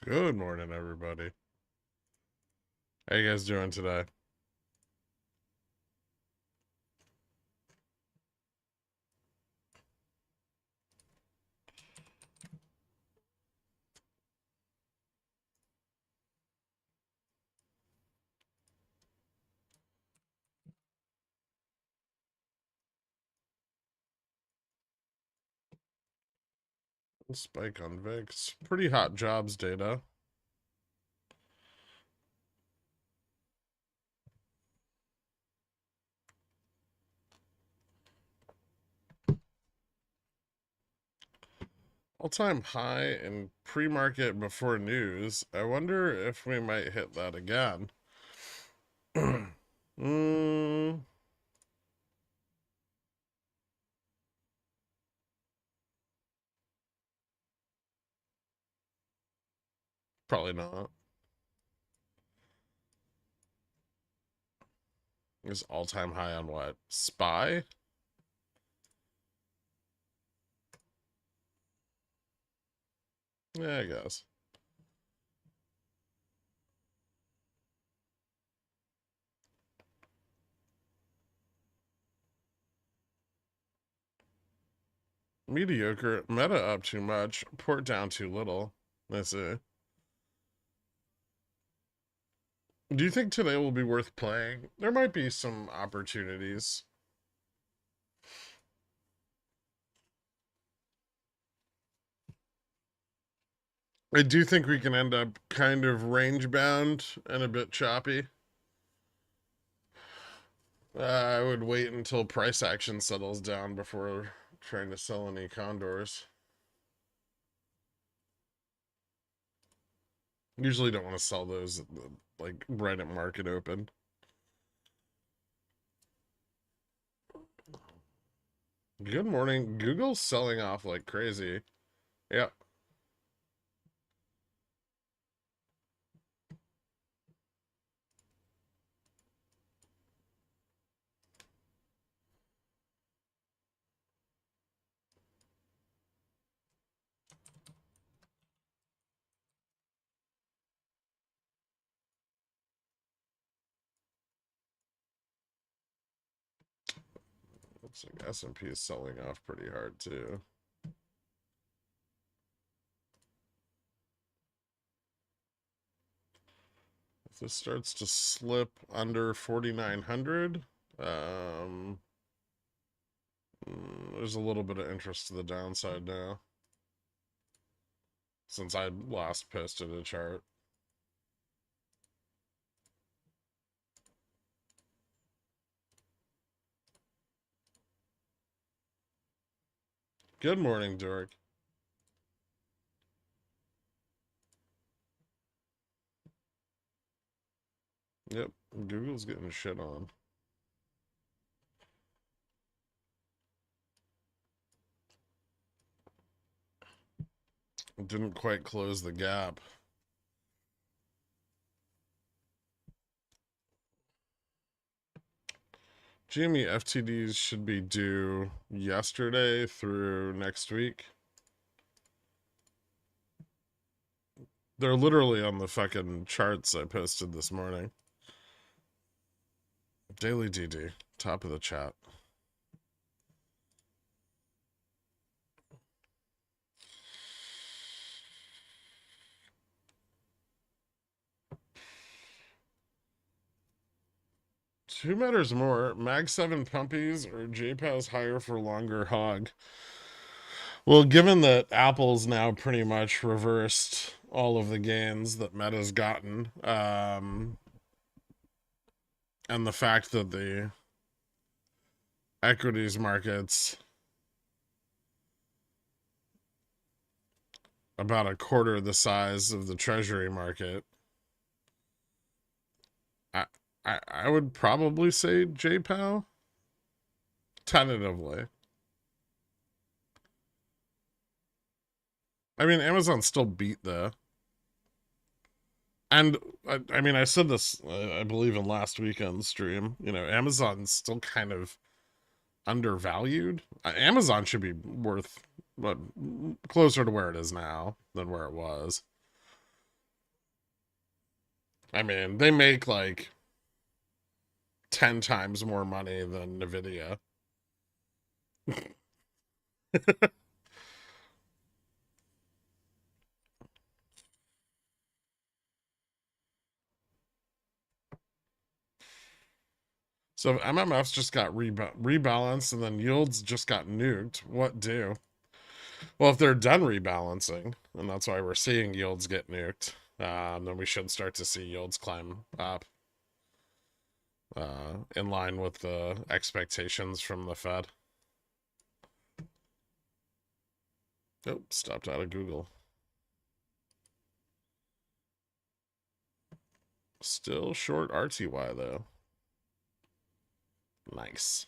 Good morning, everybody. How you guys doing today? Spike on VIX. Pretty hot jobs data. All-time high in pre-market before news. I wonder if we might hit that again. mm, Probably not. Is all-time high on what? SPY? Yeah, I guess. Mediocre. Meta up too much. Port down too little. Let's see. Do you think today will be worth playing? There might be some opportunities. I do think we can end up kind of range bound and a bit choppy. I would wait until price action settles down before trying to sell any condors. Usually don't want to sell those like right at market open. Good morning. Google's selling off like crazy. Yeah. Looks like S&P is selling off pretty hard too. If this starts to slip under 4,900, there's a little bit of interest to the downside now. Since I last posted a chart. Good morning, Dork. Yep, Google's getting shit on. Didn't quite close the gap. GME FTDs should be due yesterday through next week. They're literally on the fucking charts I posted this morning. Daily DD, top of the chat. Who matters more, Mag 7 pumpies or JPAS higher for longer hog? Well, given that Apple's now pretty much reversed all of the gains that Meta's gotten, and the fact that the equities markets about a quarter the size of the treasury market, I would probably say JPOW tentatively. I mean, Amazon still beat the, and I mean, I said this, I believe, in last weekend's stream. You know, Amazon's still kind of undervalued. Amazon should be worth, what, closer to where it is now than where it was. I mean, they make like 10 times more money than Nvidia. So MMFs just got rebalanced, and then yields just got nuked. What do? Well, if they're done rebalancing, and that's why we're seeing yields get nuked, then we should start to see yields climb up in line with the expectations from the Fed. Oh, stopped out of Google. Still short RTY though. Nice.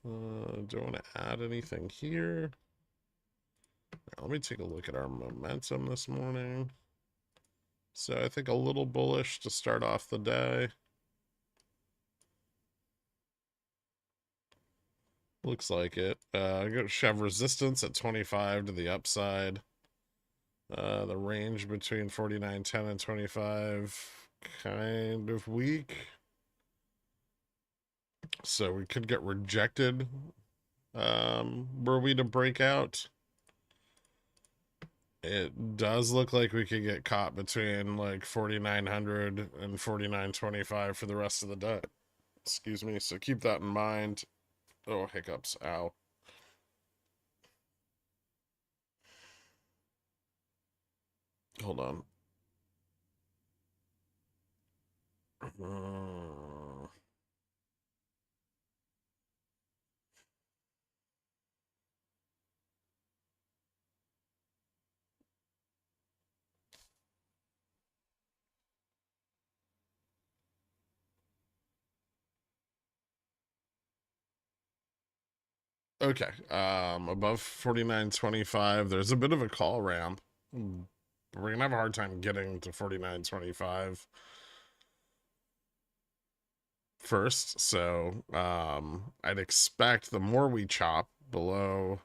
Do I want to add anything here? Let me take a look at our momentum this morning. So I think a little bullish to start off the day. Looks like it. I have resistance at 25 to the upside. The range between 49.10 and 25 kind of weak. So we could get rejected were we to break out. It does look like we could get caught between like 4,900 and 49.25 for the rest of the day. Excuse me. So keep that in mind. Oh, hiccups. Ow. Hold on. Okay. Above 49.25, there's a bit of a call ramp. We're gonna have a hard time getting to 49.25 first. So I'd expect the more we chop below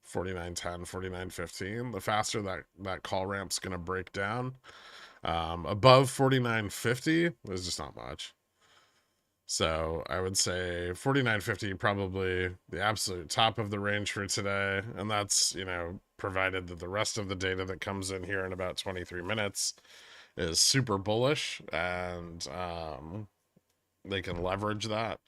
49.10, 49.15, the faster that call ramp's gonna break down. Above 49.50, there's just not much. So I would say 49.50 probably the absolute top of the range for today. And that's, provided that the rest of the data that comes in here in about 23 minutes is super bullish, and they can leverage that.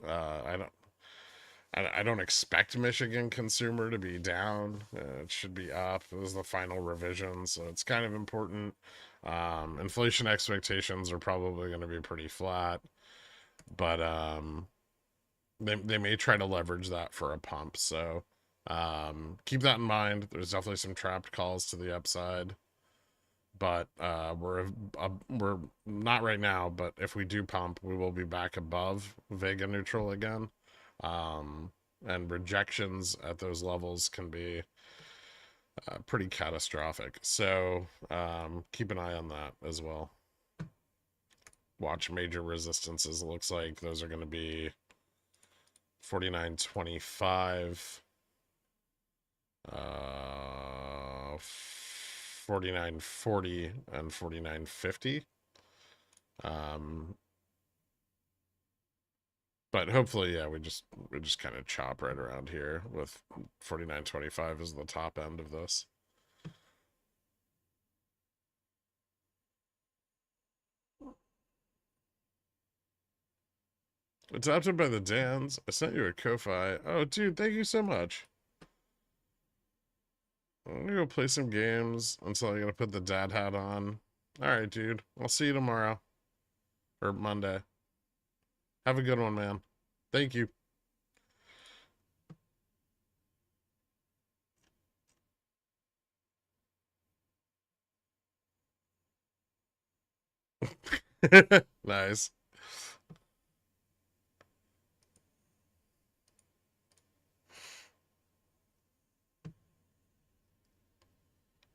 I don't expect Michigan consumer to be down. It should be up. This is the final revision, so it's kind of important. Inflation expectations are probably going to be pretty flat, but they may try to leverage that for a pump. So keep that in mind. There's definitely some trapped calls to the upside, but we're not right now. But if we do pump, we will be back above Vega neutral again. And rejections at those levels can be pretty catastrophic. So keep an eye on that as well. Watch major resistances. It looks like those are going to be 49.25, 49.40, and 49.50. But hopefully, yeah, we just kind of chop right around here with 49.25 as the top end of this. Adopted by the Dans. I sent you a Ko-Fi. Oh, dude, thank you so much. I'm gonna go play some games until I gotta put the dad hat on. Alright, dude. I'll see you tomorrow. Or Monday. Have a good one, man. Thank you. Nice.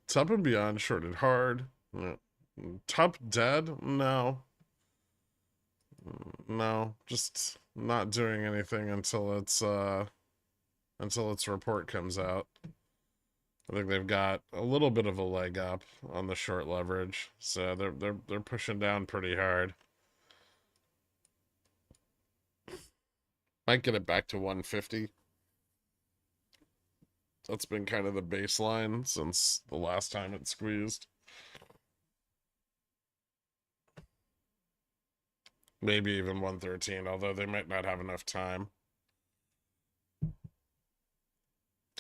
Top and Beyond shorted hard. Top dead? No. No. Just not doing anything until its report comes out. I think they've got a little bit of a leg up on the short leverage, so they're pushing down pretty hard. Might get it back to 150. That's been kind of the baseline since the last time it squeezed. Maybe even 113, although they might not have enough time.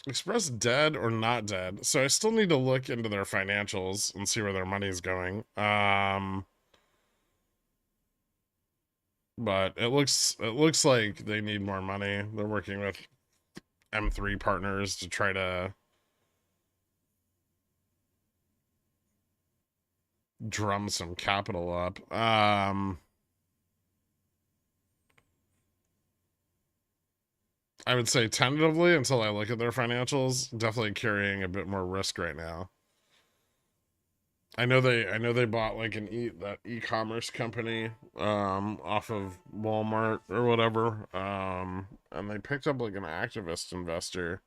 Express dead or not dead. So I still need to look into their financials and see where their money's going. But it looks like they need more money. They're working with M3 partners to try to drum some capital up. I would say tentatively until I look at their financials, definitely carrying a bit more risk right now. I know they bought like that e-commerce company off of Walmart or whatever. And they picked up like an activist investor.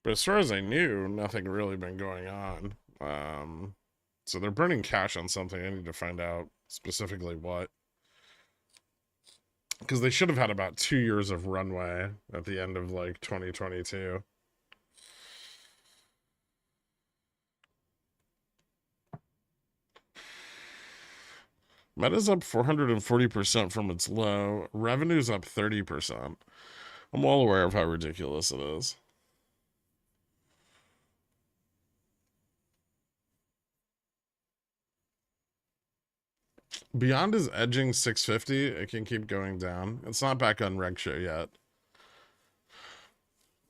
But as far as I knew, nothing really been going on. So they're burning cash on something. I need to find out specifically what. Because they should have had about 2 years of runway at the end of like 2022. Meta's up 440% from its low. Revenue's up 30%. I'm well aware of how ridiculous it is. Beyond is edging 650. It can keep going down. It's not back on reg show yet.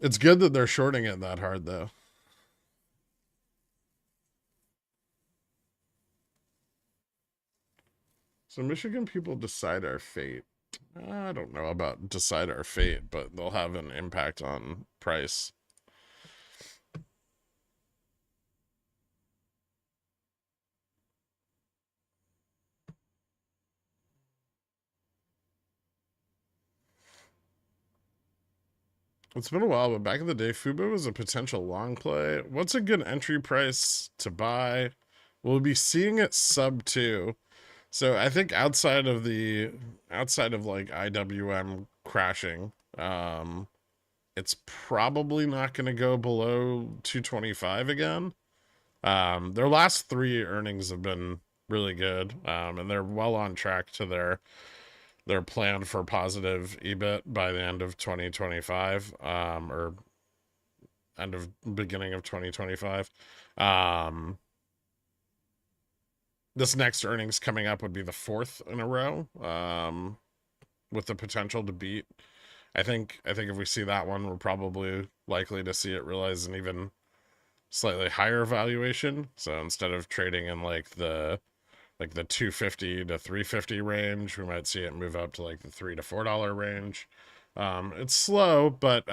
It's good that they're shorting it that hard, though. So Michigan people decide our fate. I don't know about decide our fate, but they'll have an impact on price. It's been a while, but back in the day, Fubo was a potential long play. What's a good entry price to buy? We'll be seeing it sub 2. So I think outside of like IWM crashing, it's probably not going to go below 225 again. Their last 3 earnings have been really good, and they're well on track to their plan for positive EBIT by the end of 2025, or beginning of 2025. This next earnings coming up would be the 4th in a row, with the potential to beat. I think if we see that one, we're probably likely to see it realize an even slightly higher valuation. So instead of trading in like the 250 to 350 range, we might see it move up to like the $3 to $4 range. It's slow, but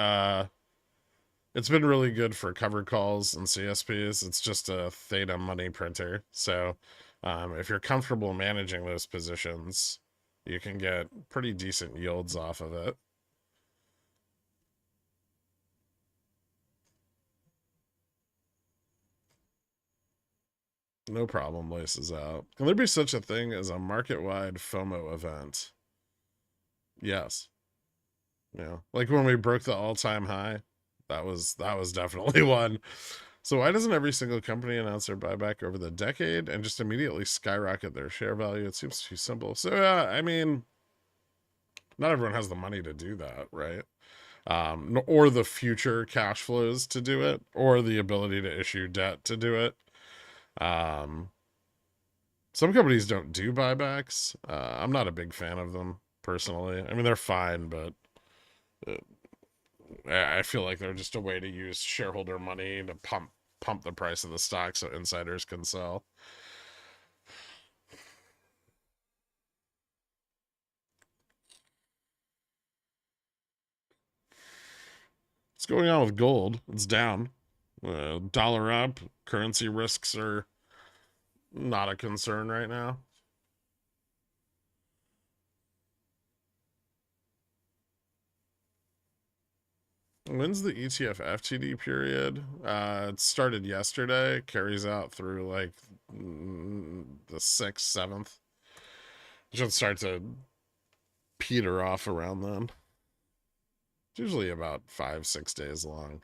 it's been really good for covered calls and CSPs. It's just a theta money printer. So if you're comfortable managing those positions, you can get pretty decent yields off of it. No problem, laces out. Can there be such a thing as a market-wide FOMO event? Yes. Yeah. Like when we broke the all-time high, that was definitely one. So why doesn't every single company announce their buyback over the decade and just immediately skyrocket their share value? It seems too simple. So I mean, not everyone has the money to do that, right? Or the future cash flows to do it, or the ability to issue debt to do it. Um, some companies don't do buybacks. I'm not a big fan of them personally. I mean, they're fine, but uh, I feel like they're just a way to use shareholder money to pump the price of the stock so insiders can sell. What's going on with gold? It's down. Dollar up. Currency risks are not a concern right now. When's the ETF FTD period? It started yesterday, carries out through like the 6th, 7th. It should start to peter off around then. It's usually about 5, 6 days long.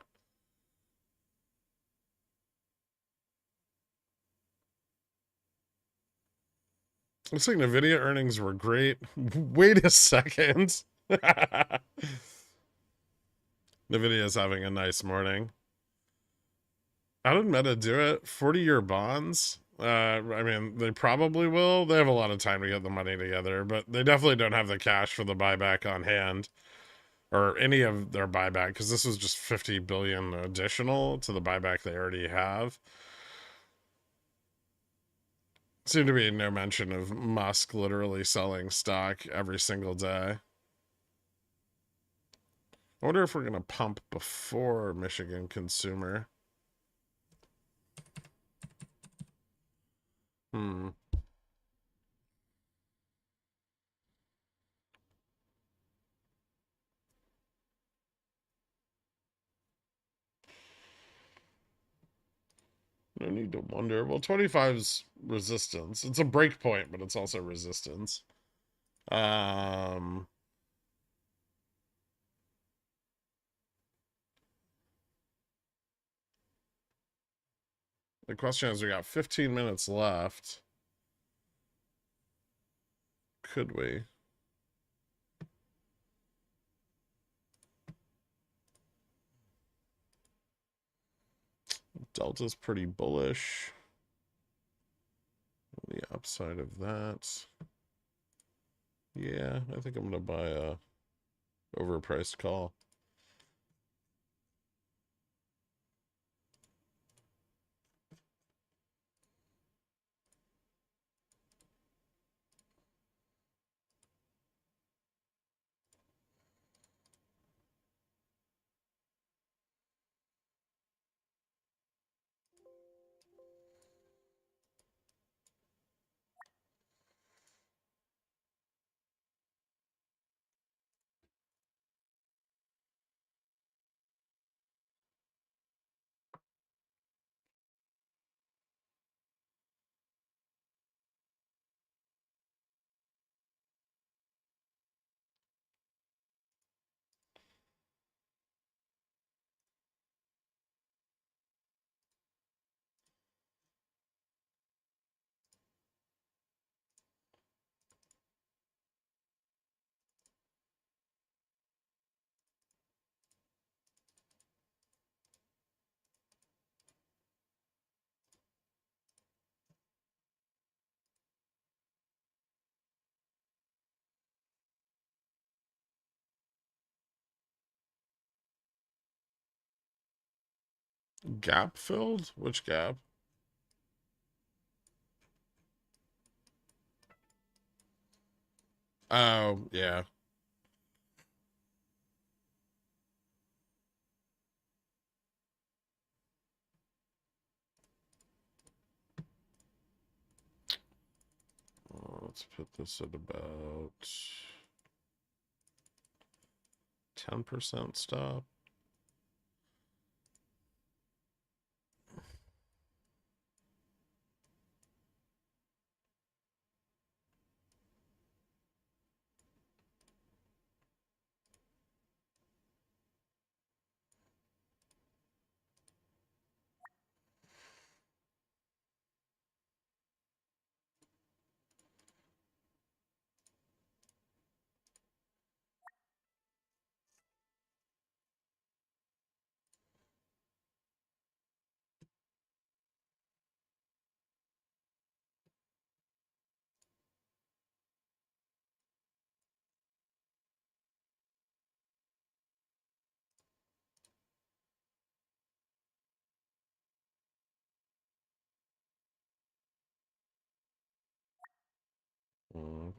Looks like NVIDIA earnings were great. Wait a second. NVIDIA is having a nice morning. How did Meta do it? 40-year bonds? I mean, they probably will. They have a lot of time to get the money together, but they definitely don't have the cash for the buyback on hand or any of their buyback because this was just 50 billion additional to the buyback they already have. Seemed to be no mention of Musk literally selling stock every single day. I wonder if we're going to pump before Michigan consumer. Hmm. No need to wonder. Well, 25's resistance. It's a break point, but it's also resistance. Um, the question is, we got 15 minutes left. Could we? Delta's pretty bullish. The upside of that. Yeah, I think I'm going to buy a overpriced call. Gap filled? Which gap? Oh, yeah. Let's put this at about 10% stop.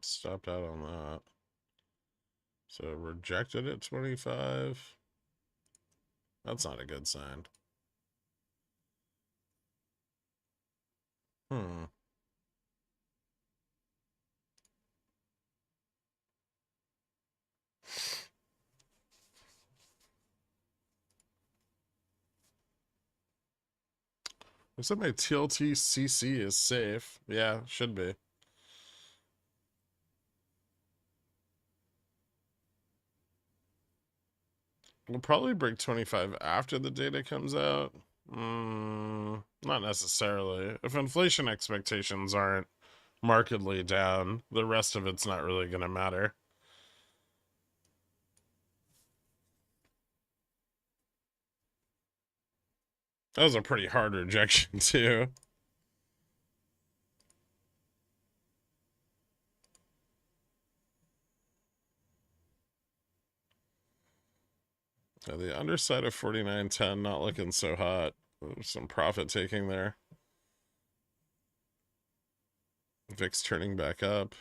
Stopped out on that. So rejected at 25. That's not a good sign. Hmm. Looks like my TLTCC is safe. Yeah, should be. We'll probably break 25 after the data comes out. Not necessarily. If inflation expectations aren't markedly down, the rest of it's not really going to matter. That was a pretty hard rejection, too. Yeah, the underside of 49.10 not looking so hot. There's some profit taking there. VIX turning back up.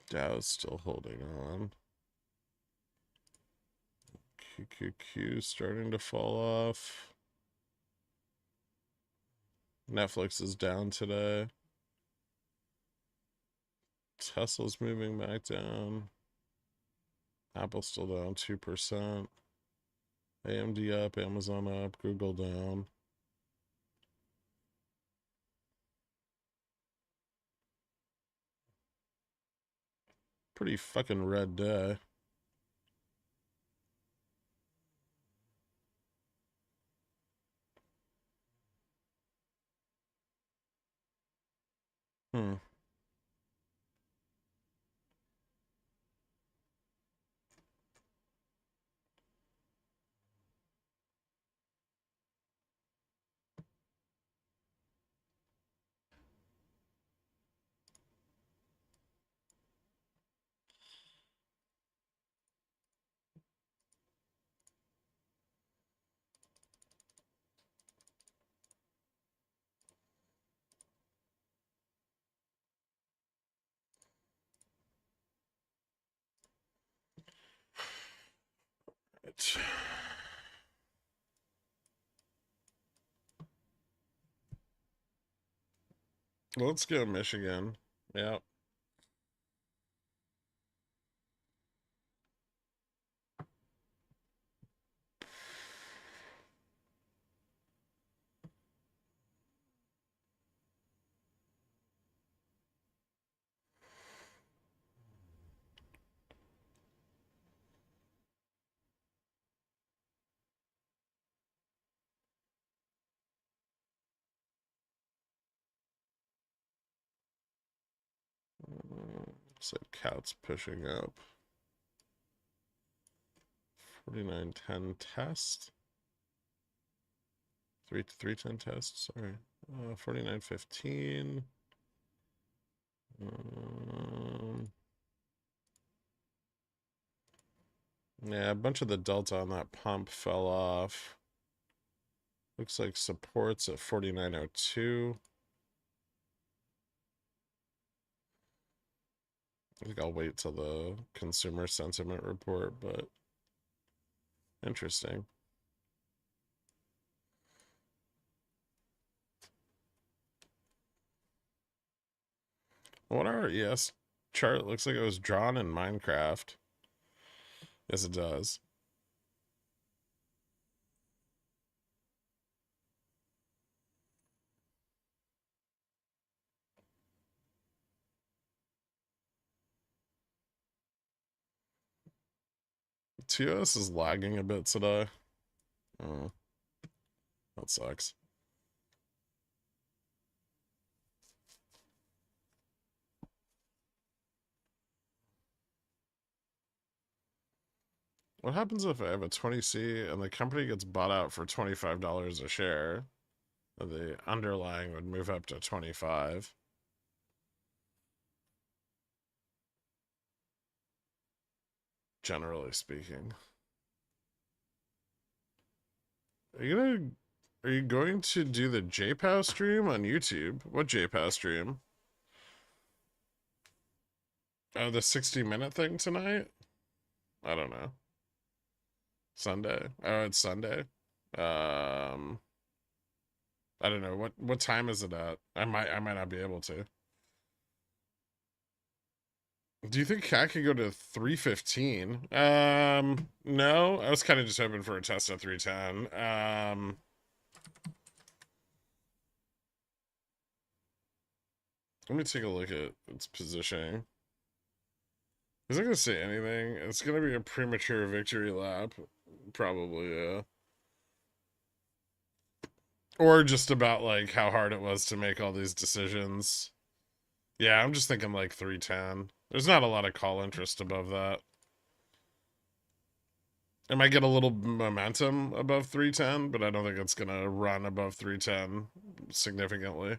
Dow's still holding on. QQQ starting to fall off. Netflix is down today. Tesla's moving back down. Apple's still down 2%. AMD up, Amazon up, Google down. Pretty fucking red day. Hmm. Right. Let's go Michigan. Yep. Looks like Cat's pushing up. 49.10 test. 3.10 test, sorry. 49.15. Yeah, a bunch of the delta on that pump fell off. Looks like supports at 49.02. I think I'll wait till the consumer sentiment report, but interesting. What our ES chart looks like it was drawn in Minecraft. Yes, it does. TOS is lagging a bit today. Oh, that sucks. What happens if I have a 20C and the company gets bought out for $25 a share? The underlying would move up to 25. Generally speaking. Are you gonna Are you going to do the JPOW stream on YouTube? What JPOW stream? Oh, the 60-minute thing tonight? I don't know. Sunday? Oh, it's Sunday. Um, I don't know. What time is it at? I might not be able to. Do you think Cat can go to 315? No. I was kind of just hoping for a test at 310. Let me take a look at its positioning. Is it gonna say anything? It's gonna be a premature victory lap, probably, yeah. Or just about like how hard it was to make all these decisions. Yeah, I'm just thinking like 310. There's not a lot of call interest above that. It might get a little momentum above 310, but I don't think it's gonna run above 310 significantly.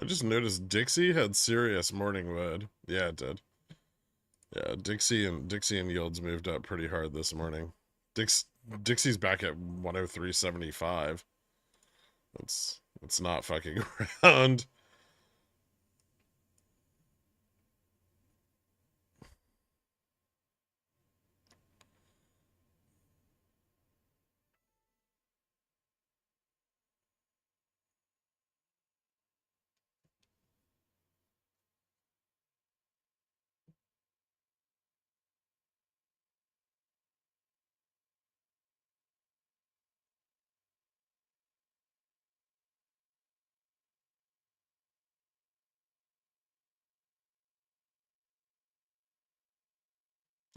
I just noticed Dixie had serious morning wood. Yeah, it did. Yeah, Dixie and yields moved up pretty hard this morning. Dixie's back at 103.75. It's not fucking around.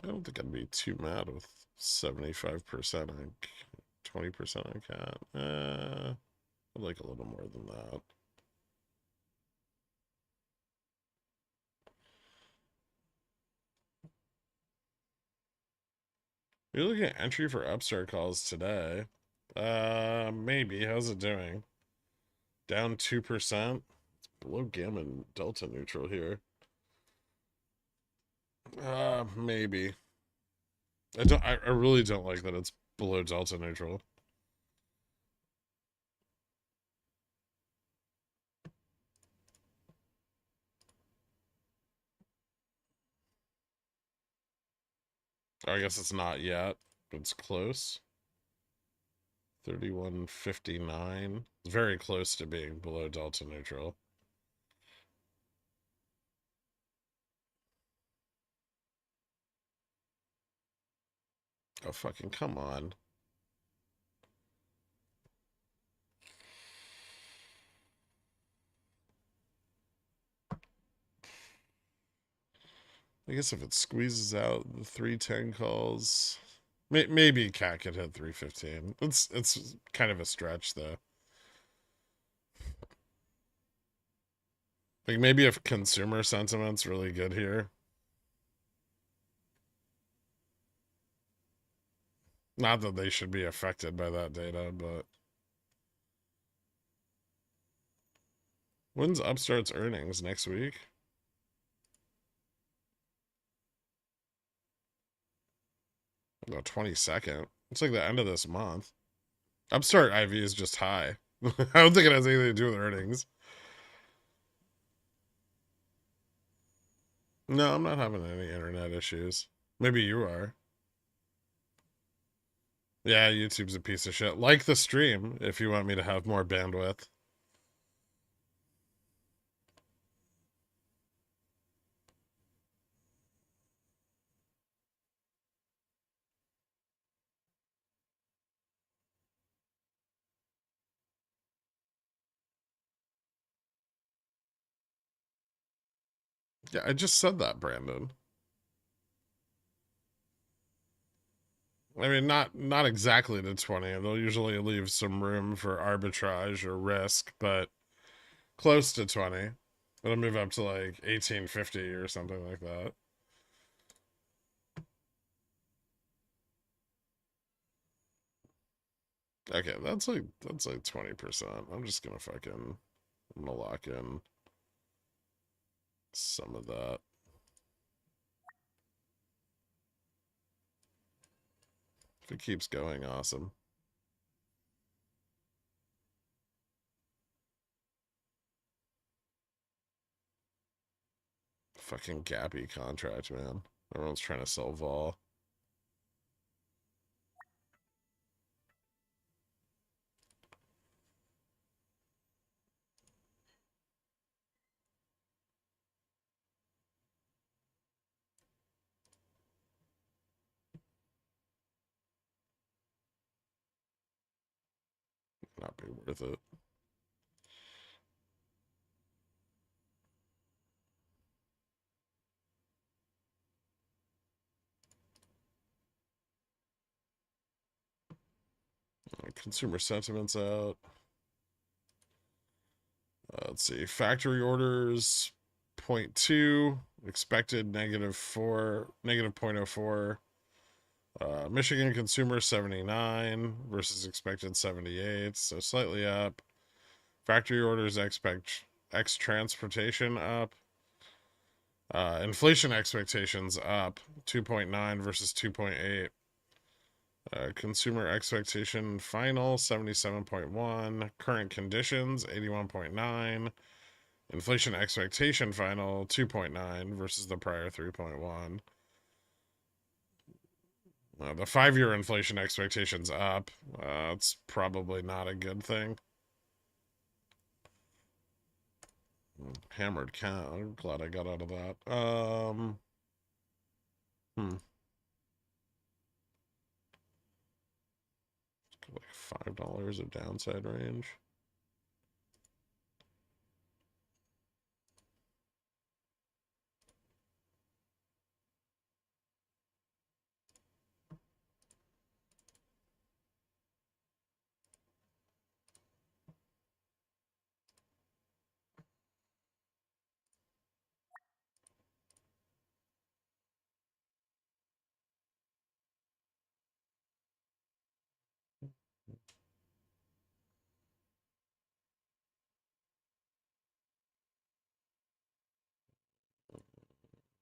I don't think I'd be too mad with 75% on 20% on cat. I'd like a little more than that. You're looking at entry for upstart calls today. Maybe. How's it doing? Down 2%. It's below gamma and delta neutral here. Maybe. I really don't like that it's below delta neutral. I guess it's not yet, but it's close. 31.59. It's very close to being below delta neutral. Oh, fucking come on. I guess if it squeezes out the 310 calls, maybe Cat could hit 315. It's kind of a stretch, though. Like, maybe if consumer sentiment's really good here. Not that they should be affected by that data, but... When's Upstart's earnings? Next week? No, 22nd. It's like the end of this month. Upstart IV is just high. I don't think it has anything to do with earnings. No, I'm not having any internet issues. Maybe you are. Yeah, YouTube's a piece of shit. Like the stream if you want me to have more bandwidth. Yeah, I just said that, Brandon. I mean, not exactly to 20. They'll usually leave some room for arbitrage or risk, but close to 20. It'll move up to like 1850 or something like that. Okay, that's like 20%. I'm just gonna fucking I'm gonna lock in some of that. If it keeps going, awesome. Fucking gappy contract, man. Everyone's trying to sell vol. Not be worth it. Consumer sentiments out. Let's see. Factory orders 0.2. Expected -4, -0.04. Michigan consumer 79 versus expected 78, so slightly up. Factory orders expect X transportation up. Inflation expectations up 2.9 versus 2.8. Consumer expectation final 77.1. Current conditions 81.9. Inflation expectation final 2.9 versus the prior 3.1. The 5-year inflation expectations up. It's probably not a good thing. Hammered count. I'm glad I got out of that. Hmm. Like $5 of downside range.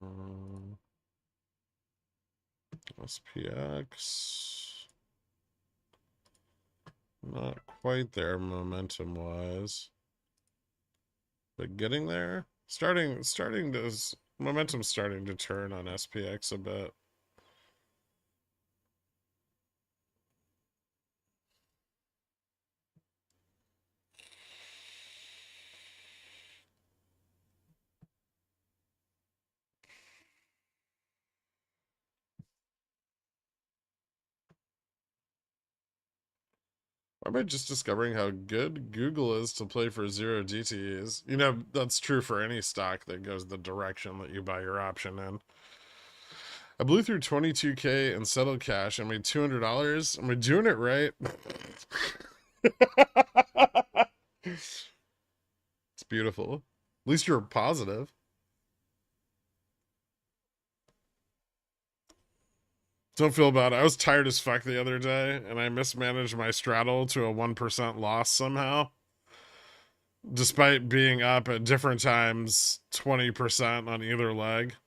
Um, SPX. Not quite there momentum wise. But getting there. Starting to momentum starting to turn on SPX a bit. Or am I just discovering how good Google is to play for zero DTEs? You know, that's true for any stock that goes the direction that you buy your option in. I blew through 22K and settled cash. I made $200. Am I doing it right? It's beautiful. At least you're positive. Don't feel bad. I was tired as fuck the other day, and I mismanaged my straddle to a 1% loss somehow, despite being up at different times 20% on either leg.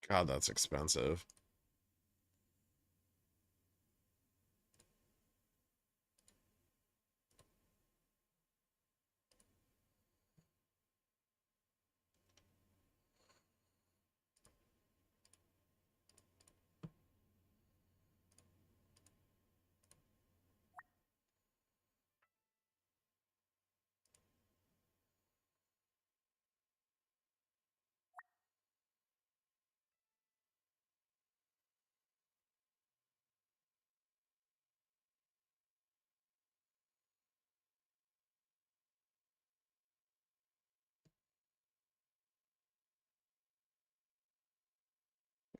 God, that's expensive.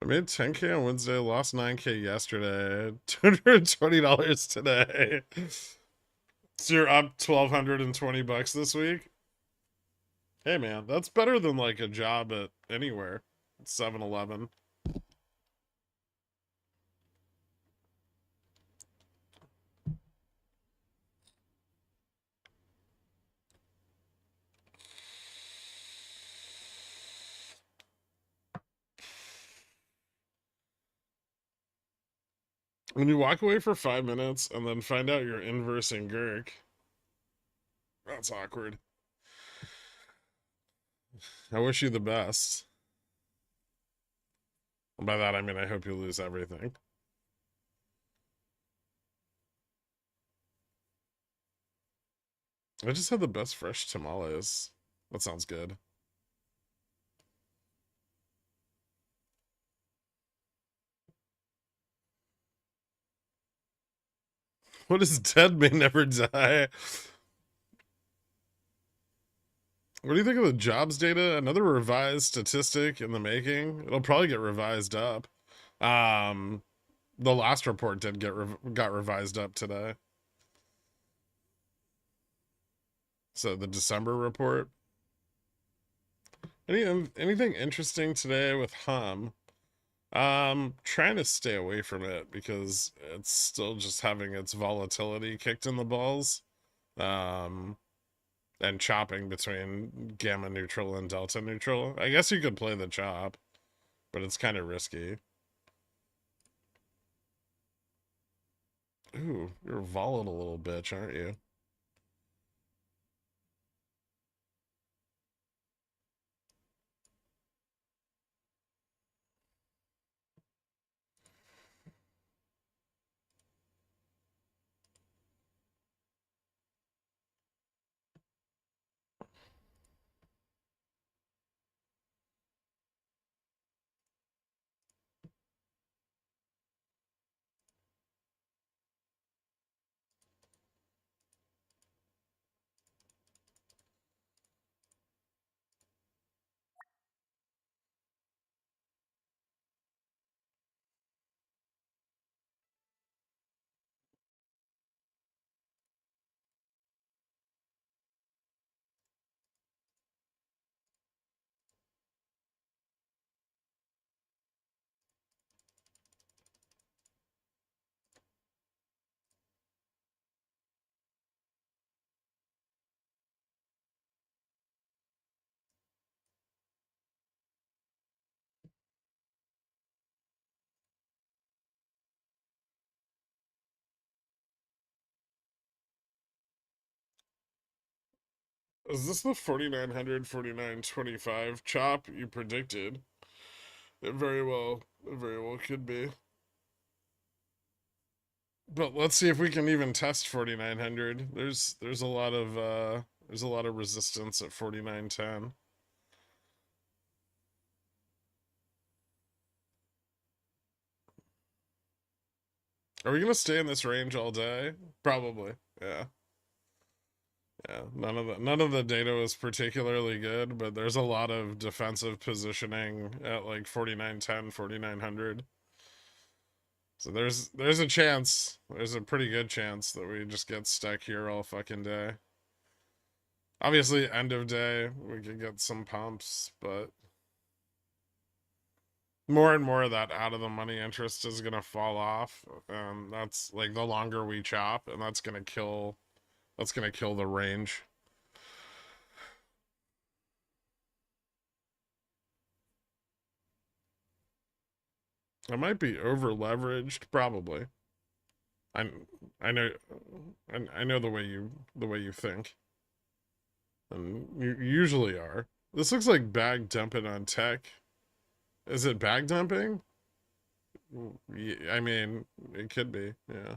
I made 10K on Wednesday, lost 9K yesterday, $220 today. So you're up 1,220 bucks this week? Hey man, that's better than like a job at anywhere. 7-Eleven. When you walk away for 5 minutes and then find out you're inversing Gherk, that's awkward. I wish you the best. And by that I mean I hope you lose everything. I just had the best fresh tamales. That sounds good. What is dead may never die? What do you think of the jobs data? Another revised statistic in the making. It'll probably get revised up. Um, the last report did got revised up today. So the December report. Anything interesting today with Hum? Trying to stay away from it because it's still just having its volatility kicked in the balls. Um, and chopping between gamma neutral and delta neutral. I guess you could play the chop, but it's kind of risky. Ooh, you're a volatile little bitch, aren't you? Is this the 4,900, 4,925 chop you predicted? It very well could be. But let's see if we can even test 4,900. There's a lot of resistance at 4,910. Are we gonna stay in this range all day? Probably. Yeah. Yeah. None of the data was particularly good, but there's a lot of defensive positioning at like 4,910, 4,900. So there's a chance. There's a pretty good chance that we just get stuck here all fucking day. Obviously, end of day, we could get some pumps, but more and more of that out of the money interest is gonna fall off. And that's like the longer we chop, and that's gonna kill the range. I might be over leveraged, probably. I I know I know the way you think, and you usually are. This looks like bag dumping on tech. Is it bag dumping? I mean, it could be. Yeah.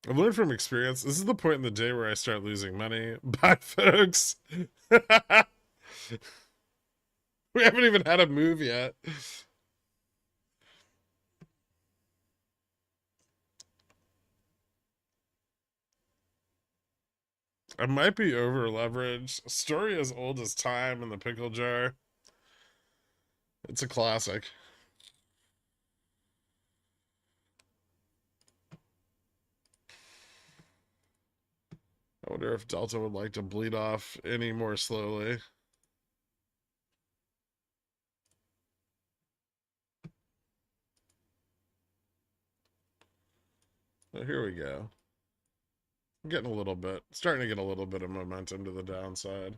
I've learned from experience. This is the point in the day where I start losing money. Bye, folks. We haven't even had a move yet. I might be over leveraged. Story as old as time in the pickle jar. It's a classic. I wonder if Delta would like to bleed off any more slowly. But here we go. Getting a little bit, starting to get a little bit of momentum to the downside.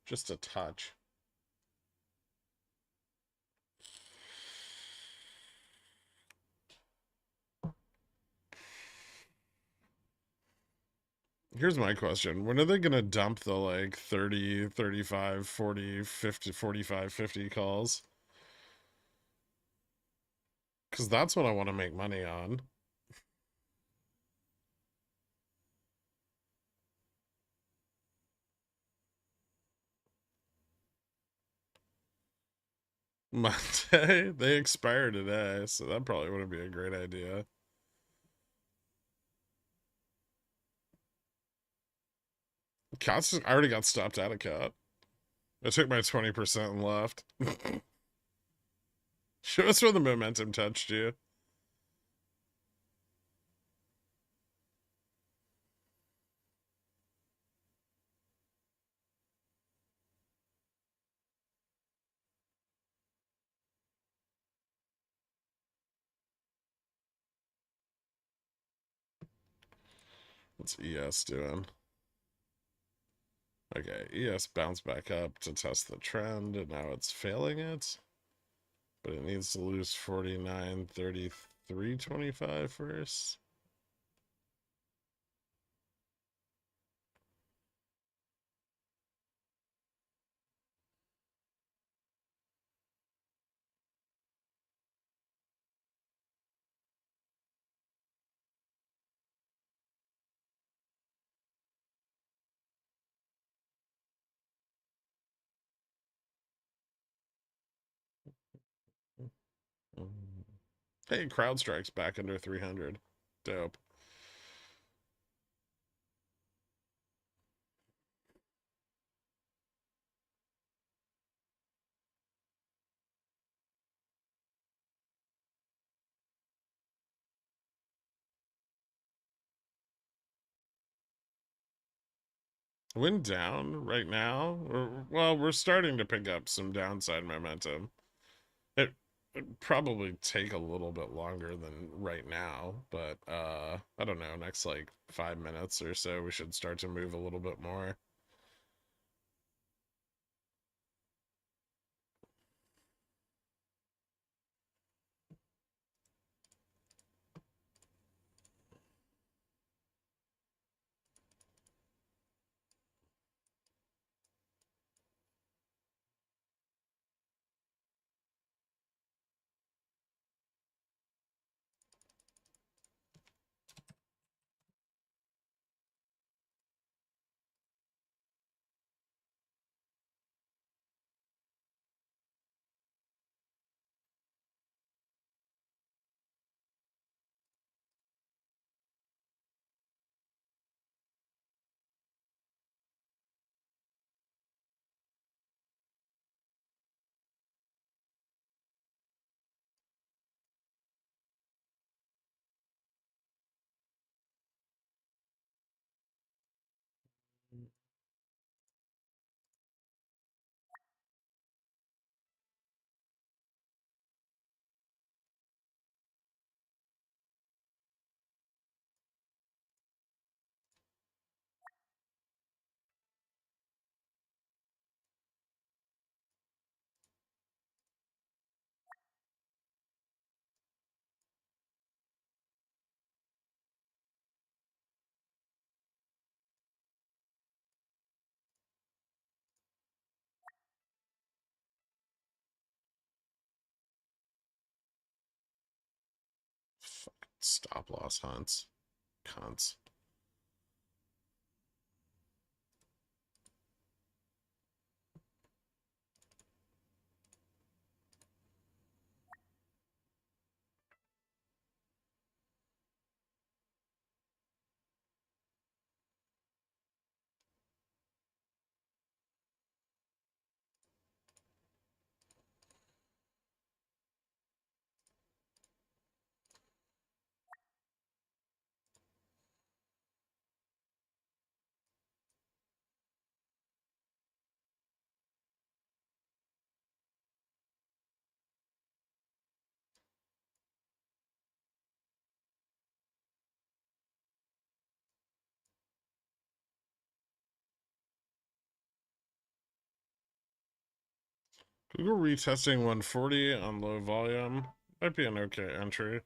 Just a touch. Here's my question. When are they going to dump the like 30, 35, 40, 50, 45, 50 calls? Because that's what I want to make money on. Monday? They expire today, so that probably wouldn't be a great idea. Cots, I already got stopped out of Cot. I took my 20% and left. Show us where the momentum touched you. What's ES doing? Okay, ES bounced back up to test the trend, and now it's failing it. But it needs to lose 49, 33, 25 first. Hey, CrowdStrike's back under 300. Dope. Wind down right now. Well, we're starting to pick up some downside momentum. It'd probably take a little bit longer than right now, but I don't know, next like 5 minutes or so we should start to move a little bit more. Fuck, stop loss hunts. Cunts. Google retesting 140 on low volume. Might be an okay entry.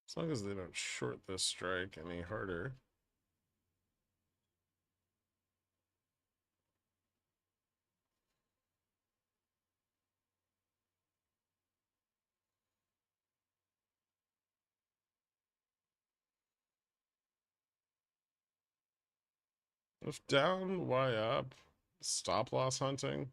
As long as they don't short this strike any harder. If down, why up? Stop loss hunting.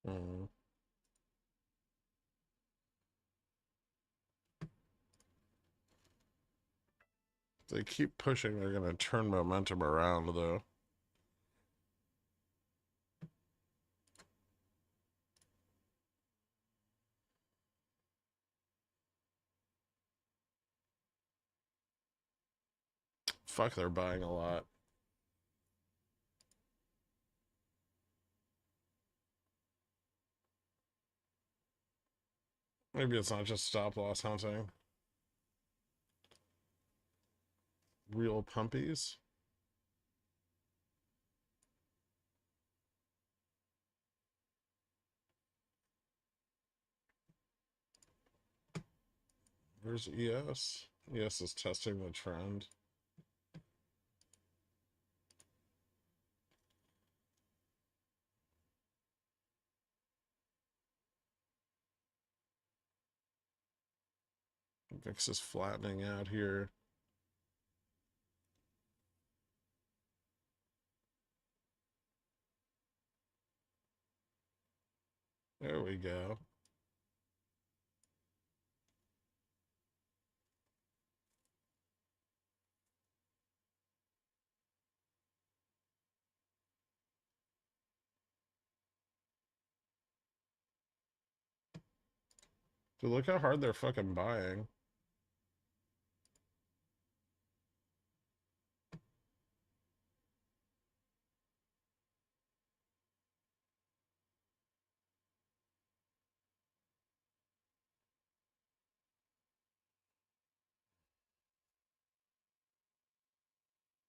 Mm. If they keep pushing, they're going to turn momentum around, though. Fuck, they're buying a lot. Maybe it's not just stop loss hunting. Real pumpies. Where's ES? ES is testing the trend. VIX is flattening out here. There we go. Dude, look how hard they're fucking buying.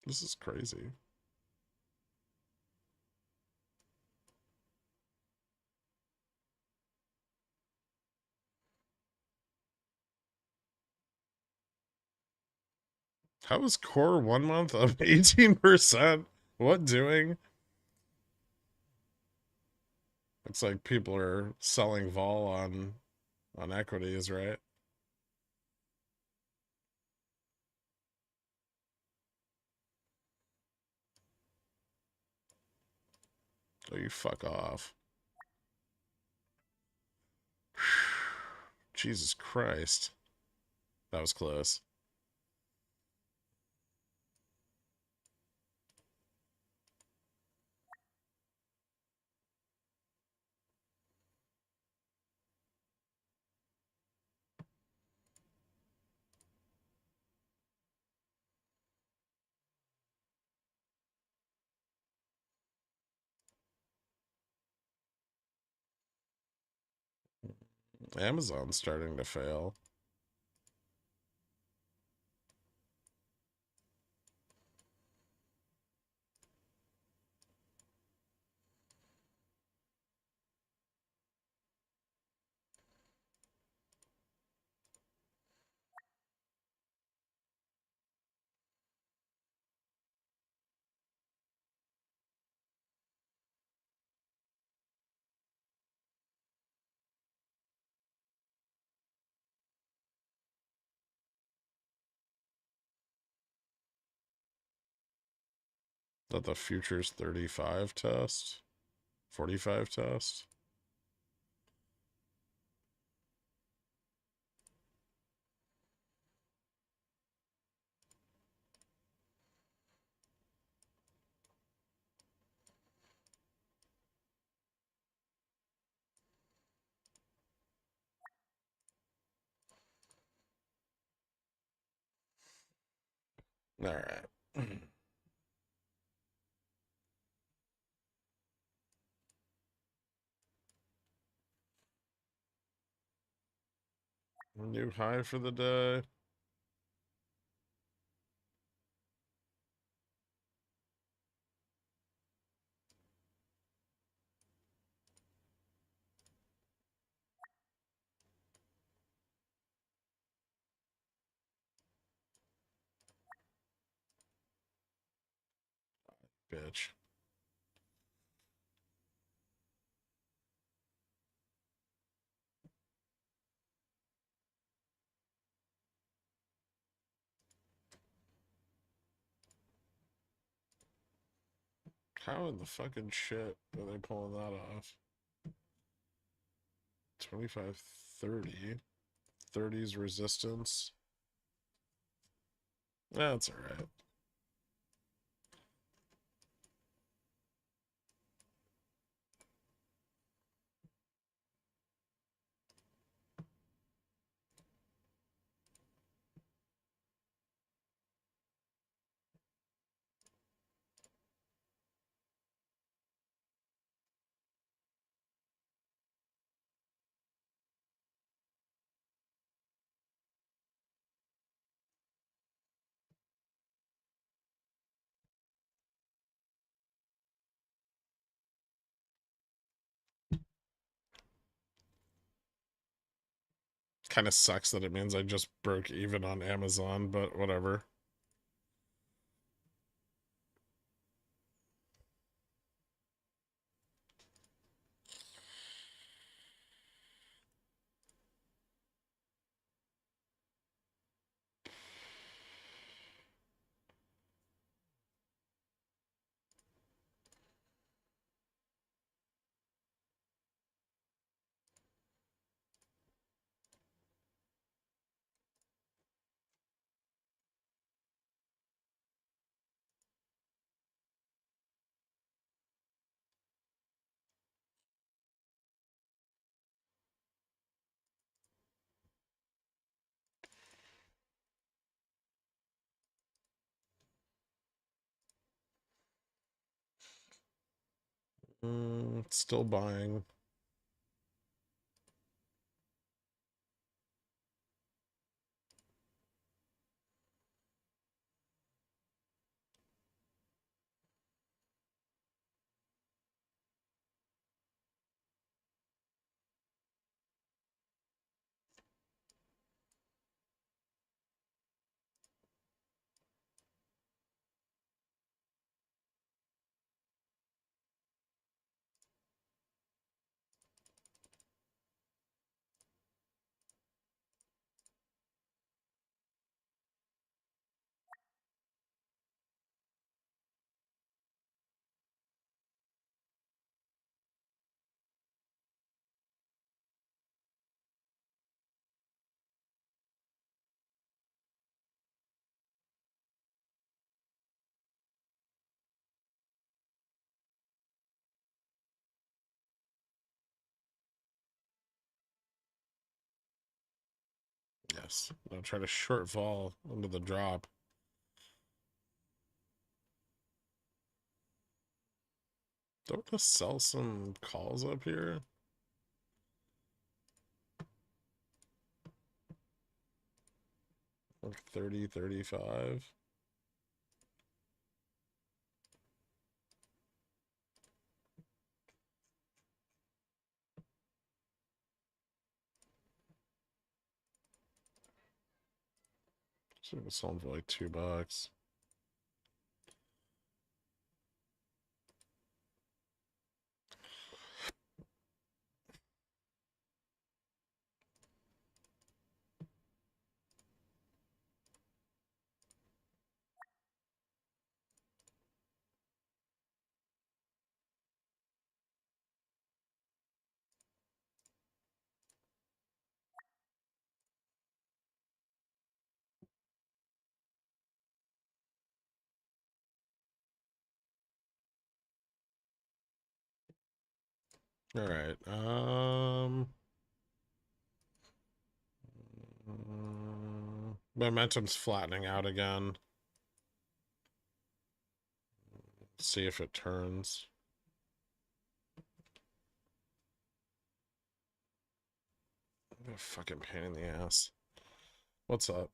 This is crazy. How is core 1 month up 18%? What doing? Looks like people are selling vol on equities, right? Oh, you fuck off. Jesus Christ. That was close. Amazon's starting to fail. That the futures 35 test? 45 test? Alright. New high for the day. Bitch. How in the fucking shit are they pulling that off? 25, 30. 30's resistance. That's alright. Kind of sucks that it means I just broke even on Amazon, but whatever. Still buying. Yes. I'll try to short fall into the drop. Don't want to sell some calls up here. Like 30, 35. So I'm selling for like $2. All right. Momentum's flattening out again. See if it turns. What a fucking pain in the ass. What's up?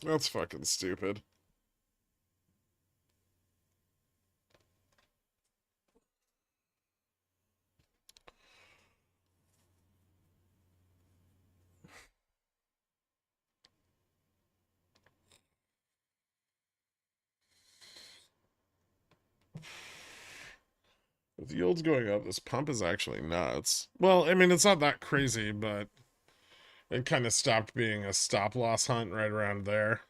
That's fucking stupid. With yields going up, this pump is actually nuts. Well, I mean, it's not that crazy, but it kind of stopped being a stop loss hunt right around there.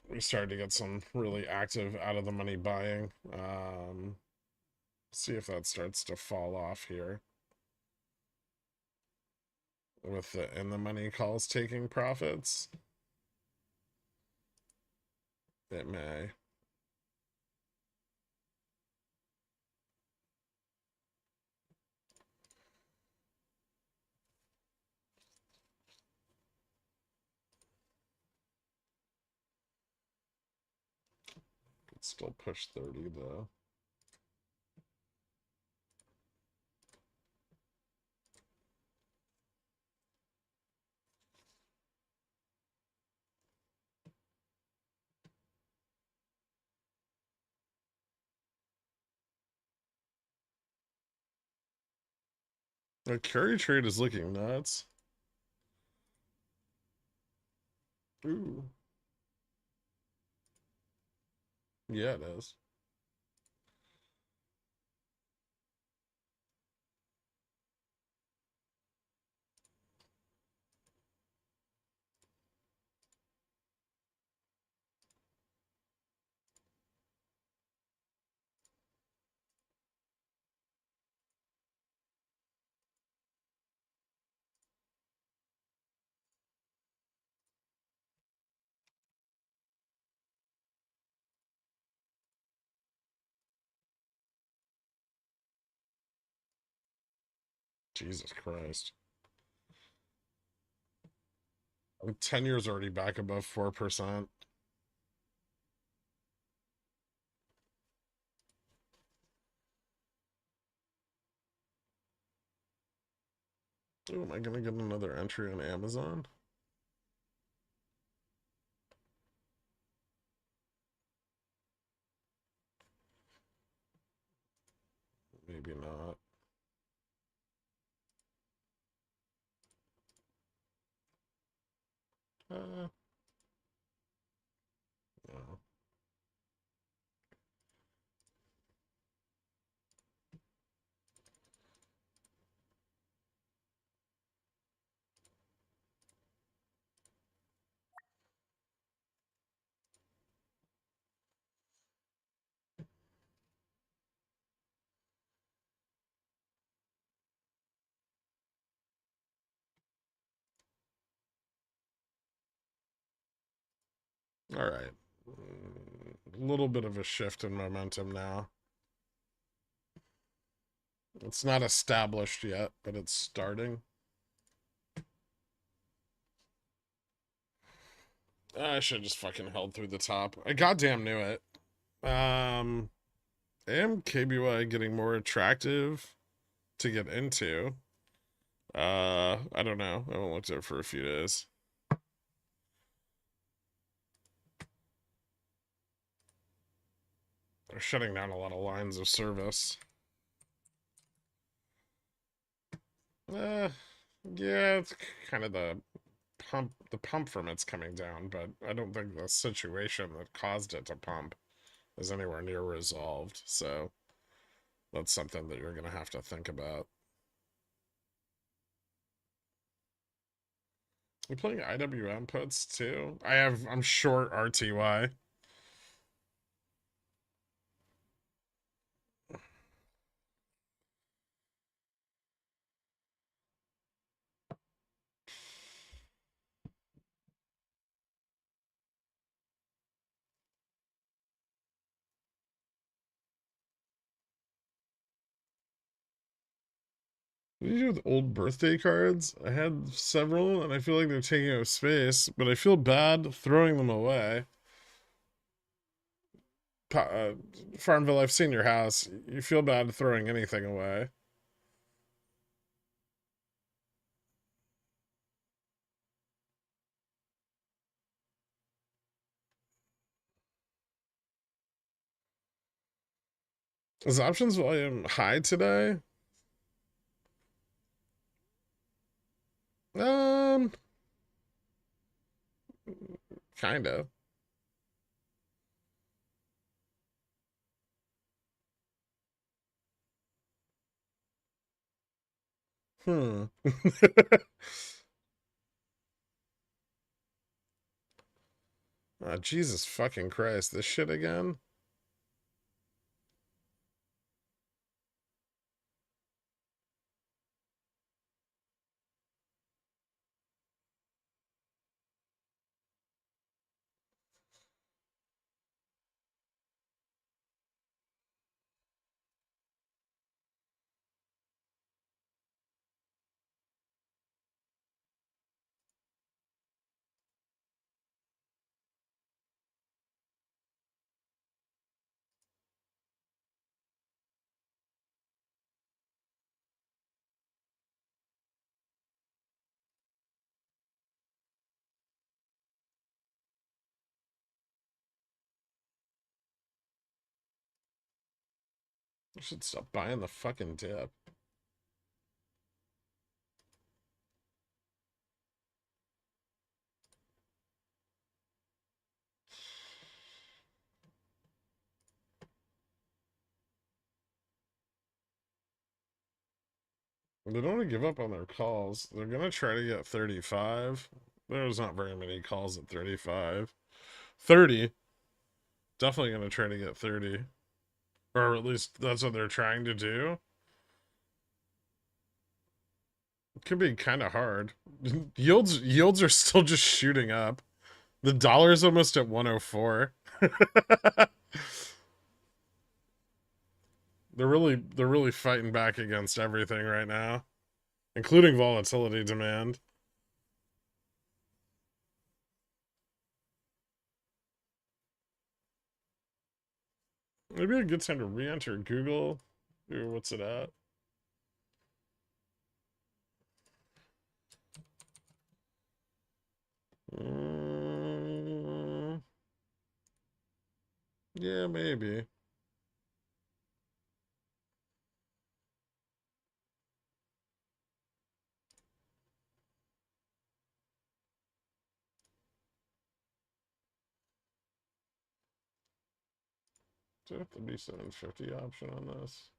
We started to get some really active out of the money buying. See if that starts to fall off here with the in the money calls taking profits. It may. Could still push 30 though. The carry trade is looking nuts. Ooh. Yeah, it is. Jesus Christ. 10 years already back above 4%. Ooh, am I gonna get another entry on Amazon? Maybe not. No. All right. A little bit of a shift in momentum now. It's not established yet, but it's starting. I should have just fucking held through the top. I goddamn knew it. Am KBY getting more attractive to get into? I don't know. I haven't looked at it for a few days. They're shutting down a lot of lines of service. Yeah, it's kind of the pump from it's coming down, but I don't think the situation that caused it to pump is anywhere near resolved. So that's something that you're gonna have to think about. You playing IWM puts too? I'm short RTY. What do you do with old birthday cards? I had several, and I feel like they're taking up space, but I feel bad throwing them away. Farmville, I've seen your house. You feel bad throwing anything away. Is options volume high today? Um, kinda. Hmm. Oh, Jesus fucking Christ. This shit again? I should stop buying the fucking dip. They don't want to give up on their calls. They're gonna try to get 35. There's not very many calls at 35. 30. Definitely gonna try to get 30. Or at least that's what they're trying to do. It could be kind of hard. Yields are still just shooting up. The dollar's almost at 104. They're really fighting back against everything right now. including volatility demand. Maybe a good time to re-enter Google. Ooh, what's it at? Mm, yeah, maybe. Do I have to be 750 option on this?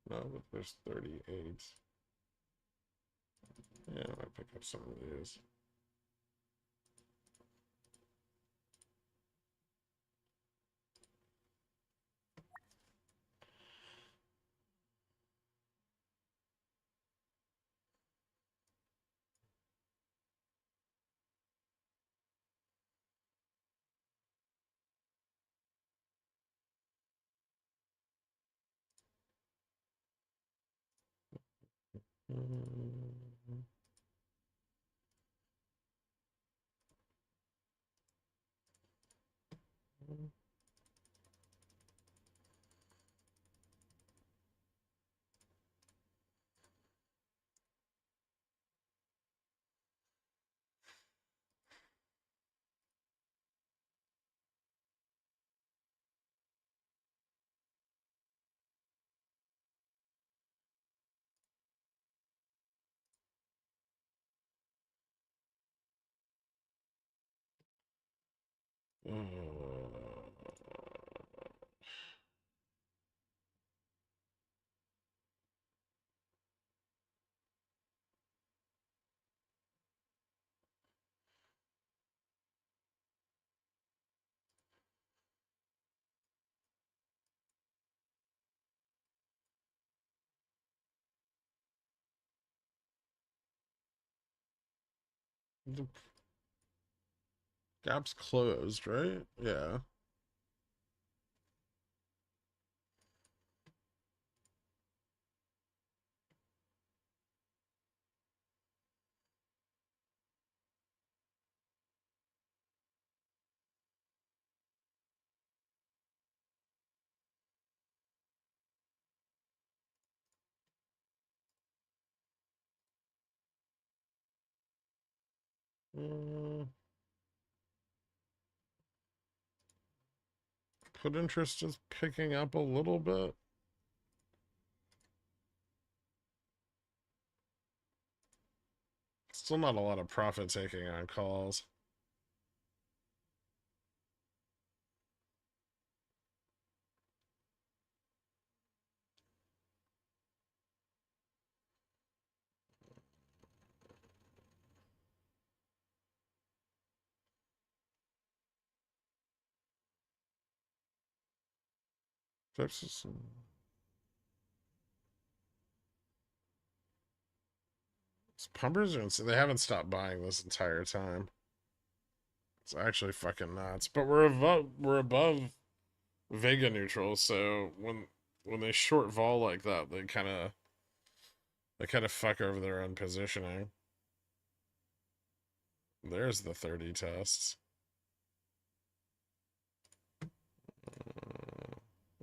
No, but there's 38. Yeah, I might pick up some of these. Mm. The gap's closed, right? Yeah. Mm, put interest is picking up a little bit. Still not a lot of profit taking on calls. Texas. Pumpers are, they haven't stopped buying this entire time. It's actually fucking nuts. But we're above Vega neutral, so when they short vol like that, they kind of fuck over their own positioning. There's the 30 tests.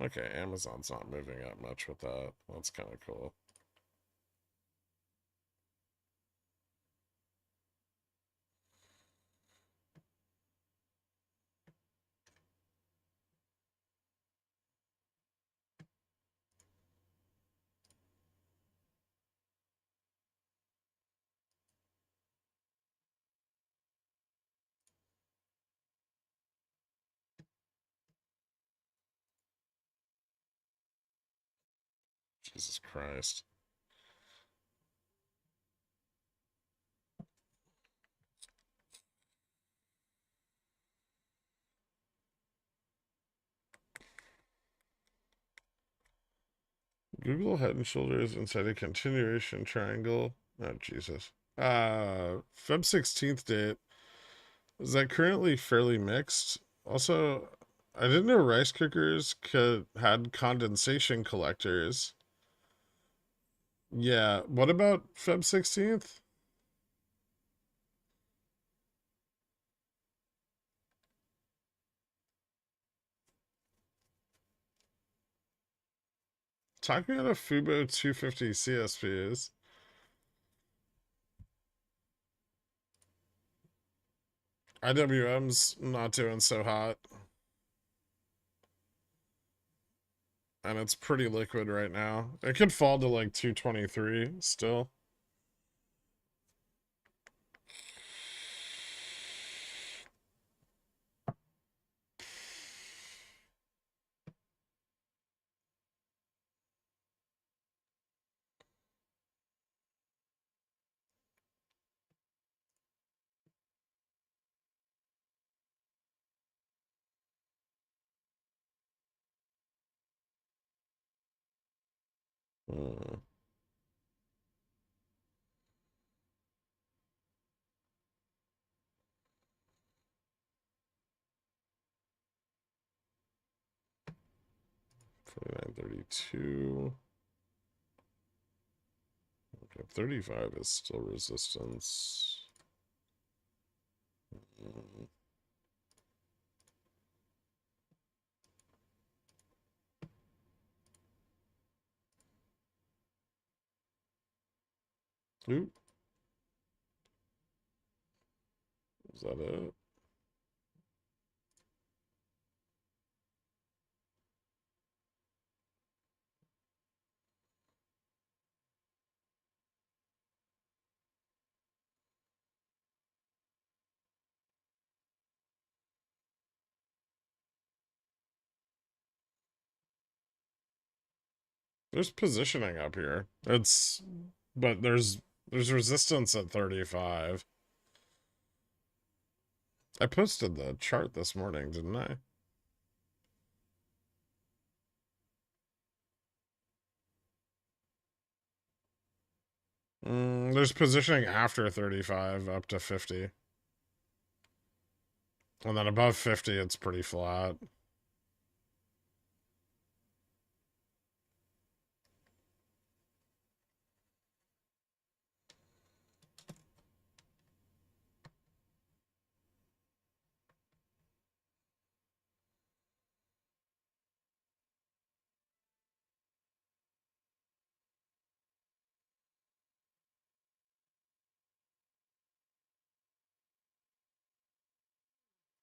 Okay, Amazon's not moving up much with that. That's kind of cool. Jesus Christ. Google Head and Shoulders inside a continuation triangle. Oh, Jesus. Feb 16th date. Is that currently fairly mixed? Also, I didn't know rice cookers had condensation collectors. Yeah. What about Feb 16th? Talk me out of Fubo 250 CSPs. IWM's not doing so hot. And it's pretty liquid right now. It could fall to like 223 still. Hmm. 49.32. Okay, 35 is still resistance. Mm. Oop. Is that it? There's positioning up here. But there's resistance at 35. I posted the chart this morning, didn't I? There's positioning after 35 up to 50. And then above 50, it's pretty flat.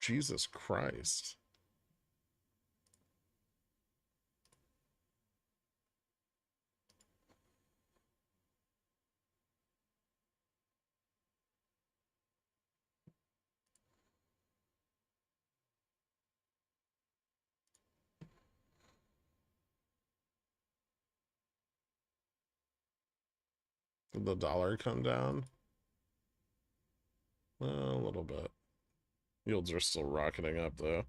Jesus Christ. Did the dollar come down? A little bit. Yields are still rocketing up, though.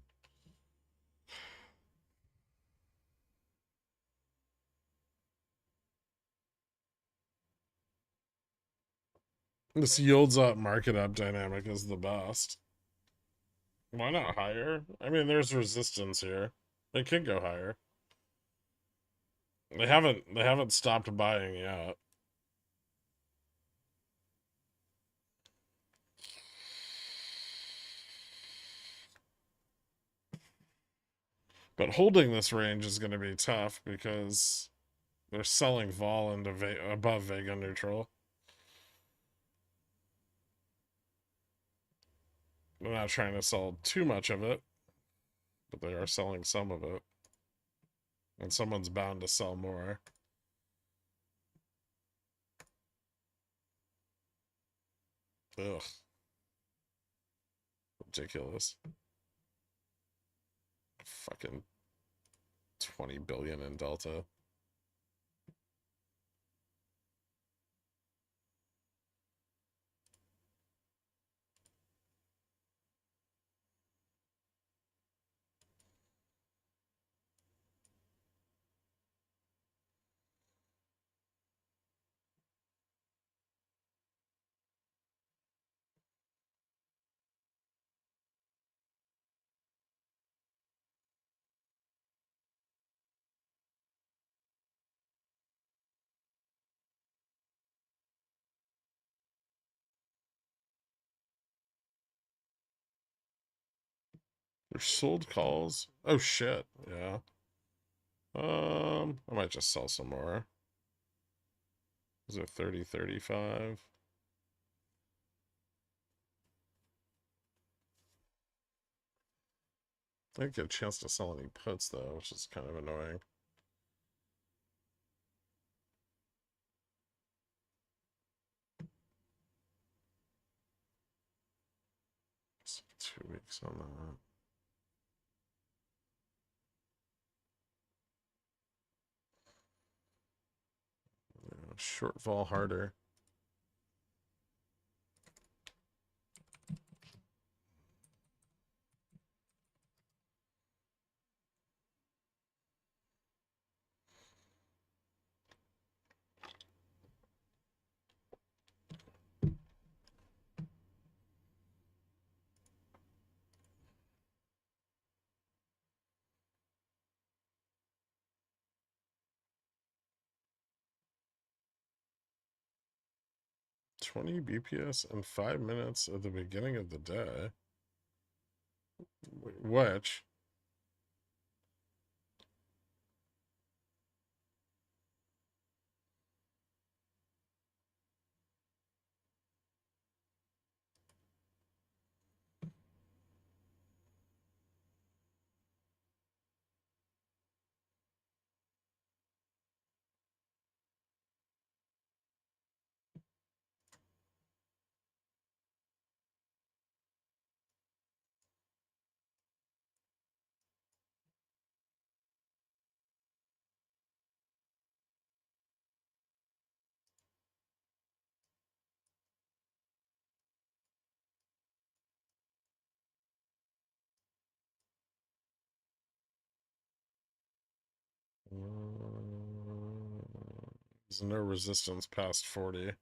This yields up, market up dynamic is the best. Why not higher? I mean, there's resistance here. It could go higher. They haven't stopped buying yet. But holding this range is going to be tough because they're selling vol into above Vega neutral. They're not trying to sell too much of it, but they are selling some of it. And someone's bound to sell more. Ugh. Ridiculous. Fucking 20 billion in Delta. There's sold calls. Oh shit. Yeah. I might just sell some more. Is it 30, 35? I didn't get a chance to sell any puts though, which is kind of annoying. It's 2 weeks on that. Yeah, short vol harder. $20 BPS in 5 minutes at the beginning of the day. Which? There's no resistance past 40.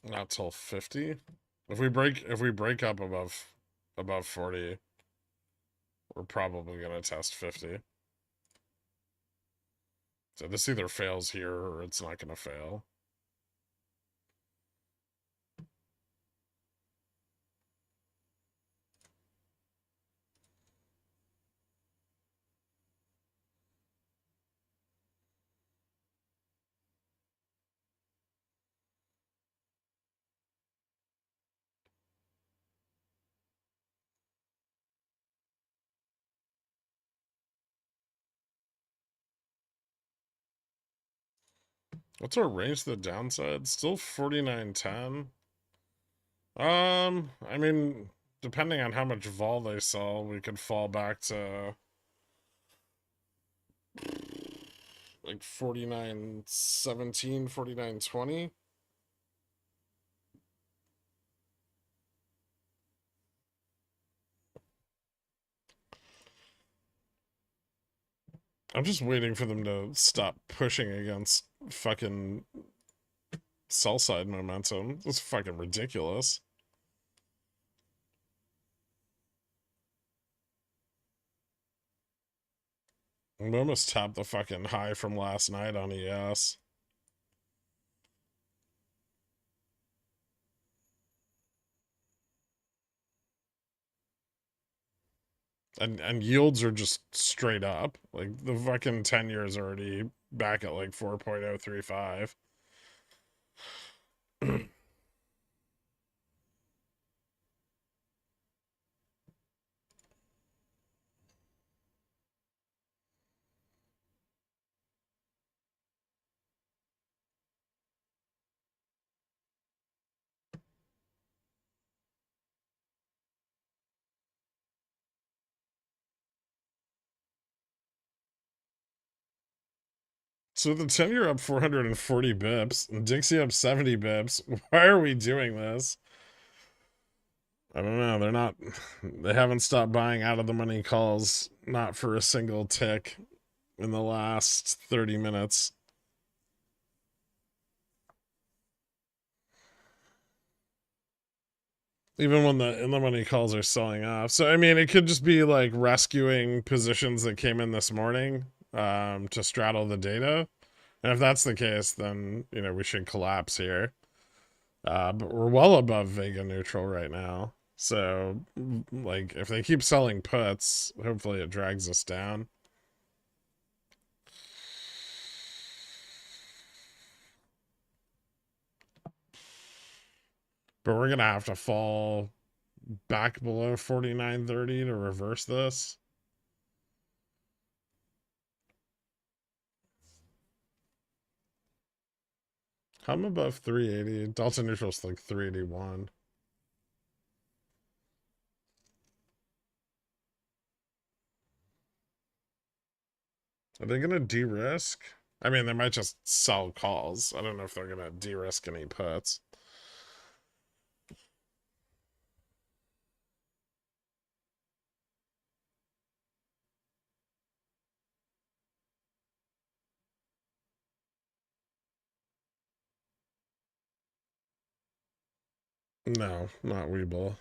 Not till 50. If we break up above 40, we're probably gonna test 50. So this either fails here or it's not gonna fail. What's our range to the downside? Still 49.10. I mean, depending on how much vol they sell, we could fall back to like 49.17, 49.20. I'm just waiting for them to stop pushing against fucking sell side momentum. It's fucking ridiculous. We almost tapped the fucking high from last night on ES. And yields are just straight up. Like the fucking 10 years already back at like 4.035. So the 10-year up 440 bips, and Dixie up 70 bips. Why are we doing this? I don't know. They're not. They haven't stopped buying out of the money calls, not for a single tick in the last 30 minutes. Even when the in the money calls are selling off. So I mean, it could just be like rescuing positions that came in this morning to straddle the data. And if that's the case, then we should collapse here. But we're well above Vega neutral right now. So, like, if they keep selling puts, hopefully it drags us down. But we're gonna have to fall back below 49.30 to reverse this. Come above 380. Delta neutral's like 381. Are they gonna de-risk? I mean, they might just sell calls. I don't know if they're gonna de-risk any puts. No, not WeBull.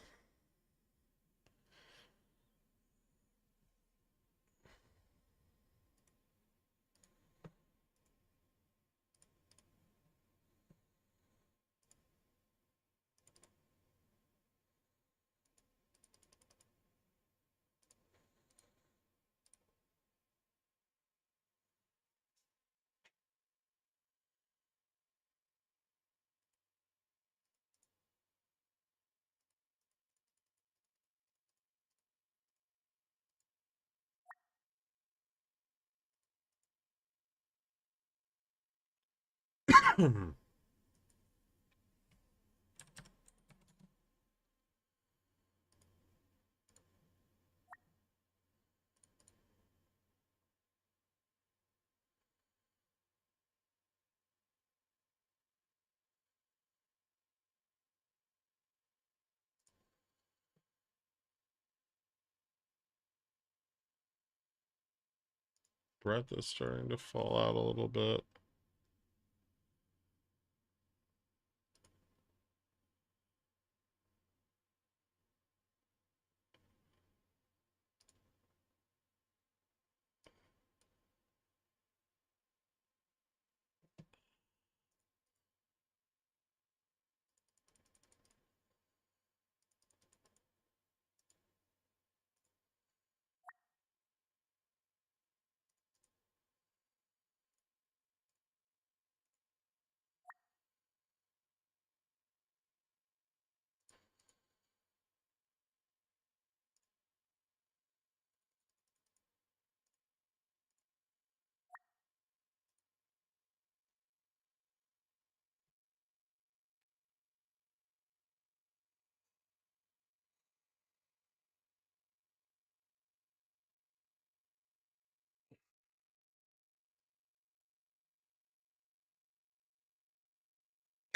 Breadth is starting to fall out a little bit.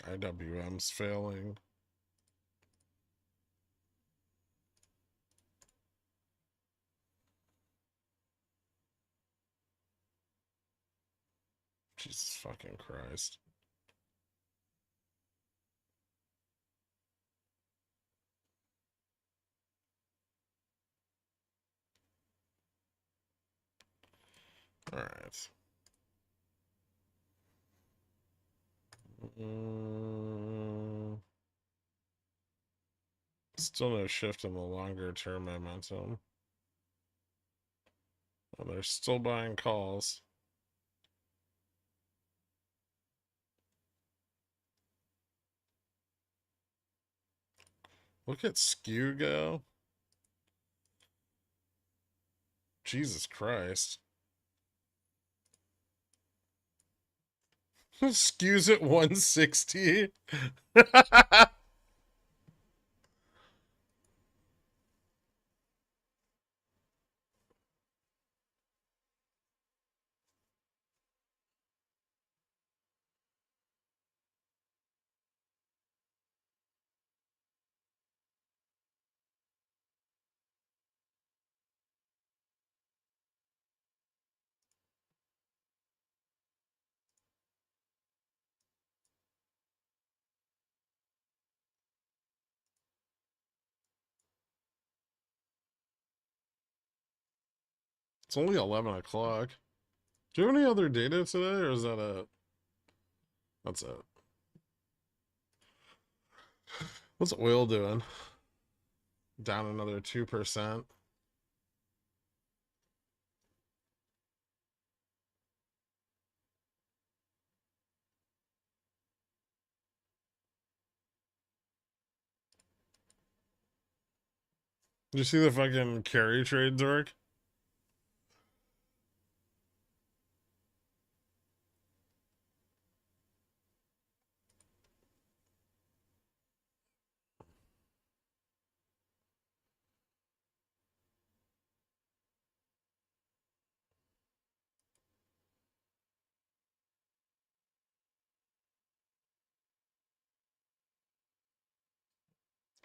IWM's failing. Jesus fucking Christ. Alright. Still no shift in the longer term momentum. And they're still buying calls. Look at skew go. Jesus Christ. Skew's at 160. It's only 11 o'clock. Do you have any other data today, or is that it? That's it. What's oil doing? Down another 2%. Did you see the fucking carry trade, Dork?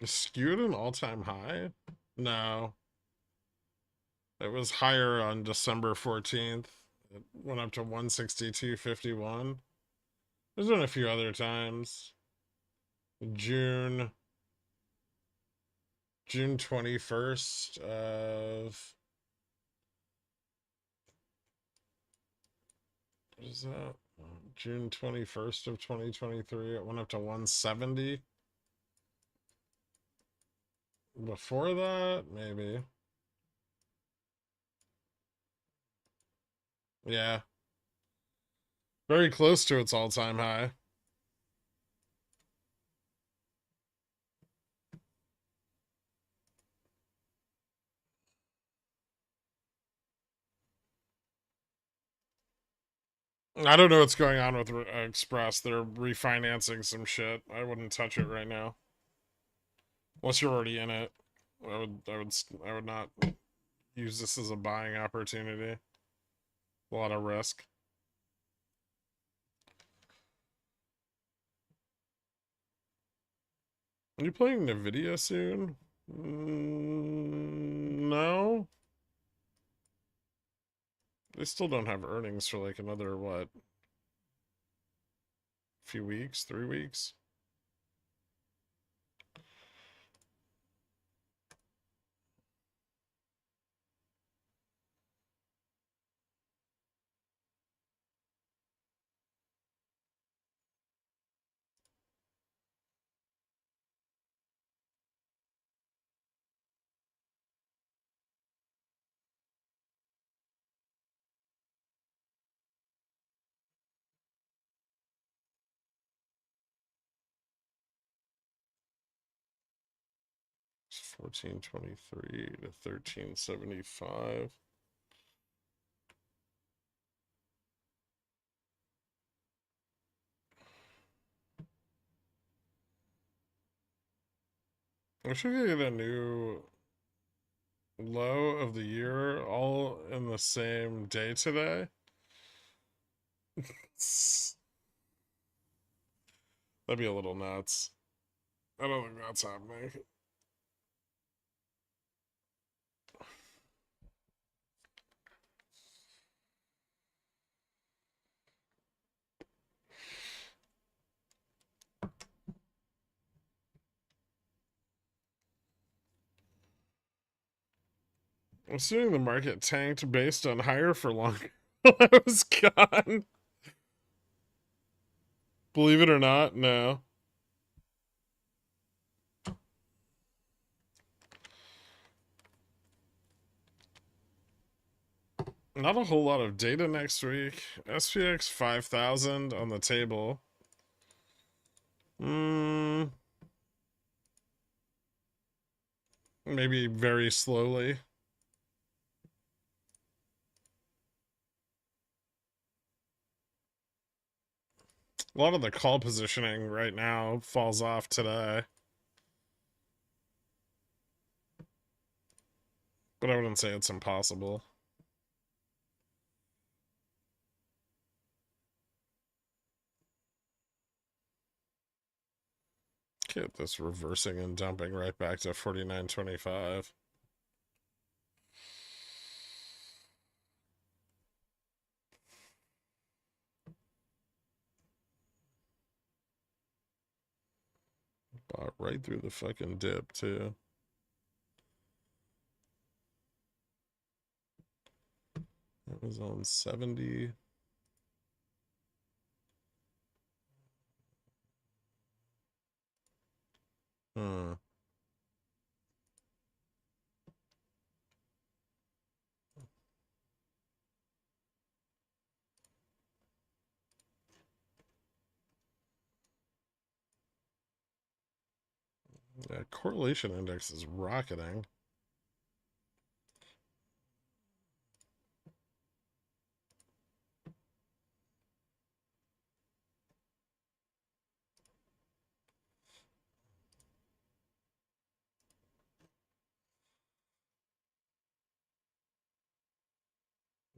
Skewed an all-time high? No. It was higher on December 14th. It went up to 162.51. There's been a few other times. June June 21st of what is that? June 21st of 2023. It went up to 170. Before that, maybe. Yeah. Very close to its all-time high. I don't know what's going on with Express. They're refinancing some shit. I wouldn't touch it right now. Unless you're already in it. I would not use this as a buying opportunity. A lot of risk. Are you playing Nvidia soon? No. They still don't have earnings for like another, what, few weeks? 3 weeks? It's 1423 to 1375. I should get a new low of the year all in the same day today. That'd be a little nuts. I don't think that's happening. I'm assuming the market tanked based on higher for longer. I was gone. Believe it or not, no. Not a whole lot of data next week. SPX 5000 on the table. Maybe very slowly. A lot of the call positioning right now falls off today. But I wouldn't say it's impossible. Get this reversing and dumping right back to 49.25. Bought right through the fucking dip, too. That was on 70. Yeah, correlation index is rocketing.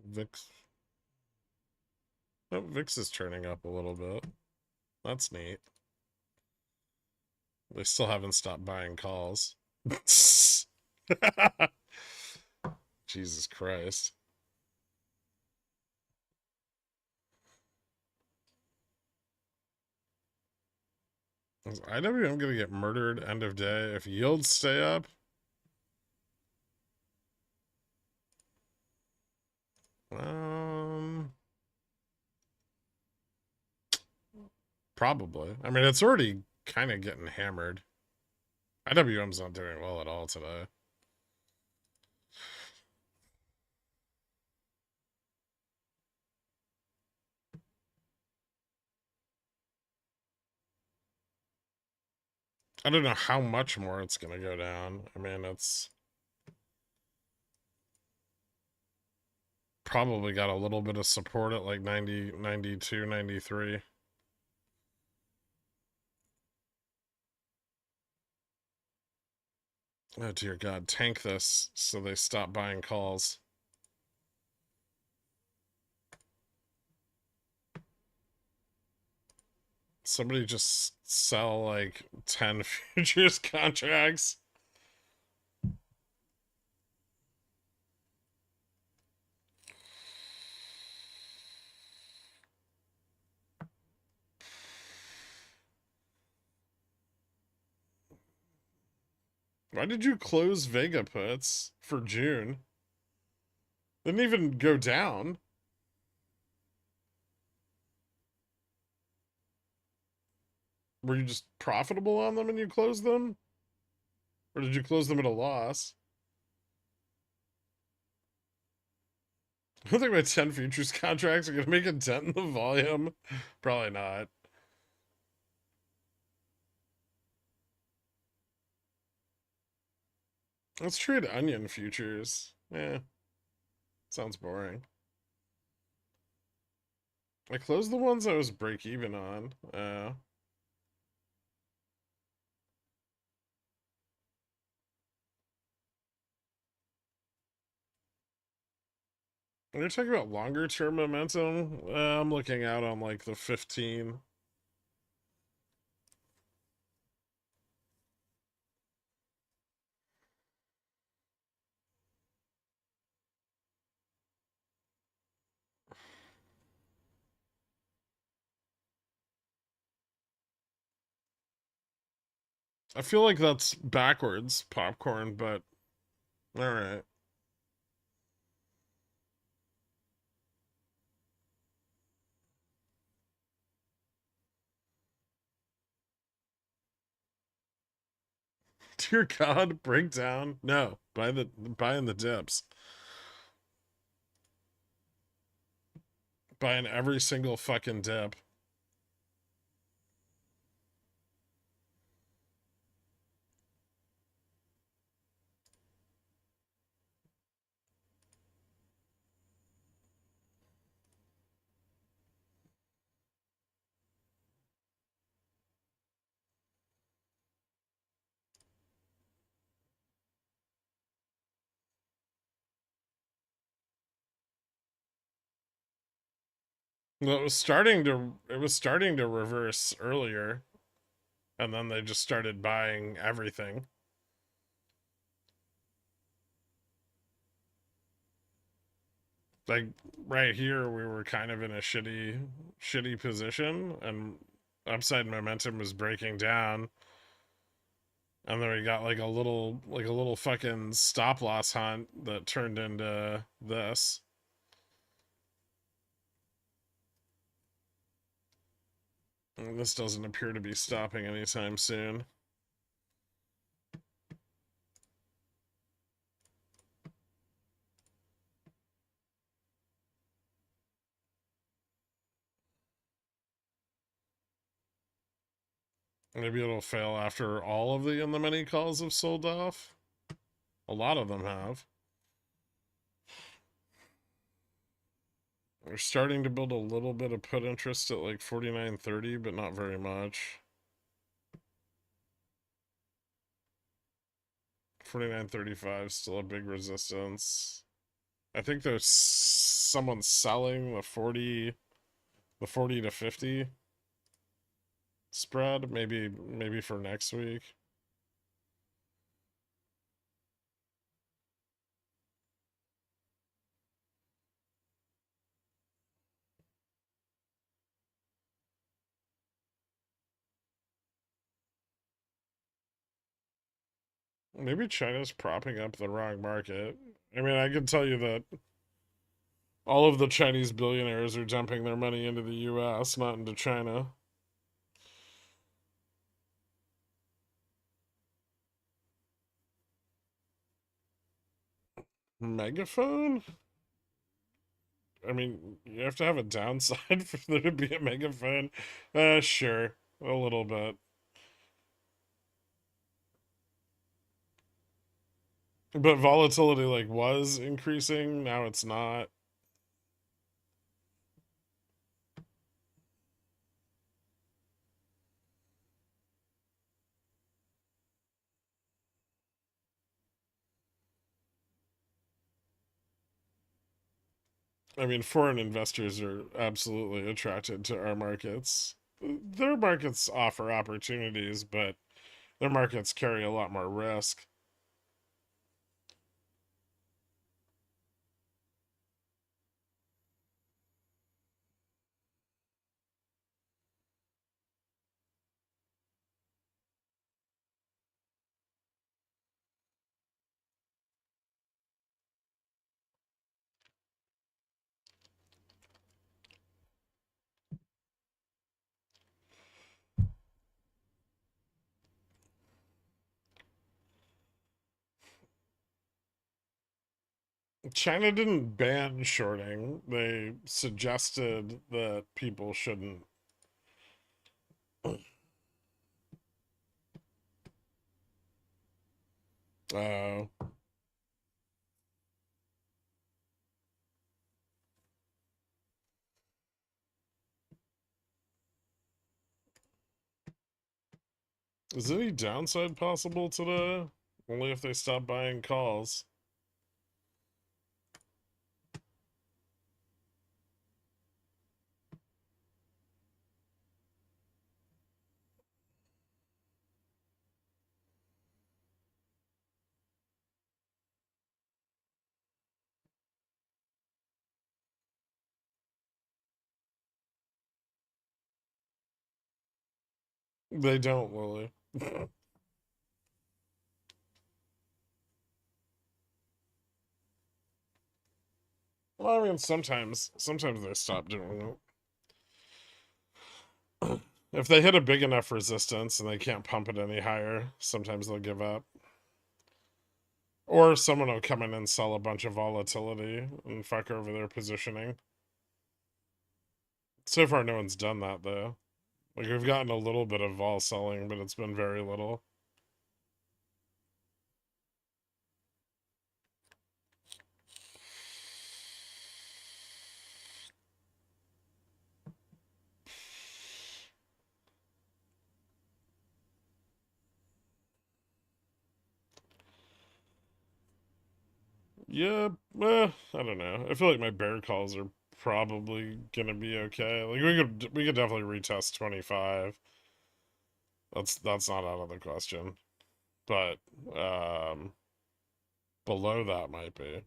VIX. Oh, VIX is turning up a little bit. That's neat. They still haven't stopped buying calls. Jesus Christ. Is IWM gonna get murdered end of day if yields stay up? Um, Probably. I mean, it's already kind of getting hammered. IWM's not doing well at all today. I don't know how much more it's going to go down. I mean, it's probably got a little bit of support at like 90, 92, 93. Oh, dear God. Tank this so they stop buying calls. Somebody just sell like 10 futures contracts. Why did you close Vega puts for June? Didn't even go down. Were you just profitable on them and you closed them? Or did you close them at a loss? I don't think my 10 futures contracts are going to make a dent in the volume. Probably not. Let's trade onion futures. Eh, sounds boring. I closed the ones I was break even on. When you're talking about longer term momentum, I'm looking out on like the 15. I feel like that's backwards popcorn, but all right. Dear God, breakdown. No, buying the dips. Buying every single fucking dip. Well, it was starting to reverse earlier, and then they just started buying everything. Like right here, we were kind of in a shitty position, and upside momentum was breaking down, and then we got like a little fucking stop loss hunt that turned into this. And this doesn't appear to be stopping anytime soon. Maybe it'll fail after all of the in the money calls have sold off. A lot of them have. They're starting to build a little bit of put interest at like 49.30, but not very much. 49.35 still a big resistance. I think there's someone selling the 40 to 50 spread, maybe for next week. Maybe China's propping up the wrong market. I mean, I can tell you that all of the Chinese billionaires are dumping their money into the US, not into China. Megaphone? I mean, you have to have a downside for there to be a megaphone. Sure, a little bit. But volatility like was increasing, now it's not. I mean, foreign investors are absolutely attracted to our markets. Their markets offer opportunities, but their markets carry a lot more risk. China didn't ban shorting. They suggested that people shouldn't. Uh, is any downside possible today? Only if they stop buying calls. They don't, Lily. Well, I mean, sometimes they stop doing it. If they hit a big enough resistance and they can't pump it any higher, sometimes they'll give up. Or someone will come in and sell a bunch of volatility and fuck over their positioning. So far, no one's done that, though. Like, we've gotten a little bit of vol selling, but it's been very little. Yeah, I don't know. I feel like my bear calls are probably gonna be okay. Like we could definitely retest 25. That's not out of the question. But um below that might be.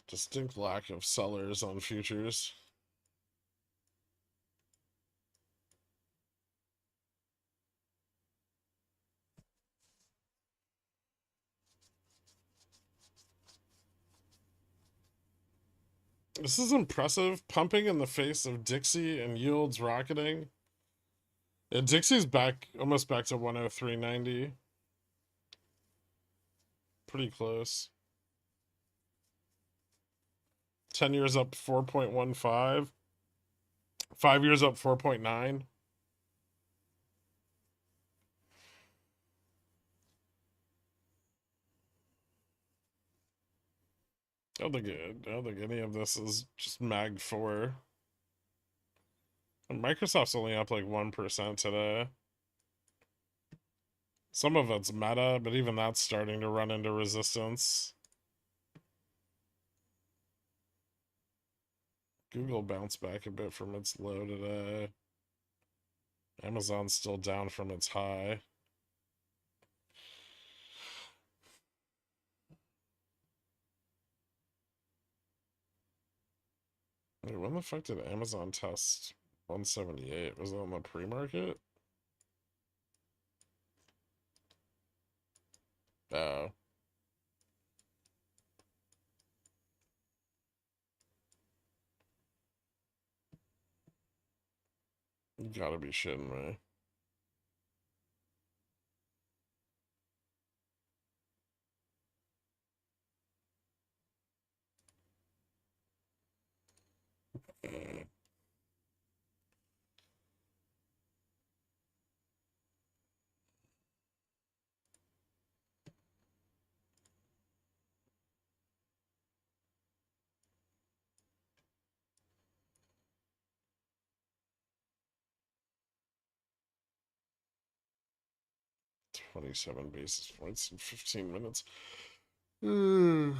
Distinct lack of sellers on futures. This is impressive. Pumping in the face of Dixie and yields rocketing. Yeah, Dixie's back, almost back to 103.90. Pretty close. 10 years up 4.15. 5 years up 4.9. I don't think any of this is just Mag 4. And Microsoft's only up like 1% today. Some of it's meta, but even that's starting to run into resistance. Google bounced back a bit from its low today. Amazon's still down from its high. Wait, when the fuck did Amazon test 178? Was it on the pre-market? Oh. You gotta be shitting me. $27 basis points in 15 minutes. Can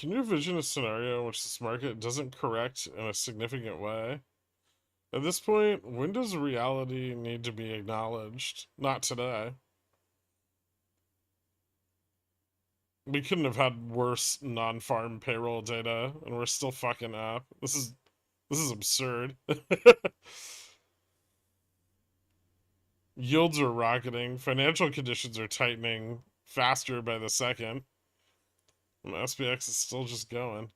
you envision a scenario in which this market doesn't correct in a significant way? At this point, when does reality need to be acknowledged? Not today. We couldn't have had worse non-farm payroll data, and we're still fucking up. This is absurd. Yields are rocketing. Financial conditions are tightening faster by the second. And SPX is still just going.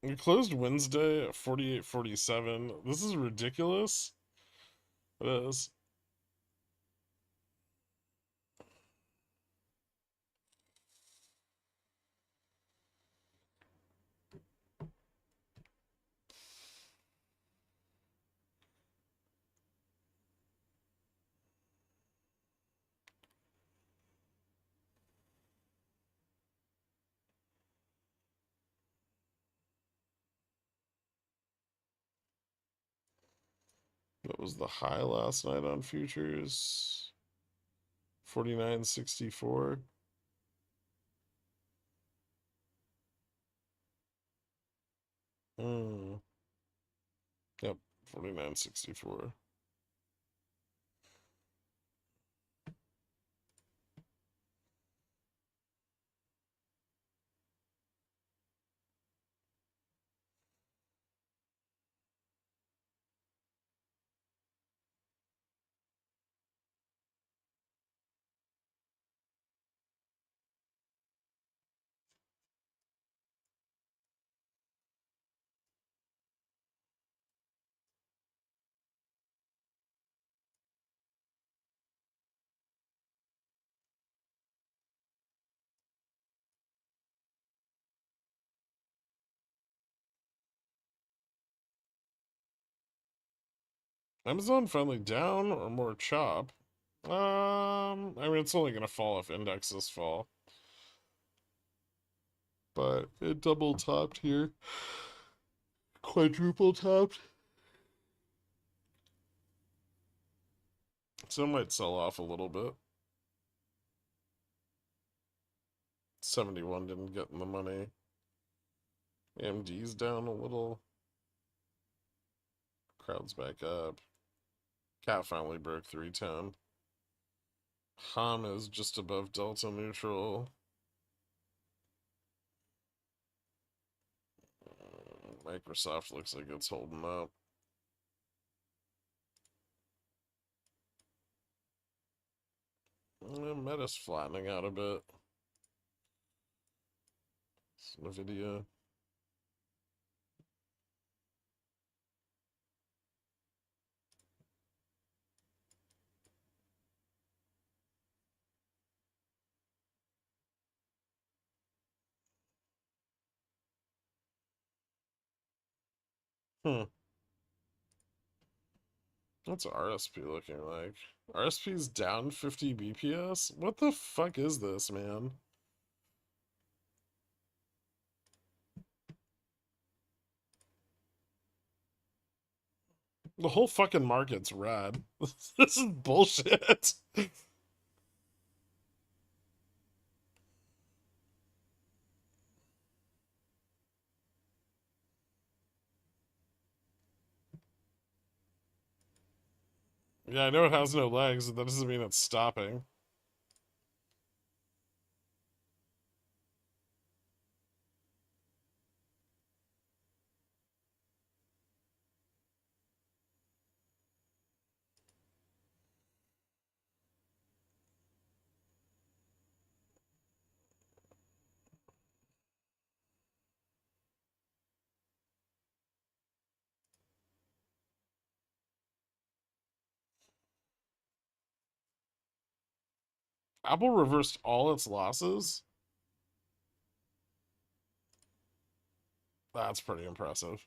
We closed Wednesday at 48.47. This is ridiculous. It is. What was the high last night on futures? 49.64. Yep, 49.64. Amazon finally down or more chop? I mean, it's only gonna fall if indexes fall. But it double topped here. Quadruple topped. So it might sell off a little bit. 71 didn't get in the money. AMD's down a little. Crowd's back up. Cat finally broke 310. HAM is just above delta neutral. Microsoft looks like it's holding up. Meta's flattening out a bit. NVIDIA. What's RSP looking like? RSP's down 50 BPS? What the fuck is this, man? The whole fucking market's red. This is bullshit. Yeah, I know it has no legs, but that doesn't mean it's stopping. Apple reversed all its losses? That's pretty impressive.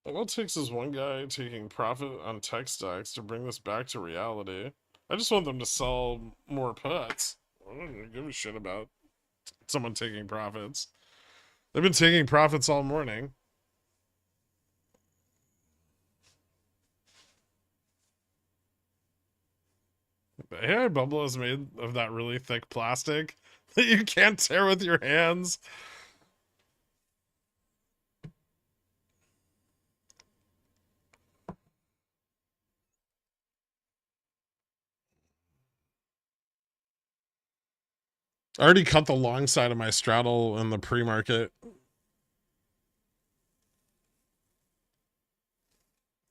All it takes is one guy taking profit on tech stocks to bring this back to reality. I just want them to sell more puts. I don't give a shit about someone taking profits. They've been taking profits all morning. The AI bubble is made of that really thick plastic that you can't tear with your hands. I already cut the long side of my straddle in the pre-market.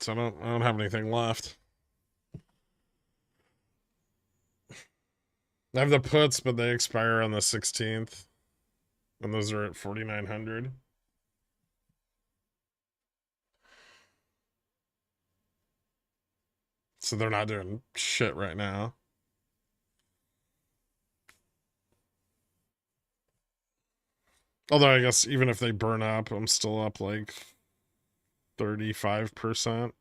So I don't have anything left. I have the puts, but they expire on the 16th. And those are at 4,900. So they're not doing shit right now. Although I guess even if they burn up, I'm still up like 35%.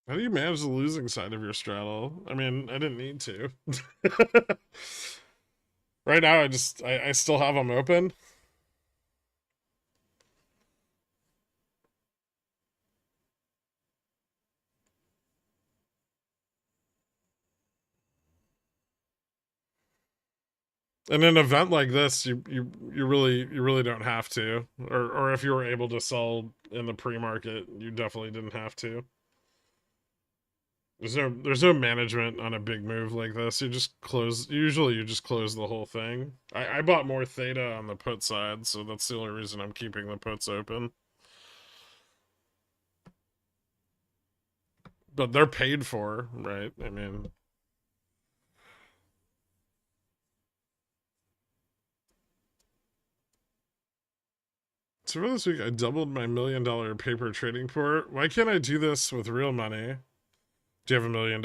How do you manage the losing side of your straddle? I mean, I didn't need to. Right now, I still have them open. In an event like this, you really don't have to. Or if you were able to sell in the pre-market, you definitely didn't have to. There's no management on a big move like this. You just close. Usually, you just close the whole thing. I bought more theta on the put side, so that's the only reason I'm keeping the puts open. but they're paid for, right? I mean, so for this week, I doubled my $1 million paper trading port. Why can't I do this with real money? Do you have $1 million?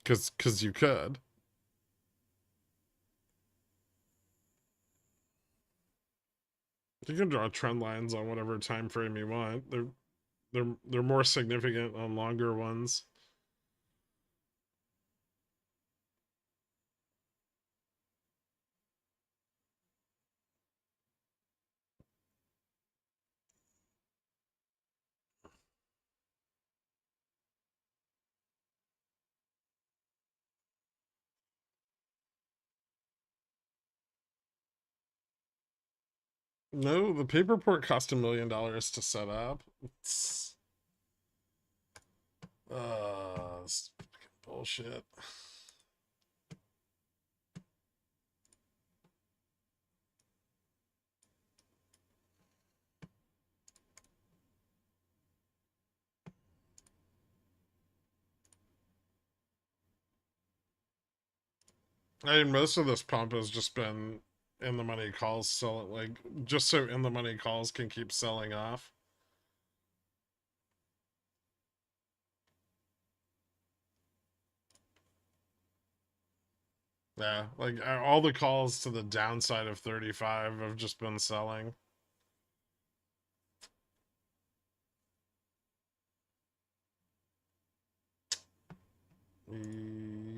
Because you could. You can draw trend lines on whatever time frame you want. They're more significant on longer ones. No, the paper port cost $1 million to set up. It's bullshit. I mean, most of this pump has just been in the money calls selling, like, just so in the money calls can keep selling off. Yeah, like all the calls to the downside of 35 have just been selling.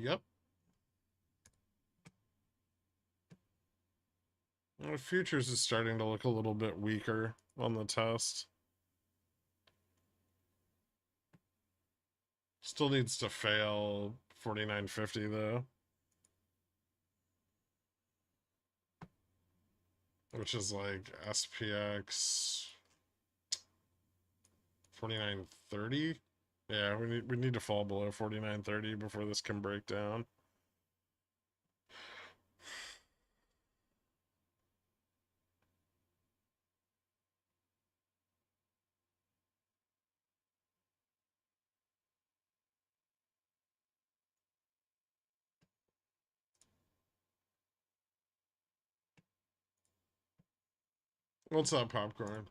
Yep. Futures is starting to look a little bit weaker on the test. Still needs to fail 49.50 though. Which is like SPX 49.30. Yeah, we need to fall below 49.30 before this can break down. What's up, popcorn?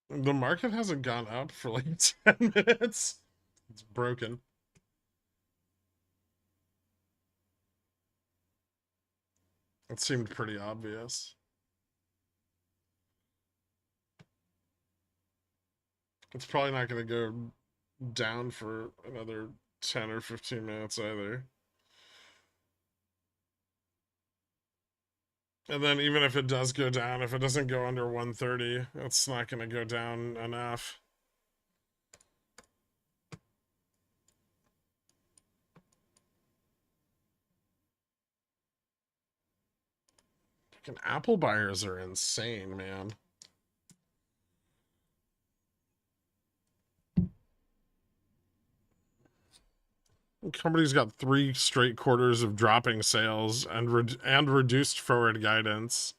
The market hasn't gone up for like 10 minutes. It's broken. It seemed pretty obvious. It's probably not going to go down for another 10 or 15 minutes either. And then even if it does go down, if it doesn't go under 130, it's not going to go down enough. Fucking Apple buyers are insane, man. The company's got 3 straight quarters of dropping sales and reduced forward guidance.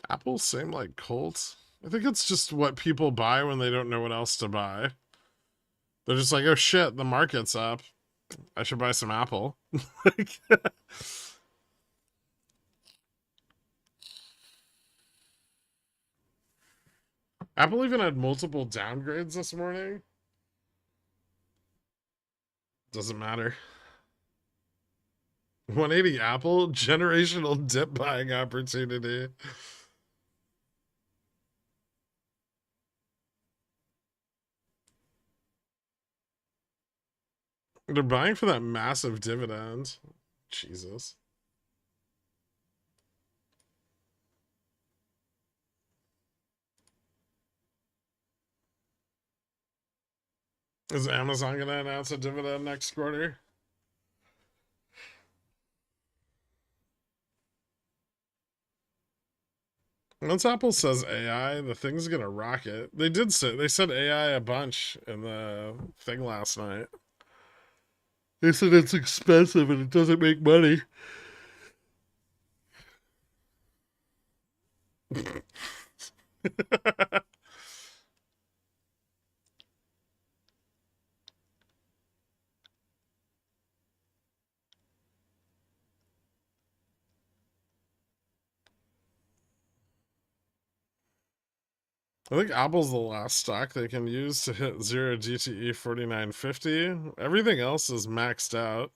Apples seem like Colts. I think it's just what people buy when they don't know what else to buy. They're just like, oh shit, the market's up. I should buy some Apple. Apple even had multiple downgrades this morning. Doesn't matter. 180 Apple, generational dip buying opportunity. They're buying for that massive dividend. Jesus. Is Amazon going to announce a dividend next quarter? Once Apple says AI, the thing's going to rocket. They said AI a bunch in the thing last night. They said it's expensive and it doesn't make money. I think Apple's the last stock they can use to hit 0 DTE 4950. Everything else is maxed out.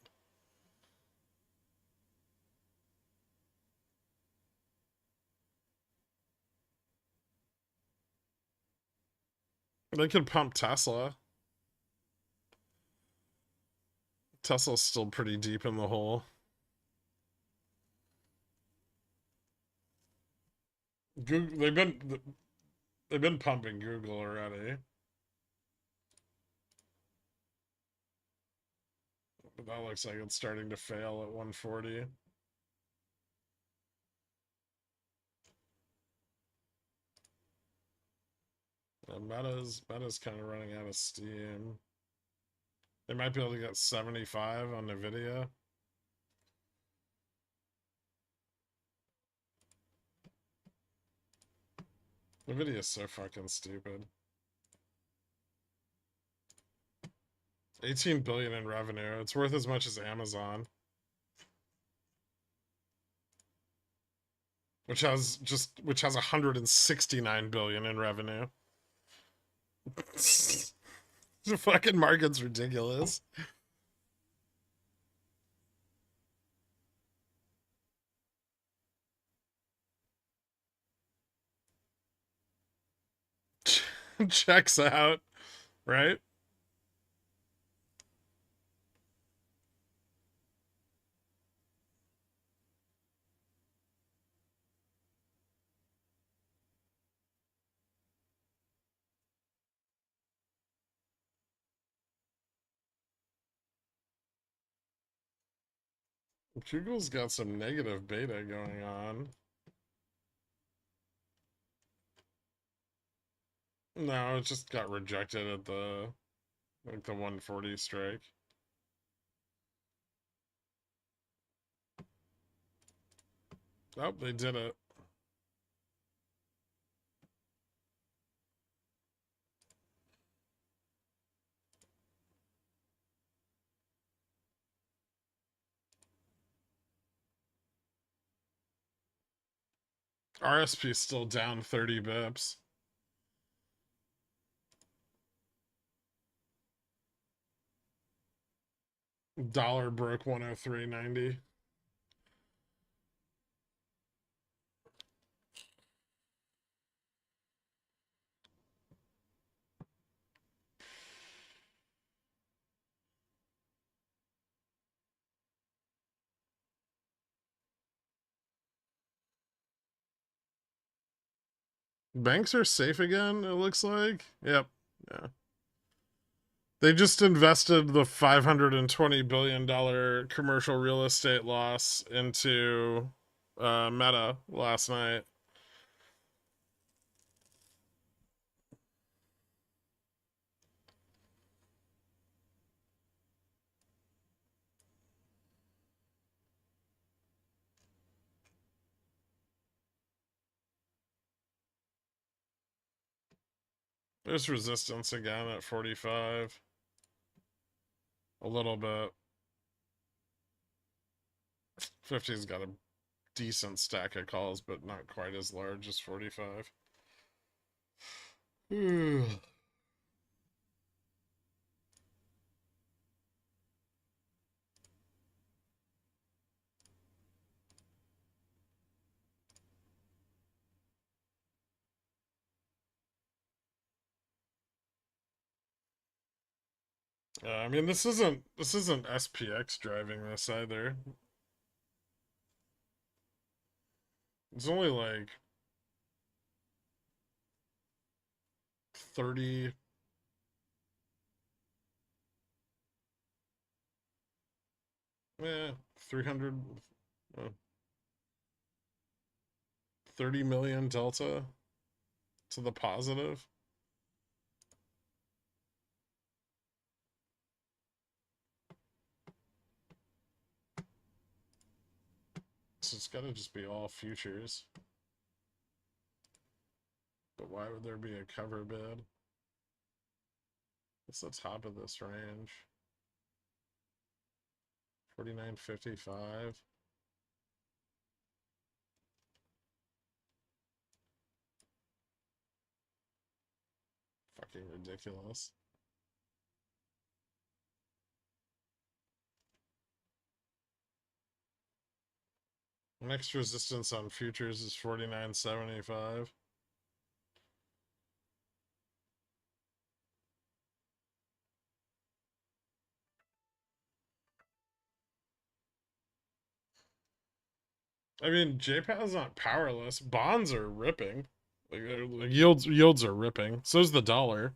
They could pump Tesla. Tesla's still pretty deep in the hole. Google, they've been pumping Google already. But that looks like it's starting to fail at 140. Meta's kind of running out of steam. They might be able to get 75 on Nvidia. Nvidia's so fucking stupid. 18 billion in revenue. It's worth as much as Amazon, which has 169 billion in revenue. The fucking market's ridiculous. Checks out, right? Google's got some negative beta going on. No, it just got rejected at the 140 strike. Oh, they did it. RSP still down 30 bips. Dollar broke 103.90. Banks are safe again, it looks like. Yep. Yeah. They just invested the $520 billion commercial real estate loss into Meta last night. There's resistance again at 45. A little bit. 50's got a decent stack of calls, but not quite as large as 45. I mean, this isn't SPX driving this either. It's only like 30. 300, uh, 30 million delta to the positive. So it's got to just be all futures. But why would there be a cover bid? What's the top of this range? 49.55. Fucking ridiculous. Next resistance on futures is 49.75. I mean, JPA's not powerless. Bonds are ripping. Like yields are ripping. So's the dollar.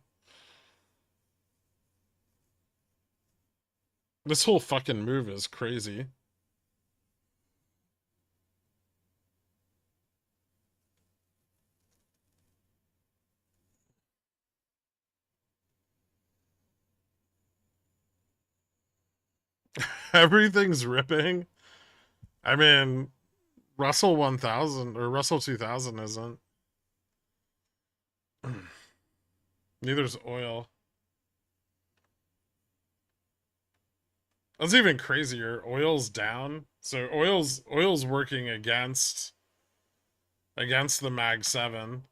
This whole fucking move is crazy. Everything's ripping. I mean, Russell 1000 or Russell 2000 isn't. Neither's oil. That's even crazier. Oil's down. So oil's working against the Mag 7.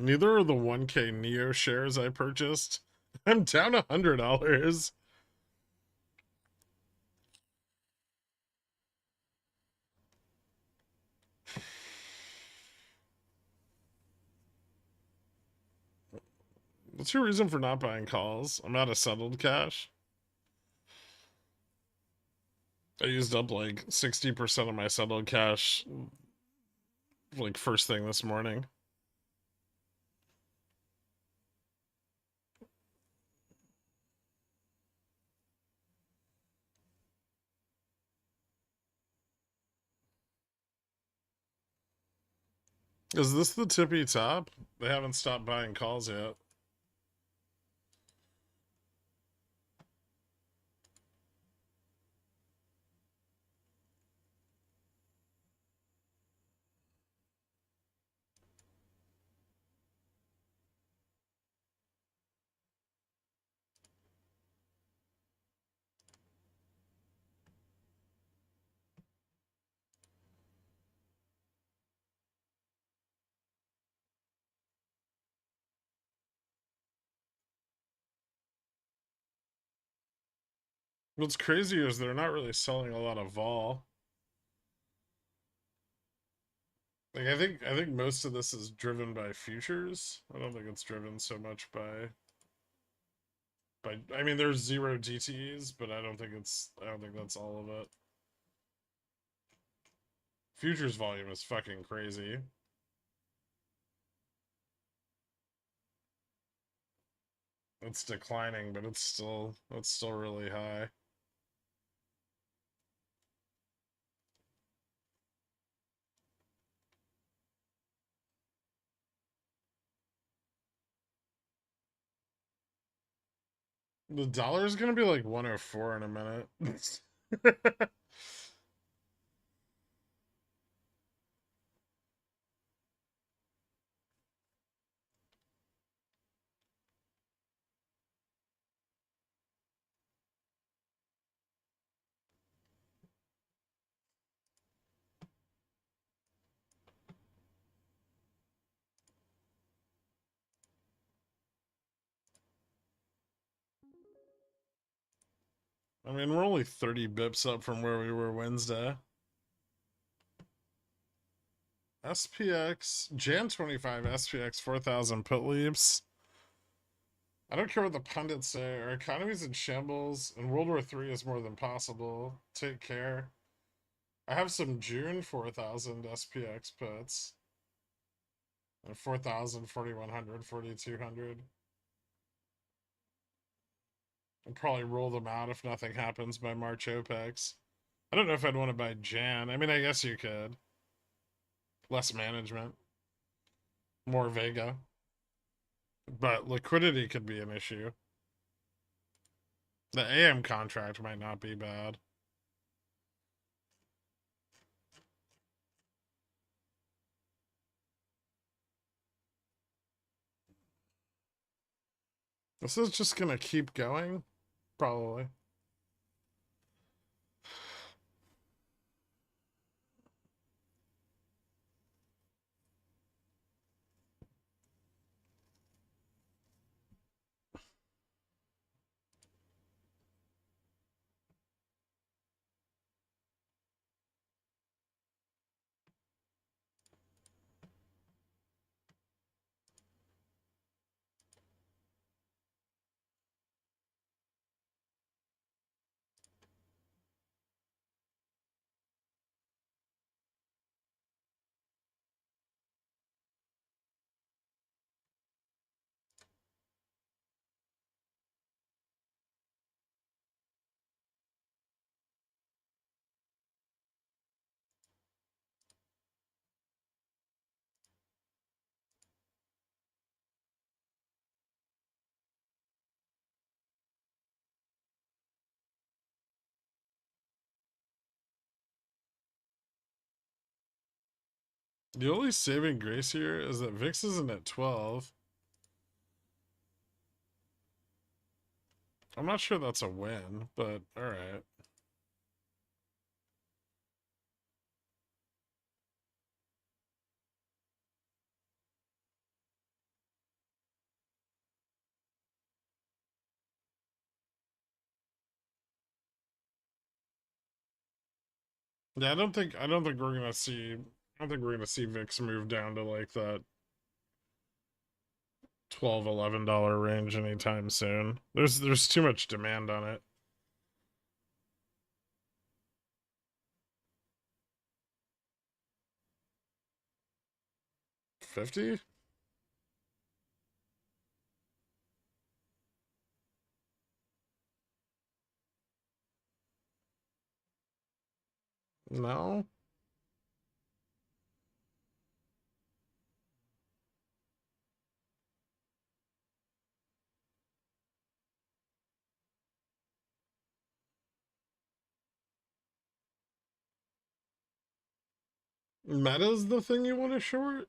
Neither are the 1K Neo shares I purchased. I'm down $100. What's your reason for not buying calls? I'm out of settled cash. I used up like 60% of my settled cash like first thing this morning. Is this the tippy top? They haven't stopped buying calls yet. What's crazy is they're not really selling a lot of vol. Like I think most of this is driven by futures. I don't think it's driven so much by I mean there's zero DTEs, but I don't think that's all of it. Futures volume is fucking crazy. It's declining, but it's still really high. The dollar is gonna be like 104 in a minute. I mean, we're only 30 bips up from where we were Wednesday. SPX, Jan 25, SPX 4,000 put leaps. I don't care what the pundits say. Our economy's in shambles, and World War III is more than possible. Take care. I have some June 4,000 SPX puts. 4,000, 4,100, 4,200. I'll probably roll them out if nothing happens by March OPEX. I don't know if I'd want to buy Jan. I mean, I guess you could. Less management. More Vega. But liquidity could be an issue. The AM contract might not be bad. This is just gonna keep going? Probably. The only saving grace here is that VIX isn't at 12. I'm not sure that's a win, but alright. Yeah, I don't think we're gonna see VIX move down to like that $12, $11 range anytime soon. There's too much demand on it. 50? No? Meta's the thing you want to short?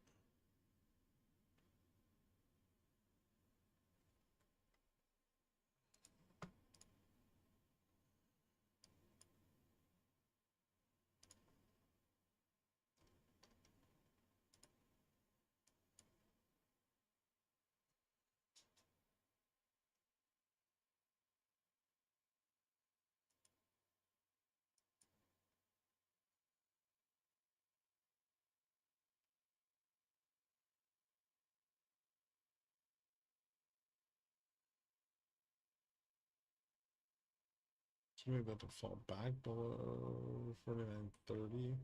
So maybe that to fall back below 49.30.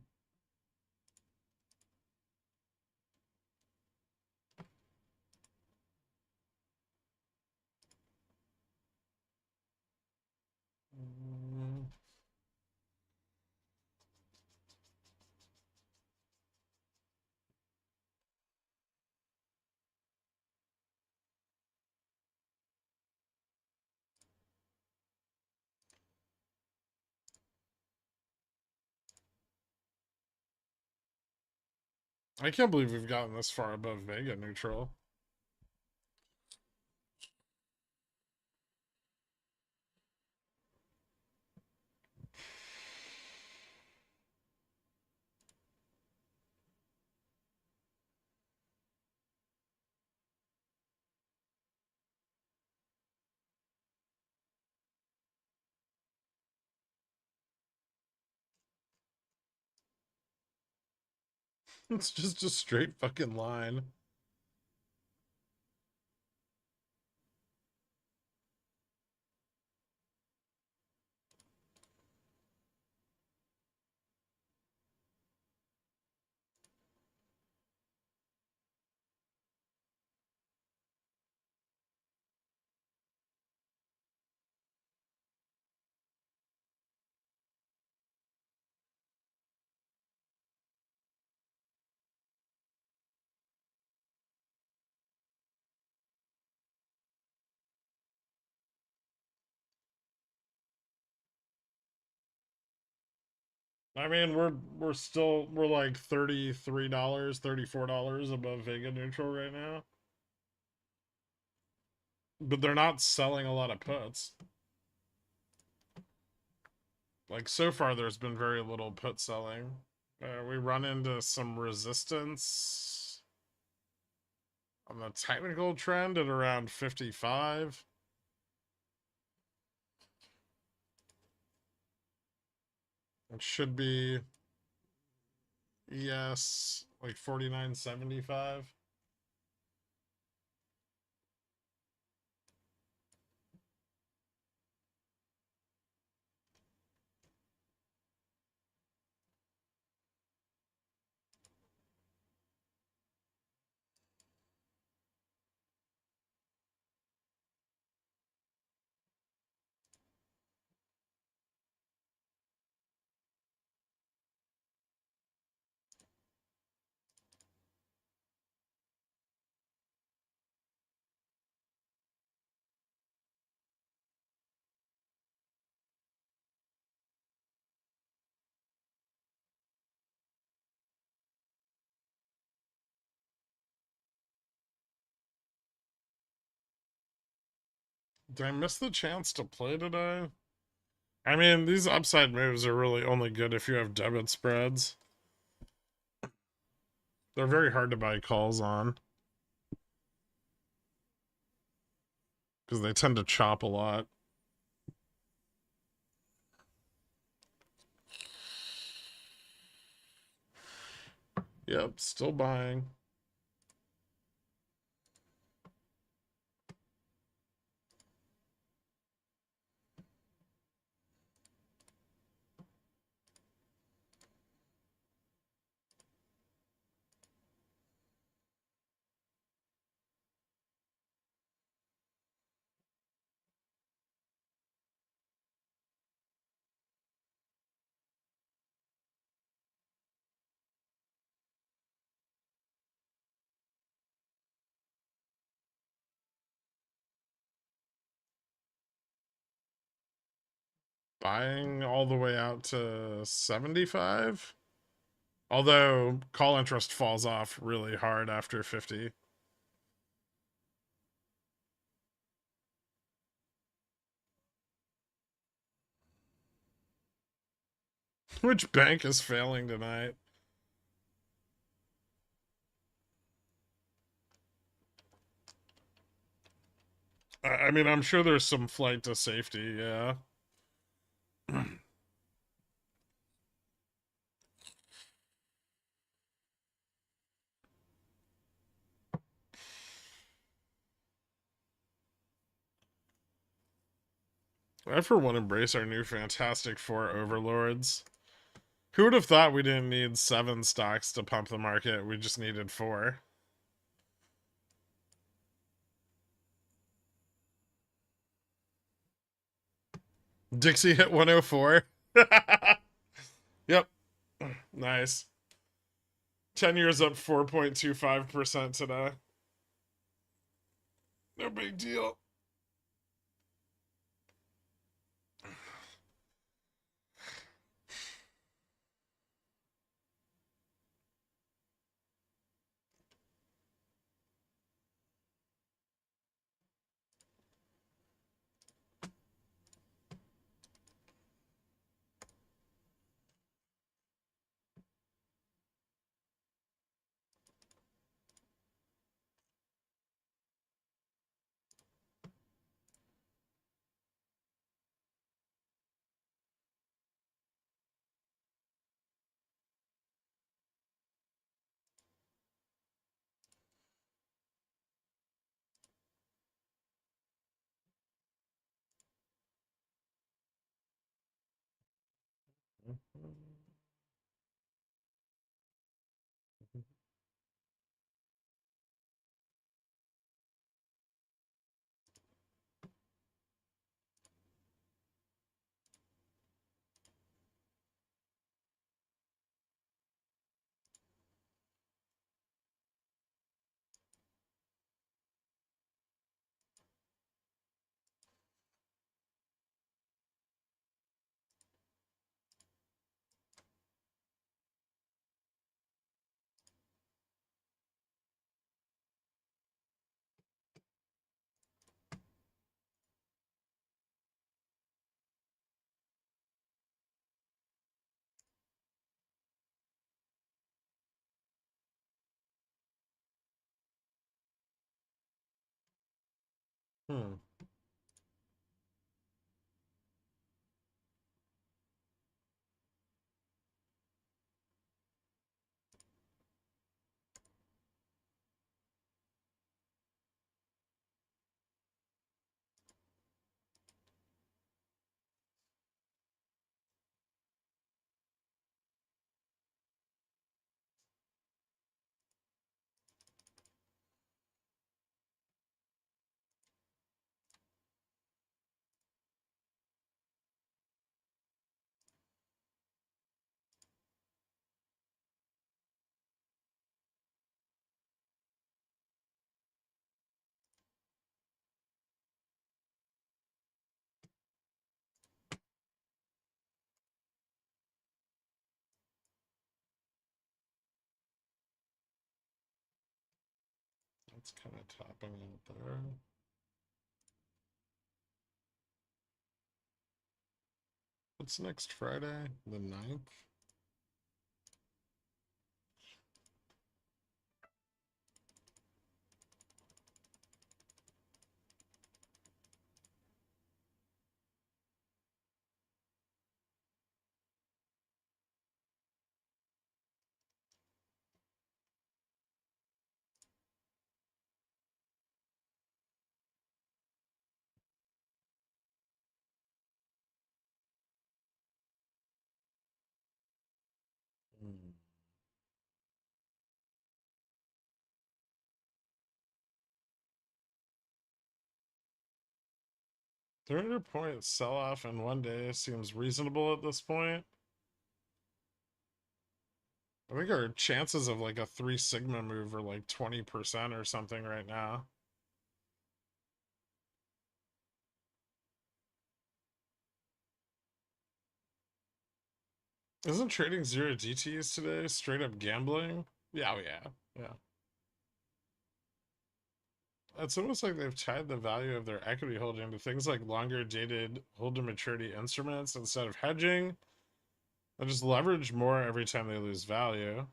I can't believe we've gotten this far above Vega neutral. It's just a straight fucking line. I mean, we're like $33, $34 above Vega neutral right now. But they're not selling a lot of puts. Like, so far, there's been very little put selling. We run into some resistance on the technical trend at around 55. It should be, yes, like 49.75. Did I miss the chance to play today? I mean, these upside moves are really only good if you have debit spreads. They're very hard to buy calls on because they tend to chop a lot. Yep, still buying. Buying all the way out to 75. Although call interest falls off really hard after 50. Which bank is failing tonight? I mean, I'm sure there's some flight to safety, yeah. I, for one, embrace our new Fantastic Four overlords. Who would have thought we didn't need 7 stocks to pump the market? We just needed 4. Dixie hit 104. Yep. Nice. 10 years up 4.25% today. No big deal. Hmm. That's kind of topping out there. What's next Friday? The 9th? Hmm. 300-point sell-off in one day seems reasonable at this point. I think our chances of like a 3 sigma move are like 20% or something right now. Isn't trading 0 DTs today straight up gambling? Yeah, oh yeah, yeah. It's almost like they've tied the value of their equity holding to things like longer dated hold to maturity instruments instead of hedging. They just leverage more every time they lose value.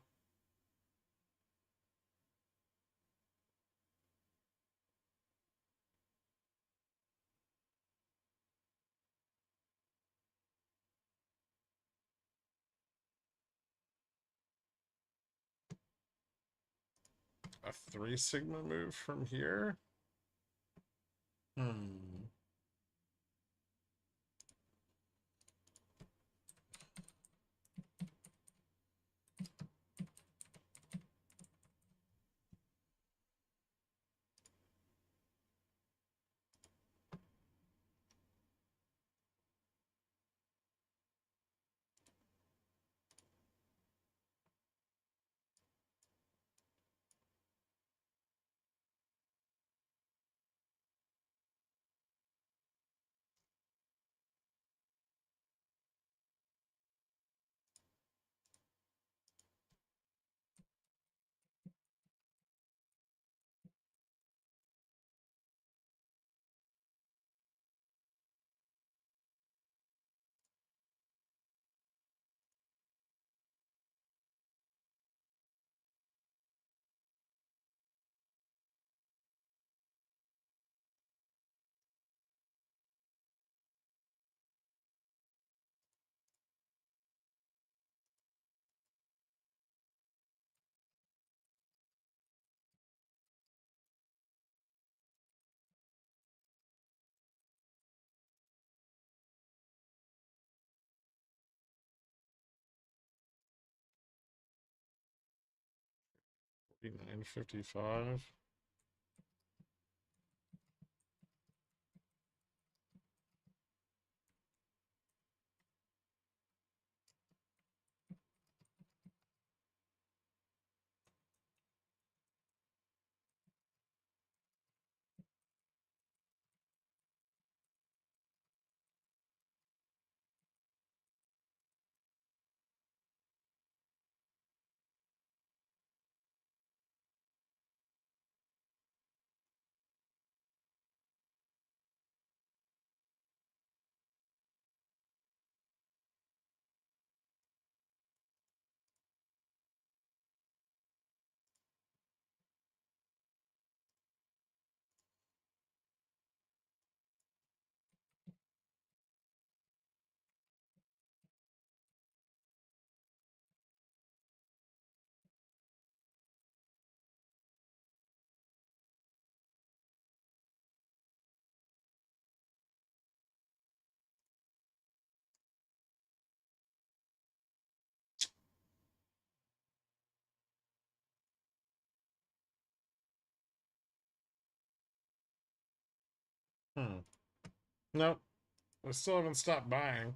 A 3 sigma move from here? Hmm. Be 955. Nope. I still haven't stopped buying.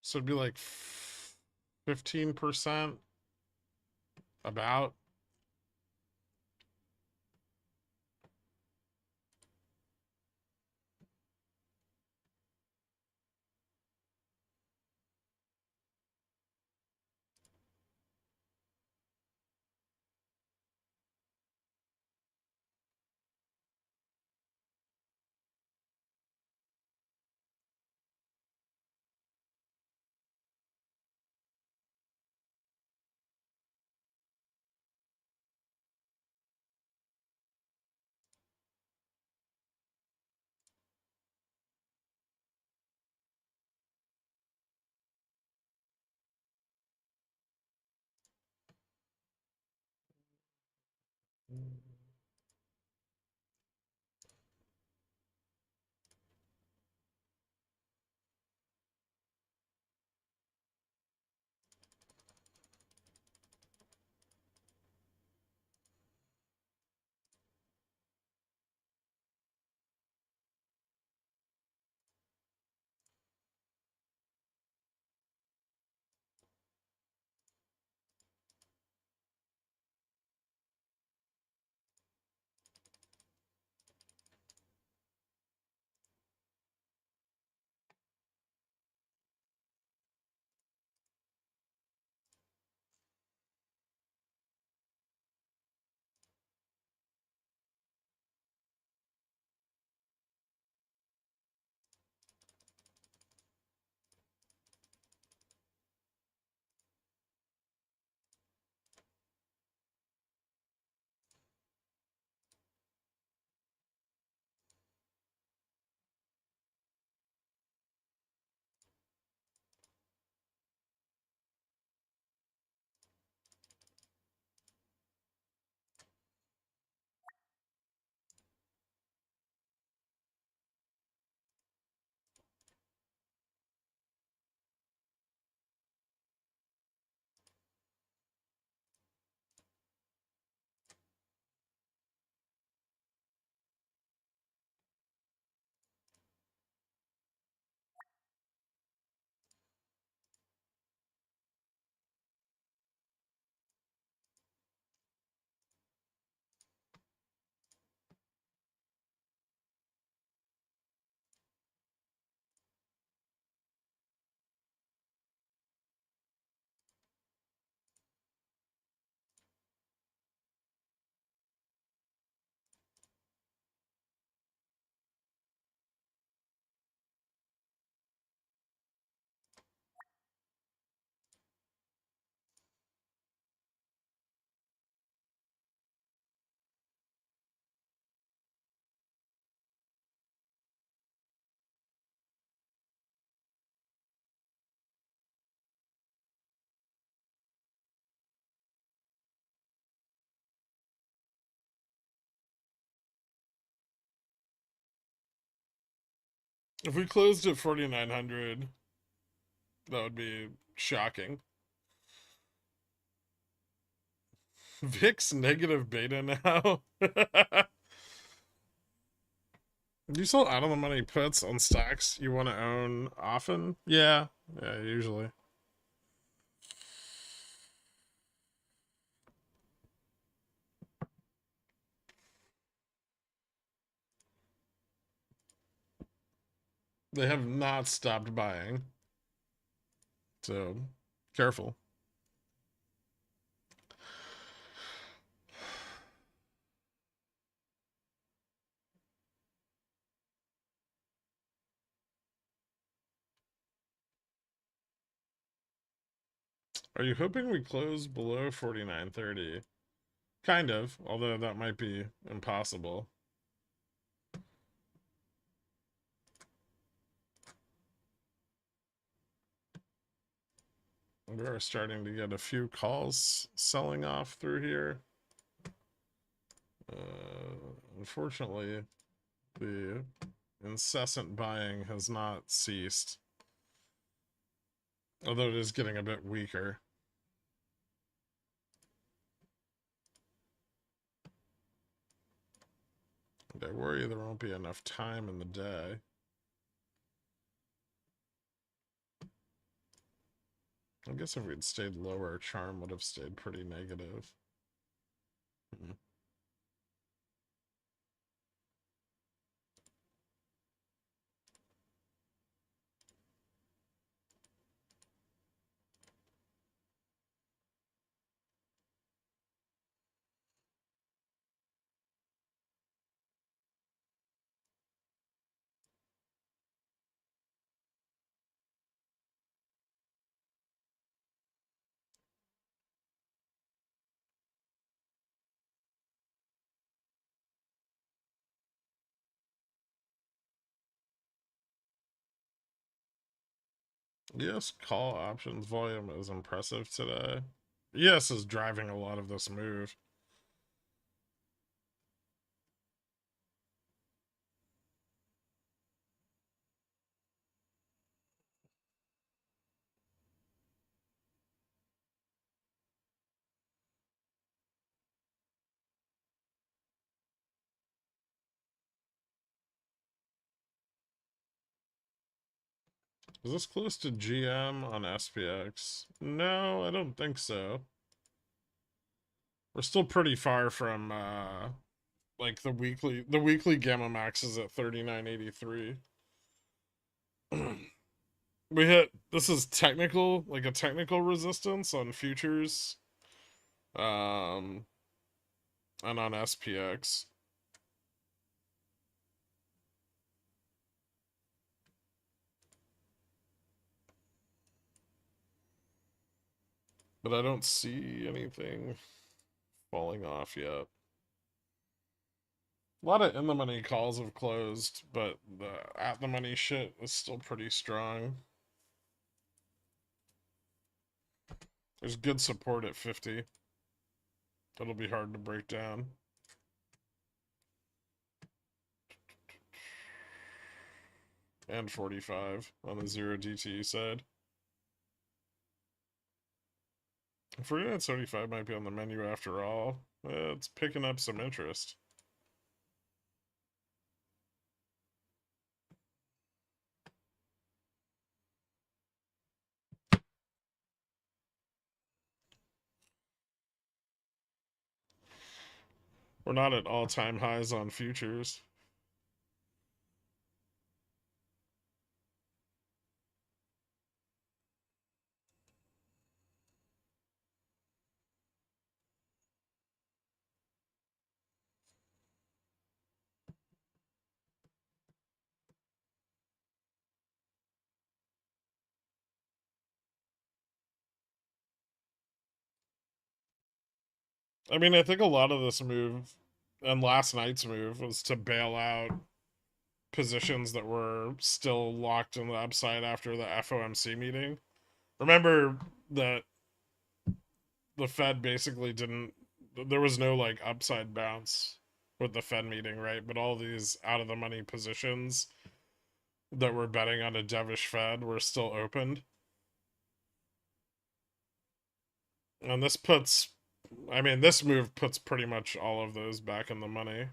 So it'd be like 15% about. If we closed at 4,900, that would be shocking. VIX negative beta now. Do you sell out of the money puts on stocks you want to own often? Yeah. Yeah, usually. They have not stopped buying. So, careful. Are you hoping we close below 49.30? Kind of, although that might be impossible. We are starting to get a few calls selling off through here. Unfortunately, the incessant buying has not ceased, although it is getting a bit weaker. And I worry there won't be enough time in the day. I guess if we'd stayed lower, charm would have stayed pretty negative. Yes, call options volume is impressive today. Yes is driving a lot of this move. Is this close to GM on SPX? No, I don't think so. We're still pretty far from like the weekly gamma max is at 39.83. We hit, this is technical, like a technical resistance on futures and on SPX. But I don't see anything falling off yet. A lot of in the money calls have closed, but the at the money shit is still pretty strong. There's good support at 50. That'll be hard to break down. And 45 on the 0 DTE side. 49.75 might be on the menu after all. It's picking up some interest. We're not at all-time highs on futures. I mean, I think a lot of this move and last night's move was to bail out positions that were still locked in the upside after the FOMC meeting. Remember that the Fed basically didn't, there was no like upside bounce with the Fed meeting, right? But all these out of the money positions that were betting on a dovish Fed were still opened. And this puts, I mean, this move puts pretty much all of those back in the money.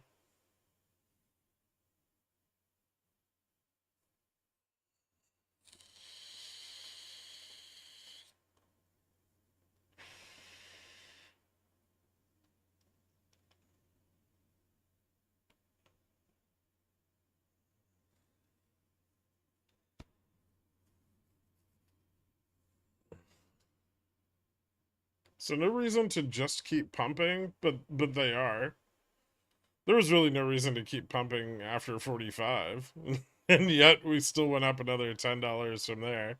So no reason to just keep pumping, but they are. There was really no reason to keep pumping after 45. And yet we still went up another $10 from there.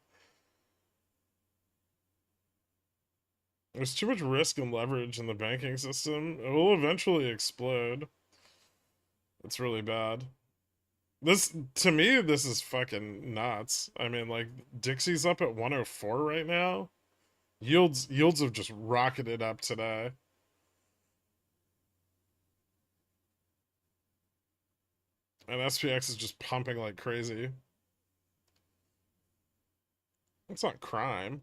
There's too much risk and leverage in the banking system. It will eventually explode. It's really bad. This, to me, this is fucking nuts. I mean, like, Dixie's up at 104 right now. Yields have just rocketed up today. And SPX is just pumping like crazy. It's not crime.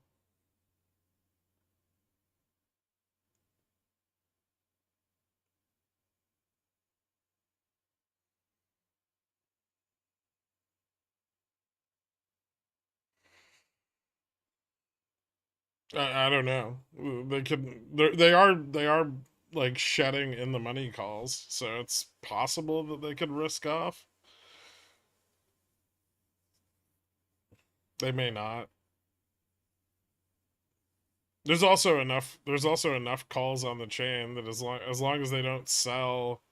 I don't know. They are like shedding in the money calls, so it's possible that they could risk off. They may not. There's also enough calls on the chain that as long as they don't sell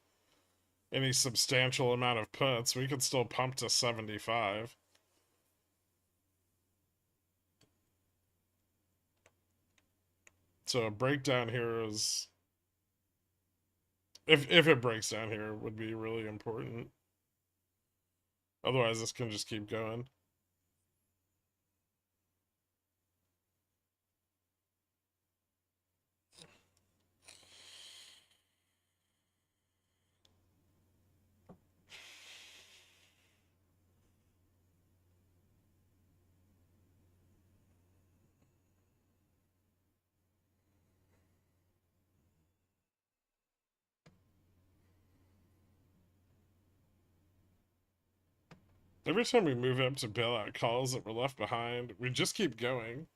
any substantial amount of puts, we could still pump to 75. So a breakdown here is, if it breaks down here, would be really important. Otherwise, this can just keep going. Every time we move up to bail out calls that were left behind, we just keep going.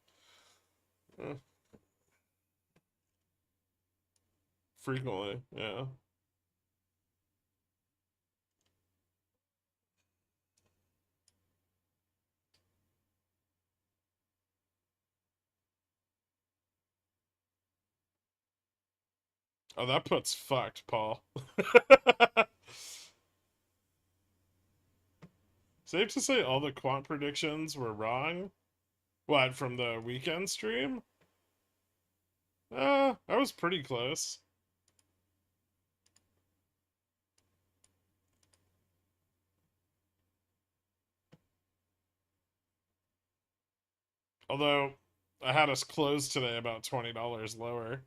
Eh, frequently, yeah. Oh, that puts fucked, Paul. Safe to say all the quant predictions were wrong? What, from the weekend stream? I was pretty close. Although, I had us close today about $20 lower.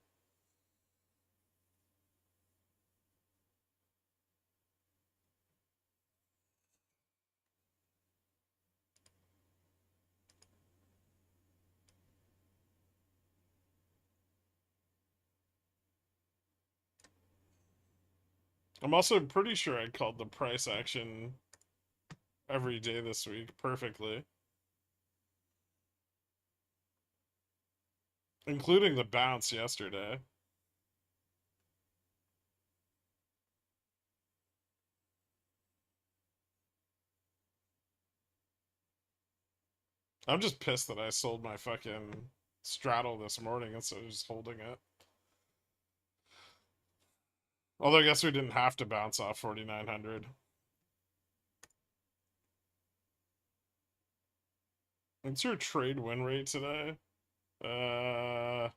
I'm also pretty sure I called the price action every day this week perfectly, including the bounce yesterday. I'm just pissed that I sold my fucking straddle this morning instead of just holding it. Although I guess we didn't have to bounce off 4,900. What's your trade win rate today? Uh,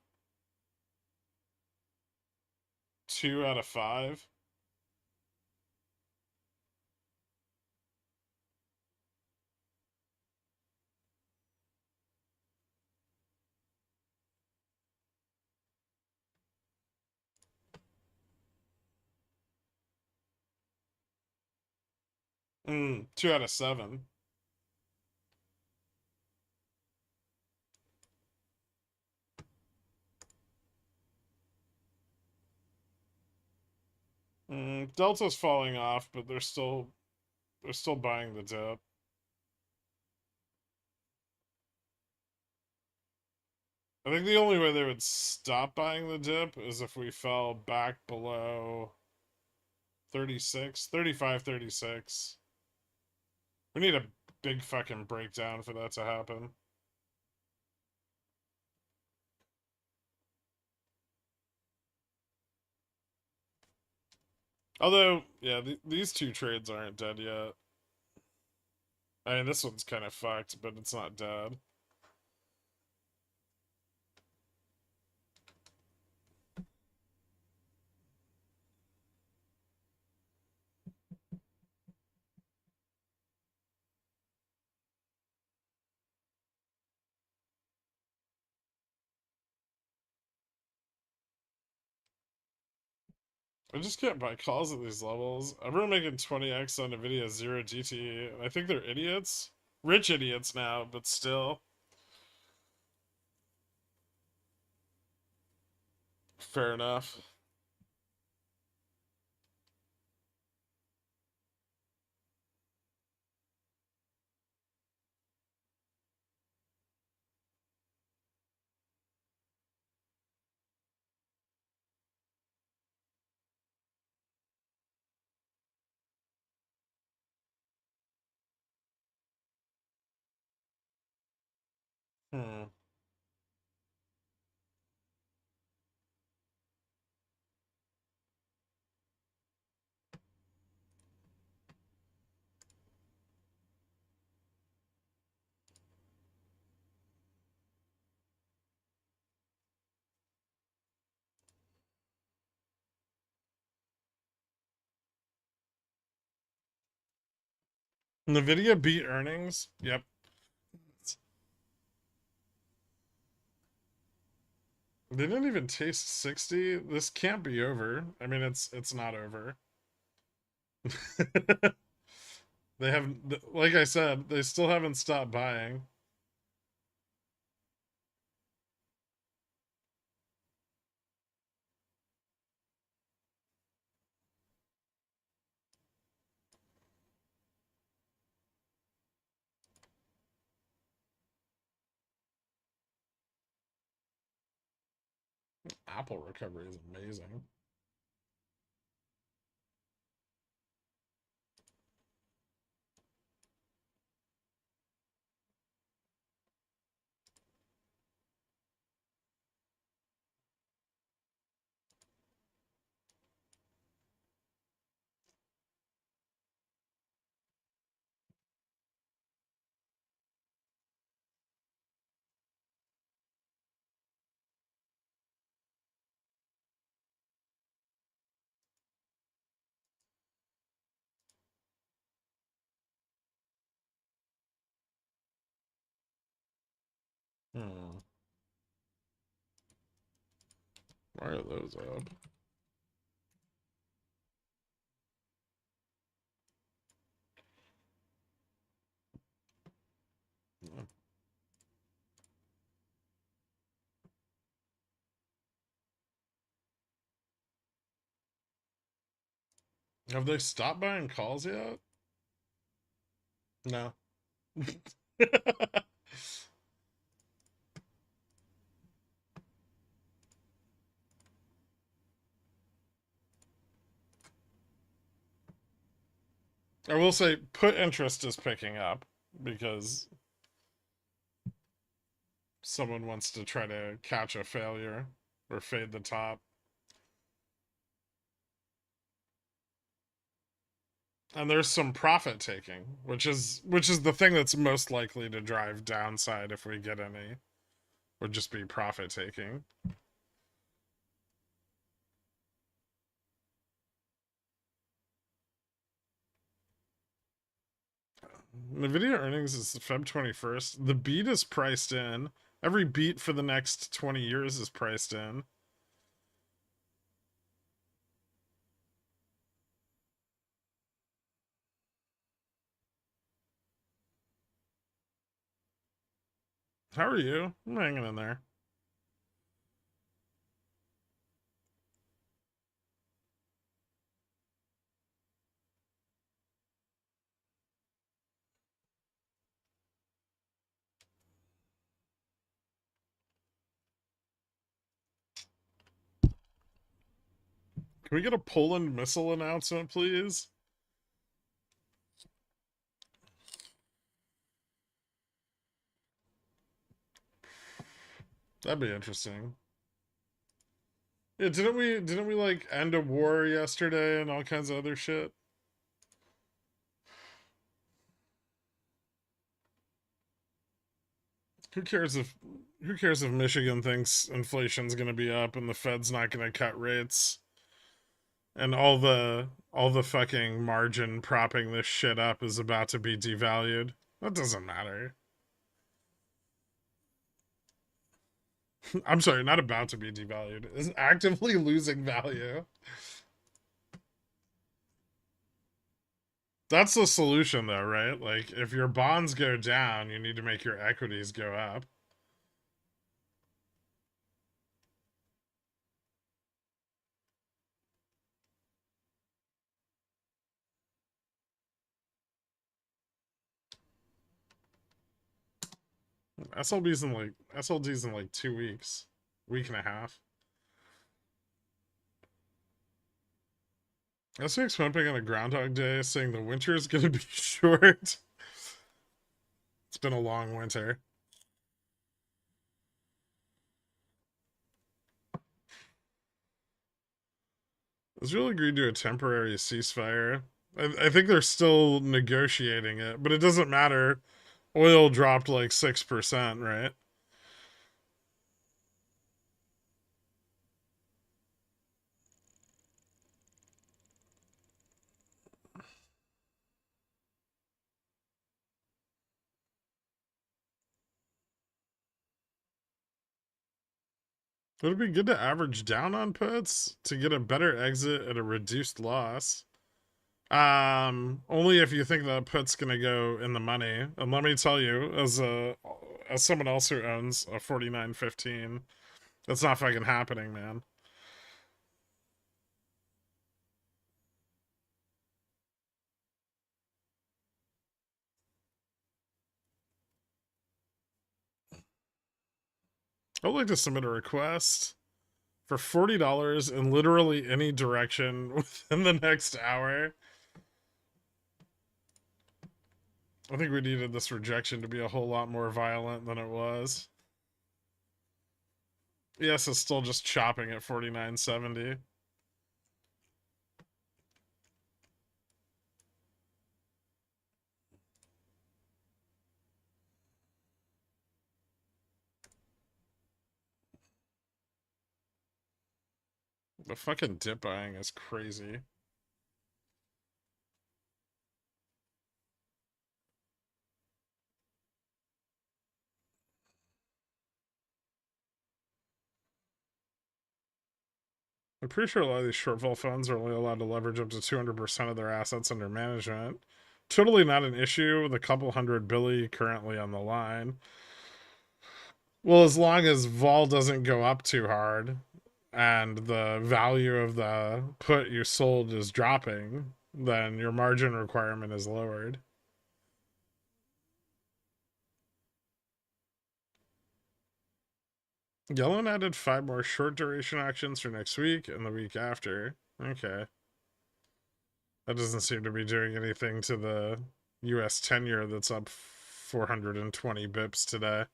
2 out of 5. Mm, 2 out of 7. Delta's falling off, but they're still buying the dip. I think the only way they would stop buying the dip is if we fell back below 36, 35, 36. We need a big fucking breakdown for that to happen. Although, yeah, these two trades aren't dead yet. I mean, this one's kind of fucked, but it's not dead. I just can't buy calls at these levels. Everyone making 20x on Nvidia 0 GTE, and I think they're idiots. Rich idiots now, but still. Fair enough. Hmm. Nvidia beat earnings. Yep. They didn't even taste 60. This can't be over. I mean, it's not over. They haven't, like I said, they still haven't stopped buying. Apple recovery is amazing. Hmm. Why are those up? Have they stopped buying calls yet? No. I will say put interest is picking up because someone wants to try to catch a failure or fade the top. And there's some profit taking, which is the thing that's most likely to drive downside if we get any, would just be profit taking. Nvidia earnings is Feb 21st. The beat is priced in. Every beat for the next 20 years is priced in. How are you? I'm hanging in there. Can we get a Poland missile announcement, please? That'd be interesting. Yeah, didn't we like end a war yesterday and all kinds of other shit? Who cares if Michigan thinks inflation's going to be up and the Fed's not going to cut rates and all the fucking margin propping this shit up is about to be devalued? That doesn't matter. I'm sorry, not about to be devalued. Is actively losing value. That's the solution though, right? Like if your bonds go down, you need to make your equities go up. SLD's in like 2 weeks, week and a half. SX pumping on a Groundhog Day saying the winter is gonna be short. It's been a long winter. Israel agreed to a temporary ceasefire. I think they're still negotiating it, but it doesn't matter. Oil dropped like 6%, right? Would it be good to average down on puts to get a better exit at a reduced loss? Only if you think that put's gonna go in the money. And let me tell you, as someone else who owns a 49.15, that's not fucking happening, man. I'd like to submit a request for $40 in literally any direction within the next hour. I think we needed this rejection to be a whole lot more violent than it was. Yes, it's still just chopping at 49.70. The fucking dip buying is crazy. I'm pretty sure a lot of these shortfall funds are only allowed to leverage up to 200% of their assets under management. Totally not an issue with a couple hundred billy currently on the line. Well, as long as vol doesn't go up too hard and the value of the put you sold is dropping, then your margin requirement is lowered. Yellen added 5 more short duration actions for next week and the week after. Okay. That doesn't seem to be doing anything to the US 10-year that's up 420 bips today.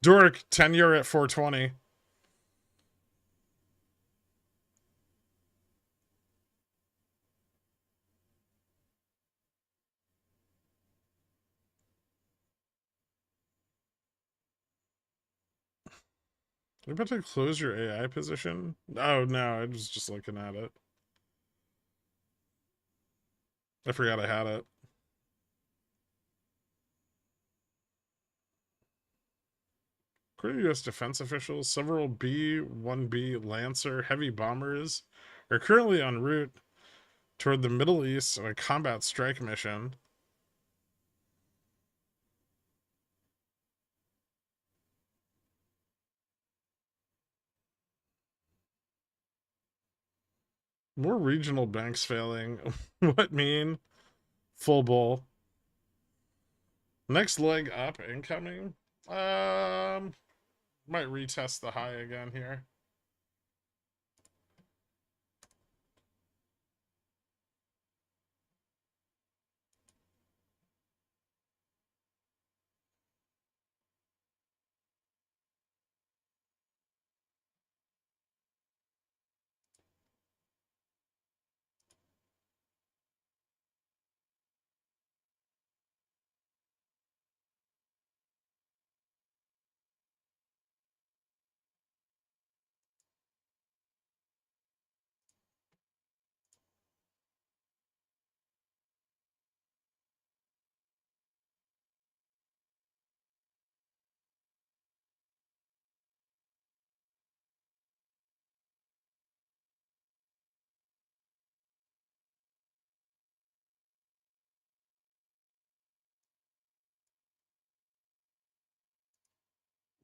Dork, 10-year at 420. You about to close your AI position? Oh, no, I was just looking at it. I forgot I had it. According to U.S. defense officials, several B-1B Lancer heavy bombers are currently en route toward the Middle East on a combat strike mission. More regional banks failing. What mean? Full bull. Next leg up incoming. Might retest the high again here.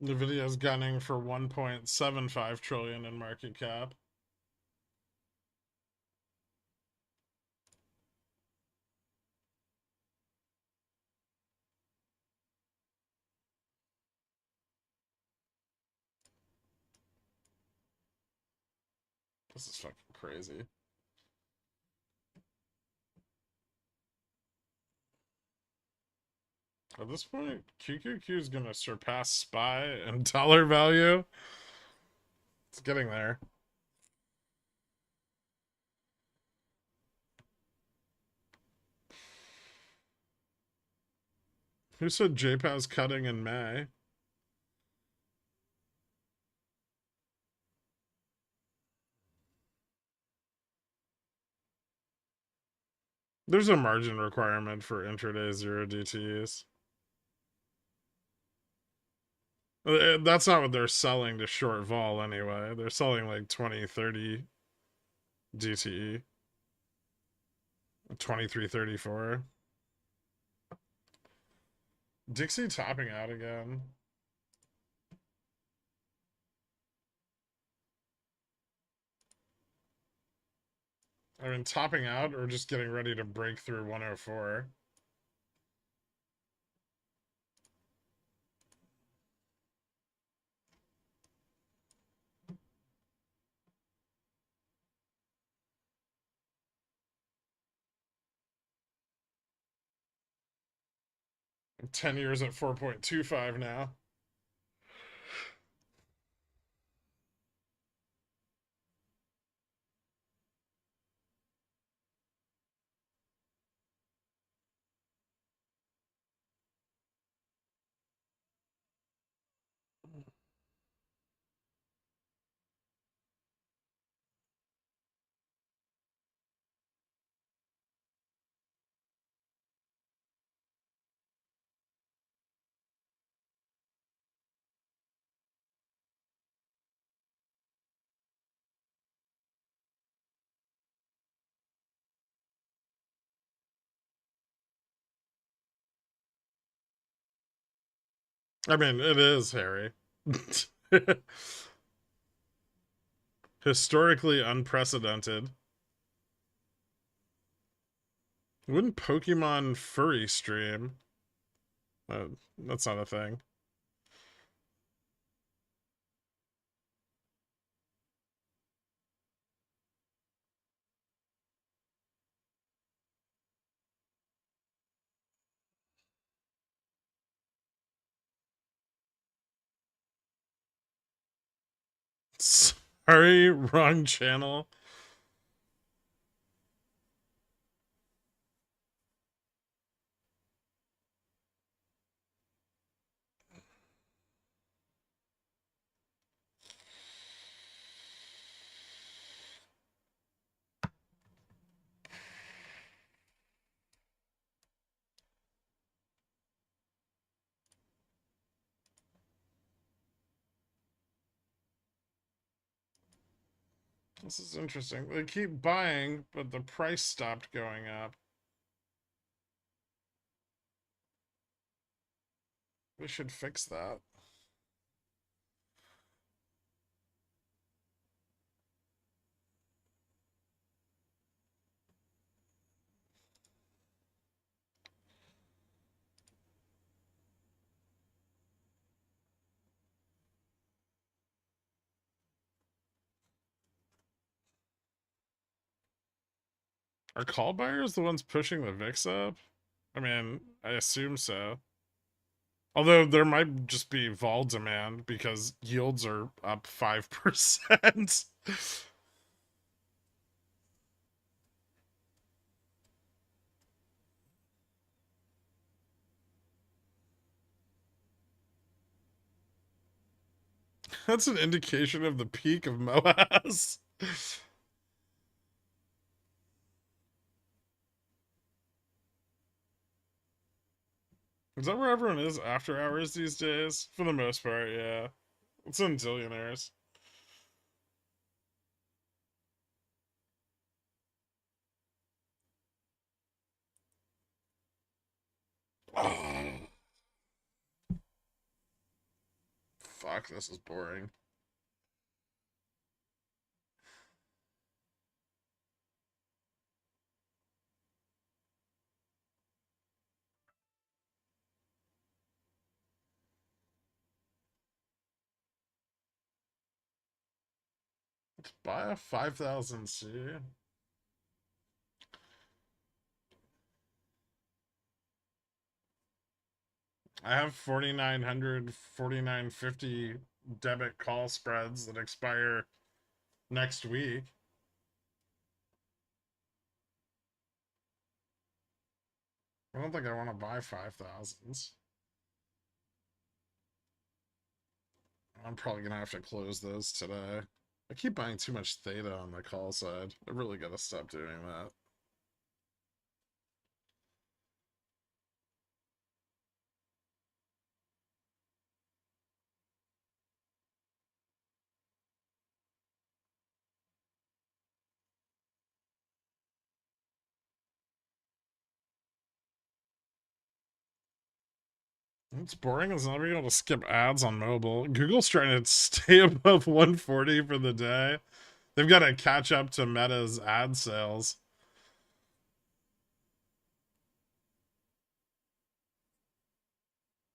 Nvidia's gunning for 1.75 trillion in market cap. This is fucking crazy. At this point, QQQ is gonna surpass SPY in dollar value. It's getting there. Who said JPA's cutting in May? There's a margin requirement for intraday 0 DTEs. That's not what they're selling to short vol anyway. They're selling like 20, 30 DTE. 23, 34. Dixie topping out again. I mean, topping out or just getting ready to break through 104. I'm 10 years at 4.25 now. I mean, it is, Harry. Historically unprecedented. Wouldn't Pokemon furry stream? That's not a thing. Sorry, wrong channel. This is interesting. They keep buying, but the price stopped going up. We should fix that. Are call buyers the ones pushing the VIX up? I mean, I assume so. Although there might just be vol demand because yields are up 5%. That's an indication of the peak of MOASS. Is that where everyone is after hours these days? For the most part, yeah. It's in zillionaires. Oh. fuck, this is boring. Let's buy a 5,000 C. I have 4,900, 4,950 debit call spreads that expire next week. I don't think I want to buy 5,000s. I'm probably going to have to close those today. I keep buying too much theta on the call side. I really got to stop doing that. It's boring as not being able to skip ads on mobile. Google's trying to stay above 140 for the day. They've got to catch up to Meta's ad sales.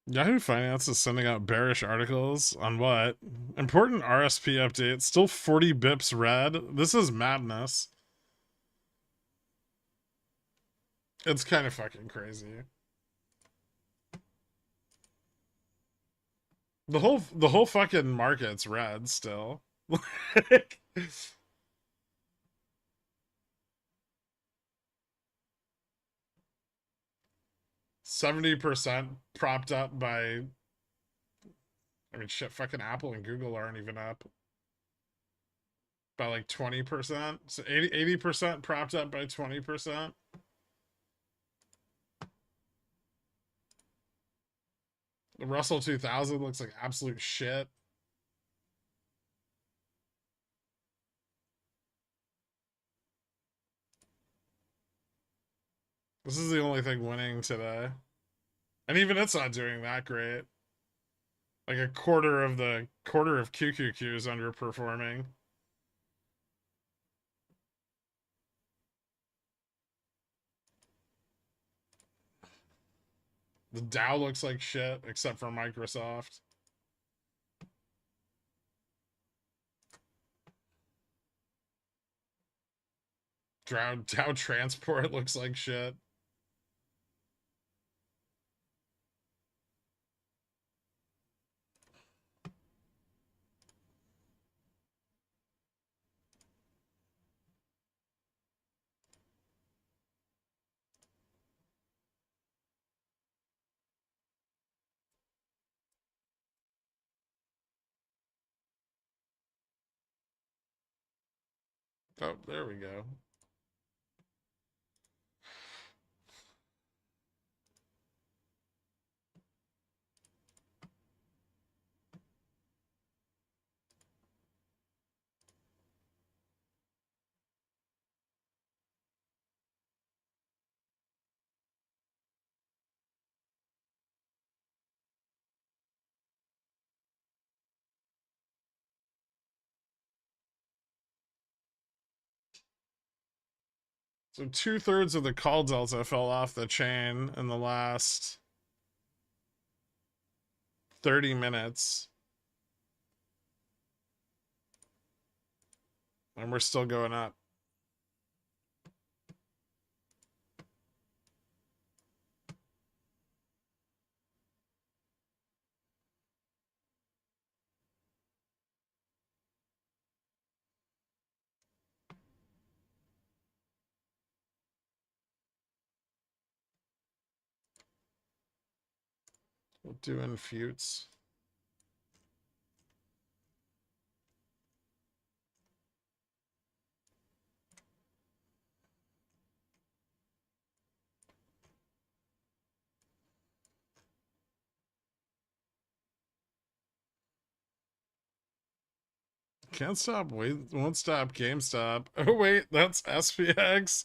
Yahoo Finance is sending out bearish articles on what? Important RSP update. Still 40 bips red. This is madness. It's kind of fucking crazy. The whole fucking market's red still. 70% propped up by, I mean, shit, fucking Apple and Google aren't even up by like 20%. So 80% propped up by 20%. The Russell 2000 looks like absolute shit. This is the only thing winning today. And even it's not doing that great. Like a quarter of QQQ is underperforming. The Dow looks like shit, except for Microsoft. Dow Transport looks like shit. Oh, there we go. So 2/3 of the call delta fell off the chain in the last 30 minutes. And we're still going up. We'll do infutes. Can't stop, wait, won't stop, GameStop. Oh wait, that's SPX.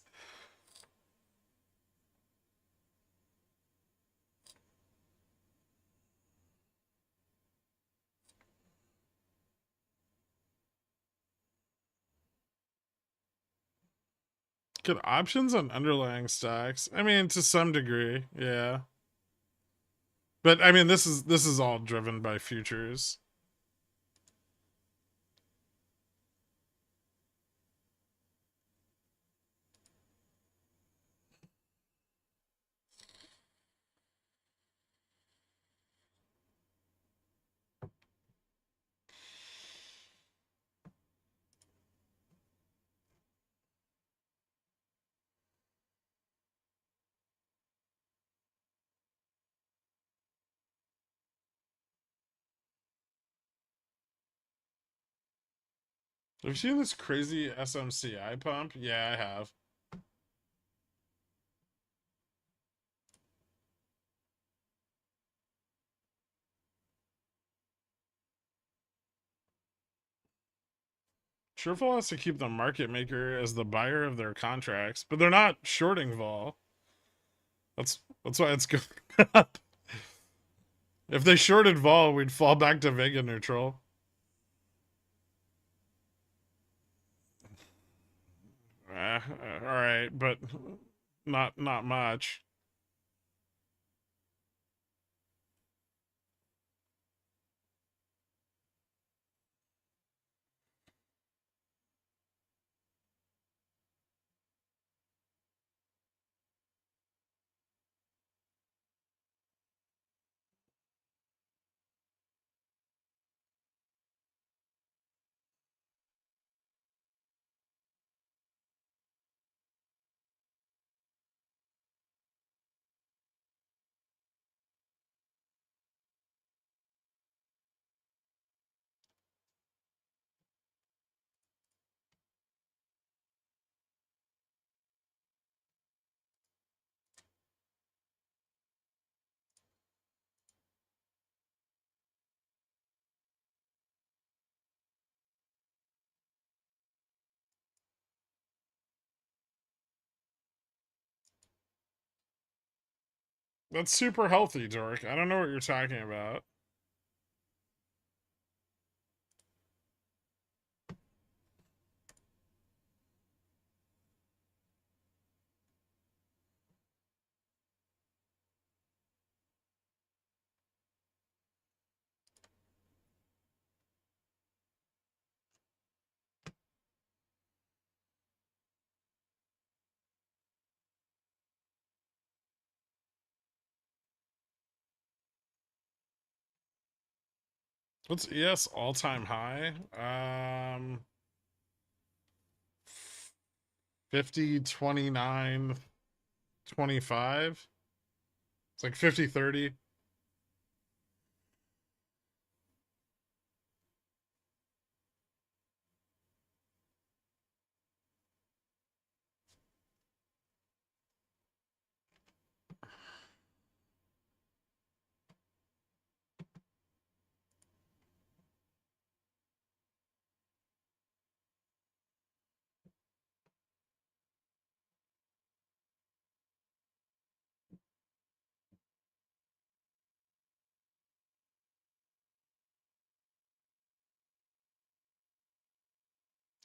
Get options on underlying stocks. I mean, to some degree, yeah. But I mean, this is all driven by futures. Have you seen this crazy SMCI pump? Yeah, I have. Surefool has to keep the market maker as the buyer of their contracts, but they're not shorting vol. That's why it's going up. If they shorted vol, we'd fall back to Vega neutral. All right, but not much. That's super healthy, Dork. I don't know what you're talking about. What's ES all-time high? 50, 29, 25. It's like 50, 30.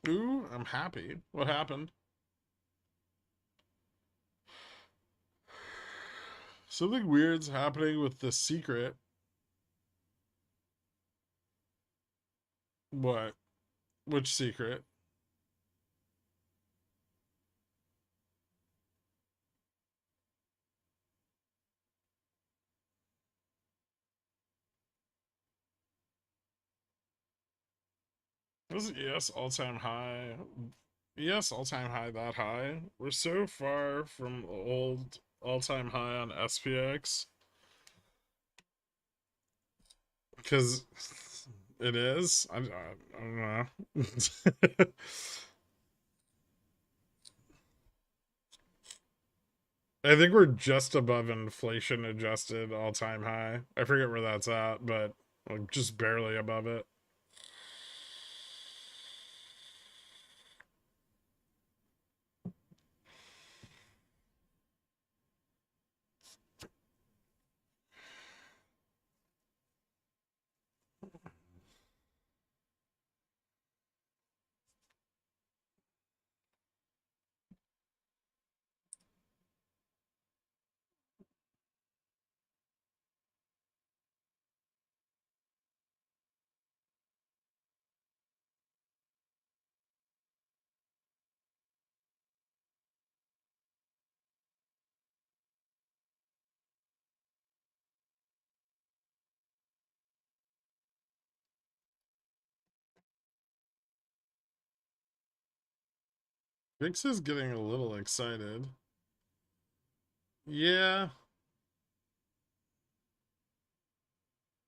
Ooh, I'm happy. What happened? Something weird's happening with the secret. What? Which secret? Was ES all-time high? ES all-time high that high? We're so far from old all-time high on SPX. Because it is. I don't know. I think we're just above inflation adjusted all time high. I forget where that's at, but like just barely above it. VIX is getting a little excited. Yeah.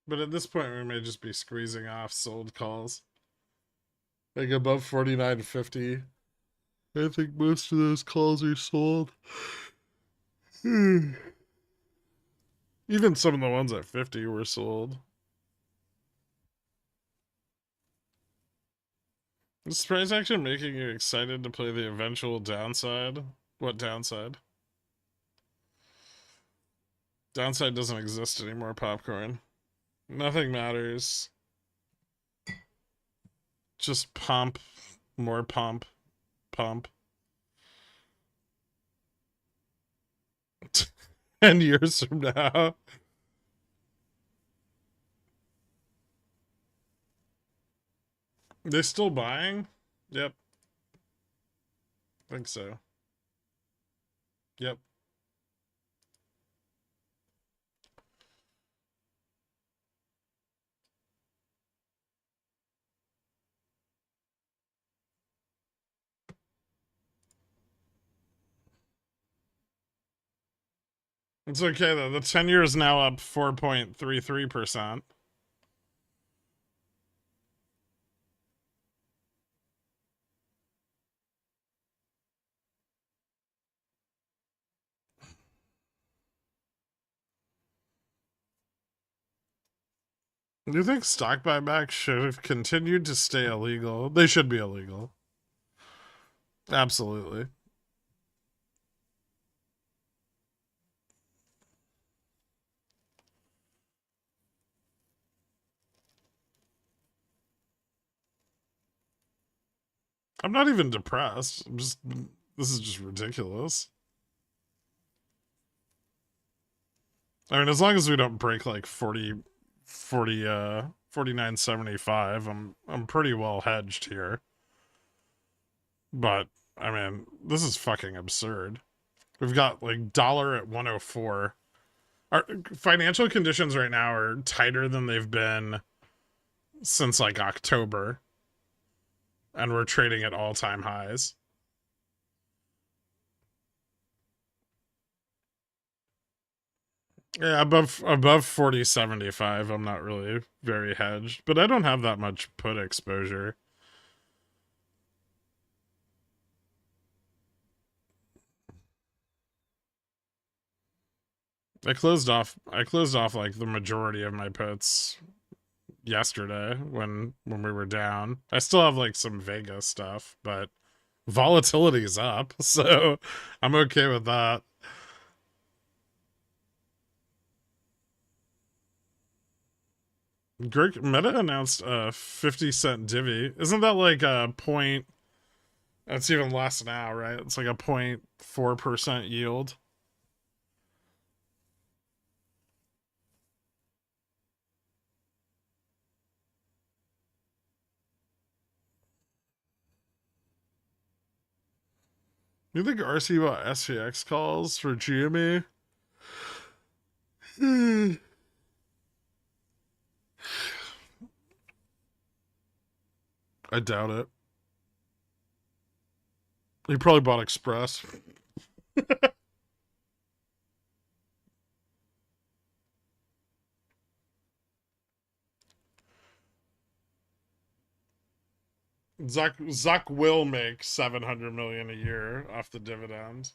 But at this point, we may just be squeezing off sold calls. Like above 49.50. I think most of those calls are sold. Even some of the ones at 50 were sold. Is price action making you excited to play the eventual downside? What downside? Downside doesn't exist anymore, popcorn. Nothing matters. Just pump. More pump. Pump. 10 years from now. They still buying? Yep. Think so. Yep. It's okay though. The 10-year is now up 4.33%. Do you think stock buybacks should have continued to stay illegal? They should be illegal. Absolutely. I'm not even depressed. This is just ridiculous. I mean, as long as we don't break like 49.75, I'm pretty well hedged here. But I mean, this is fucking absurd. We've got like dollar at 104. Our financial conditions right now are tighter than they've been since like October, and we're trading at all-time highs. Yeah, above 40.75, I'm not really very hedged, but I don't have that much put exposure. I closed off like the majority of my puts yesterday when we were down. I still have like some Vega stuff, but volatility is up, so I'm okay with that. Meta announced a 50-cent divvy. Isn't that like a point? That's even less now, right? It's like a 0.4% yield. You think RC bought SPX calls for GME? I doubt it. He probably bought Express. Zuck will make 700 million a year off the dividend.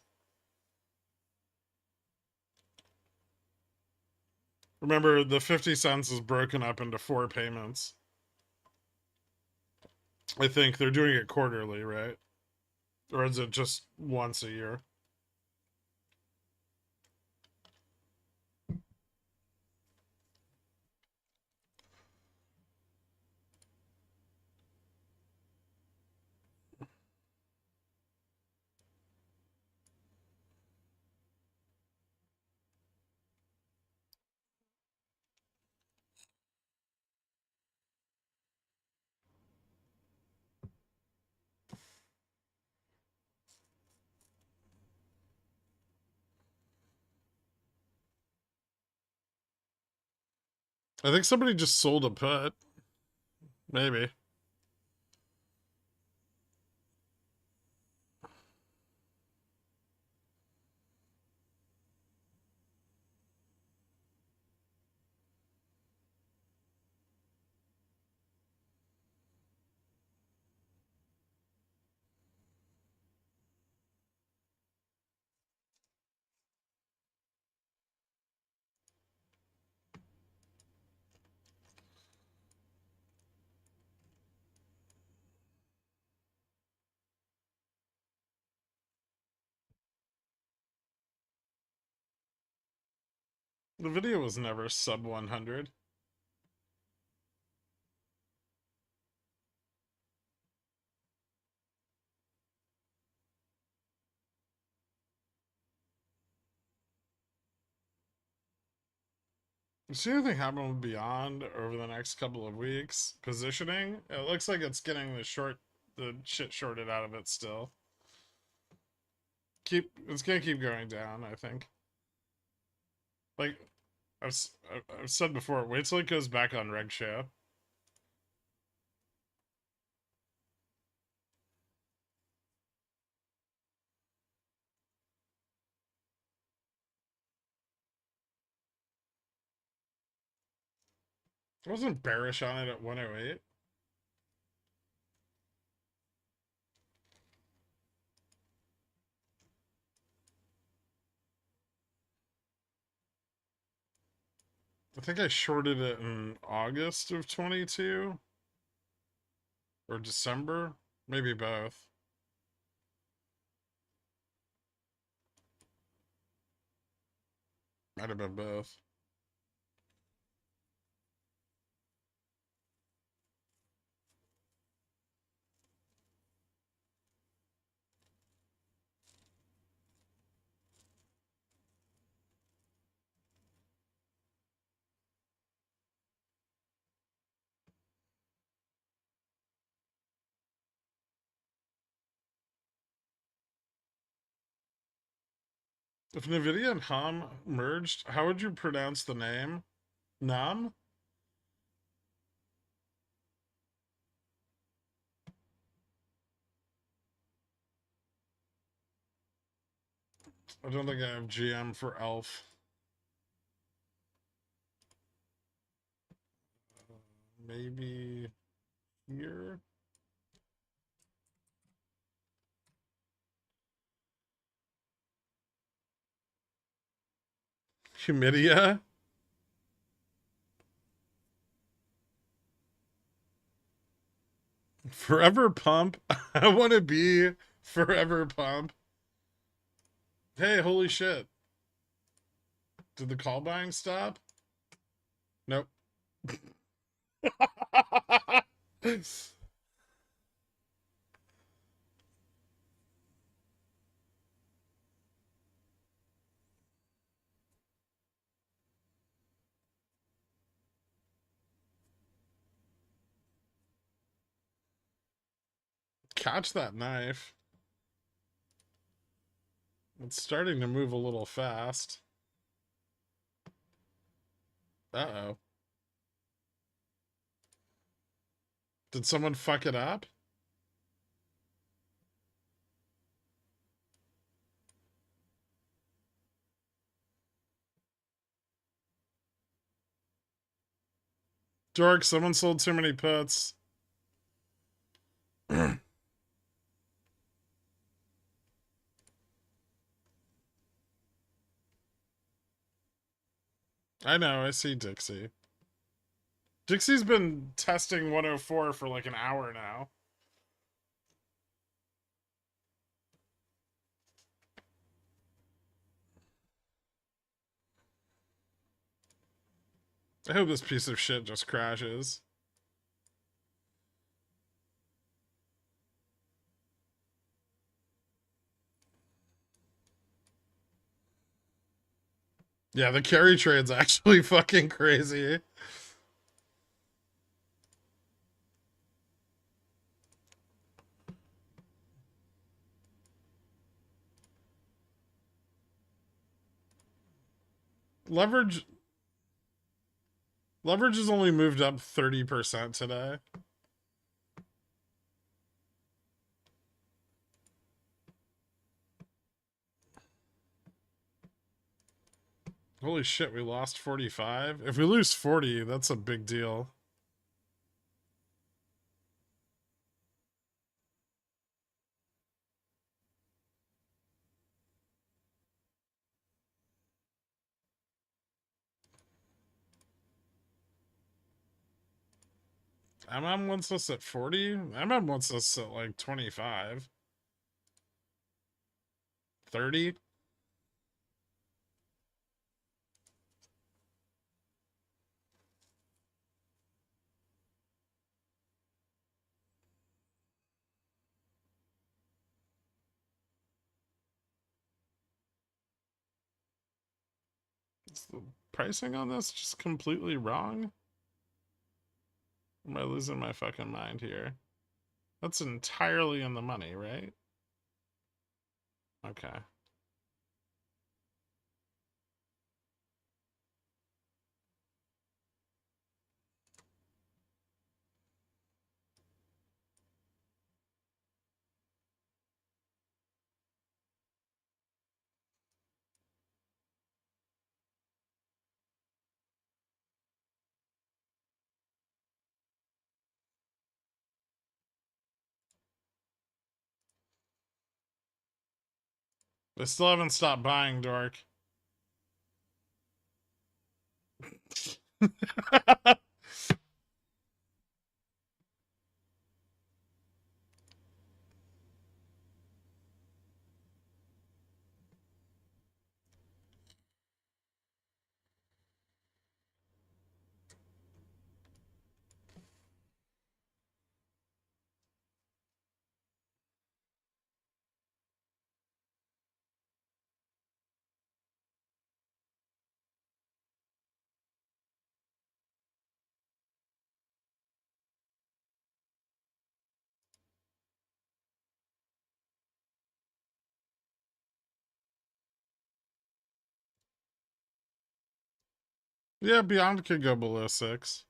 Remember, the 50 cents is broken up into 4 payments. I think they're doing it quarterly, right? Or is it just once a year? I think somebody just sold a put. Maybe. The video was never sub 100. See anything happen with Beyond over the next couple of weeks? Positioning? It looks like it's getting the shit shorted out of it still. It's gonna keep going down, I think. Like, I've said before, wait till it goes back on Reg Show. I wasn't bearish on it at 108. I think I shorted it in August of 22 or December, maybe both. Might have been both. If Nvidia and Ham merged, how would you pronounce the name? Nam? I don't think I have GM for Elf. Maybe here? Humidia? Forever Pump? I want to be Forever Pump. Hey, holy shit. Did the call buying stop? Nope. Catch that knife. It's starting to move a little fast. Uh-oh. Did someone fuck it up? Dork, someone sold too many puts. I know, I see Dixie. Dixie's been testing 104 for like an hour now. I hope this piece of shit just crashes. Yeah, the carry trade's actually fucking crazy. Leverage has only moved up 30% today. Holy shit, we lost 45? If we lose 40, that's a big deal. MM wants us at 40? MM wants us at like 25. 30? Is the pricing on this just completely wrong? Am I losing my fucking mind here? That's entirely in the money, right? Okay. They still haven't stopped buying, Dork. Yeah, Beyond could go below 6.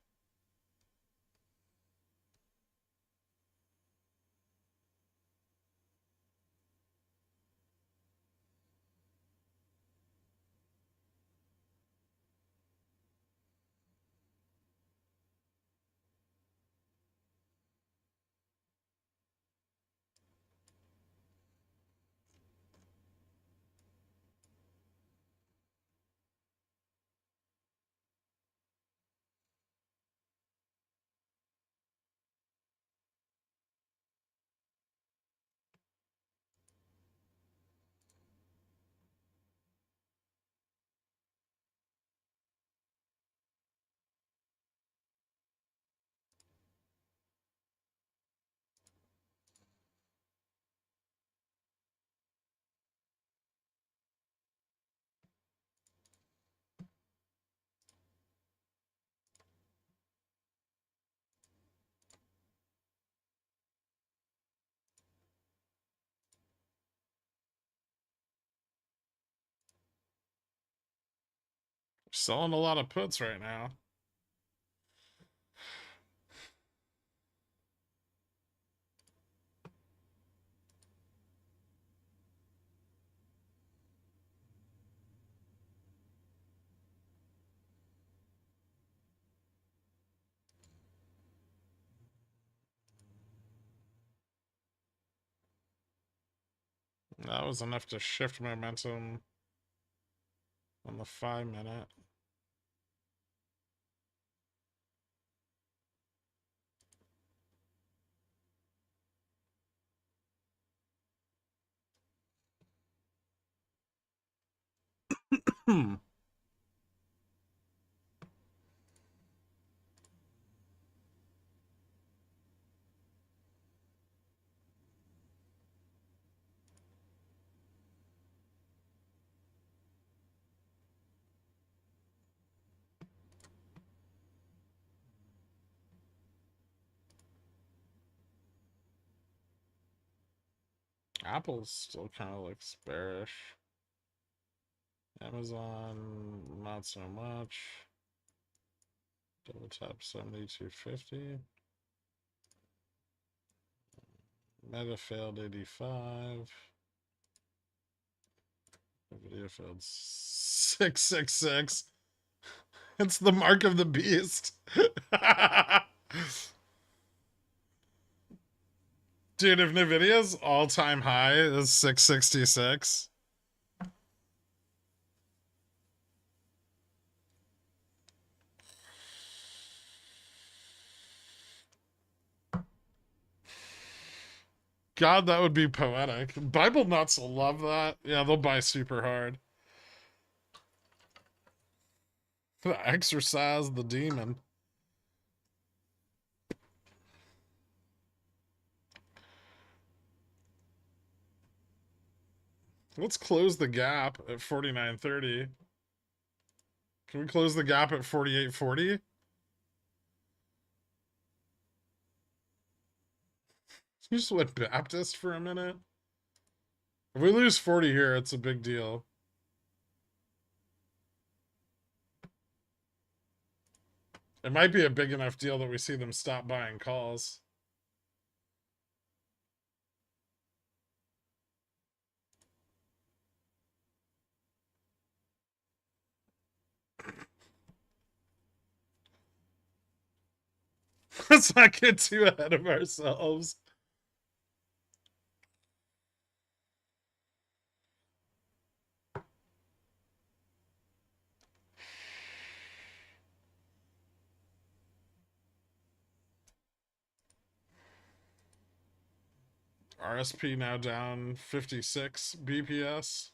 Selling a lot of puts right now. That was enough to shift momentum on the 5-minute. Hmm. Apple's still kind of looks bearish. Amazon, not so much. Double tap 7250. Meta failed 85. Video failed 666. It's the mark of the beast. Dude, if Nvidia's all-time high is 666. God, that would be poetic. Bible nuts will love that. Yeah, they'll buy super hard. Exorcise the demon. Let's close the gap at 49.30. Can we close the gap at 48.40? You just went Baptist for a minute. If we lose 40 here, it's a big deal. It might be a big enough deal that we see them stop buying calls. Let's not get too ahead of ourselves. RSP now down 56 BPS.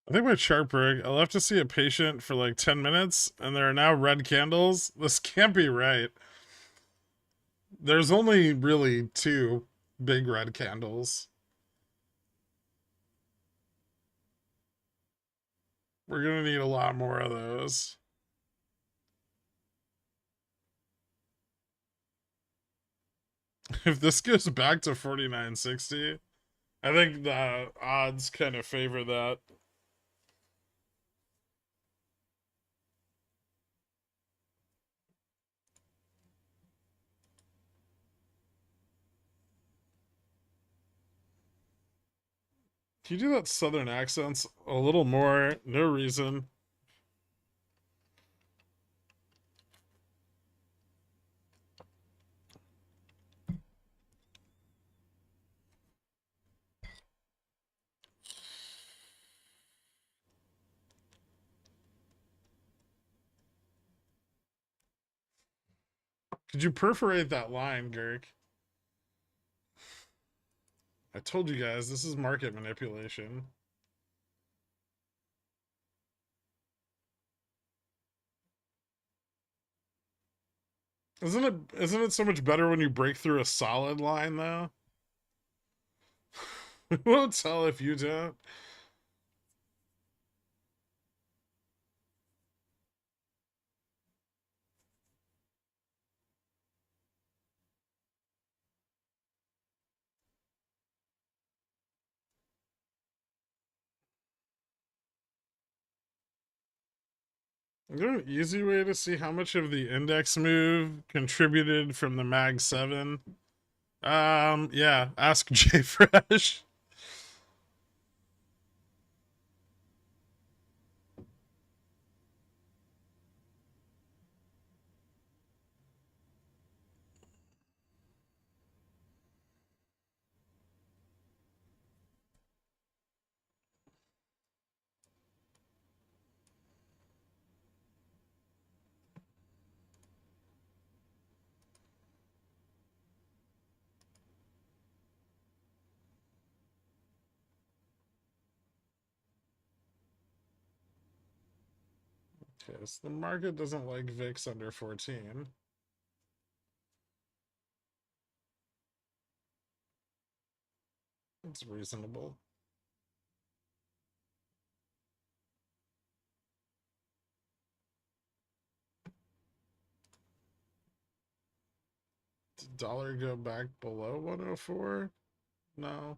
I think my chart break, I left to see a patient for like 10 minutes and there are now red candles. This can't be right. There's only really two big red candles. We're going to need a lot more of those. If this goes back to 49.60, I think the odds kind of favor that. Can you do that southern accents a little more? No reason. Could you perforate that line, Gherk? I told you guys, this is market manipulation. Isn't it so much better when you break through a solid line though? We won't tell if you don't. Is there an easy way to see how much of the index move contributed from the Mag 7? Yeah, ask Jay Fresh. Okay, so the market doesn't like VIX under 14. It's reasonable. Did dollar go back below 104? No.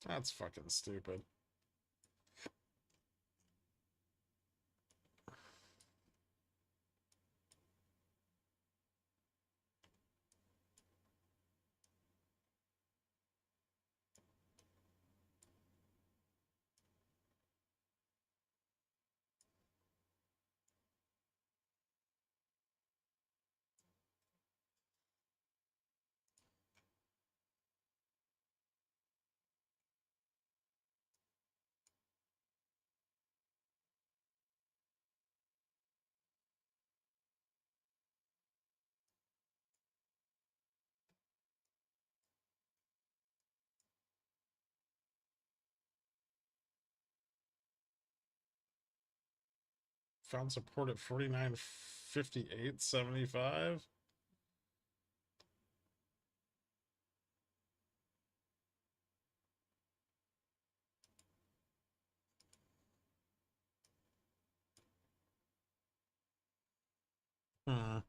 That's fucking stupid. Found support at 49.58.75. Hmm.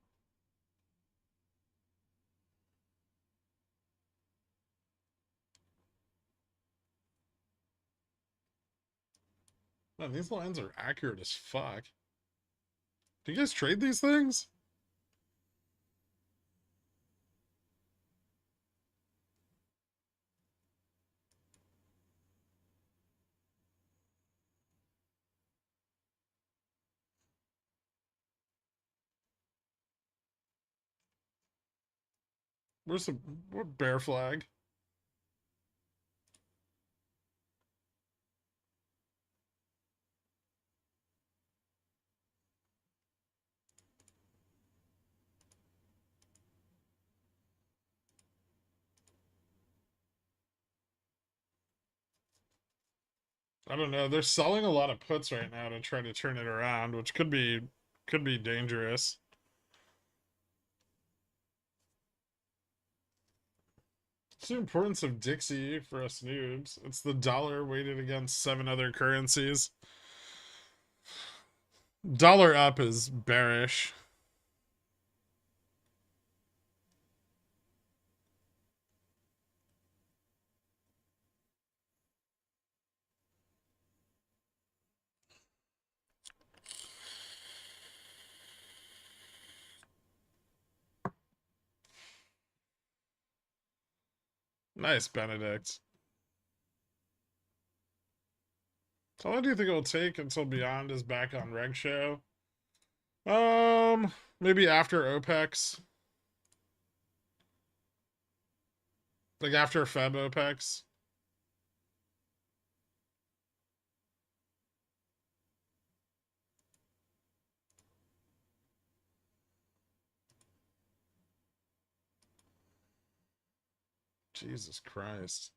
Man, these lines are accurate as fuck. Do you guys trade these things? Where's the what bear flag? I don't know. They're selling a lot of puts right now to try to turn it around, which could be dangerous. It's the importance of Dixie for us noobs. It's the dollar weighted against 7 other currencies. Dollar up is bearish. Nice, Benedict. How long do you think it will take until Beyond is back on Reg Show? Maybe after OPEX. Like after Feb OPEX. Jesus Christ.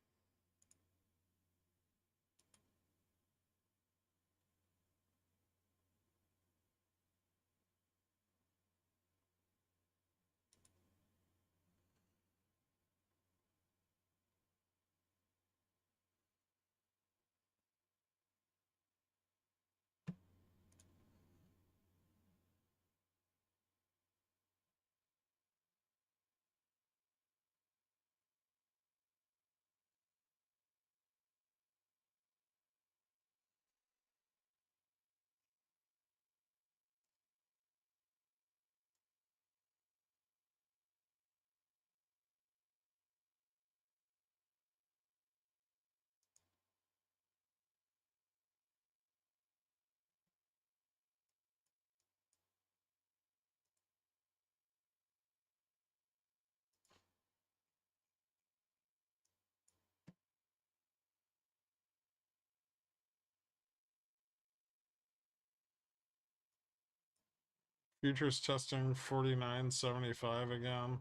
Futures testing 49.75 again.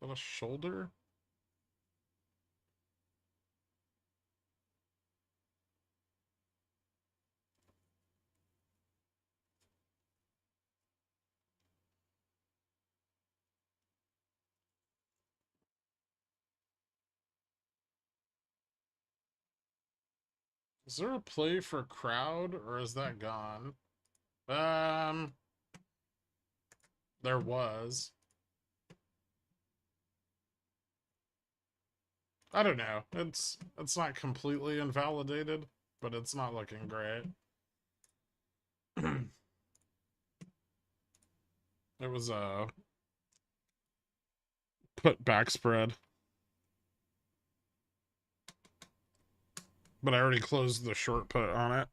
Is that a shoulder? Is there a play for crowd or is that gone? Um, there was. I don't know. It's not completely invalidated, but it's not looking great. It was a put back spread, but I already closed the short put on it.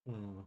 Hmm.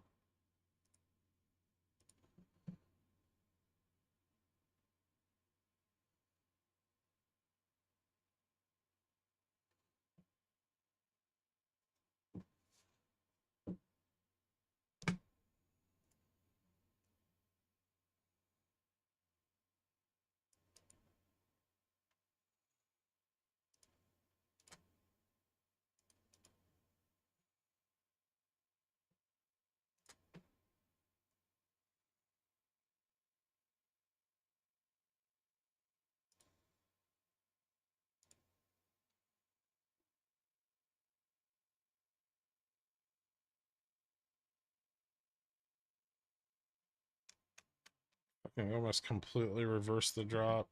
Fucking almost completely reversed the drop.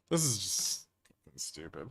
This is just stupid.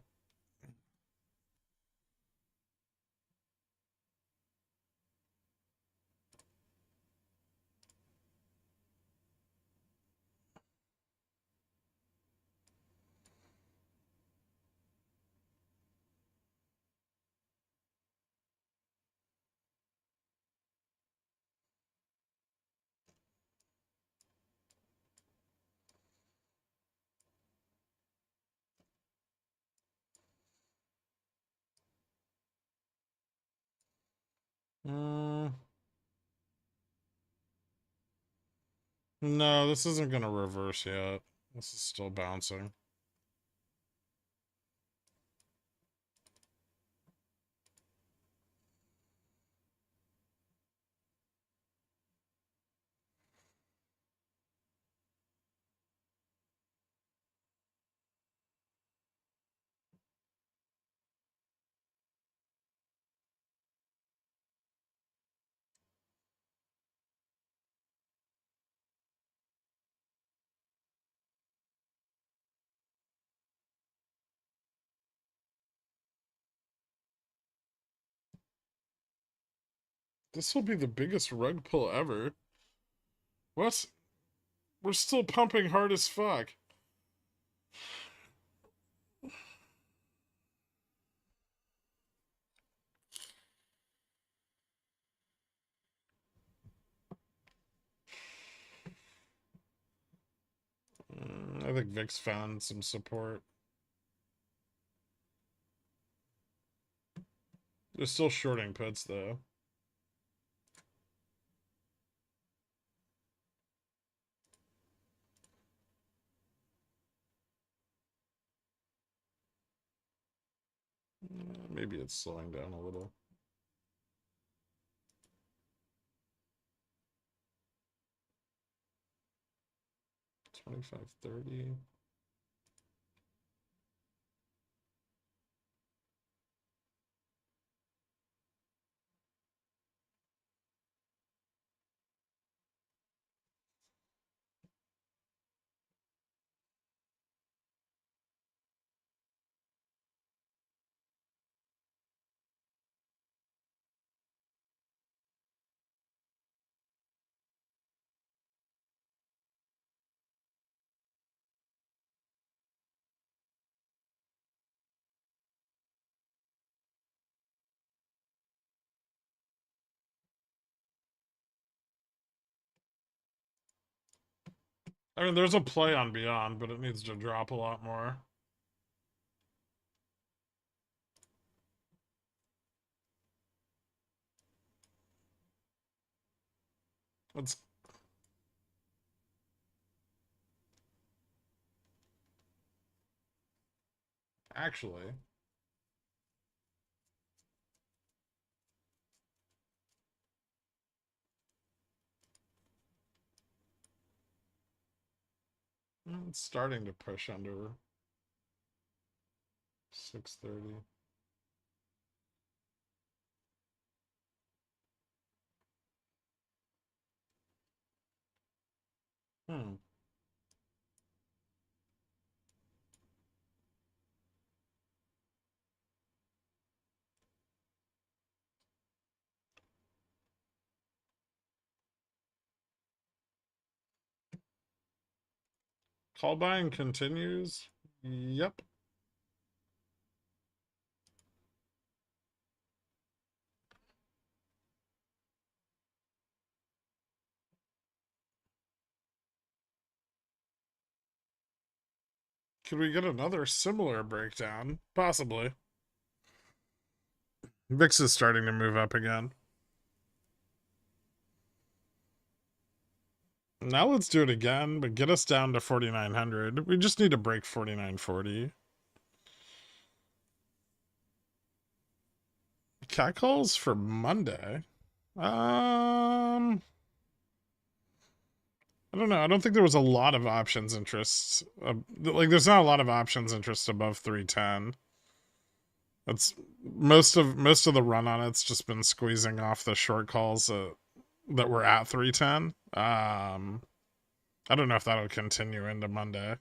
Mm, no, this isn't gonna reverse yet. This is still bouncing. This will be the biggest rug pull ever. What? We're still pumping hard as fuck. I think VIX found some support. They're still shorting puts though. Maybe it's slowing down a little. 25.30. I mean, there's a play on Beyond, but it needs to drop a lot more. It's actually. It's starting to push under 630. Hmm. Call buying continues. Yep. Could we get another similar breakdown? Possibly. VIX is starting to move up again. Now let's do it again, but get us down to 4,900. We just need to break 4,940. Cat calls for Monday. I don't know. I don't think there was a lot of options interest. Like, there's not a lot of options interest above 310. That's most of the run on it's just been squeezing off the short calls that were at 310. I don't know if that'll continue into Monday.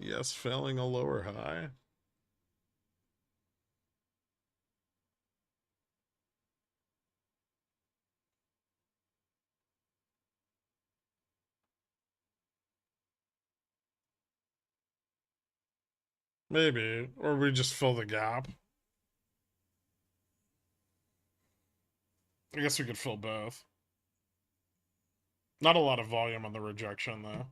Yes, failing a lower high. Maybe. Or we just fill the gap. I guess we could fill both. Not a lot of volume on the rejection, though.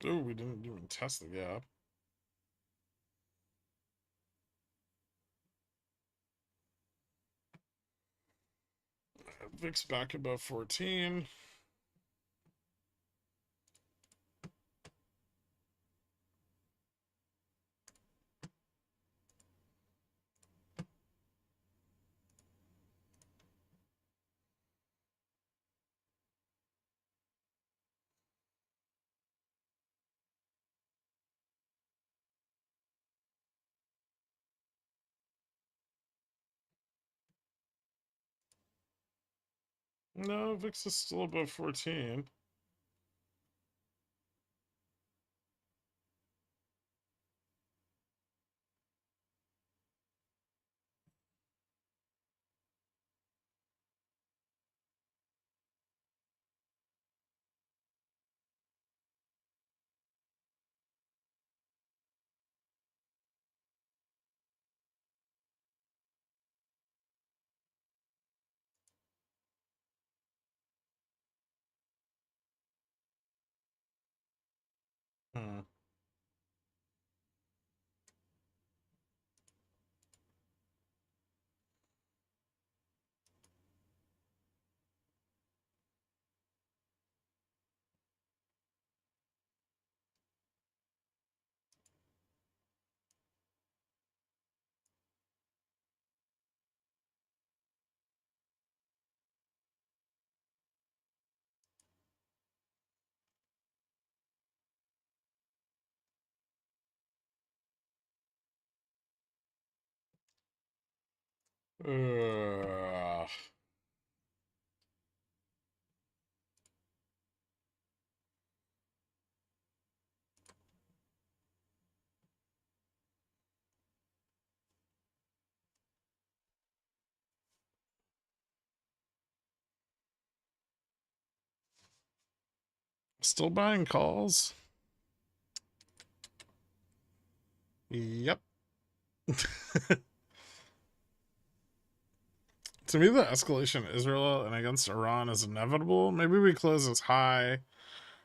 Ooh, we didn't even test the gap. VIX back above 14. No, VIX is still above 14. Hmm. Ugh. Still buying calls? Yep. To me, the escalation in Israel and against Iran is inevitable. Maybe we close as high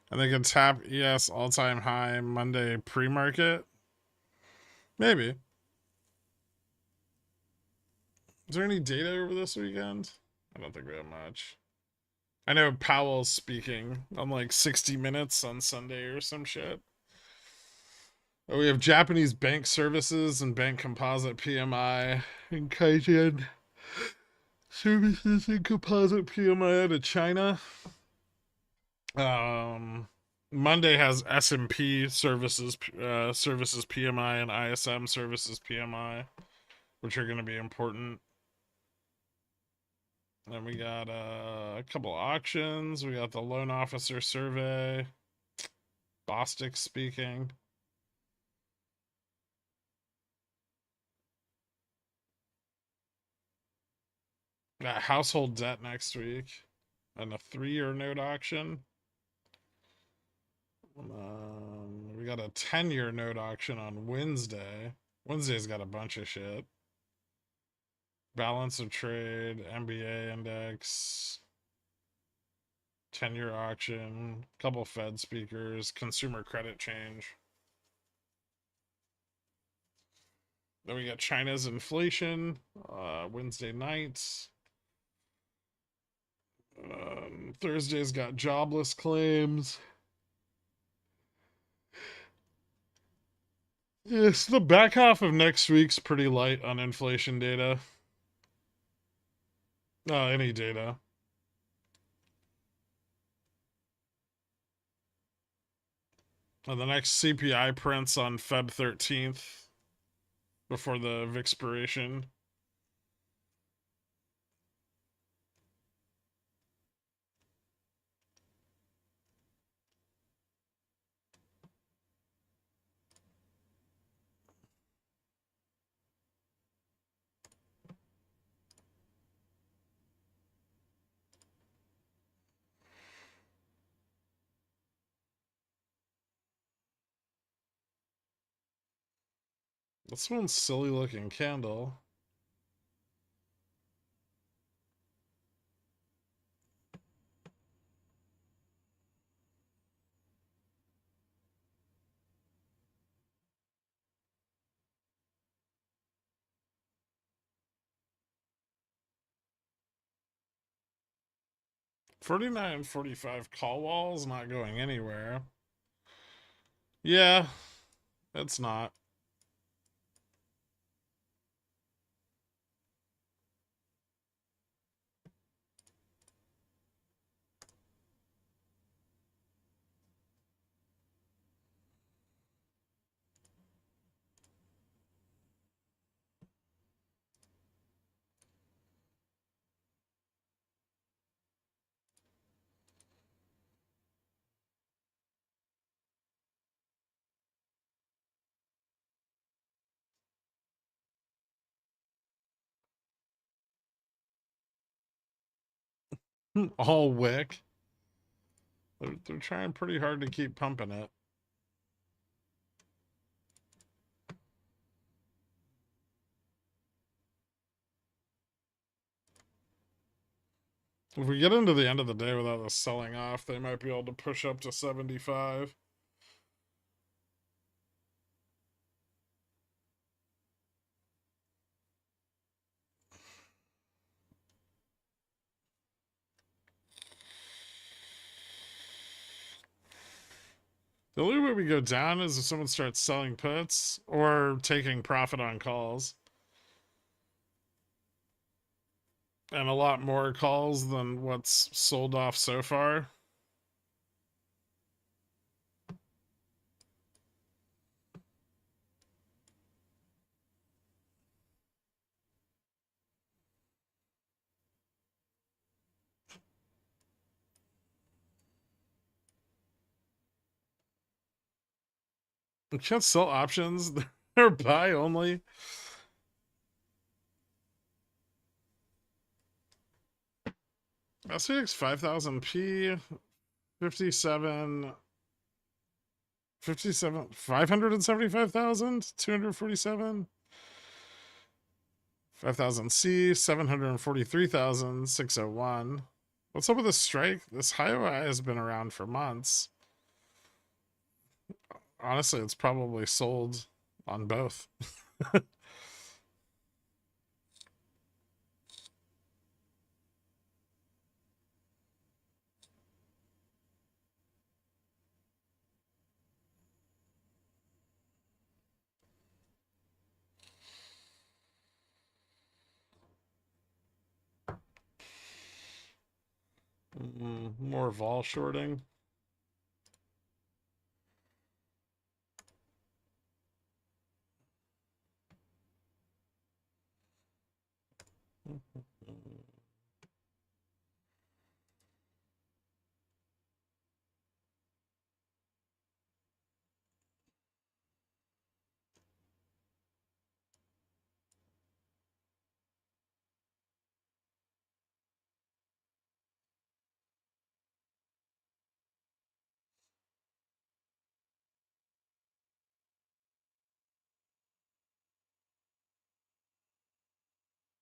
and they can tap ES all-time high Monday pre-market. Maybe. Is there any data over this weekend? I don't think we have much. I know Powell's speaking on like 60 Minutes on Sunday or some shit. We have Japanese bank services and bank composite PMI and Kaijin services and composite PMI out of China. Um, Monday has S&P services PMI and ISM services PMI, which are going to be important. Then we got a couple auctions. We got the loan officer survey. Bostic speaking. Got household debt next week and a 3-year note auction. We got a 10-year note auction on Wednesday. Wednesday's got a bunch of shit. Balance of trade, MBA index, 10-year auction, couple Fed speakers, consumer credit change. Then we got China's inflation, Wednesday night. Thursday's got jobless claims. Yes, the back half of next week's pretty light on inflation data. Any data. And the next CPI prints on Feb 13th before the expiration. This one's silly looking candle. $49.45 call wall's not going anywhere. Yeah, it's not. All wick. They're trying pretty hard to keep pumping it. If we get into the end of the day without this selling off, they might be able to push up to 75. The only way we go down is if someone starts selling puts or taking profit on calls. And a lot more calls than what's sold off so far. You can't sell options. They're buy only. SPX 5000P 57 575,000 247 5000C 743,601. What's up with this strike? This high has been around for months. Honestly, it's probably sold on both. More vol shorting.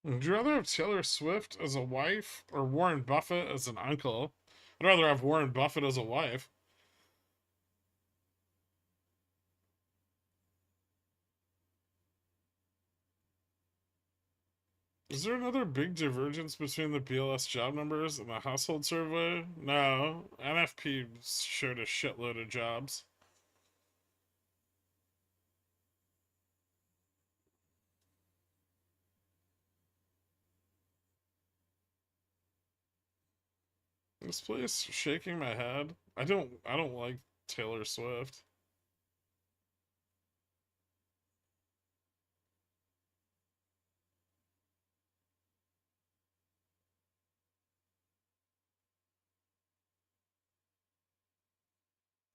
Would you rather have Taylor Swift as a wife or Warren Buffett as an uncle? I'd rather have Warren Buffett as a wife. Is there another big divergence between the BLS job numbers and the household survey? No. NFP showed a shitload of jobs. This place shaking my head. I don't like Taylor Swift.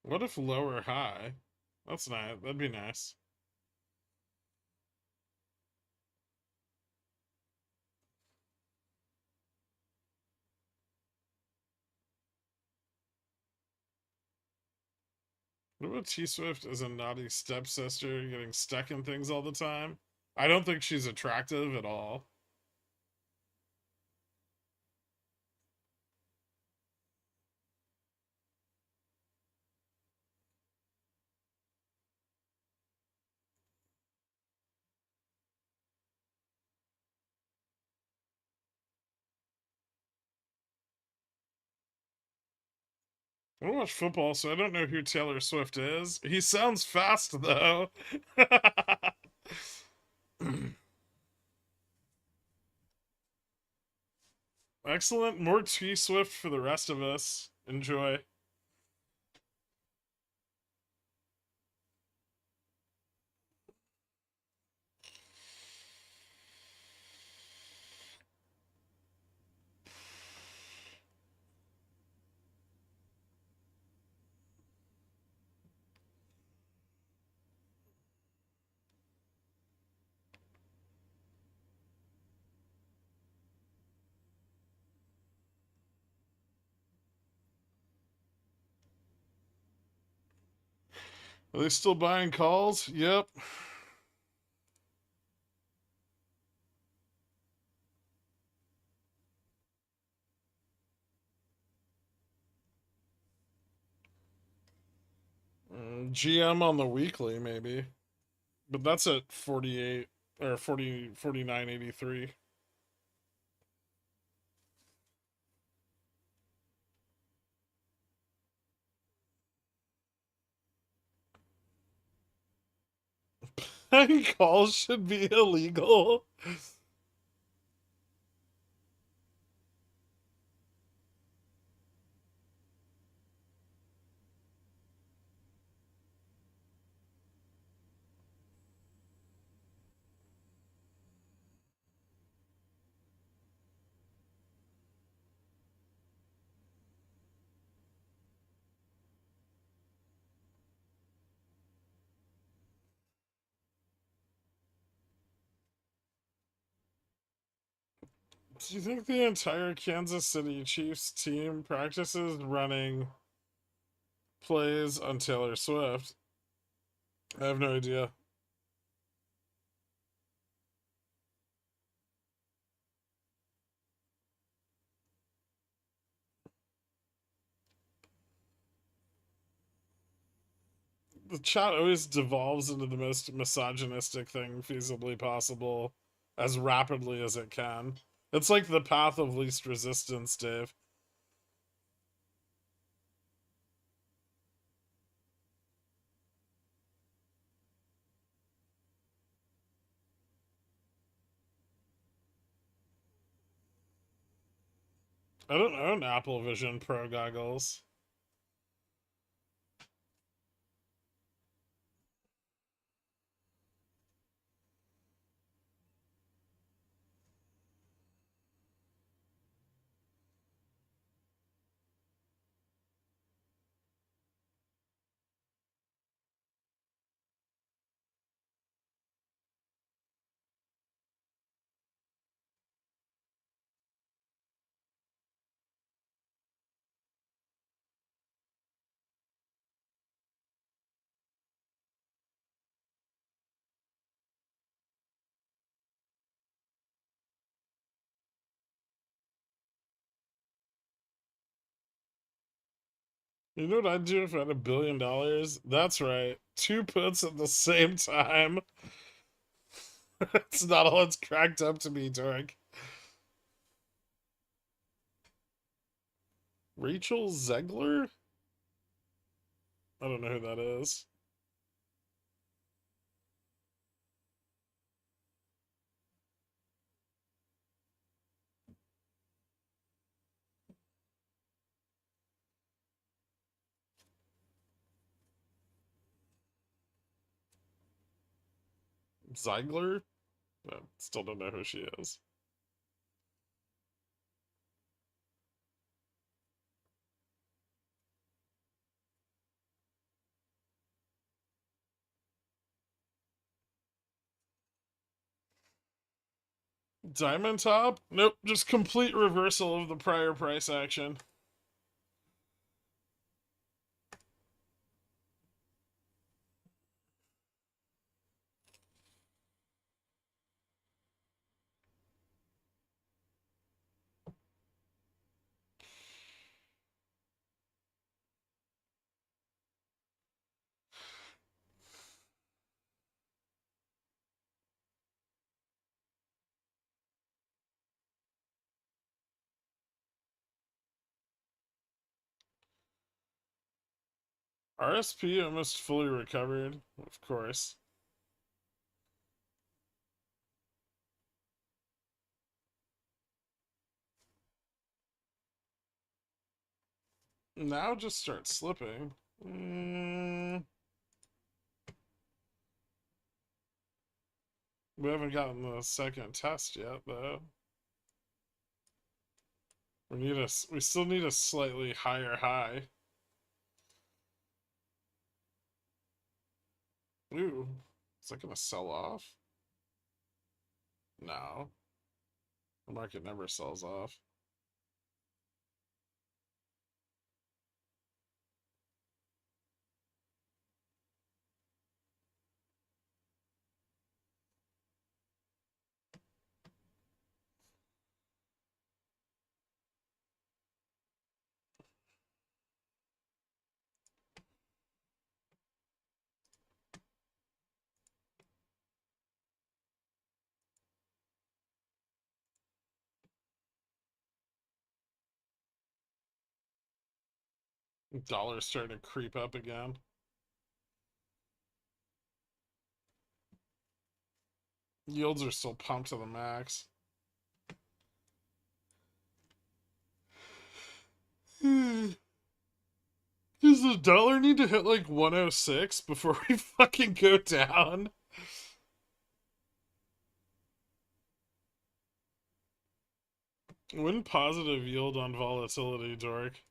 What if low or high? That's nice. That'd be nice. What about T Swift as a naughty stepsister getting stuck in things all the time? I don't think she's attractive at all. I don't watch football, so I don't know who Taylor Swift is. He sounds fast, though. Excellent. More T Swift for the rest of us. Enjoy. Are they still buying calls? Yep. GM on the weekly, maybe. But that's at 48 or 40, 49.83. Calls should be illegal. Do you think the entire Kansas City Chiefs team practices running plays on Taylor Swift? I have no idea. The chat always devolves into the most misogynistic thing feasibly possible as rapidly as it can. It's like the path of least resistance, Dave. I don't own Apple Vision Pro goggles. You know what I'd do if I had $1 billion? That's right. 2 puts at the same time. It's not all it's cracked up to be, Dork. Rachel Zegler? I don't know who that is. Ziegler? I still don't know who she is. Diamond Top? Nope, just complete reversal of the prior price action. RSP almost fully recovered, of course. Now just start slipping. We haven't gotten the second test yet, though. We still need a slightly higher high. Ooh, is that gonna sell off? No, the market never sells off. Dollar's starting to creep up again. Yields are still pumped to the max. Does the dollar need to hit like 106 before we fucking go down? Win positive yield on volatility, Dork.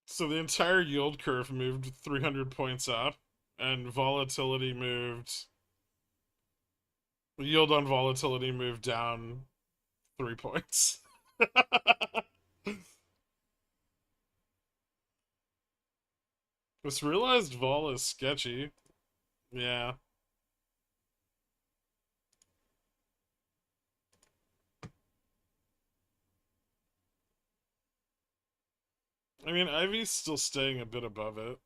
So the entire yield curve moved 300 points up, and volatility moved. Yield on volatility moved down 3 points. This realized vol is sketchy. Yeah. I mean, Ivy's still staying a bit above it.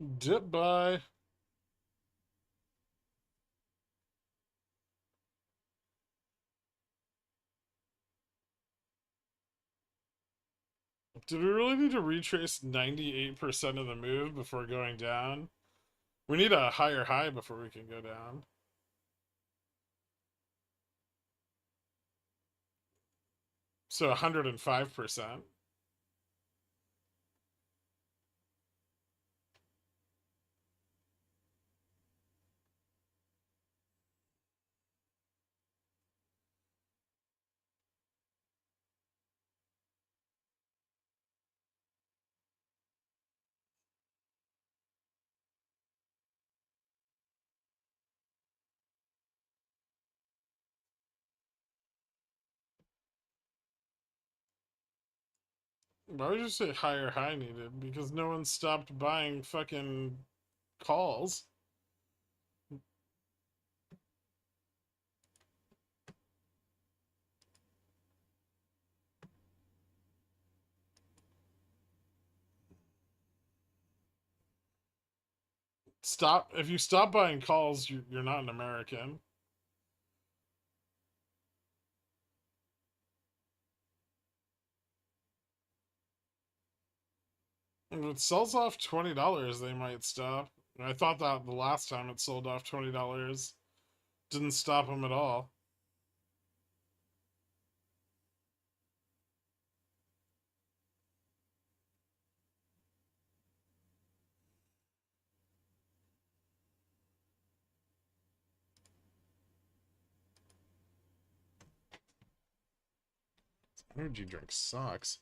Dip buy. Did we really need to retrace 98% of the move before going down? We need a higher high before we can go down. So 105%. Why would you say higher high needed? Because no one stopped buying fucking calls. Stop. If you stop buying calls, you're not an American. If it sells off $20, they might stop. I thought that the last time it sold off $20. Didn't stop them at all. Energy drink sucks.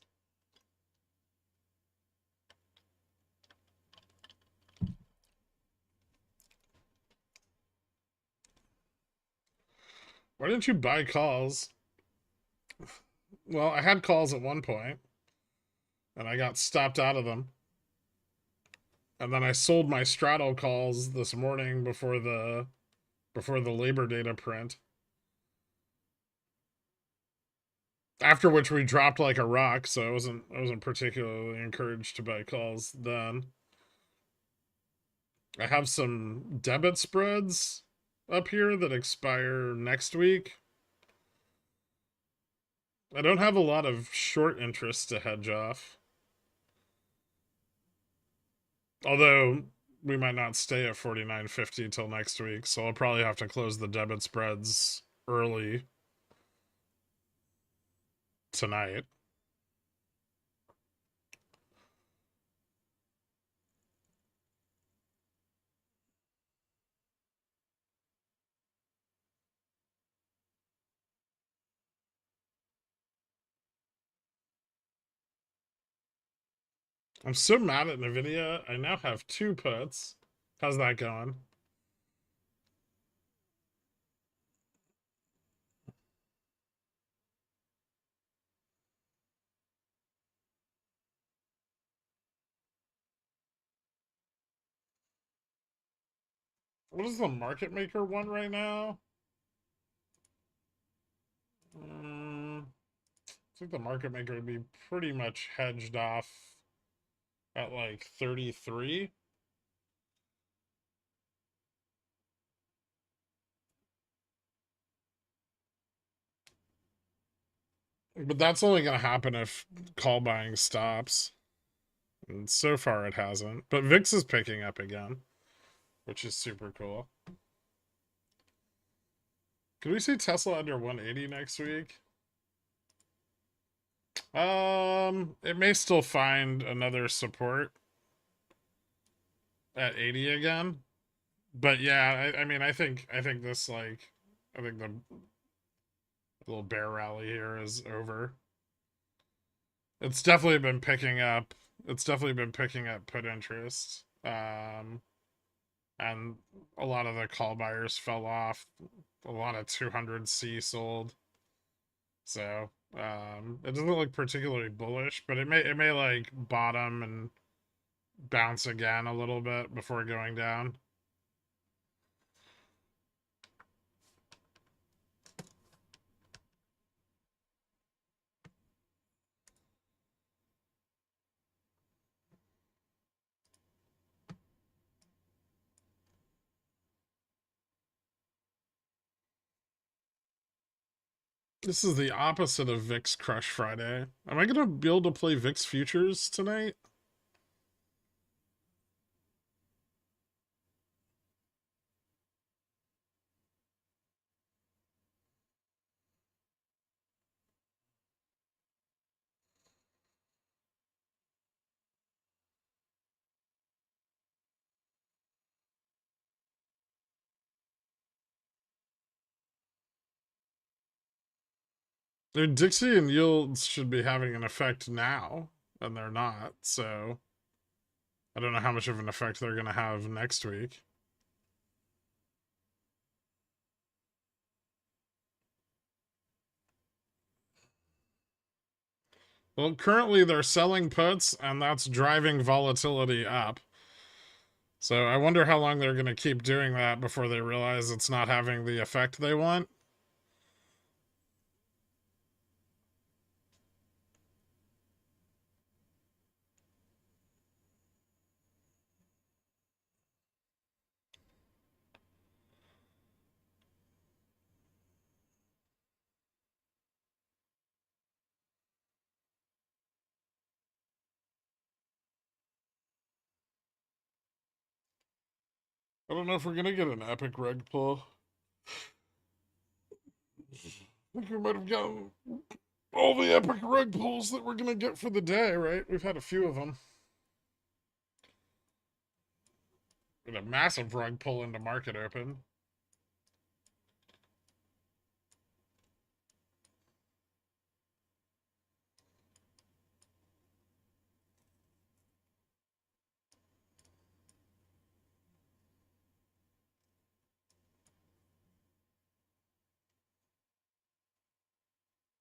Why didn't you buy calls? Well, I had calls at one point, and I got stopped out of them. And then I sold my straddle calls this morning before the labor data print. After which we dropped like a rock, so I wasn't particularly encouraged to buy calls then. I have some debit spreads up here that expire next week. I don't have a lot of short interest to hedge off. Although we might not stay at 49.50 till next week, so I'll probably have to close the debit spreads early tonight. I'm so mad at Nvidia. I now have 2 puts. How's that going? What is the market maker one right now? I think the market maker would be pretty much hedged off at like 33. But that's only going to happen if call buying stops. And so far it hasn't. But VIX is picking up again, which is super cool. Could we see Tesla under 180 next week? It may still find another support at 80 again. But yeah, I mean, I think this, like, I think the little bear rally here is over. It's definitely been picking up. It's definitely been picking up put interest. And a lot of the call buyers fell off. A lot of 200C sold. So, it doesn't look particularly bullish, but it may like bottom and bounce again a little bit before going down. This is the opposite of VIX Crush Friday. Am I gonna be able to play VIX Futures tonight? Their Dixie yields should be having an effect now, and they're not, so I don't know how much of an effect they're gonna have next week. Well, currently they're selling puts, and that's driving volatility up. So I wonder how long they're going to keep doing that before they realize it's not having the effect they want. I don't know if we're going to get an epic reg pull. I think we might have gotten all the epic rug pulls that we're going to get for the day, right? We've had a few of them. With a massive rug pull into market open.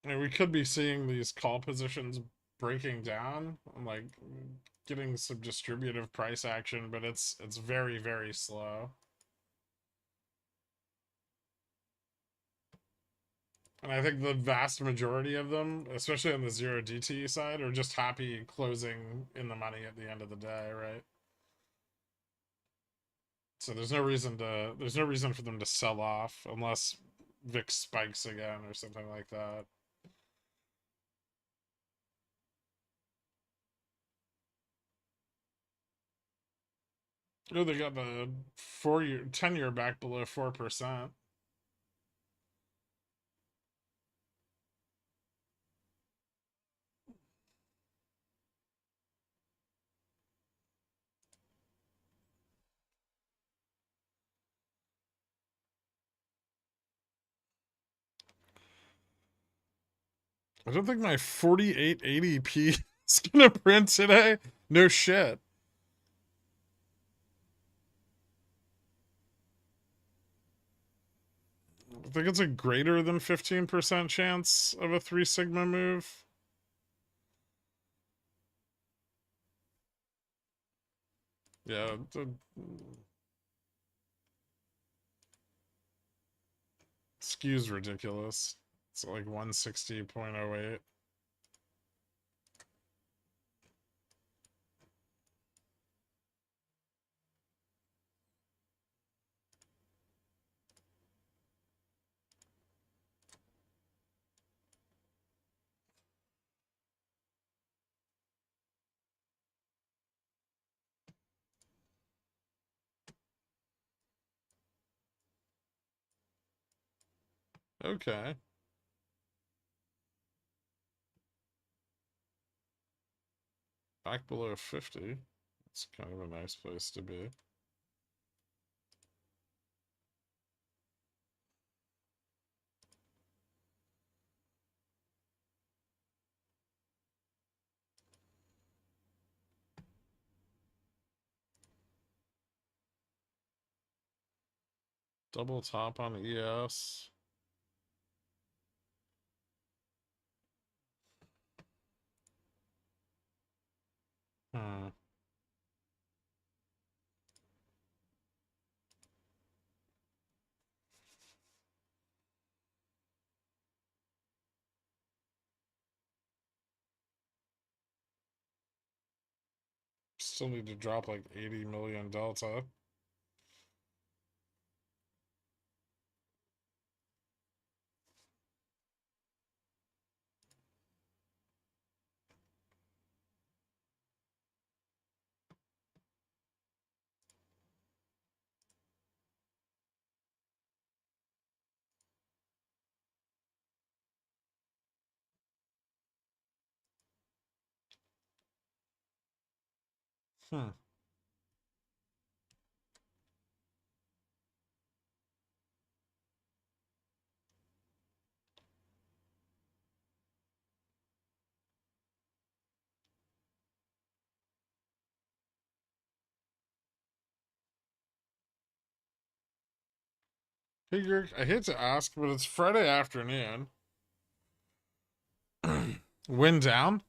I mean, we could be seeing these call positions breaking down and like getting some distributive price action, but it's very, very slow. And I think the vast majority of them, especially on the zero DTE side, are just happy closing in the money at the end of the day, right? So there's no reason for them to sell off unless VIX spikes again or something like that. Oh, they got the 4-year, 10-year back below 4%. I don't think my 4880p is gonna print today. No shit. I think it's a greater than 15% chance of a 3 sigma move. Yeah, skew's ridiculous. It's like 160.08. Okay. Back below 50. It's kind of a nice place to be. Double top on ES. Hmm. Still need to drop like 80 million delta. Hmm. Hey, Gherk, I hate to ask, but it's Friday afternoon. Wind down?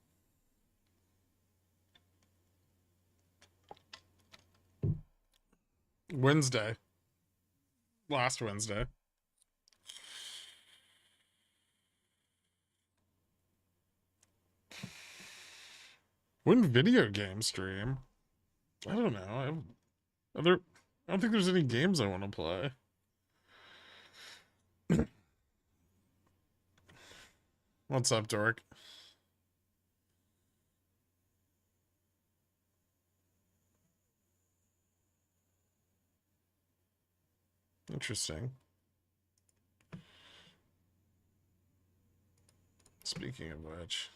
Wednesday. Last Wednesday. When video game stream? I don't know. Other, I don't think there's any games I want to play. What's up, Dork? Interesting. Speaking of which.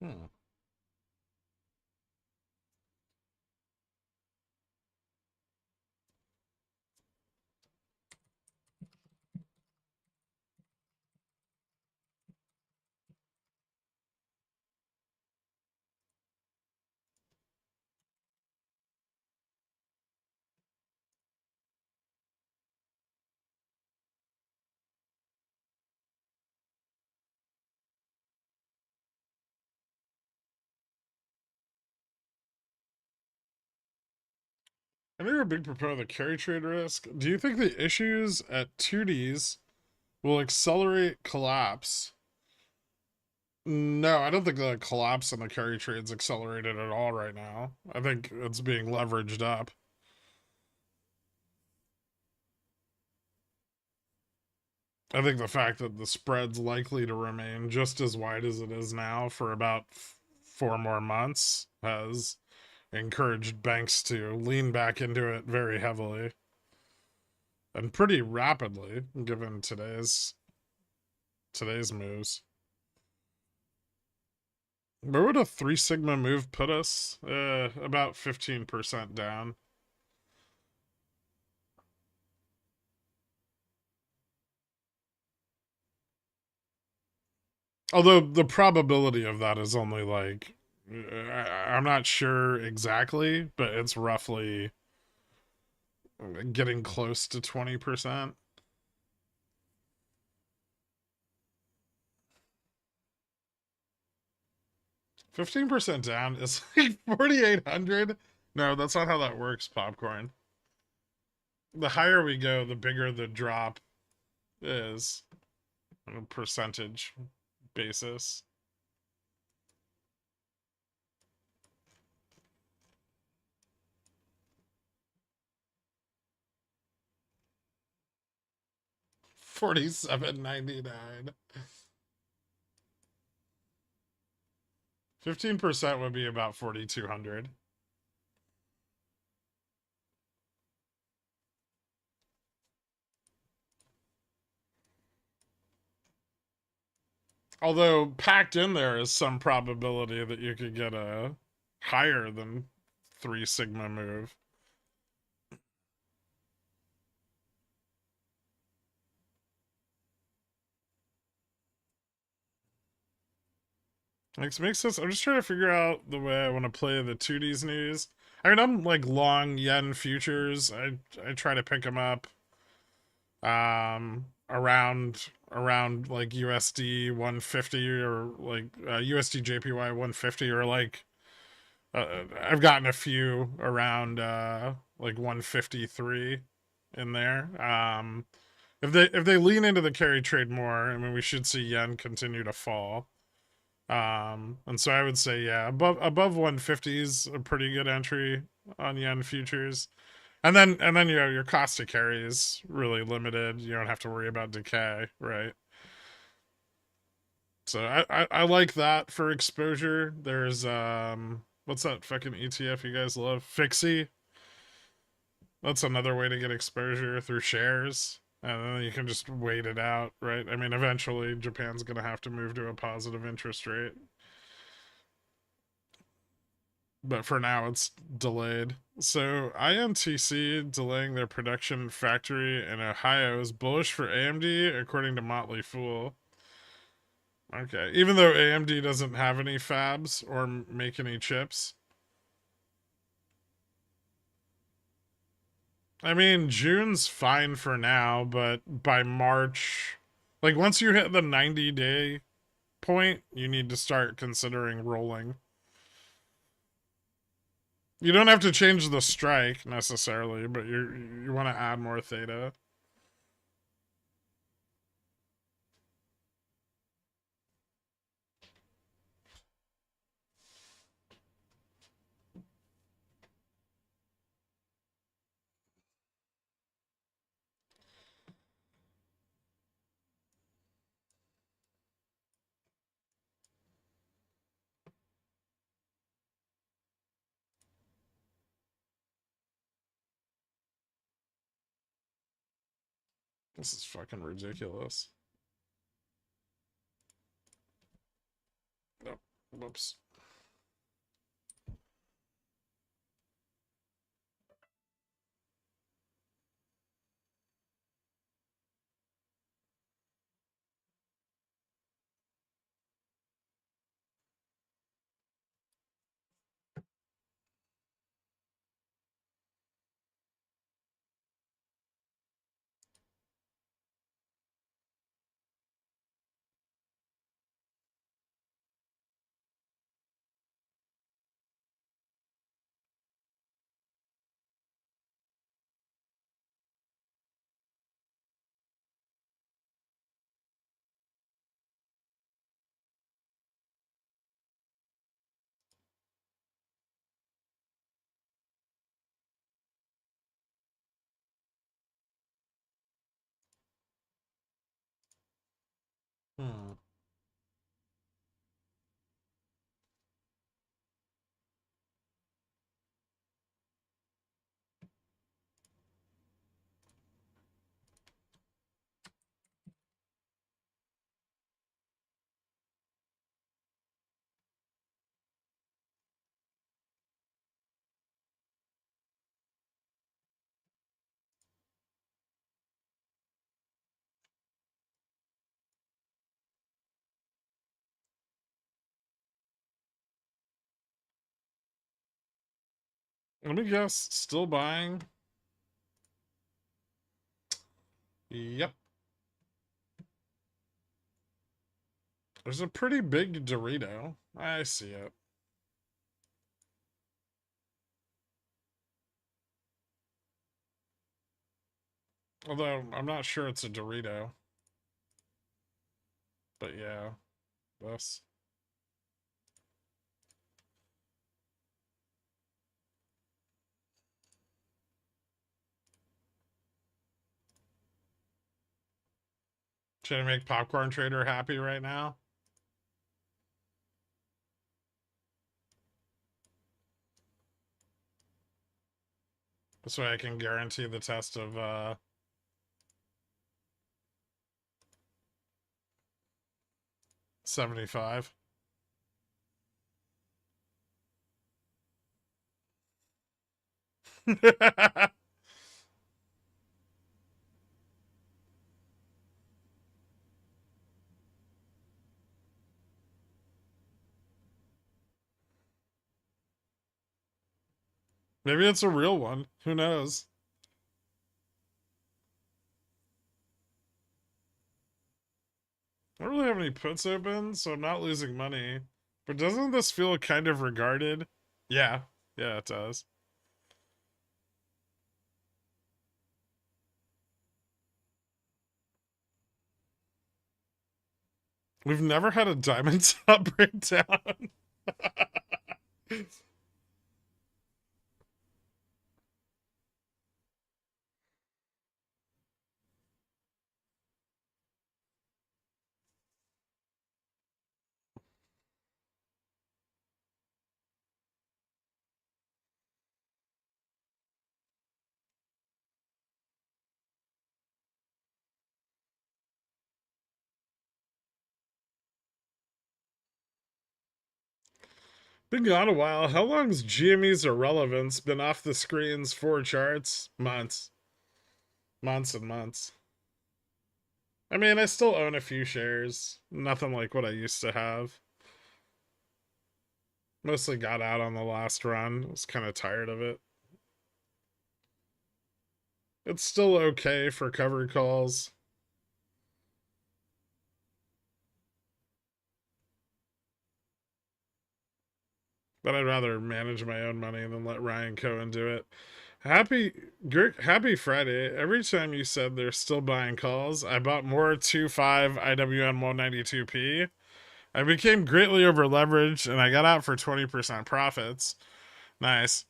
Hmm. I know you're a big proponent of the carry trade risk. Do you think the issues at 2Ds will accelerate collapse? No, I don't think the collapse in the carry trade's accelerated at all right now. I think it's being leveraged up. I think the fact that the spread's likely to remain just as wide as it is now for about 4 more months has encouraged banks to lean back into it very heavily and pretty rapidly, given today's moves. Where would a 3 sigma move put us? About 15% down. Although the probability of that is only like, I'm not sure exactly, but it's roughly getting close to 20%. 15% down is like 4,800. No, that's not how that works, Popcorn. The higher we go, the bigger the drop is on a percentage basis. 47.99. 15% would be about 4,200. Although packed in there is some probability that you could get a higher than 3 sigma move. Makes sense. I'm just trying to figure out the way I want to play the 2Ds news. I mean, I'm like long yen futures. I try to pick them up around like USD 150 or like USD JPY 150 or like I've gotten a few around like 153 in there. If they lean into the carry trade more, I mean, we should see yen continue to fall. And so I would say, yeah, above 150 is a pretty good entry. on yen futures. And then your cost to carry is really limited. You don't have to worry about decay, right? So I like that for exposure. There's what's that fucking ETF you guys love? Fixie. That's another way to get exposure through shares. And then you can just wait it out, right? I mean, eventually Japan's gonna have to move to a positive interest rate. But for now it's delayed. So INTC delaying their production factory in Ohio is bullish for AMD, according to Motley Fool. Okay, even though AMD doesn't have any fabs or make any chips. I mean, June's fine for now, but by March, like once you hit the 90-day point, you need to start considering rolling. You don't have to change the strike necessarily, but you want to add more theta. This is fucking ridiculous. Oh, whoops. Hmm. Let me guess, still buying? Yep. There's a pretty big Dorito. I see it. Although, I'm not sure it's a Dorito. But yeah, this. Should I make Popcorn Trader happy right now? This way I can guarantee the test of 75. Maybe it's a real one. Who knows? I don't really have any puts open, so I'm not losing money. But doesn't this feel kind of regarded? Yeah. Yeah, it does. We've never had a diamond top breakdown. Been gone a while. How long's GME's irrelevance been off the screens for charts? Months. Months and months. I mean, I still own a few shares. Nothing like what I used to have. Mostly got out on the last run. Was kind of tired of it. It's still okay for cover calls. But I'd rather manage my own money than let Ryan Cohen do it. Happy Friday. Every time you said they're still buying calls, I bought more 2.5 IWN 192p. I became greatly over leveraged and I got out for 20% profits. Nice.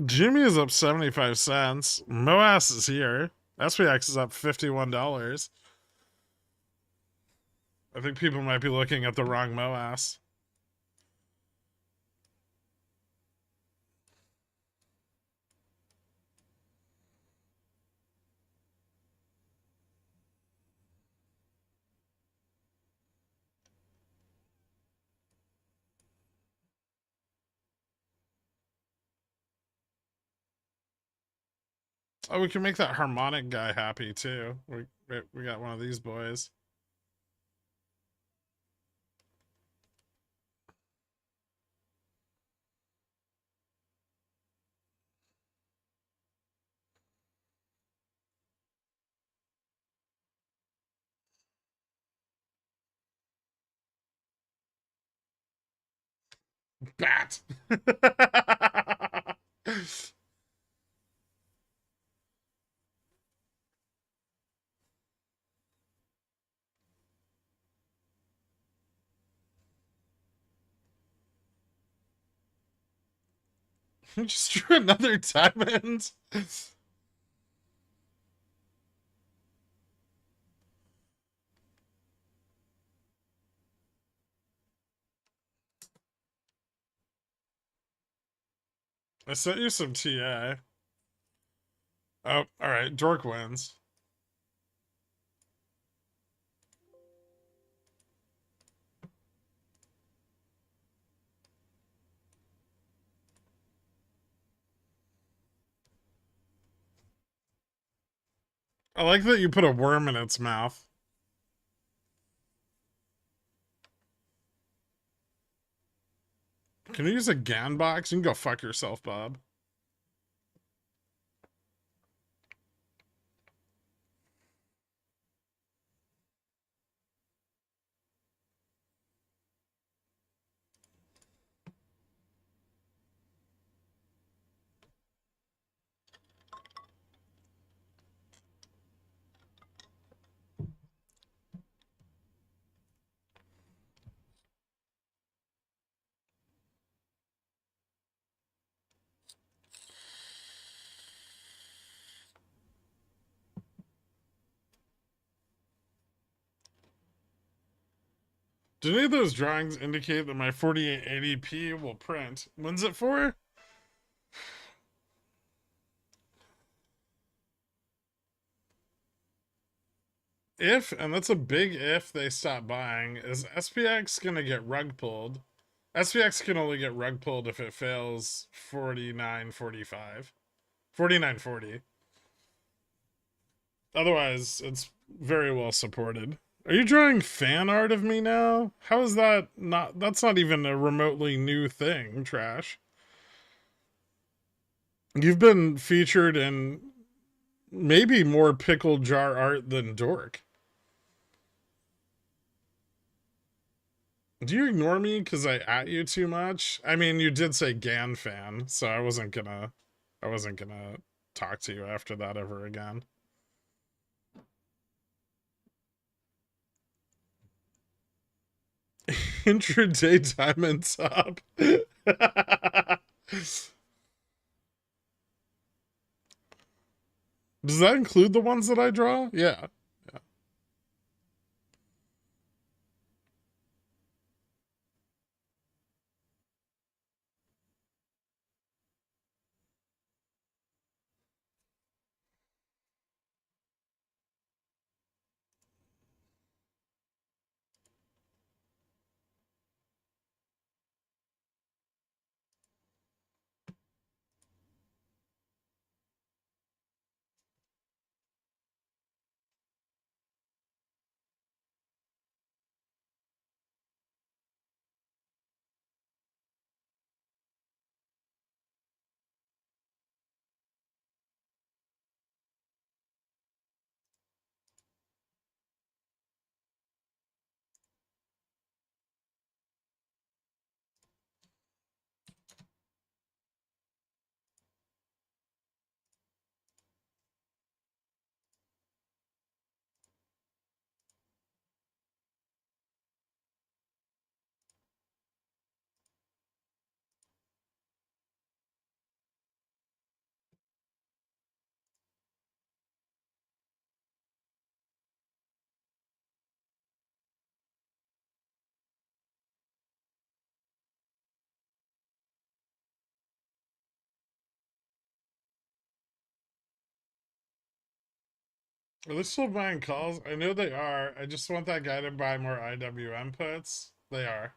Jimmy is up 75 cents. MOASS is here. SPX is up $51. I think people might be looking at the wrong MOASS. Oh, we can make that harmonic guy happy too. We got one of these boys. Bat. Just drew another diamond. I sent you some TA. Oh, alright. Dork wins. I like that you put a worm in its mouth. Can you use a GAN box? You can go fuck yourself, Bob. Do any of those drawings indicate that my 4880p will print? When's it for? If, and that's a big if, they stop buying, is SPX going to get rug pulled? SPX can only get rug pulled if it fails 49.45. 49.40. Otherwise, it's very well supported. Are you drawing fan art of me now? How is that not... That's not even a remotely new thing, Trash. You've been featured in maybe more pickle jar art than Dork. Do you ignore me because I at you too much? I mean, you did say GAN fan, so I wasn't gonna talk to you after that ever again. Intraday diamond top. Does that include the ones that I draw? Yeah. Are they still buying calls? I know they are. I just want that guy to buy more IWM puts. They are.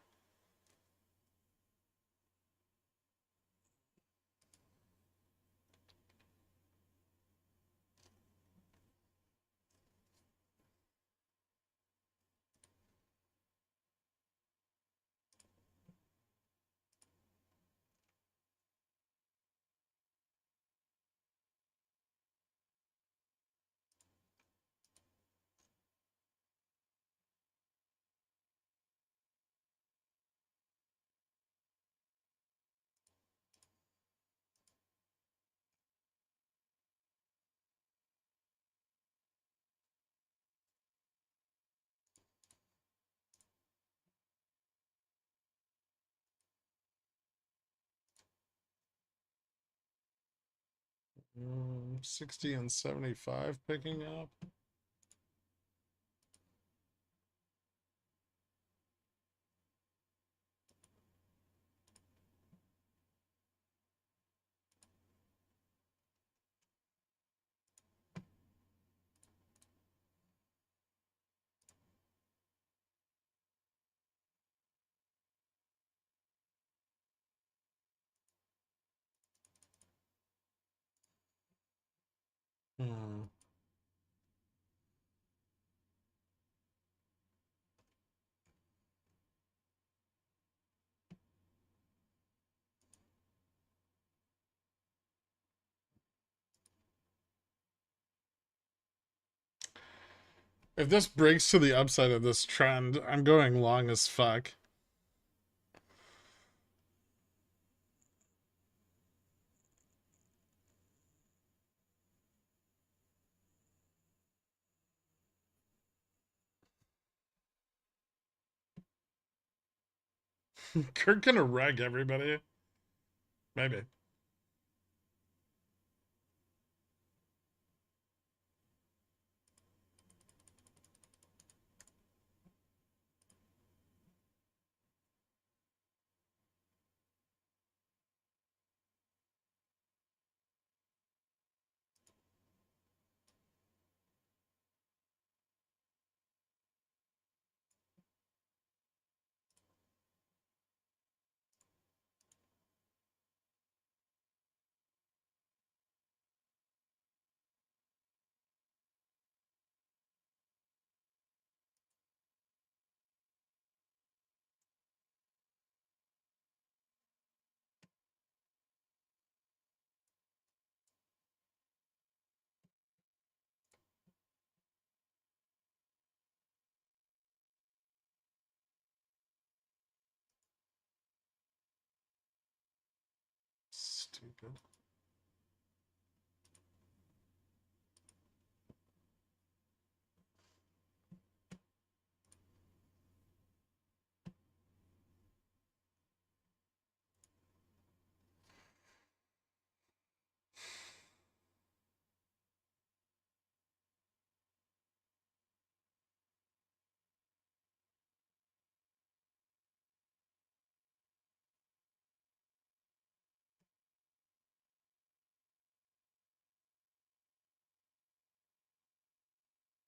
Mm, 60 and 75 picking up. Hmm. If this breaks to the upside of this trend, I'm going long as fuck. Kirk gonna reg everybody. Maybe. Stupid.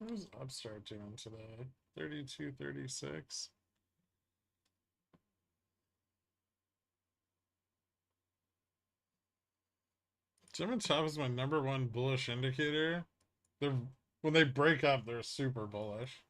Where's Upstart doing today? 32.36. Gem and Top is my number one bullish indicator. They're when they break up, they're super bullish.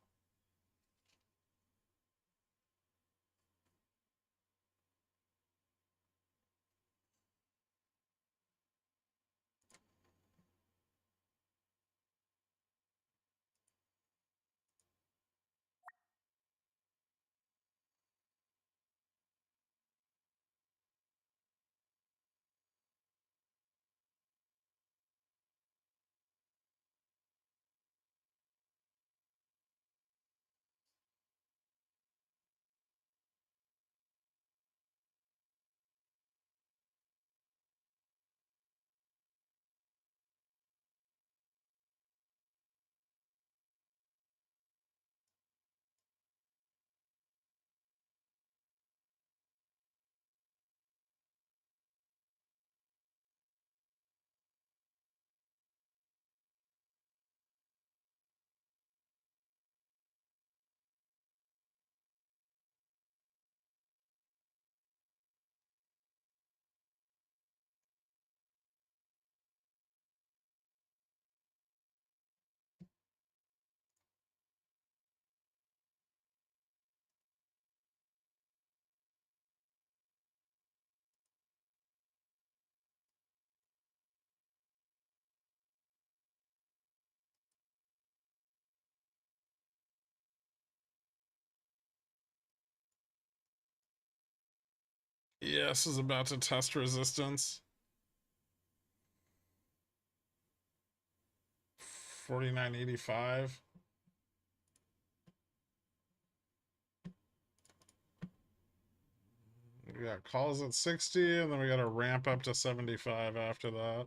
ES is about to test resistance. 49.85. We got calls at 60, and then we got to ramp up to 75 after that.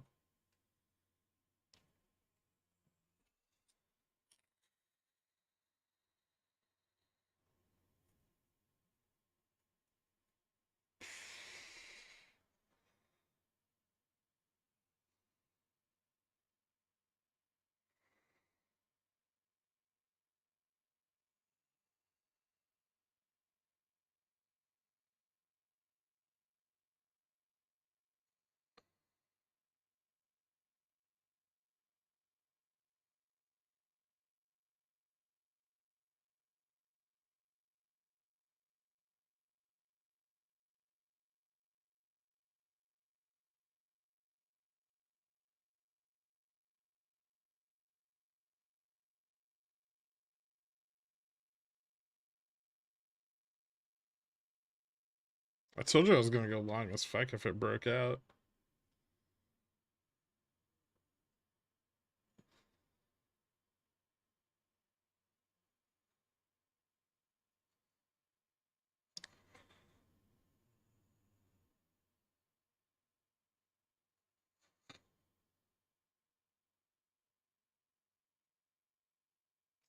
I told you I was going to go long as fuck if it broke out.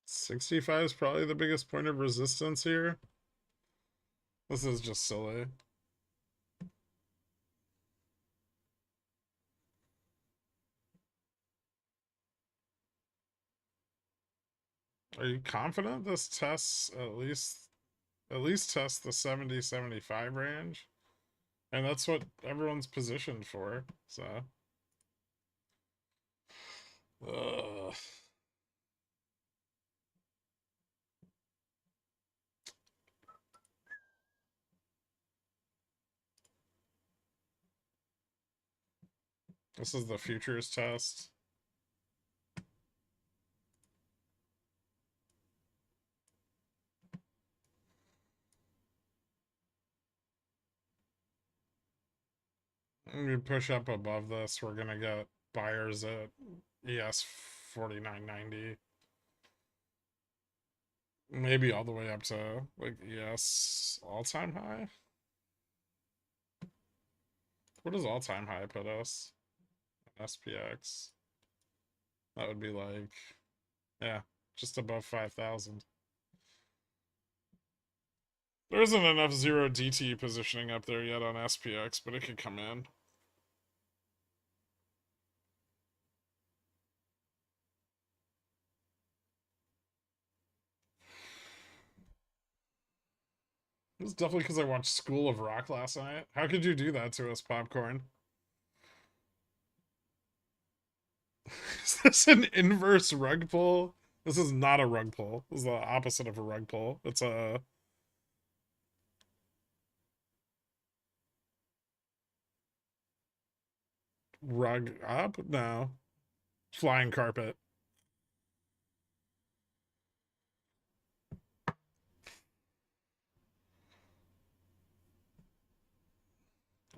$65 is probably the biggest point of resistance here. This is just silly. Are you confident this tests at least test the 70-75 range? And that's what everyone's positioned for, so. Ugh. This is the futures test. When we push up above this, we're gonna get buyers at ES 49.90. Maybe all the way up to like ES all-time high. What does all-time high put us? SPX. That would be like, yeah, just above 5,000. There isn't enough zero DT positioning up there yet on SPX, but it could come in. It was definitely because I watched School of Rock last night. How could you do that to us, Popcorn? Is this an inverse rug pull? This is not a rug pull. This is the opposite of a rug pull. It's a rug up? No. Flying carpet.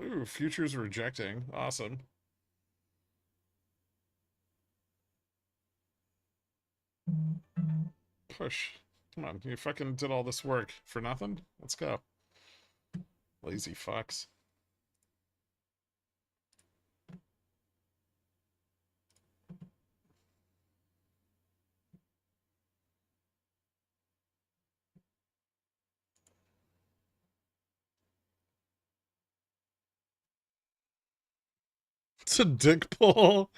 Ooh, futures rejecting. Awesome. Push. Come on, you fucking did all this work for nothing? Let's go. Lazy fucks. It's a dick pull.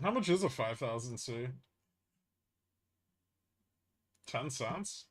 How much is a 5,000 C? 10 cents?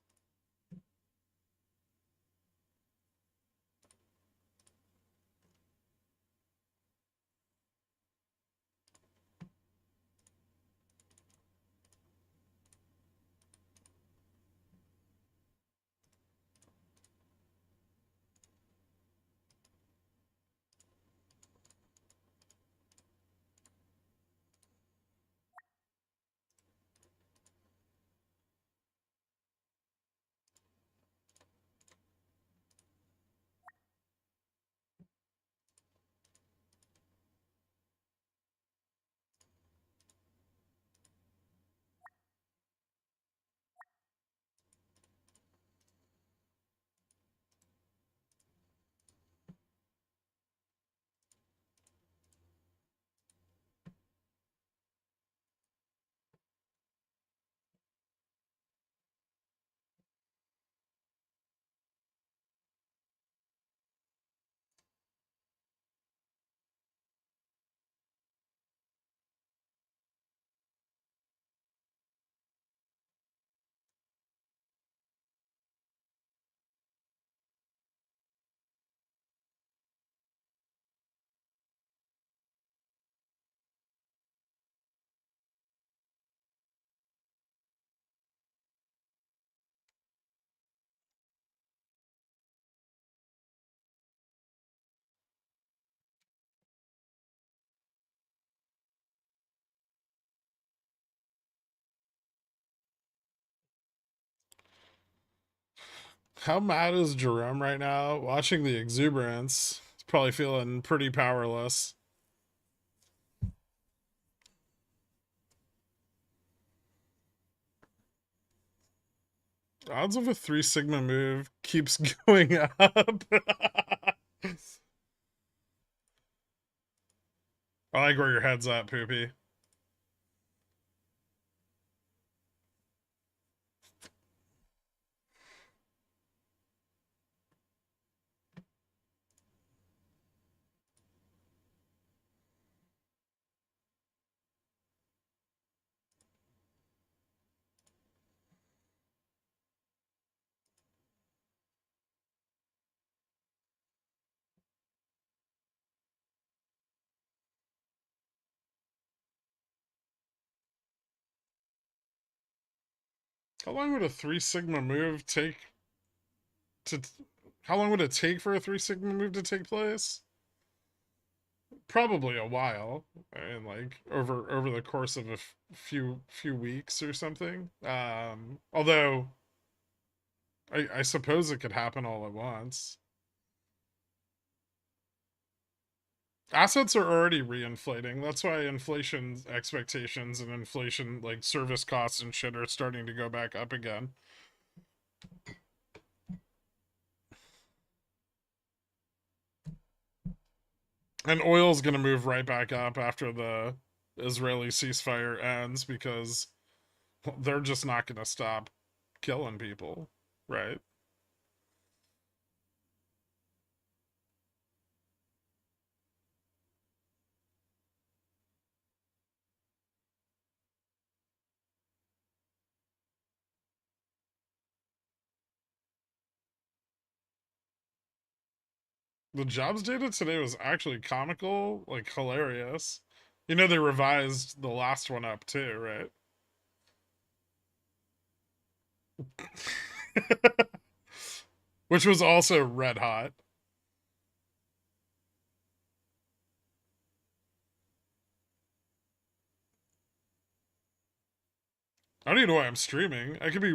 How mad is Jerome right now? Watching the exuberance. He's probably feeling pretty powerless. Odds of a 3 Sigma move keeps going up. I like where your head's at, Poopy. How long would a 3 Sigma move take to... How long would it take for a 3 Sigma move to take place? Probably a while. And like over the course of a few weeks or something. Although I suppose it could happen all at once. Assets are already reinflating. That's why inflation expectations and inflation, like service costs and shit, are starting to go back up again. And oil's going to move right back up after the Israeli ceasefire ends because they're just not going to stop killing people, right? The jobs data today was actually comical, like hilarious. You know, they revised the last one up too, right? Which was also red hot. I don't even know why I'm streaming. I could be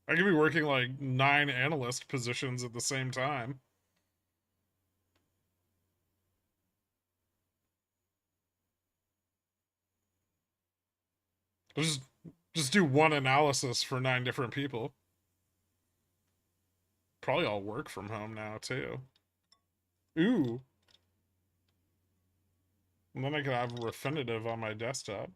working like 9 analyst positions at the same time. Just just do one analysis for 9 different people. Probably all work from home now too. Ooh. And then I could have Refinitiv on my desktop.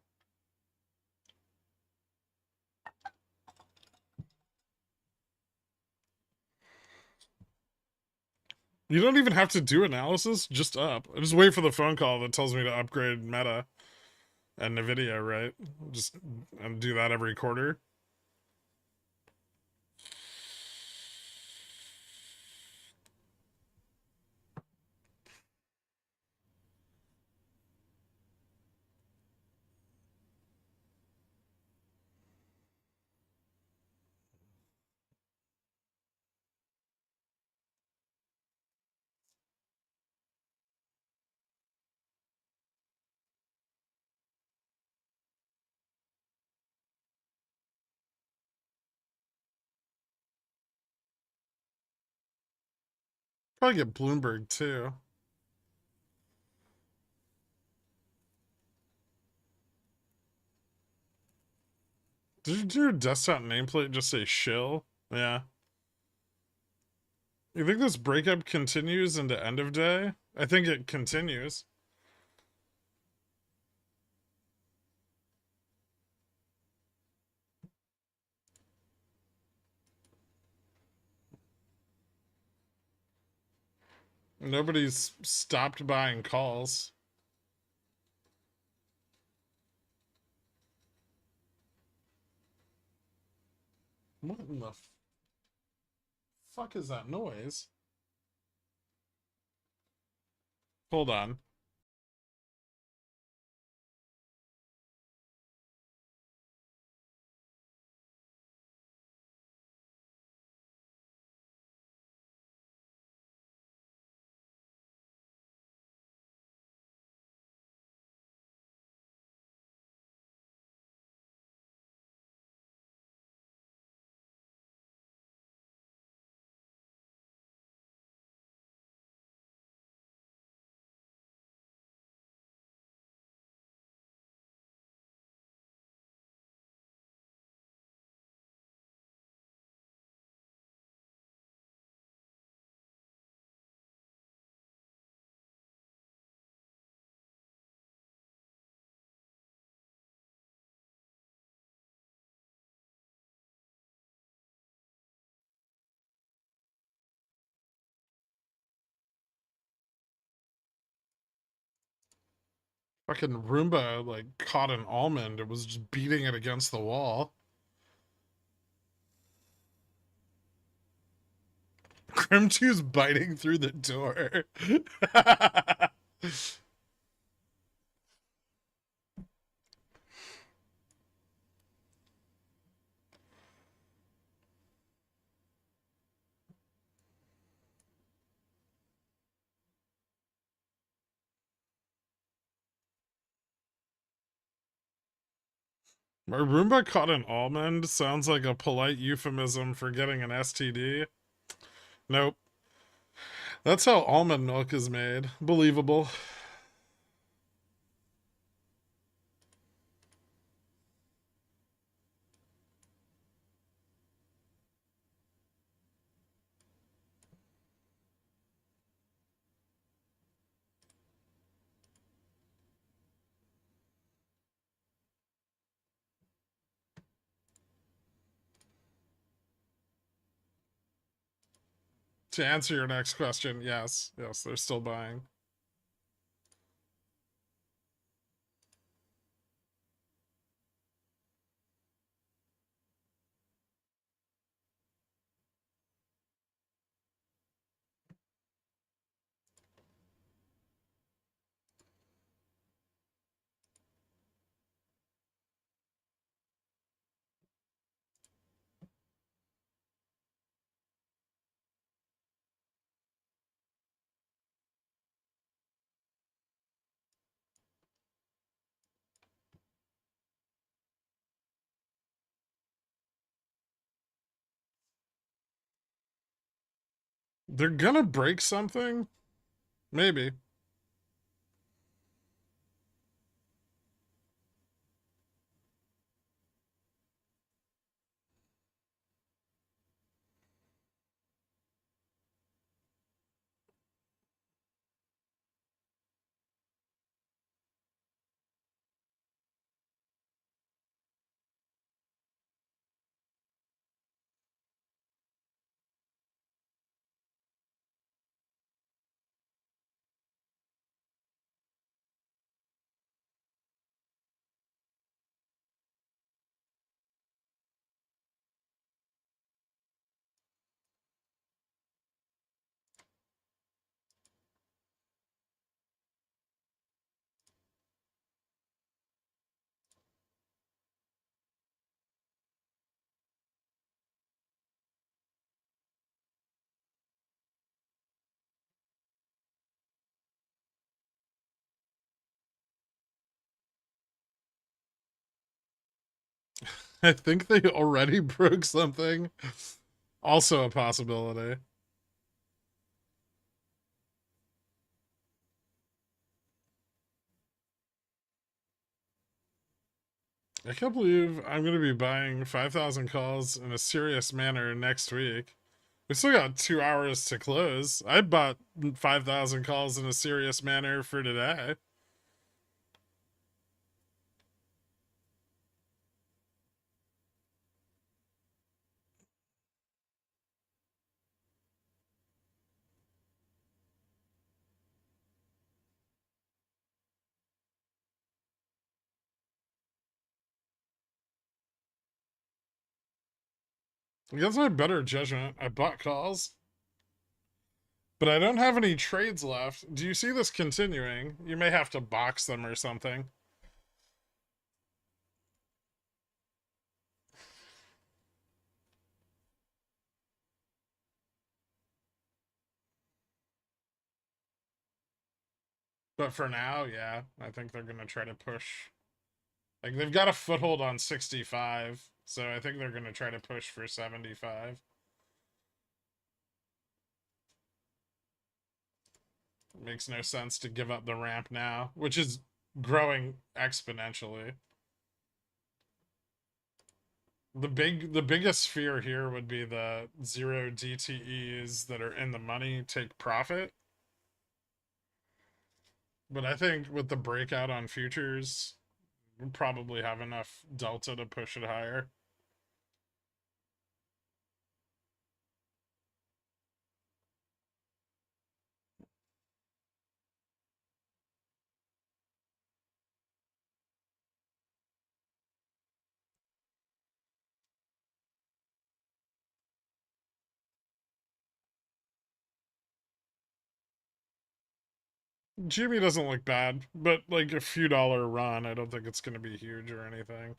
You don't even have to do analysis, just up. I just wait for the phone call that tells me to upgrade Meta and Nvidia, right? Just and do that every quarter. Probably get Bloomberg too. Did your desktop nameplate just say shill? Yeah. You think this breakup continues into end of day? I think it continues. Nobody's stopped buying calls. What in the fuck is that noise? Hold on. Fucking Roomba, like, caught an almond. It was just beating it against the wall. Grim2's biting through the door. My Roomba caught an almond sounds like a polite euphemism for getting an STD. Nope. That's how almond milk is made. Believable. To answer your next question, yes. Yes, they're still buying. They're gonna break something? Maybe. I think they already broke something. Also a possibility. I can't believe I'm going to be buying 5,000 calls in a serious manner next week. We still got 2 hours to close. I bought 5,000 calls in a serious manner for today. Against my better judgment, I bought calls, but I don't have any trades left. Do you see this continuing? You may have to box them or something. But for now, yeah, I think they're going to try to push. Like, they've got a foothold on 65, so I think they're going to try to push for 75. It makes no sense to give up the ramp now, which is growing exponentially. The biggest fear here would be the zero DTEs that are in the money take profit. But I think with the breakout on futures, we'll probably have enough delta to push it higher. Jimmy doesn't look bad, but like a few dollar run, I don't think it's going to be huge or anything.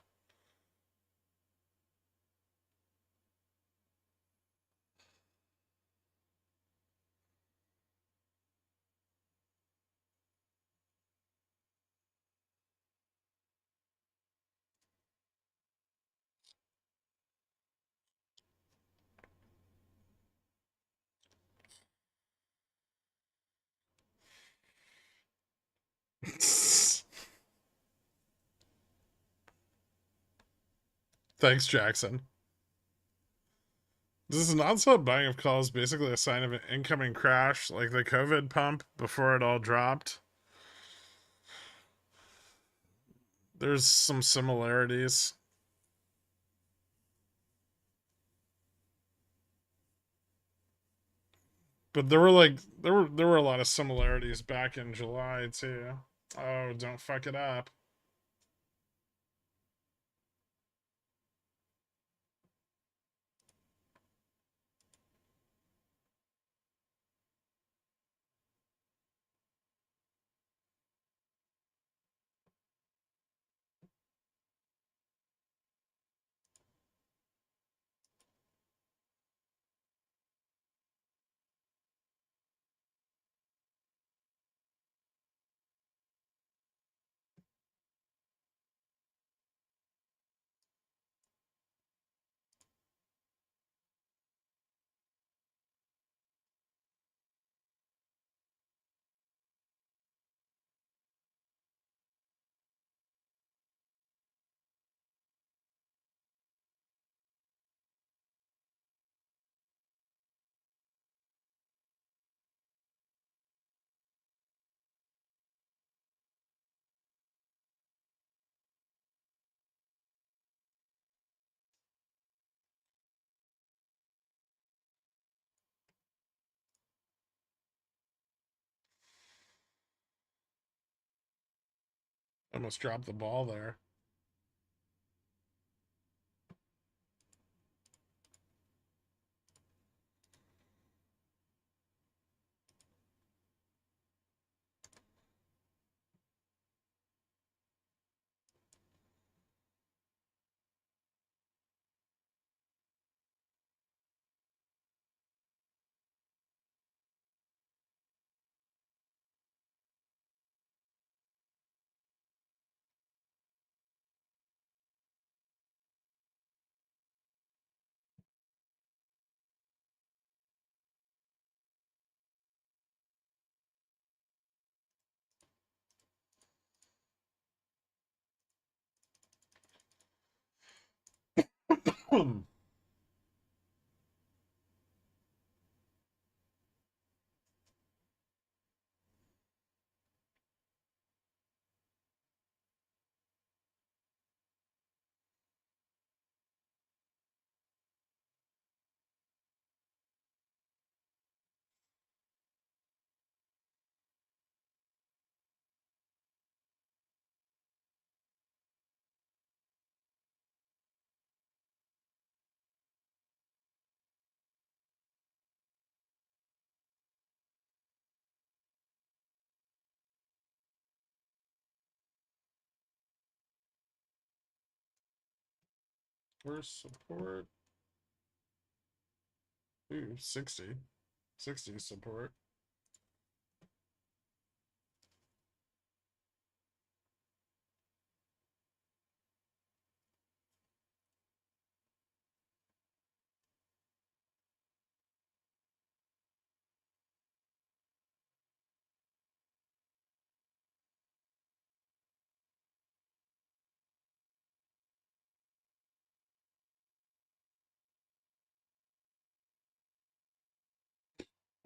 Thanks, Jackson. This is non-stop buying of calls basically a sign of an incoming crash, like the COVID pump before it all dropped. There's some similarities. But there were a lot of similarities back in July too. Oh, don't fuck it up. Almost dropped the ball there. Where's support? Ooh, 60. 60 support.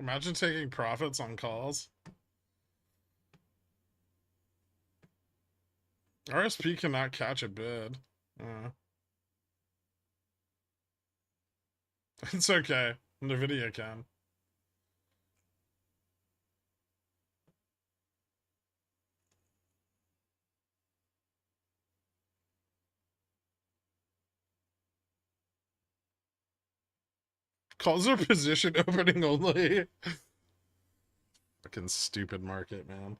Imagine taking profits on calls. RSP cannot catch a bid. Uh, it's okay. NVIDIA can. Calls are position opening only. Fucking stupid market, man.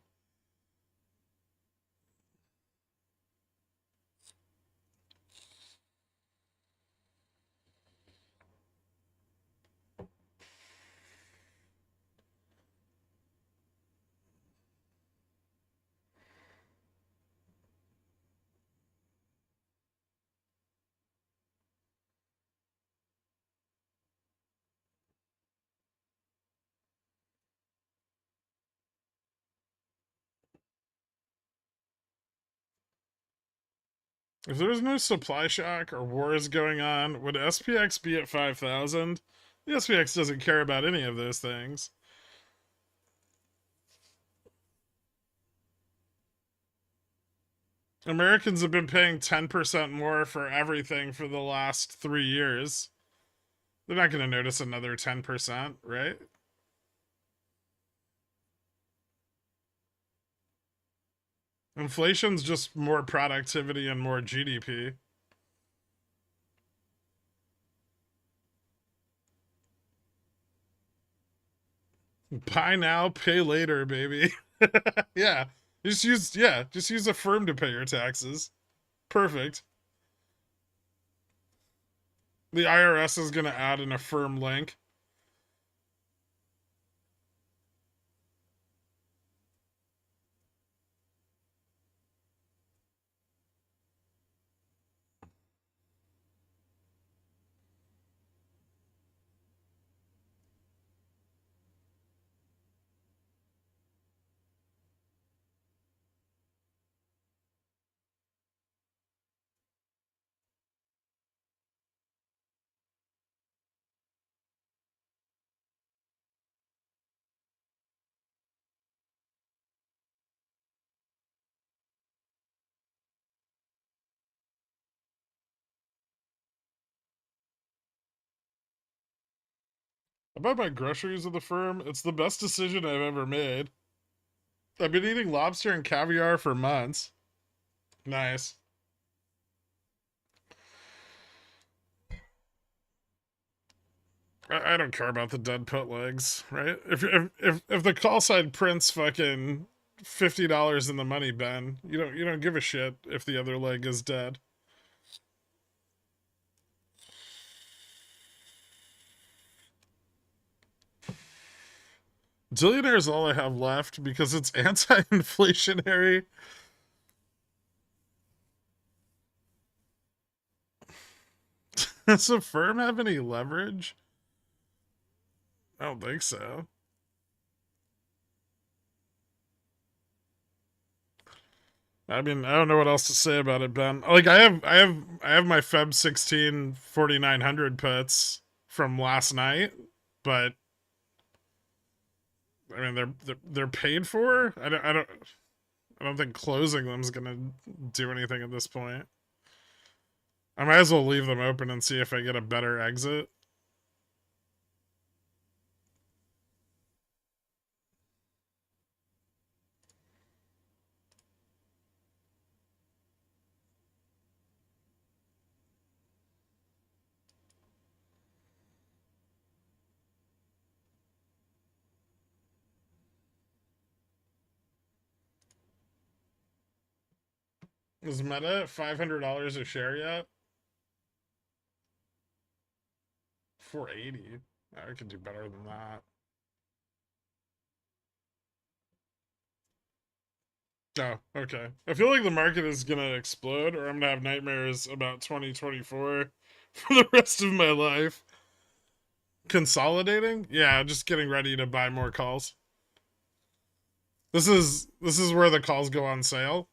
If there's no supply shock or wars going on, would SPX be at 5,000? The SPX doesn't care about any of those things. Americans have been paying 10% more for everything for the last 3 years. They're not going to notice another 10%, right? Inflation's just more productivity and more GDP. Buy now, pay later, baby. Yeah. Just use a firm to pay your taxes. Perfect. The IRS is going to add an affirm link. I bought my groceries at the firm. It's the best decision I've ever made. I've been eating lobster and caviar for months. Nice. I don't care about the dead put legs, right? If the call side prints fucking $50 in the money, Ben, you don't give a shit if the other leg is dead. Zillionaire is all I have left because it's anti-inflationary. Does the firm have any leverage? I don't think so. I mean, I don't know what else to say about it, Ben. Like I have my Feb 16 4900 puts from last night, but I mean they're paid for. I don't think closing them is gonna do anything at this point. I might as well leave them open and see if I get a better exit. Is Meta at $500 a share yet? 480. I could do better than that. Oh, okay. I feel like the market is gonna explode, or I'm gonna have nightmares about 2024 for the rest of my life. Consolidating? Yeah, just getting ready to buy more calls. This is where the calls go on sale.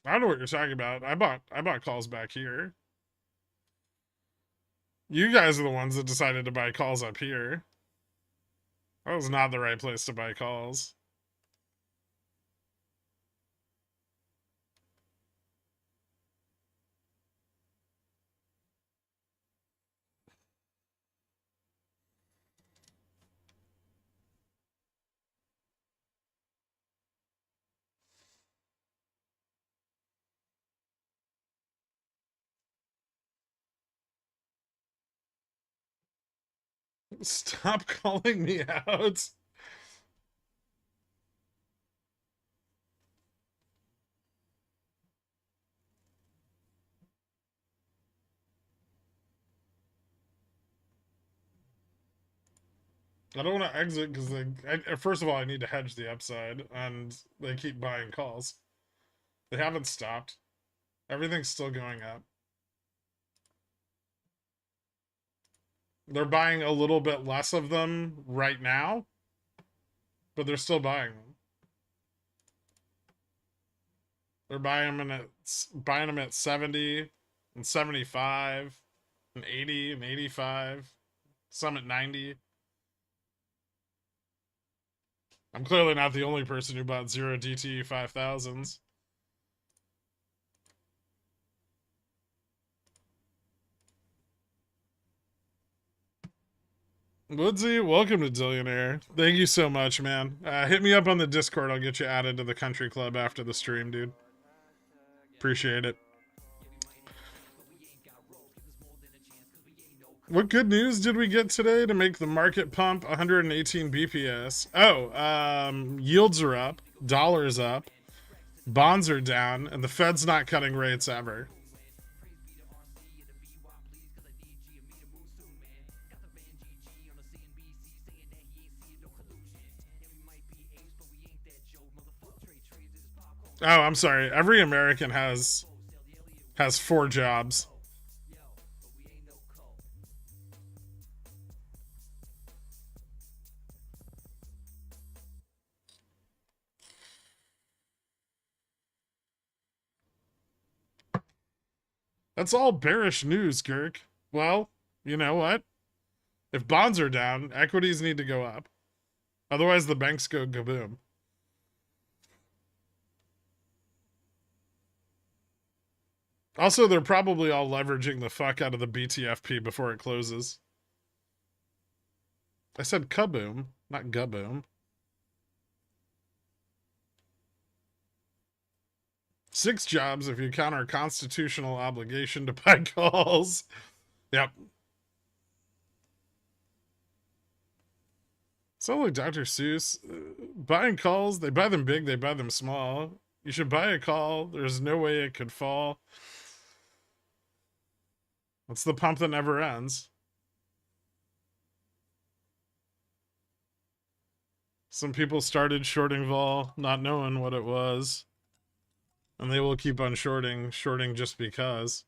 I don't know what you're talking about. I bought calls back here. You guys are the ones that decided to buy calls up here. That was not the right place to buy calls. Stop calling me out. I don't want to exit because first of all, I need to hedge the upside, and they keep buying calls. They haven't stopped. Everything's still going up. They're buying a little bit less of them right now, but they're still buying them. They're buying them at 70 and 75 and 80 and 85, some at 90. I'm clearly not the only person who bought 0 DTE 5000s. Woodsy, welcome to Dillionaire. Thank you so much, man. Hit me up on the Discord. I'll get you added to the country club after the stream, dude. Appreciate it. What good news did we get today to make the market pump 118 BPS? Oh, yields are up, dollars up, bonds are down, and the Fed's not cutting rates ever. Oh, I'm sorry. Every American has 4 jobs. That's all bearish news, Gherk. Well, you know what? If bonds are down, equities need to go up. Otherwise, the banks go kaboom. Also, they're probably all leveraging the fuck out of the BTFP before it closes. I said kaboom, not gaboom. 6 jobs if you count our constitutional obligation to buy calls. Yep. Sound like Dr. Seuss. Buying calls, they buy them big, they buy them small. You should buy a call. There's no way it could fall. It's the pump that never ends. Some people started shorting vol, not knowing what it was. And they will keep on shorting just because.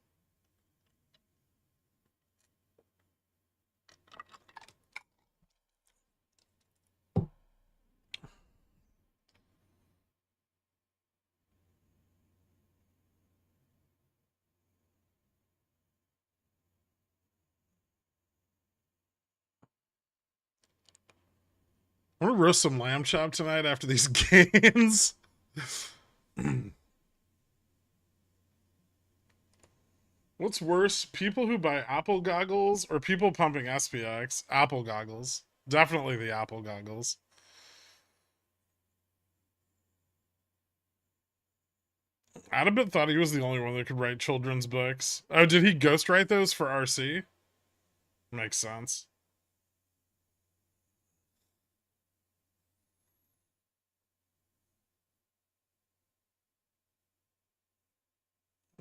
I'm gonna roast some lamb chop tonight after these games. What's worse, people who buy Apple goggles or people pumping SPX? Apple goggles. Definitely the Apple goggles. Adabit thought he was the only one that could write children's books. Oh, did he ghostwrite those for RC? Makes sense.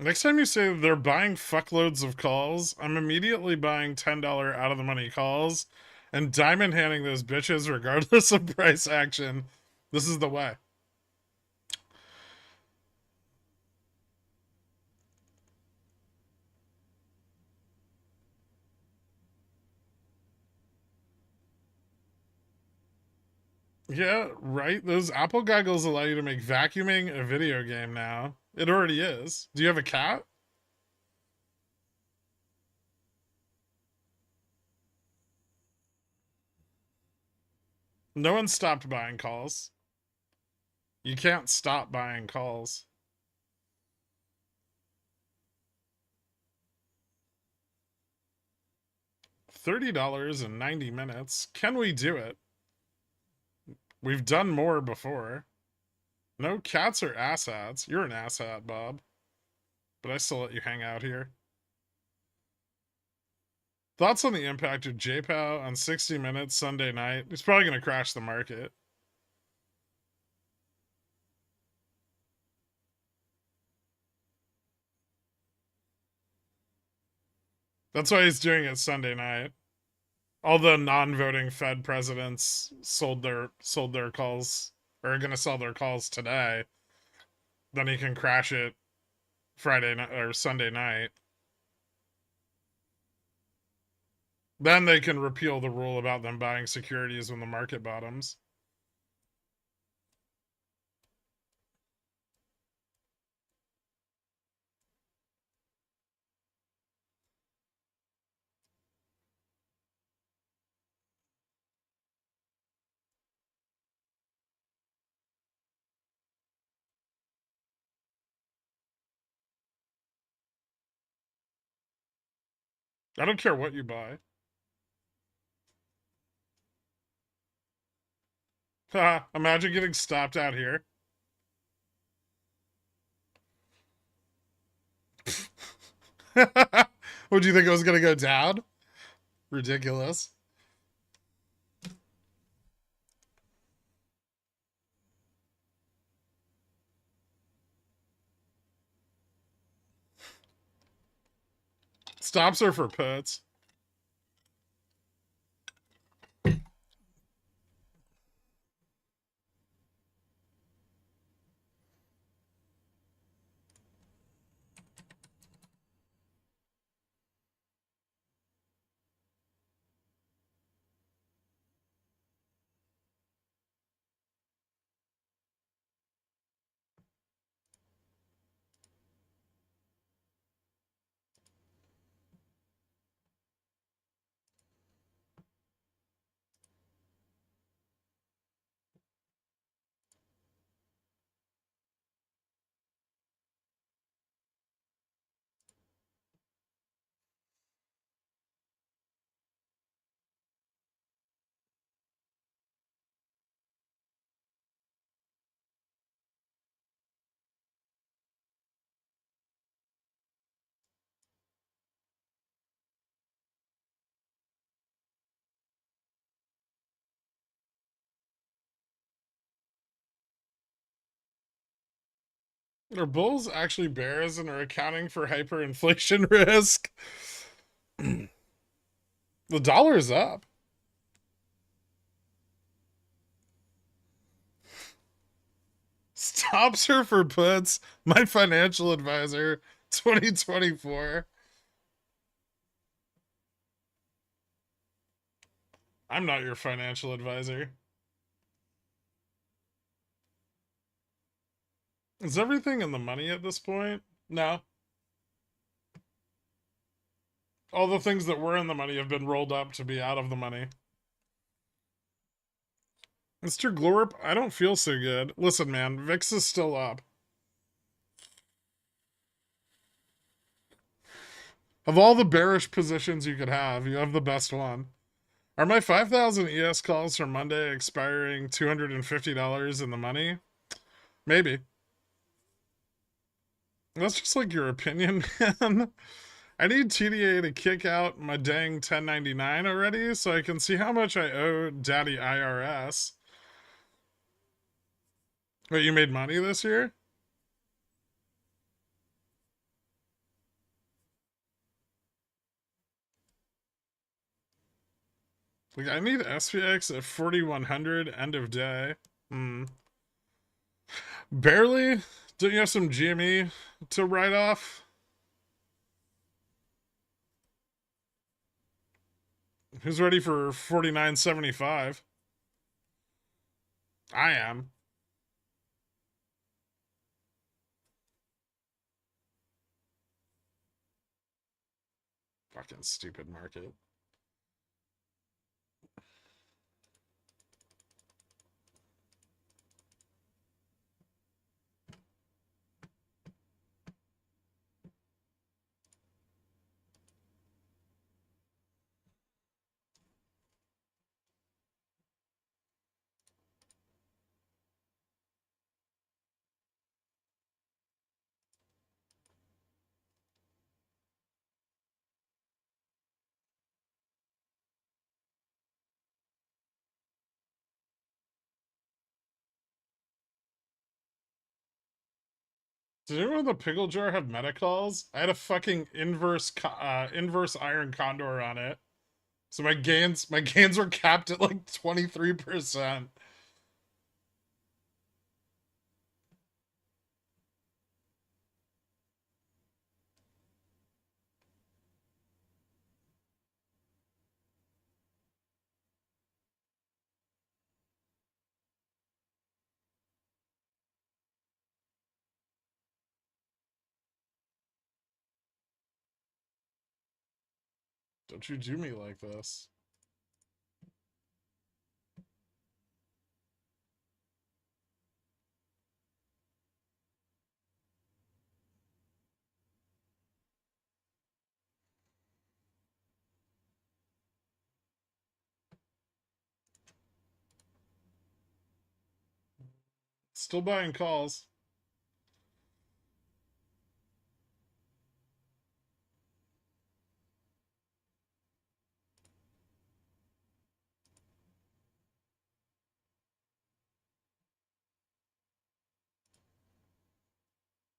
Next time you say they're buying fuckloads of calls, I'm immediately buying $10 out of the money calls and diamond handing those bitches regardless of price action. This is the way. Yeah, right? Those Apple goggles allow you to make vacuuming a video game now. It already is. Do you have a cat? No one stopped buying calls. You can't stop buying calls. $30 in 90 minutes. Can we do it? We've done more before. No, cats are asshats. You're an asshat, Bob. But I still let you hang out here. Thoughts on the impact of JPOW on 60 Minutes Sunday night? It's probably going to crash the market. That's why he's doing it Sunday night. All the non-voting Fed presidents sold their calls, or are going to sell their calls today. Then he can crash it Friday night or Sunday night. Then they can repeal the rule about them buying securities when the market bottoms. I don't care what you buy. Imagine getting stopped out here. Would you think it was going to go down? Ridiculous. Stops are for puts. Are bulls actually bears and are accounting for hyperinflation risk? The dollar is up. Stops her for puts. My financial advisor, 2024. I'm not your financial advisor. Is everything in the money at this point? No. All the things that were in the money have been rolled up to be out of the money. Mr. Glorp, I don't feel so good. Listen, man, VIX is still up. Of all the bearish positions you could have, you have the best one. Are my 5,000 ES calls for Monday expiring $250 in the money? Maybe. That's just like your opinion, man. I need TDA to kick out my dang 1099 already so I can see how much I owe Daddy IRS. Wait, you made money this year? Like, I need SPX at 4,100 end of day. Barely? Don't you have some GME to write off? Who's ready for 49.75? I am. Fucking stupid market. Did anyone in the pickle jar have meta calls? I had a fucking inverse iron condor on it. So my gains were capped at like 23%. Don't you do me like this. Still buying calls.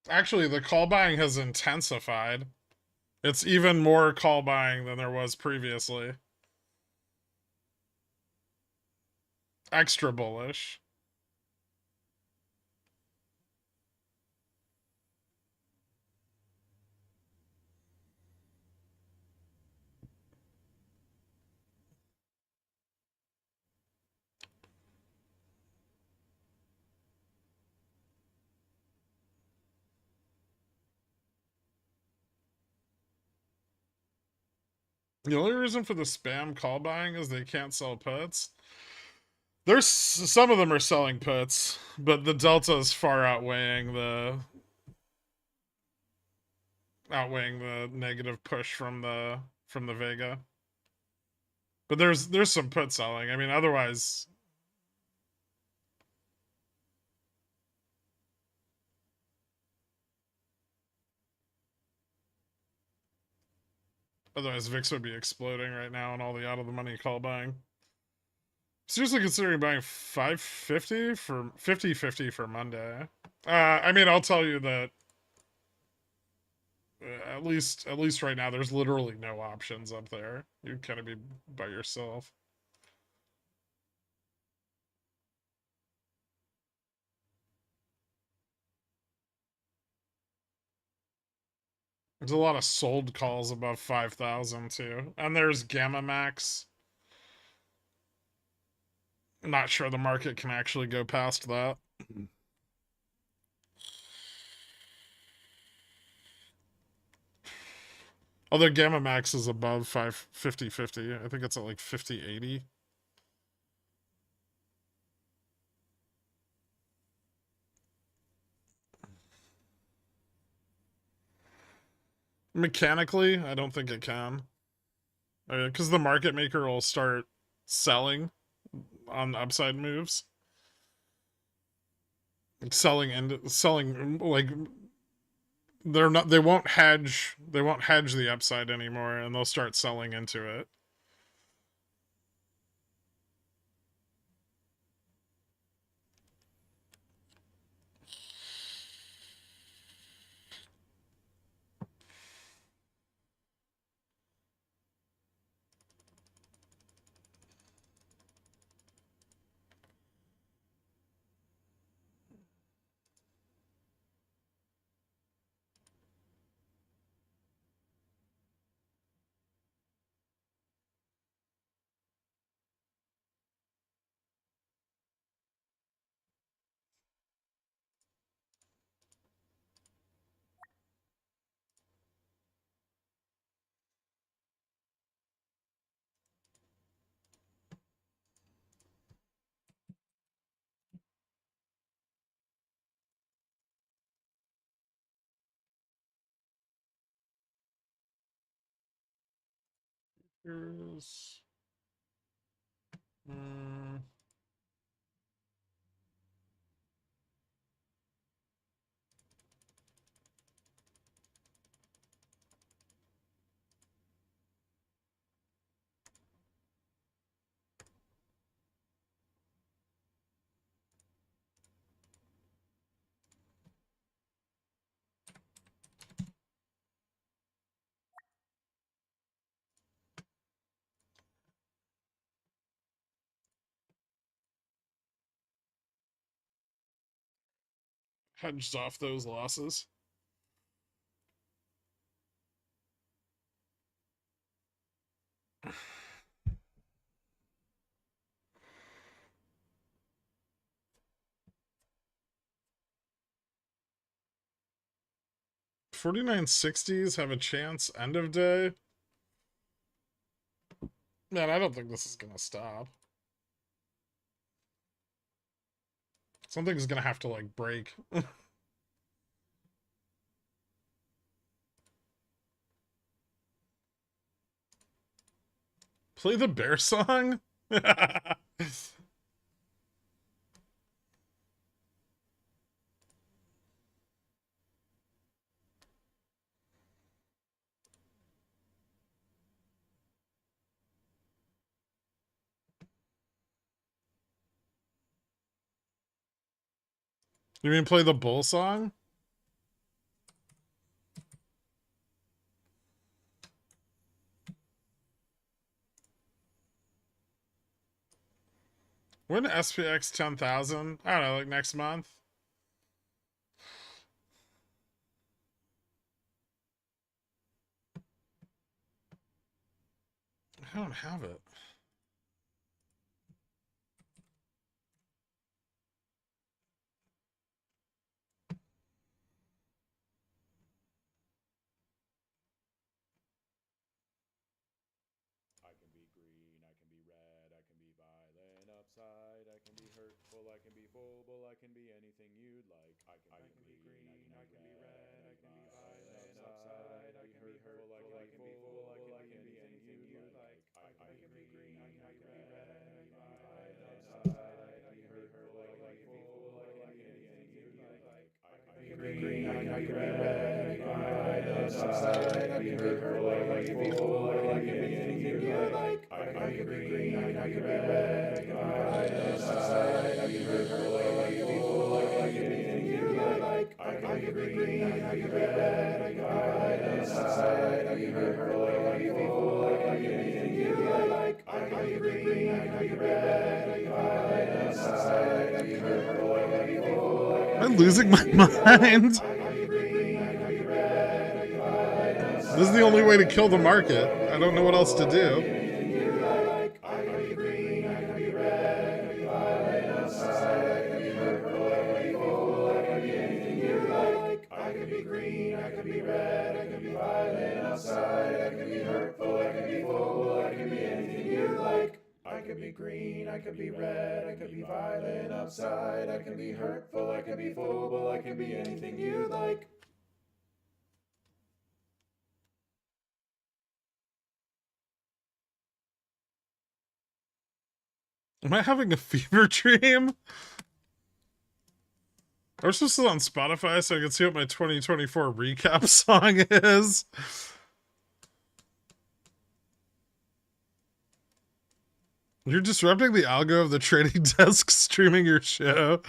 Actually, the call buying has intensified. It's even more call buying than there was previously. Extra bullish. The only reason for the spam call buying is they can't sell puts. There's some of them are selling puts, but the delta is far outweighing the negative push from the Vega. But there's some put selling. I mean, otherwise VIX would be exploding right now and all the out of the money call buying. Seriously considering buying 550 for 50-50 for Monday. I mean, I'll tell you that at least right now there's literally no options up there. You kind of be by yourself. There's a lot of sold calls above 5,000 too. And there's Gamma Max. I'm not sure the market can actually go past that. Although Gamma Max is above 550-50. I think it's at like 50-80. Mechanically, I don't think it can. Because the market maker will start selling on upside moves. Selling like they won't hedge the upside anymore, and they'll start selling into it. Here's mm, hedged off those losses. $49.60s have a chance end of day. Man, I don't think this is gonna stop. Something's gonna have to like break. Play the bear song? You mean play the bull song? When SPX 10,000? I don't know, like next month? I don't have it. I can be green, I can be red, I can be violent upside, I can be hurtful, I can be full, I can be anything you'd like. I can be green, I can be red, I can be violent upside, I can be hurtful, I can be full, I can be anything you'd like. I can be green, I can be red, I can be violent upside, I can be hurtful, I can be full, I can be anything you'd like. I can be green, I can be red, I can be violent upside, I can be hurtful, I can be full, I can be anything you'd like. I can be green, I can be red, I can be violent upside, I can be hurtful, I can be full, I can be anything you'd like. I can be green, I can be red, I can be violent upside, I can be hurtful, I can be full, I can be anything you'd like. I can be green, I can be red, I can be violent upside, I can be hurtful, I can be full, I can I'm losing my mind. be green, I can be red, I can be violent upside. This is the only way to kill the market. I don't know what else to do. I can be green, I can be red, I can be violent upside, I can be hurtful, I can be full, I can be anything you like. I can be green, I can be red, I can be violent upside, I can be hurtful, I can be full, I can be anything you like. I can be green, I can be red, I can be violent upside, I can be hurtful, I can be full, I can be anything you like. Am I having a fever dream? I was supposed to on Spotify so I could see what my 2024 recap song is. You're disrupting the algo of the trading desk streaming your show.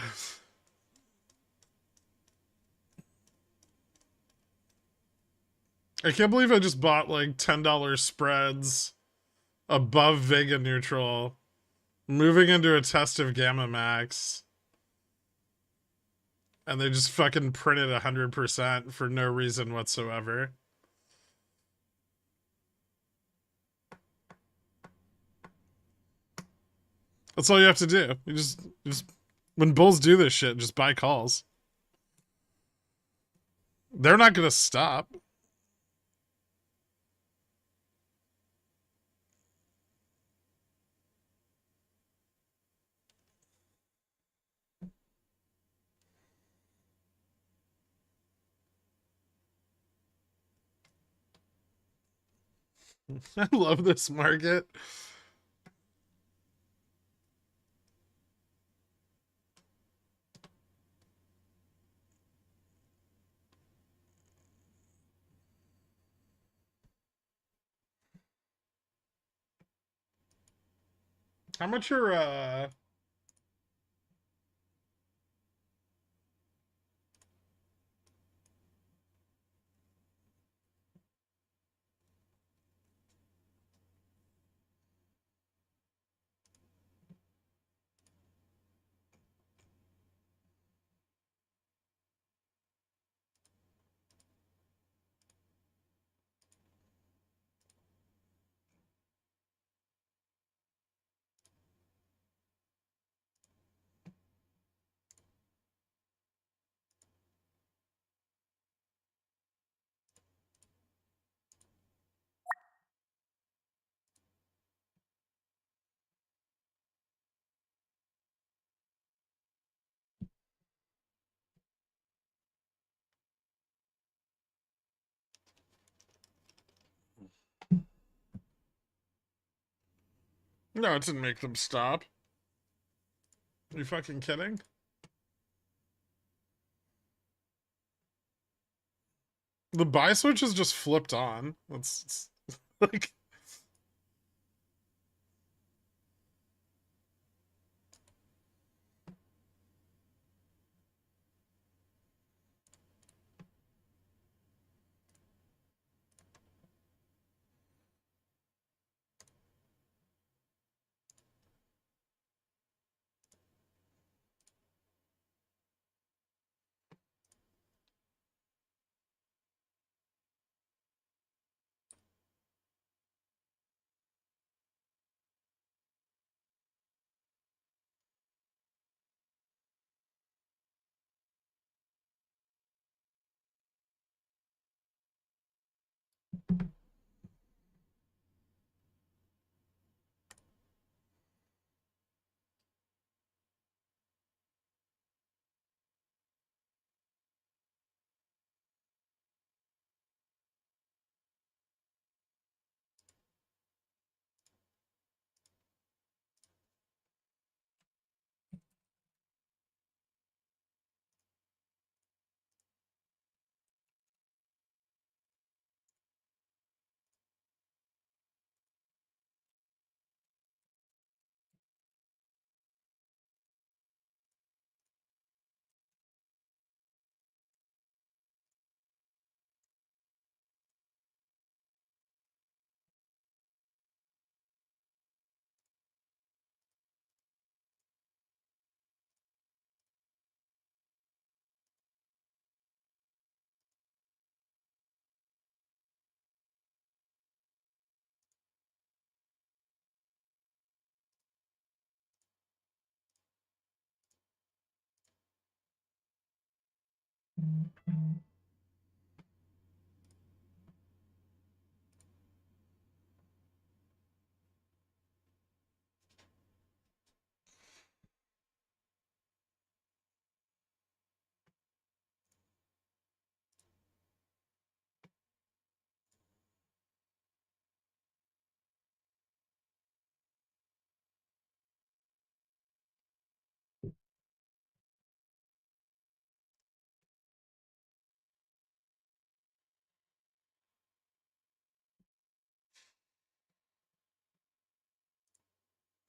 I can't believe I just bought like $10 spreads above Vega neutral, moving into a test of Gamma Max, and they just fucking printed 100% for no reason whatsoever. That's all you have to do. You just when bulls do this shit, just buy calls. They're not gonna stop. I love this market. How much are No, it didn't make them stop. Are you fucking kidding? The buy switch is just flipped on. It's like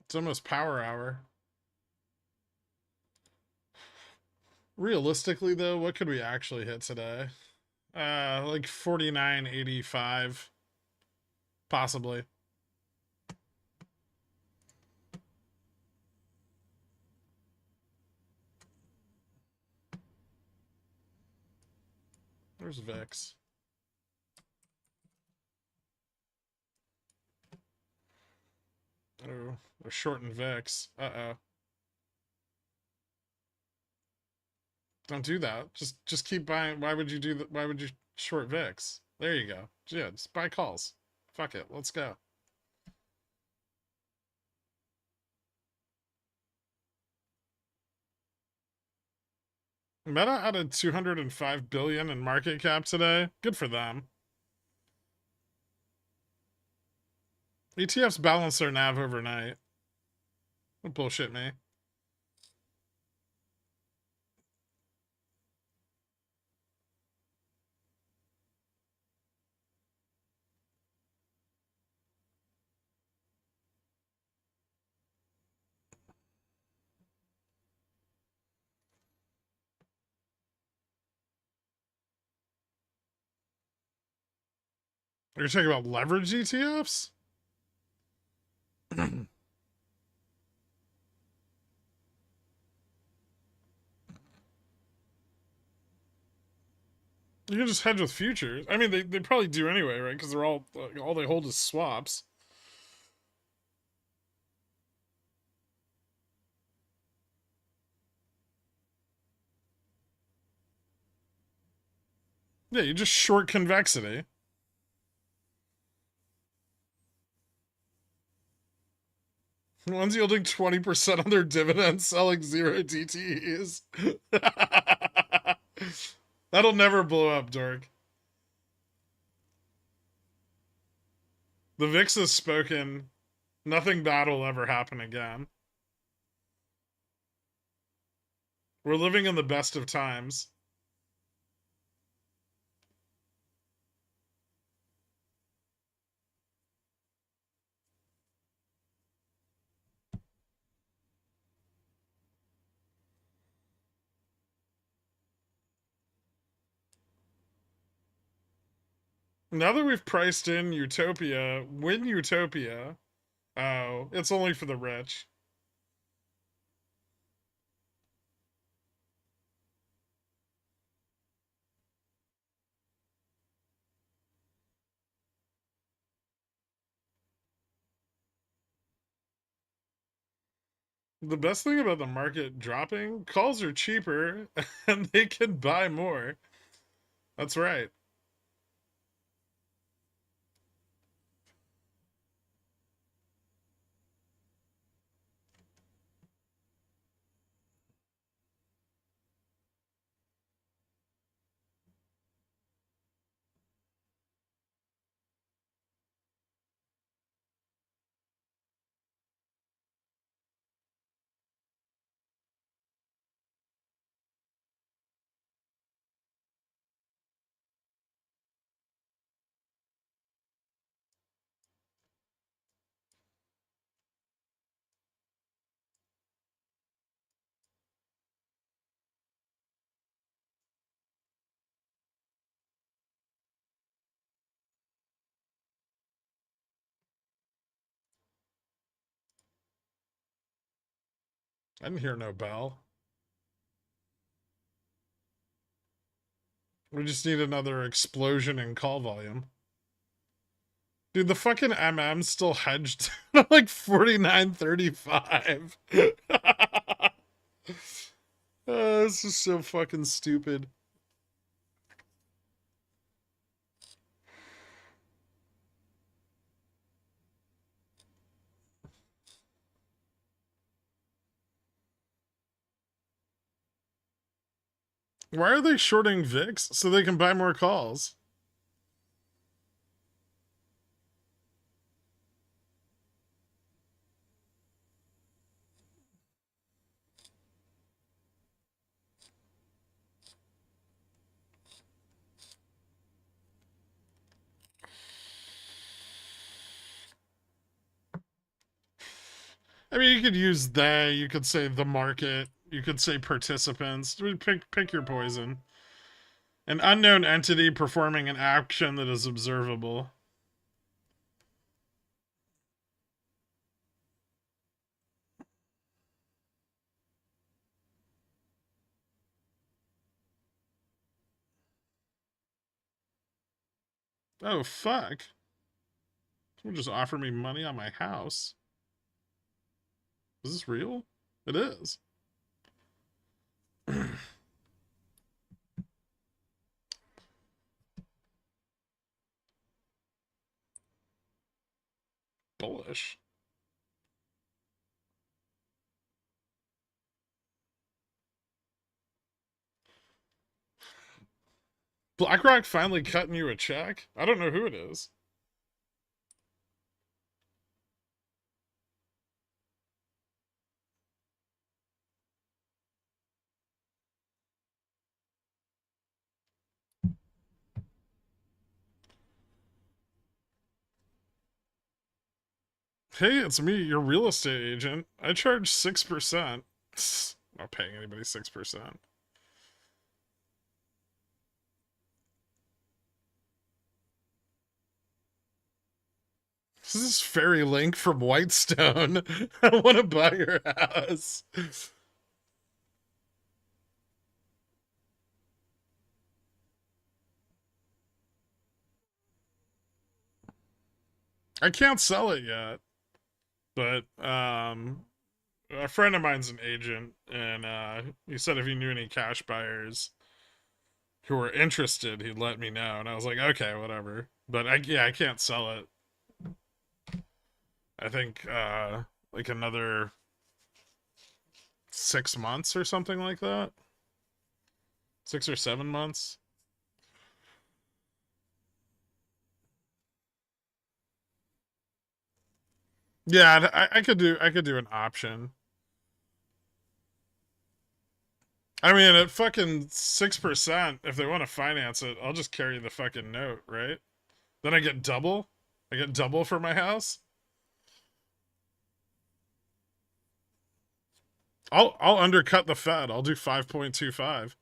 it's almost power hour. Realistically, though, what could we actually hit today? Like 49.85, possibly. There's VIX. Oh, they're shorting VIX. Uh-oh. Don't do that. Just keep buying. Why would you do that? Why would you short VIX? There you go. Yeah, just buy calls. Fuck it. Let's go. Meta added 205 billion in market cap today. Good for them. ETFs balance their NAV overnight. Don't bullshit me. You're talking about leverage ETFs? You can just hedge with futures. I mean, they probably do anyway, right? Because they're all they hold is swaps. Yeah, you just short convexity. One's yielding 20% on their dividends, selling zero DTEs. That'll never blow up, Dork. The VIX has spoken. Nothing bad will ever happen again. We're living in the best of times. Now that we've priced in Utopia, win Utopia. Oh, it's only for the rich. The best thing about the market dropping, calls are cheaper and they can buy more. That's right. I didn't hear no bell. We just need another explosion in call volume. Dude, the fucking MM's still hedged at like 49.35. This is so fucking stupid. Why are they shorting VIX? So they can buy more calls. I mean, you could use they, you could say the market, you could say participants. Pick your poison. An unknown entity performing an action that is observable. Oh, fuck. Someone just offered me money on my house. Is this real? It is. Bullish. BlackRock finally cutting you a check? I don't know who it is. Hey, it's me, your real estate agent. I charge 6%. Not paying anybody 6%. This is Fairy Link from Whitestone. I want to buy your house. I can't sell it yet, but a friend of mine's an agent, and he said if he knew any cash buyers who were interested, he'd let me know. And I was like, okay, whatever. But I can't sell it. I think like another 6 months or something like that. 6 or 7 months. Yeah, I could do an option. I mean, at fucking 6%, if they want to finance it, I'll just carry the fucking note, right? Then I get double. I get double for my house. I'll undercut the Fed. I'll do 5.25.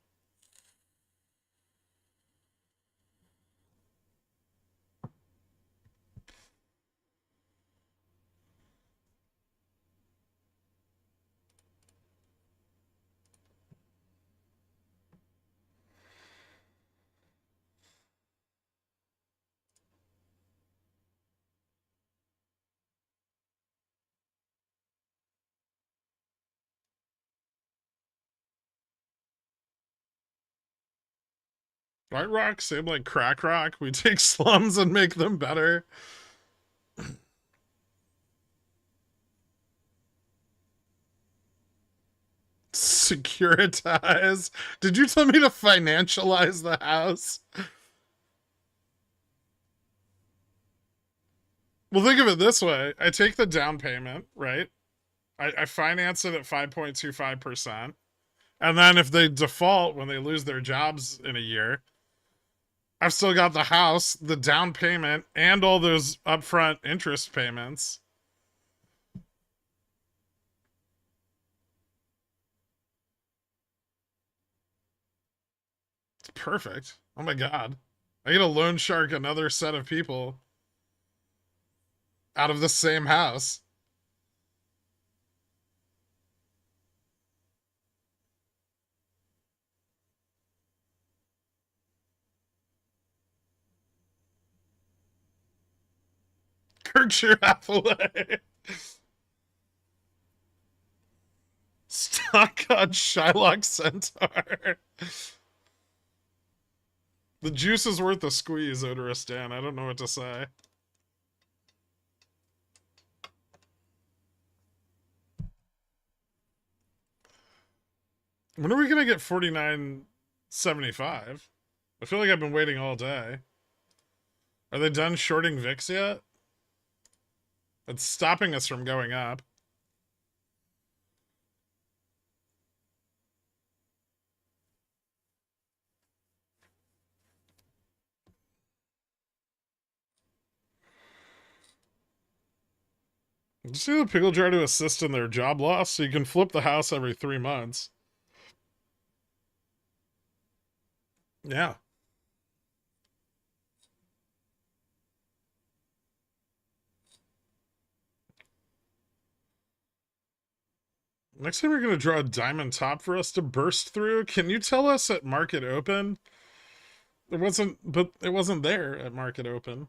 Right rock, same like crack rock. We take slums and make them better. Securitize. Did you tell me to financialize the house? Well, think of it this way. I take the down payment, right? I finance it at 5.25%. And then if they default when they lose their jobs in a year, I've still got the house, the down payment, and all those upfront interest payments. It's perfect. Oh my god. I get to loan shark another set of people out of the same house. Berkshire Hathaway. Stock on Shylock Centaur. The juice is worth the squeeze, Odorous Dan. I don't know what to say. When are we gonna get 49.75? I feel like I've been waiting all day. Are they done shorting VIX yet? It's stopping us from going up. Did you see the pickle jar to assist in their job loss? So you can flip the house every 3 months. Yeah. Next time we're going to draw a diamond top for us to burst through. Can you tell us at market open? It wasn't there at market open.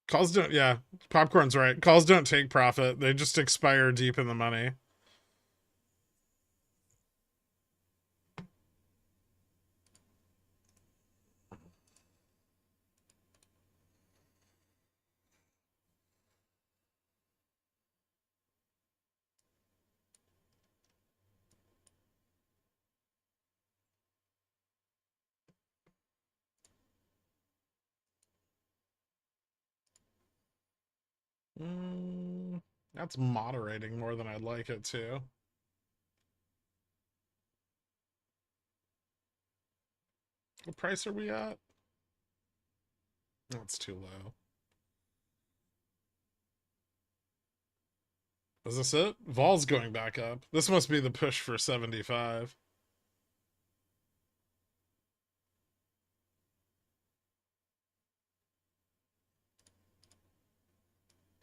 Calls don't, yeah, Popcorn's right. Calls don't take profit. They just expire deep in the money. Mm, that's moderating more than I'd like it to. What price are we at? That's too low. Is this it? Vol's going back up. This must be the push for 75.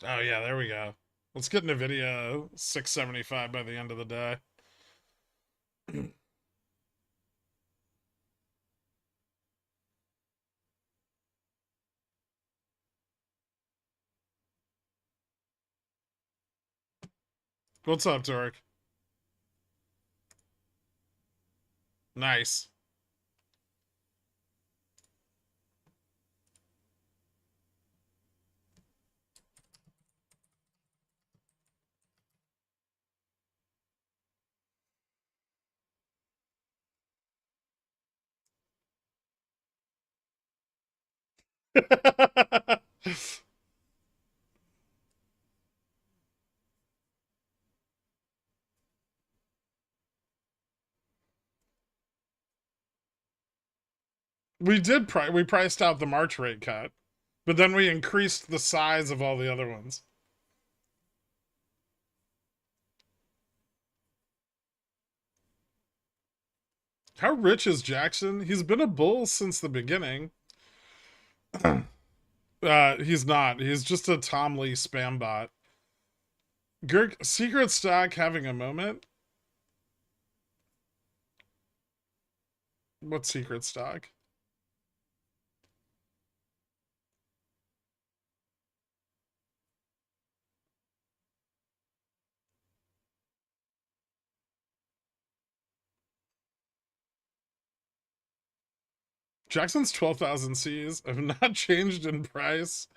Oh yeah, there we go. Let's get Nvidia 675 by the end of the day. What's up, Torque? Nice. We priced out the March rate cut, but then we increased the size of all the other ones. How rich is Jackson? He's been a bull since the beginning. He's not. He's just a Tom Lee spam bot. Secret stock having a moment. What secret stock? Jackson's 12,000 Cs have not changed in price.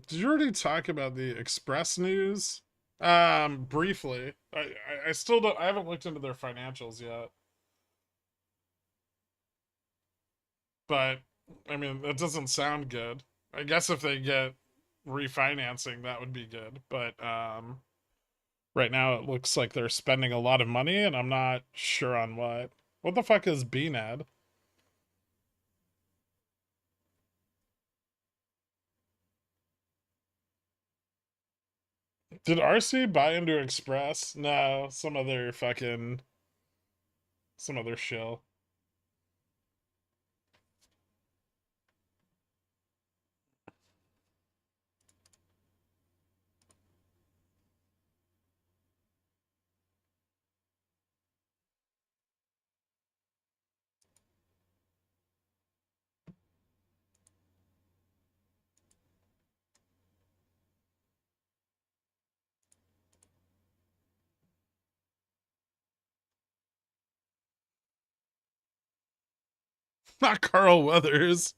Did you already talk about the Express news? Briefly. I still don't. I haven't looked into their financials yet. But I mean, that doesn't sound good. I guess if they get refinancing, that would be good. But right now it looks like they're spending a lot of money, and I'm not sure on what. What the fuck is BNAD? Did RC buy into Express? No, some other shill. Not Carl Weathers.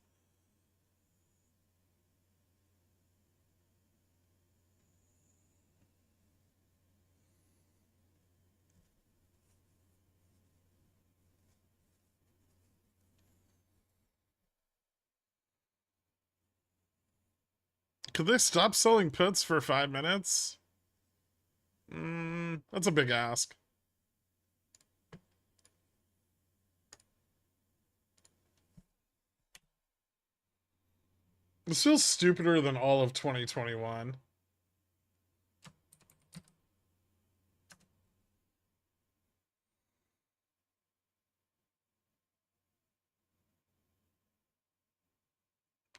Could they stop selling puts for 5 minutes? That's a big ask. This feels stupider than all of 2021.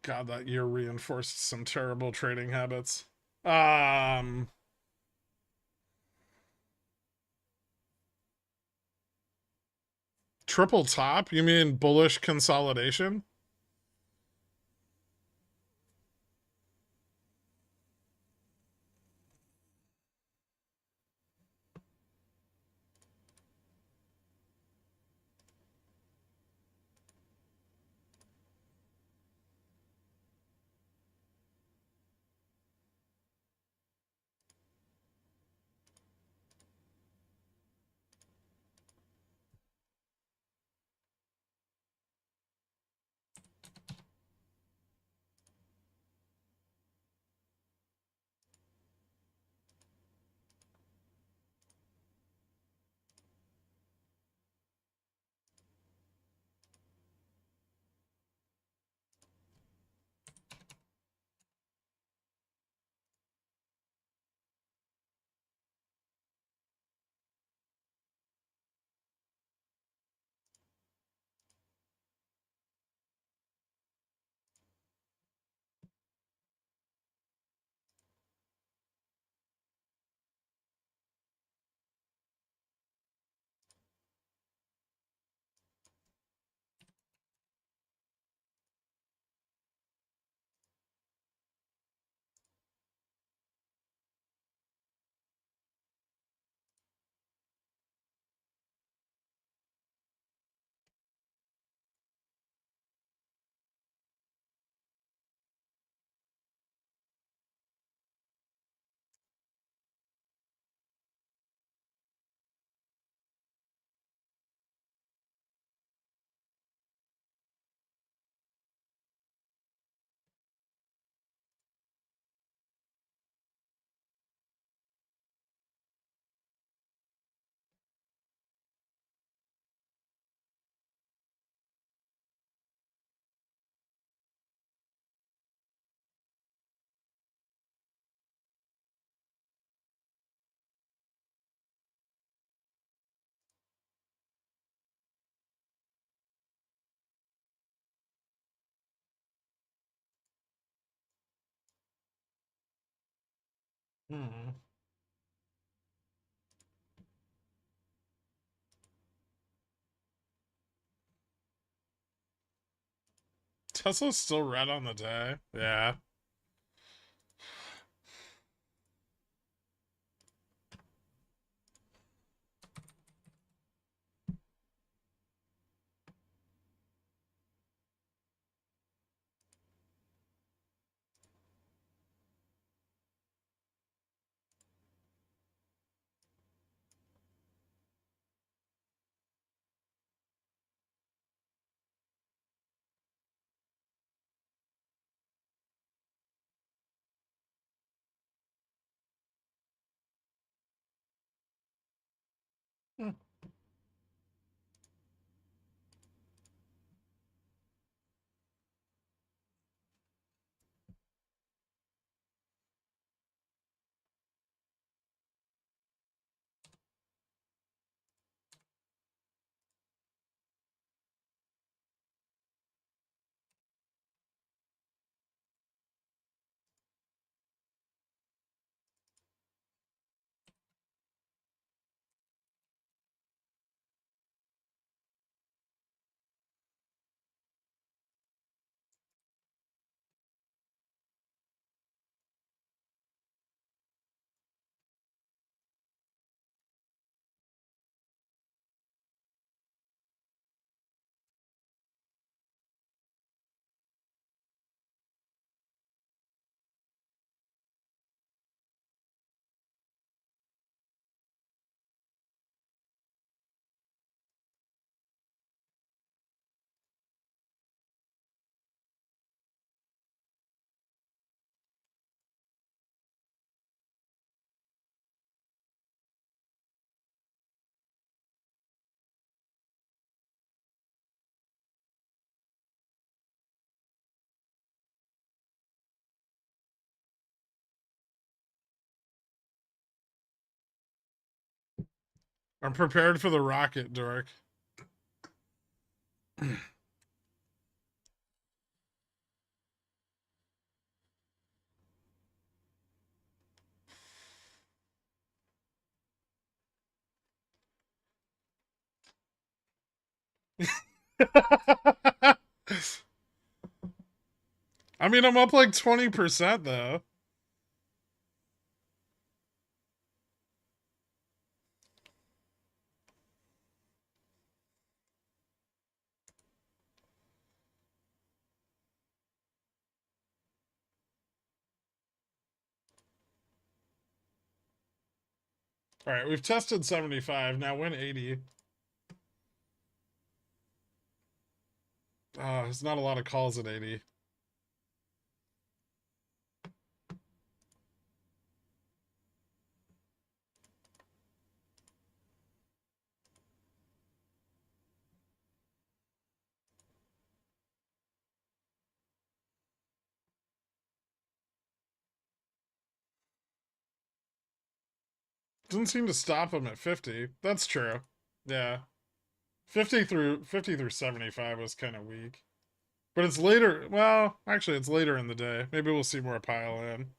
God, that year reinforced some terrible trading habits. Um, Triple top? You mean bullish consolidation? Hmm. Tesla's still red on the day. Yeah. Hmm. I'm prepared for the rocket, Dork. I mean, I'm up like 20% though. All right, we've tested 75. Now win 80. There's not a lot of calls at 80. Doesn't seem to stop him at 50. That's true. Yeah. 50 through 75 was kind of weak. But it's later. Well, actually, it's later in the day. Maybe we'll see more pile in.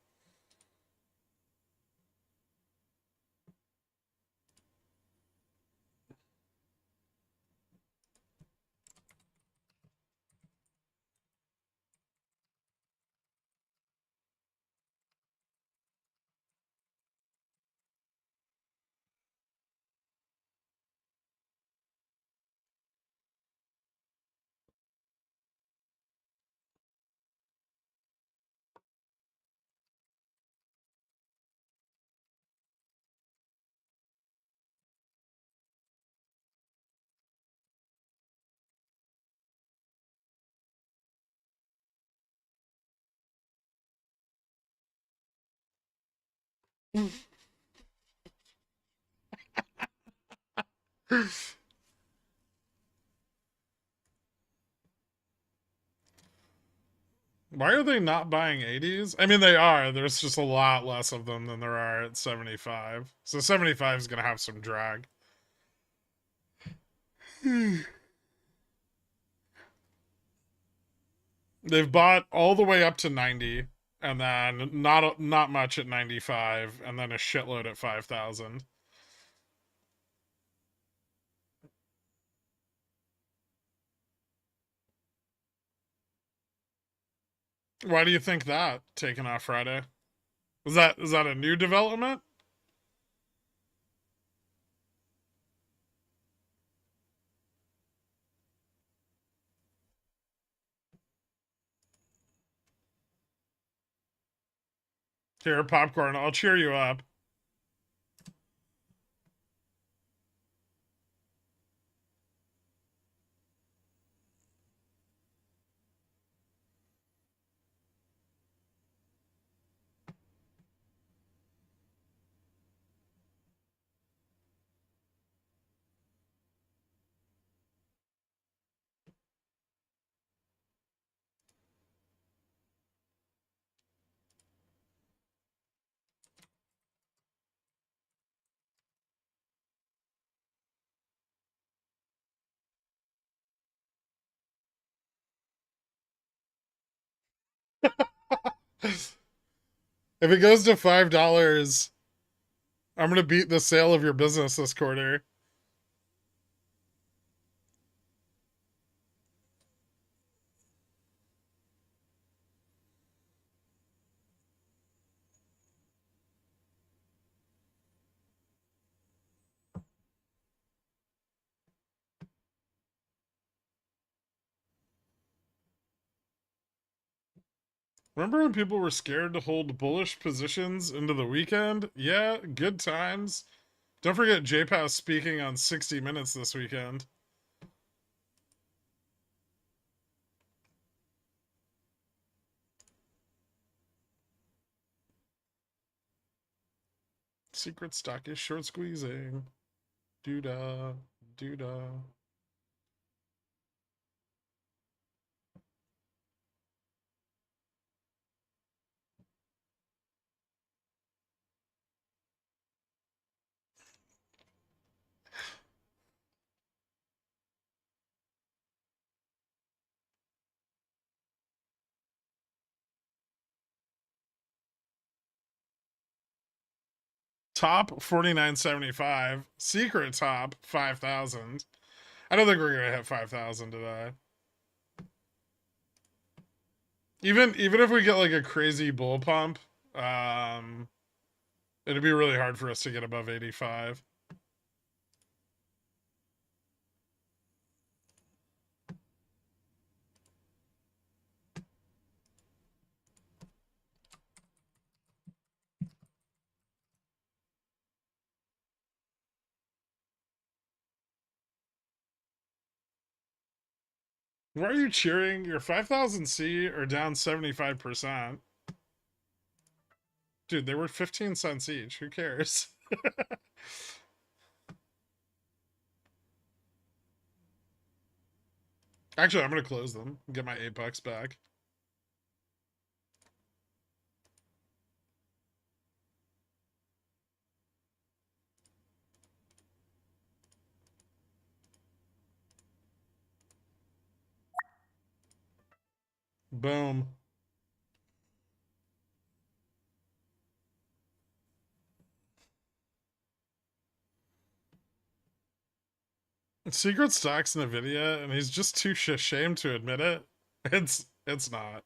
Why are they not buying 80s? I mean, they are. There's just a lot less of them than there are at 75. So 75 is going to have some drag. They've bought all the way up to 90 and then not much at 95, and then a shitload at 5,000. Why do you think that taking off Friday? Is that a new development? Here, popcorn. I'll cheer you up. If it goes to $5, I'm gonna beat the sale of your business this quarter. Remember when people were scared to hold bullish positions into the weekend? Yeah, good times. Don't forget JPass speaking on 60 Minutes this weekend. Secret stock is short squeezing. Doo-da, doo-da. Top 49.75. Secret top 5,000. I don't think we're gonna hit 5,000 today. Even if we get like a crazy bull pump, um, it'd be really hard for us to get above 85. Why are you cheering? Your 5,000C are down 75%. Dude, they were 15 cents each. Who cares? Actually, I'm gonna close them and get my $8 back. Boom. Secret stocks Nvidia, and he's just too ashamed to admit it. It's not.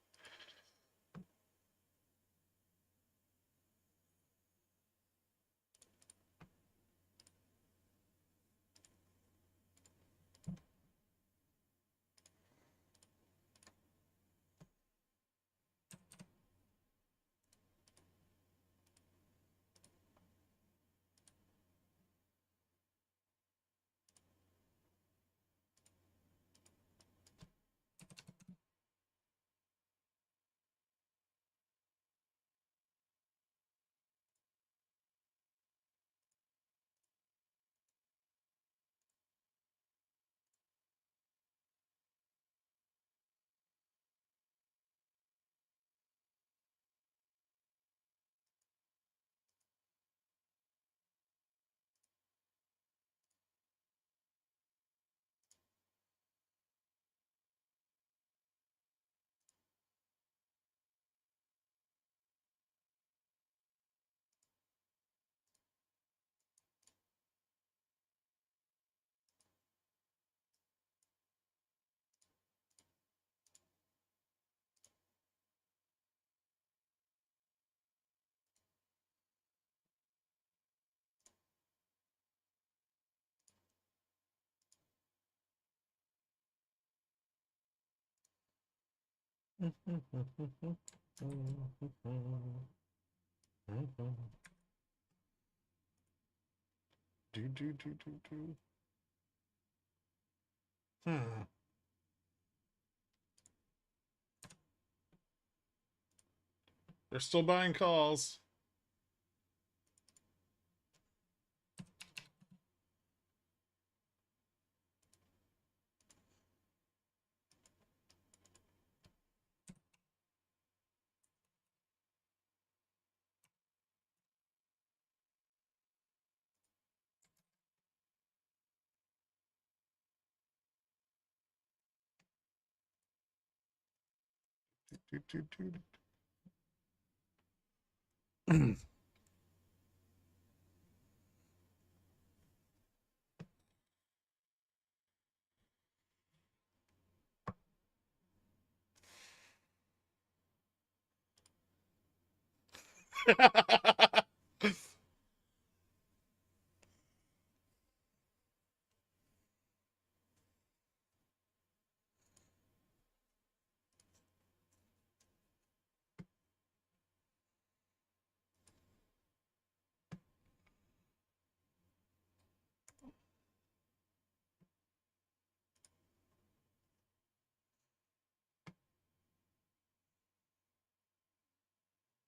Do. Hmm. They're still buying calls.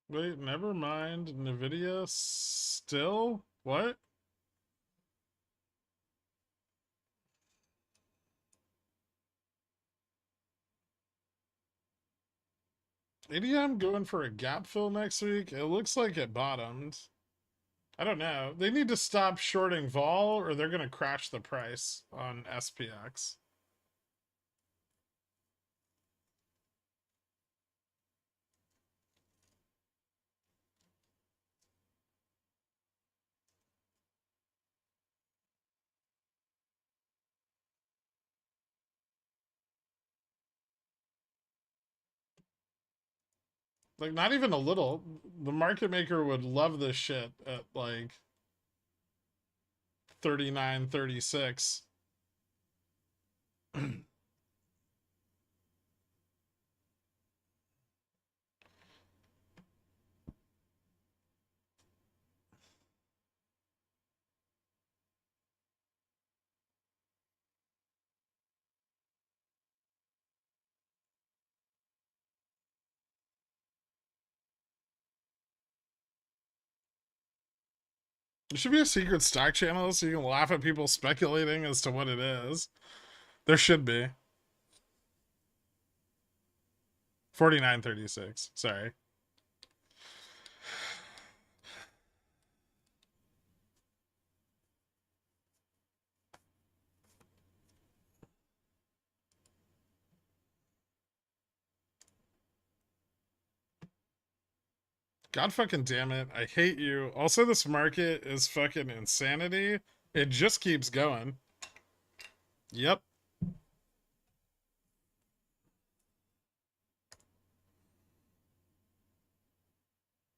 Wait, never mind. Nvidia still? What? ADM going for a gap fill next week? It looks like it bottomed. I don't know. They need to stop shorting vol or they're going to crash the price on SPX. Like, not even a little. The market maker would love this shit at like 39, 36. There should be a secret stock channel so you can laugh at people speculating as to what it is. There should be. 49.36. Sorry. God fucking damn it. I hate you. Also, this market is fucking insanity. It just keeps going. Yep.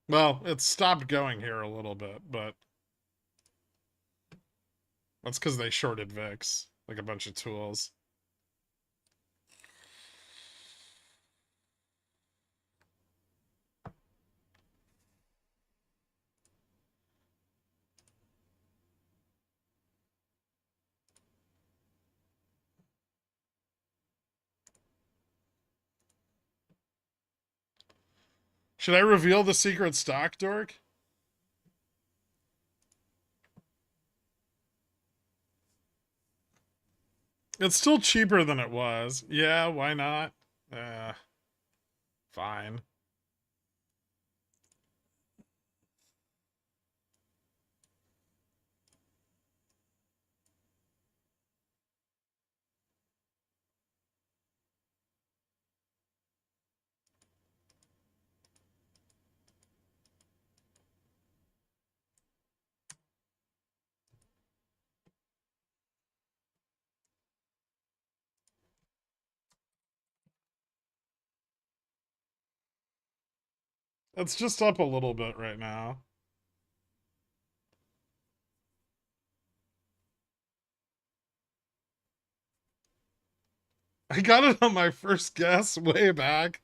Well, it's stopped going here a little bit, but that's because they shorted VIX. Like a bunch of tools. Should I reveal the secret stock, Dork? It's still cheaper than it was. Yeah, why not? Fine. It's just up a little bit right now. I got it on my first guess way back.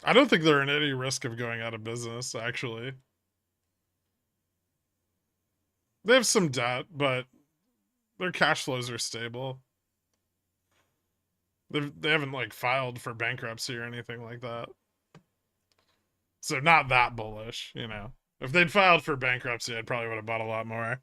I don't think they're in any risk of going out of business, actually. They have some debt, but their cash flows are stable. They haven't like filed for bankruptcy or anything like that. So not that bullish, you know. If they'd filed for bankruptcy, I probably would have bought a lot more.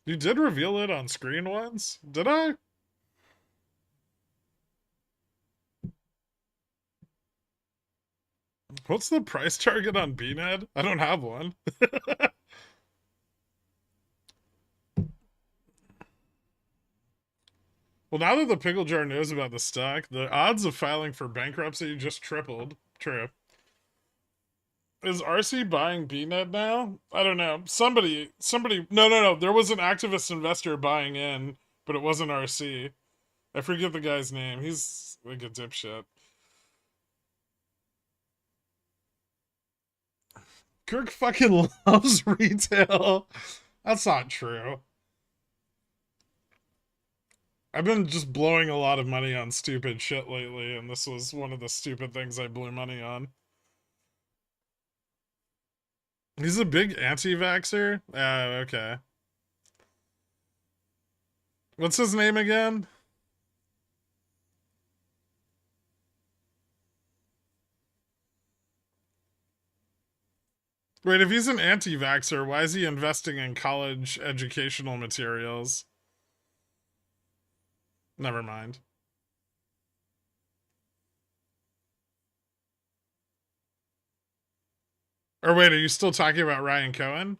You did reveal it on screen once, did I? What's the price target on BNED? I don't have one. Well, now that the pickle jar knows about the stock, the odds of filing for bankruptcy just tripled. True. Is RC buying BNED now? I don't know. Somebody. No. There was an activist investor buying in, but it wasn't RC. I forget the guy's name. He's like a dipshit. Kirk fucking loves retail. That's not true. I've been just blowing a lot of money on stupid shit lately, and this was one of the stupid things I blew money on. He's a big anti-vaxxer? Okay. What's his name again? Wait, if he's an anti-vaxxer, why is he investing in college educational materials? Never mind. Or wait, are you still talking about Ryan Cohen?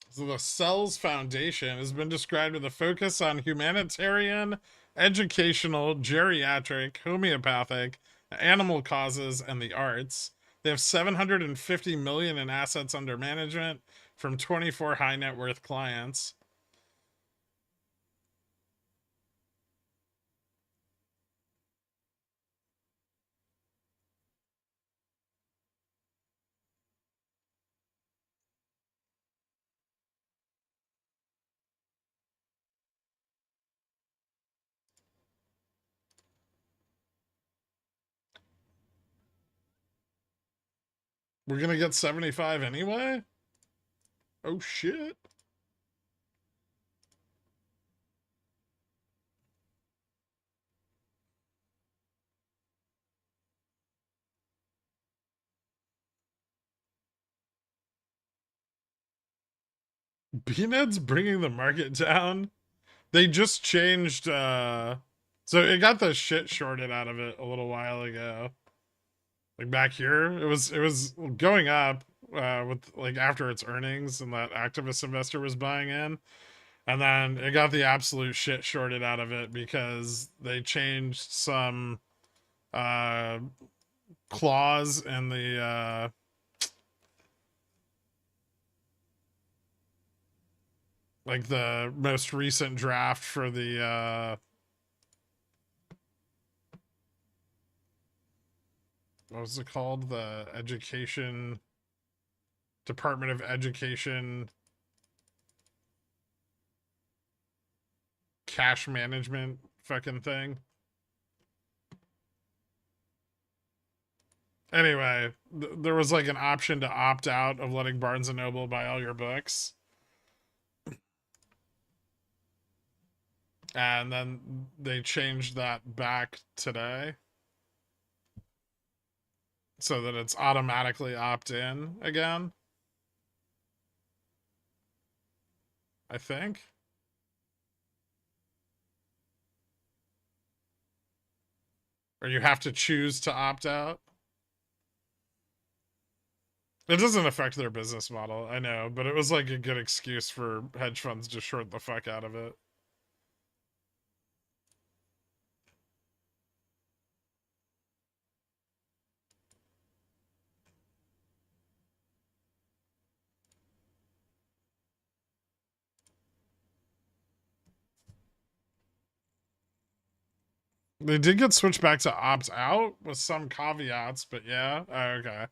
So the Cells Foundation has been described with a focus on humanitarian, educational, geriatric, homeopathic, animal causes, and the arts. They have 750 million in assets under management from 24 high net worth clients. We're gonna get 75 anyway? Oh shit. BNED's bringing the market down. They just changed so it got the shit shorted out of it a little while ago. Like back here, it was going up with like after its earnings and that activist investor was buying in. And then it got the absolute shit shorted out of it because they changed some uh clause in the like the most recent draft for the what was it called? The Education Department of Education cash management fucking thing. Anyway, there was like an option to opt out of letting Barnes and Noble buy all your books. And then they changed that back today so that it's automatically opt-in again, I think. Or you have to choose to opt out. It doesn't affect their business model, I know, but it was like a good excuse for hedge funds to short the fuck out of it. They did get switched back to opt out with some caveats, but yeah. Oh, okay.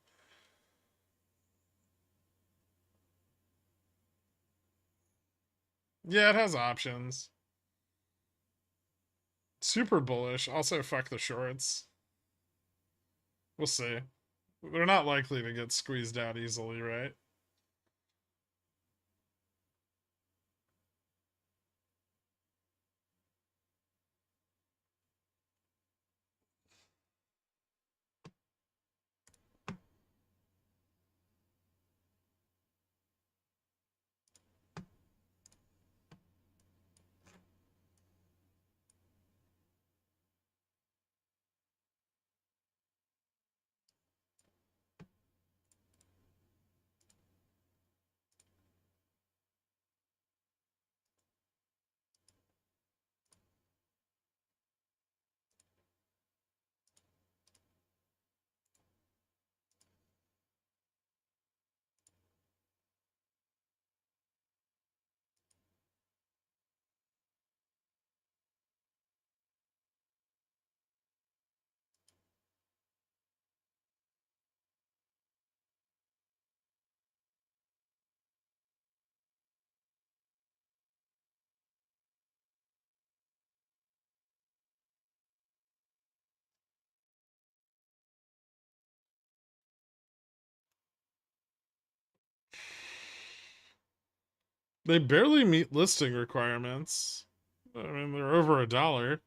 Yeah, it has options. Super bullish. Also, fuck the shorts. We'll see. They're not likely to get squeezed out easily, right? They barely meet listing requirements. I mean, they're over $1.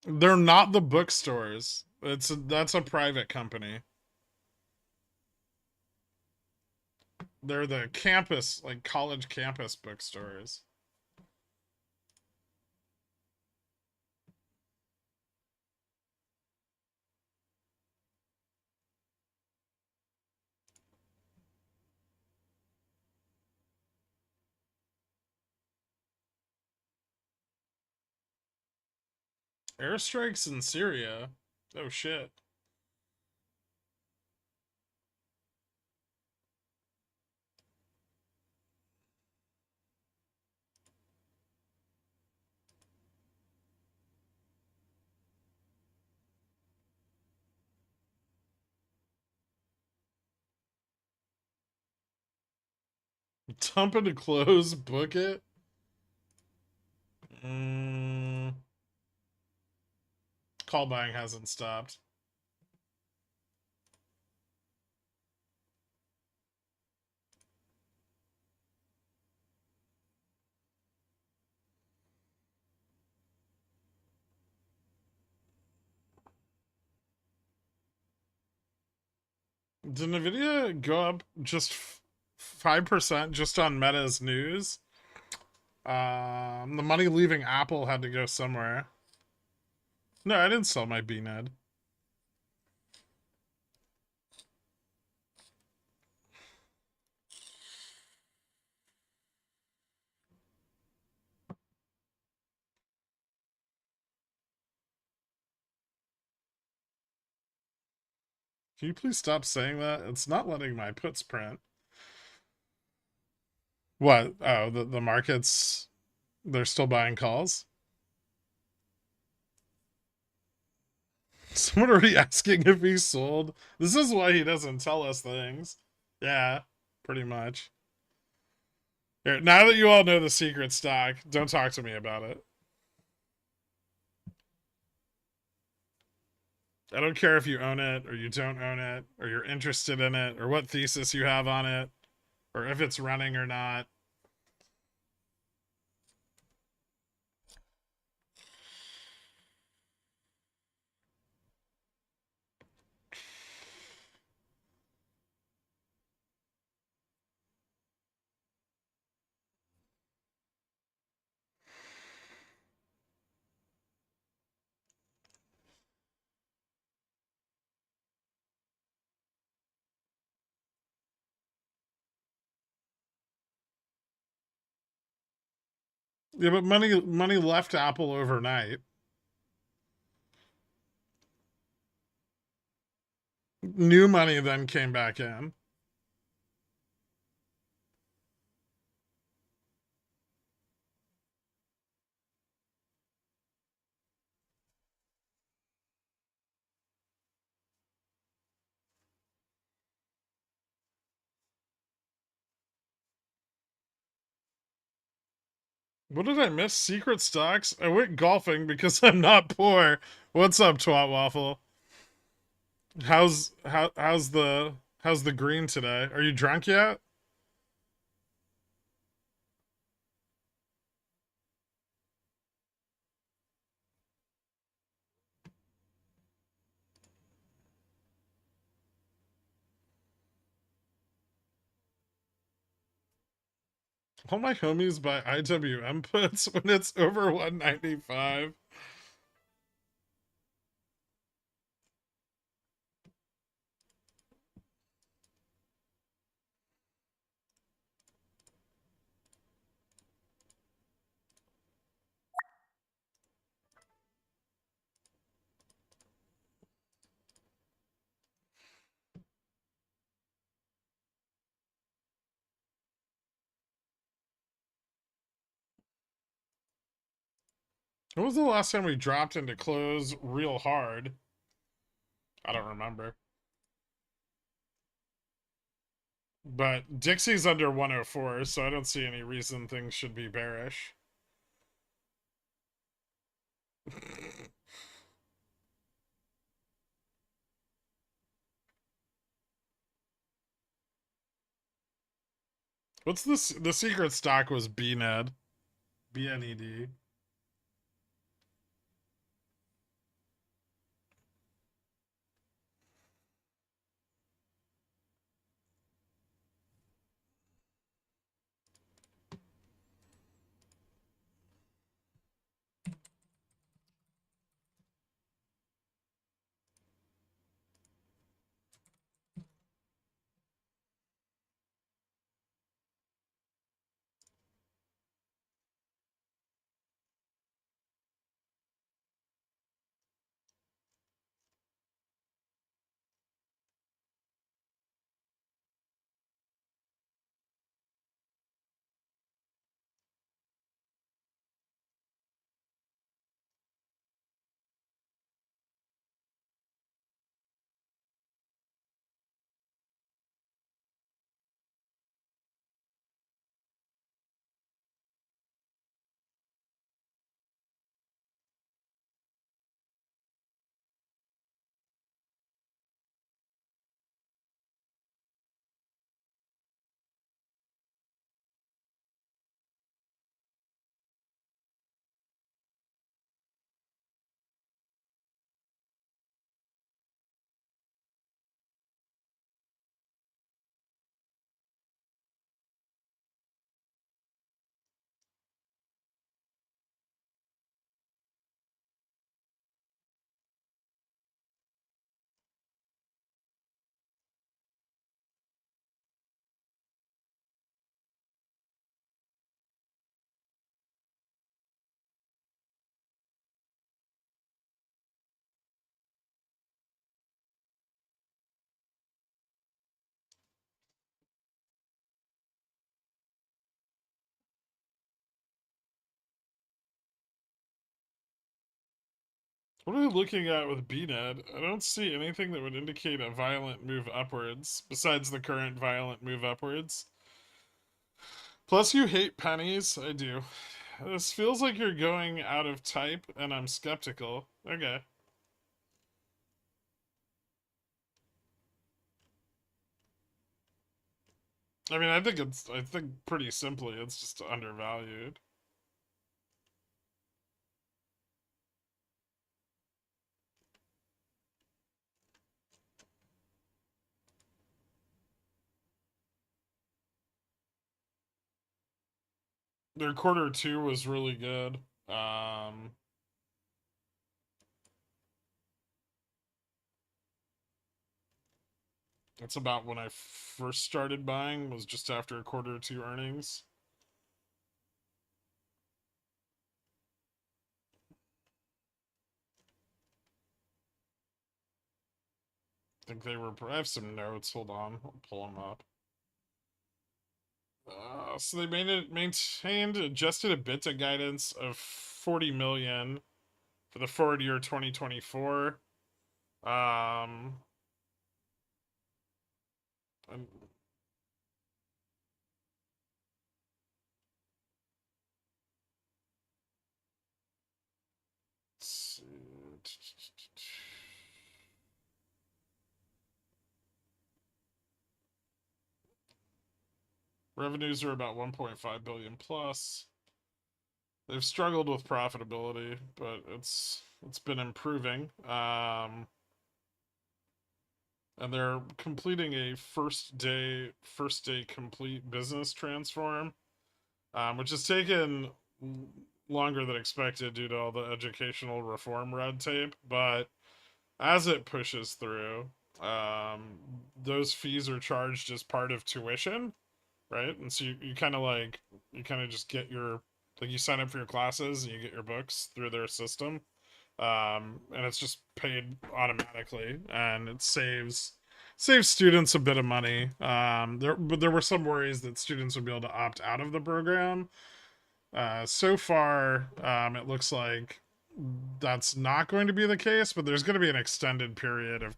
They're not the bookstores. That's a private company. They're the campus, like college campus bookstores. Airstrikes in Syria. Oh shit. Dump it to close, book it. Mm, call buying hasn't stopped. Did Nvidia go up just 5% just on Meta's news? The money leaving Apple had to go somewhere. No, I didn't sell my BNED. Can you please stop saying that? It's not letting my puts print. What? Oh, the markets, they're still buying calls? Someone already asking if he sold. This is why he doesn't tell us things. Yeah, pretty much. Here, now that you all know the secret stock, don't talk to me about it. I don't care if you own it or you don't own it or you're interested in it or what thesis you have on it or if it's running or not. Yeah, but money left Apple overnight. New money then came back in. What did I miss? Secret stocks? I went golfing because I'm not poor. What's up, Twat Waffle? How's the green today? Are you drunk yet? All my homies buy IWM puts when it's over 195. When was the last time we dropped into close real hard? I don't remember. But Dixie's under 104, so I don't see any reason things should be bearish. What's this? The secret stock was BNED. BNED. What are we looking at with BNED? I don't see anything that would indicate a violent move upwards besides the current violent move upwards. Plus, you hate pennies. I do. This feels like you're going out of type, and I'm skeptical. Okay. I mean, I think pretty simply, it's just undervalued. Their quarter two was really good. Um, that's about when I first started buying, was just after quarter two earnings. I think they were. I have some notes. Hold on, I'll pull them up. So they maintained adjusted EBITDA guidance of 40 million for the forward year 2024. Um, and let's see. Revenues are about 1.5 billion plus. They've struggled with profitability, but it's been improving. And they're completing a first day complete business transform, which has taken longer than expected due to all the educational reform red tape. But as it pushes through, those fees are charged as part of tuition, right? And so you kind of you kind of just get your, like, you sign up for your classes and you get your books through their system, and it's just paid automatically, and it saves students a bit of money. But there were some worries that students would be able to opt out of the program. So far, it looks like that's not going to be the case, but there's going to be an extended period of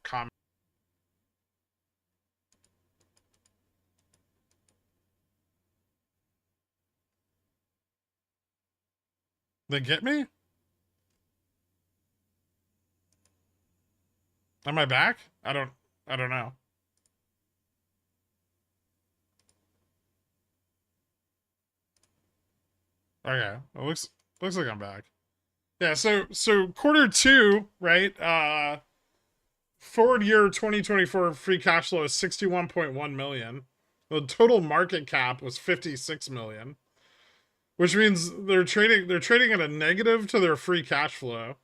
They get me? Am I back? I don't know. Okay. It looks like I'm back. Yeah, so quarter two, right? Forward year 2024 free cash flow is 61.1 million. The total market cap was 56 million, which means they're trading at a negative to their free cash flow.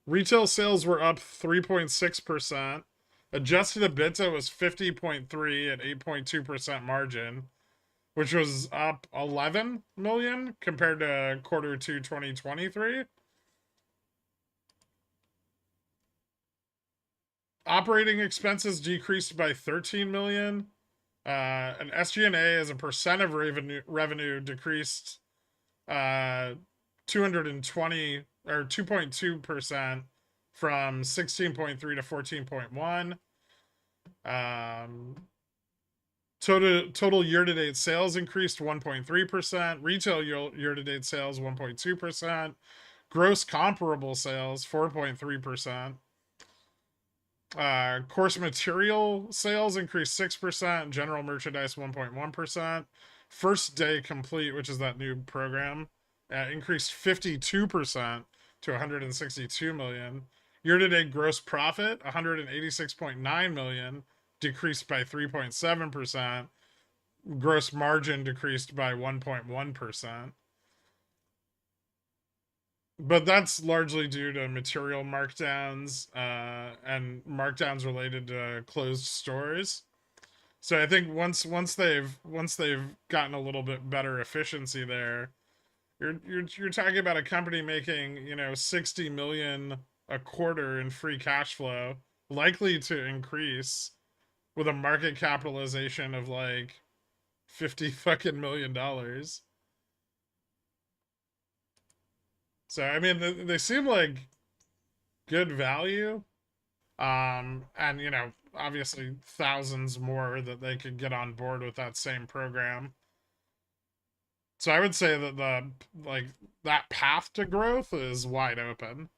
Retail sales were up 3.6%. Adjusted EBITDA was 50.3 at 8.2% margin, which was up 11 million compared to quarter two 2023. Operating expenses decreased by 13 million. And SG&A as a percent of revenue decreased 220 or 2.2% from 16.3 to 14.1. Total year to date sales increased 1.3%. Retail year to date sales 1.2%. Gross comparable sales 4.3%. Course material sales increased 6%. General merchandise 1.1%. First day complete, which is that new program, increased 52% to 162 million. Year to date gross profit 186.9 million, decreased by 3.7%. Gross margin decreased by 1.1%. But that's largely due to material markdowns, and markdowns related to closed stores. So I think once they've gotten a little bit better efficiency there, you're talking about a company making 60 million a quarter in free cash flow, likely to increase, with a market capitalization of like 50 fucking $1 million. So I mean, they seem like good value. And obviously thousands more that they could get on board with that same program. So I would say that that path to growth is wide open.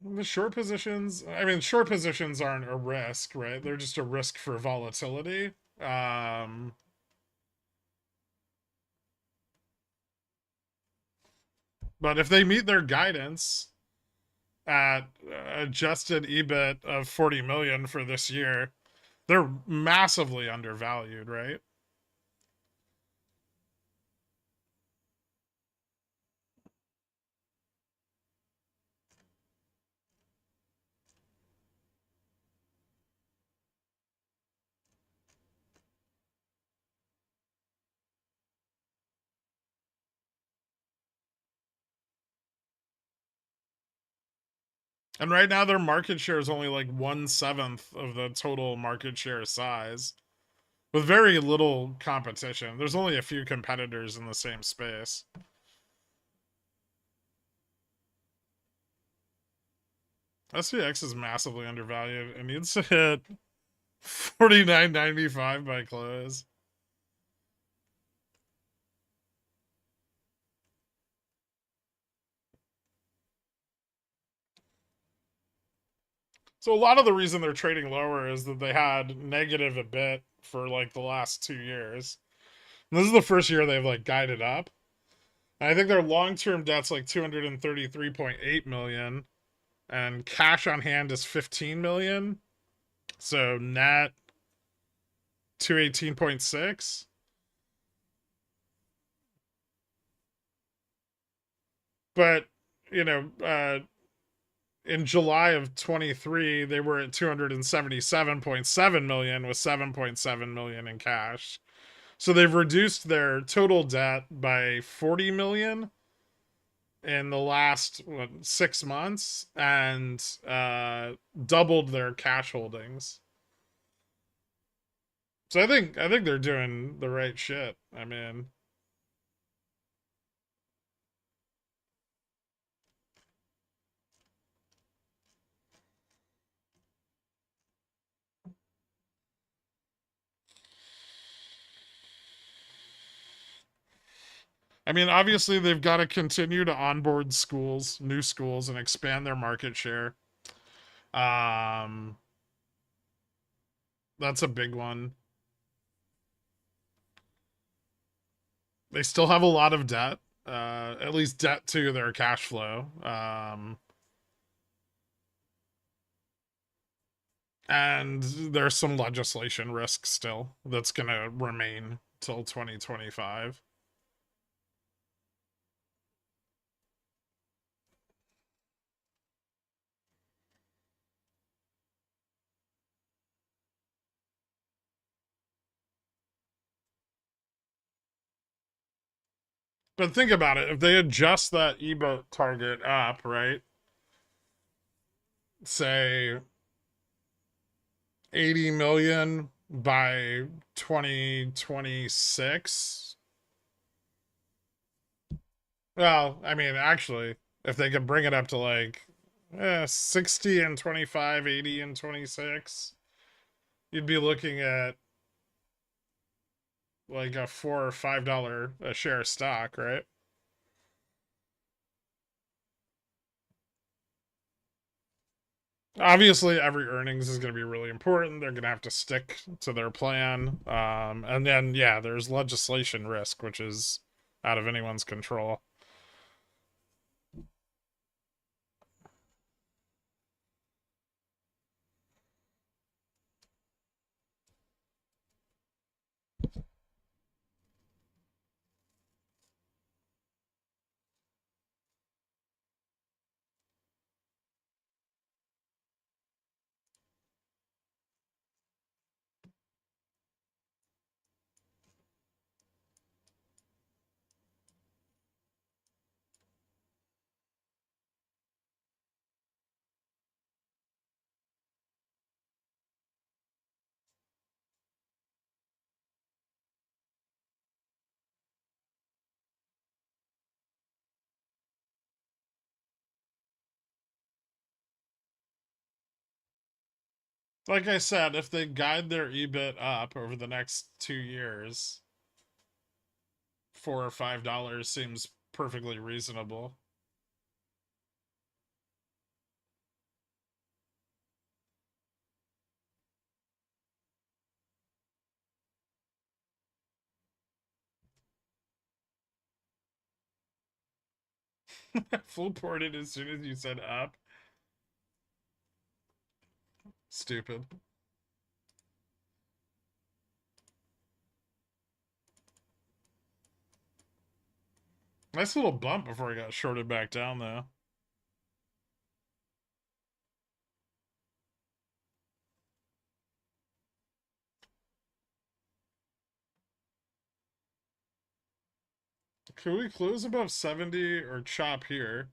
The short positions, I mean, short positions aren't a risk, right? They're just a risk for volatility. Um, but if they meet their guidance at adjusted EBIT of 40 million for this year, they're massively undervalued, right? And right now their market share is only like 1/7 of the total market share size, with very little competition. There's only a few competitors in the same space. SPX is massively undervalued. It needs to hit 49.95 by close. So a lot of the reason they're trading lower is that they had negative a bit for like the last 2 years. And this is the first year they've like guided up. And I think their long-term debt's like 233.8 million and cash on hand is 15 million. So net 218.6. But, you know, in July of 23, they were at 277.7 million with 7.7 million in cash. So they've reduced their total debt by 40 million in the last 6 months and doubled their cash holdings. So I think they're doing the right shit. I mean, obviously they've got to continue to onboard schools, new schools, and expand their market share. Um, that's a big one. They still have a lot of debt, at least debt to their cash flow. And there's some legislation risk still that's going to remain till 2025. But think about it. If they adjust that EBIT target up, right? Say 80 million by 2026. Well, I mean, actually, if they could bring it up to like 60 and 25, 80 and 26, you'd be looking at like a $4 or $5 a share stock, right? Obviously, every earnings is going to be really important. They're going to have to stick to their plan. And then, yeah, there's legislation risk, which is out of anyone's control. Like I said, if they guide their EBIT up over the next 2 years, $4 or $5 seems perfectly reasonable. Full ported as soon as you said up. Stupid. Nice little bump before I got shorted back down, though. Can we close above 70 or chop here?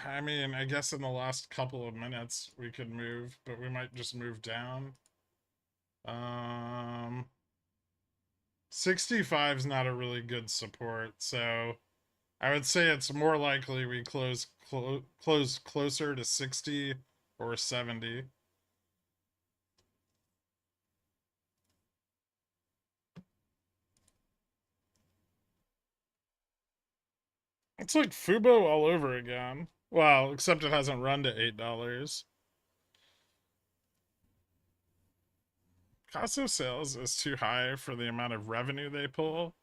I mean, I guess in the last couple of minutes we could move, but we might just move down. 65 is not a really good support, so I would say it's more likely we close closer to 60 or 70. It's like Fubo all over again. Well, except it hasn't run to $8. Cost of sales is too high for the amount of revenue they pull.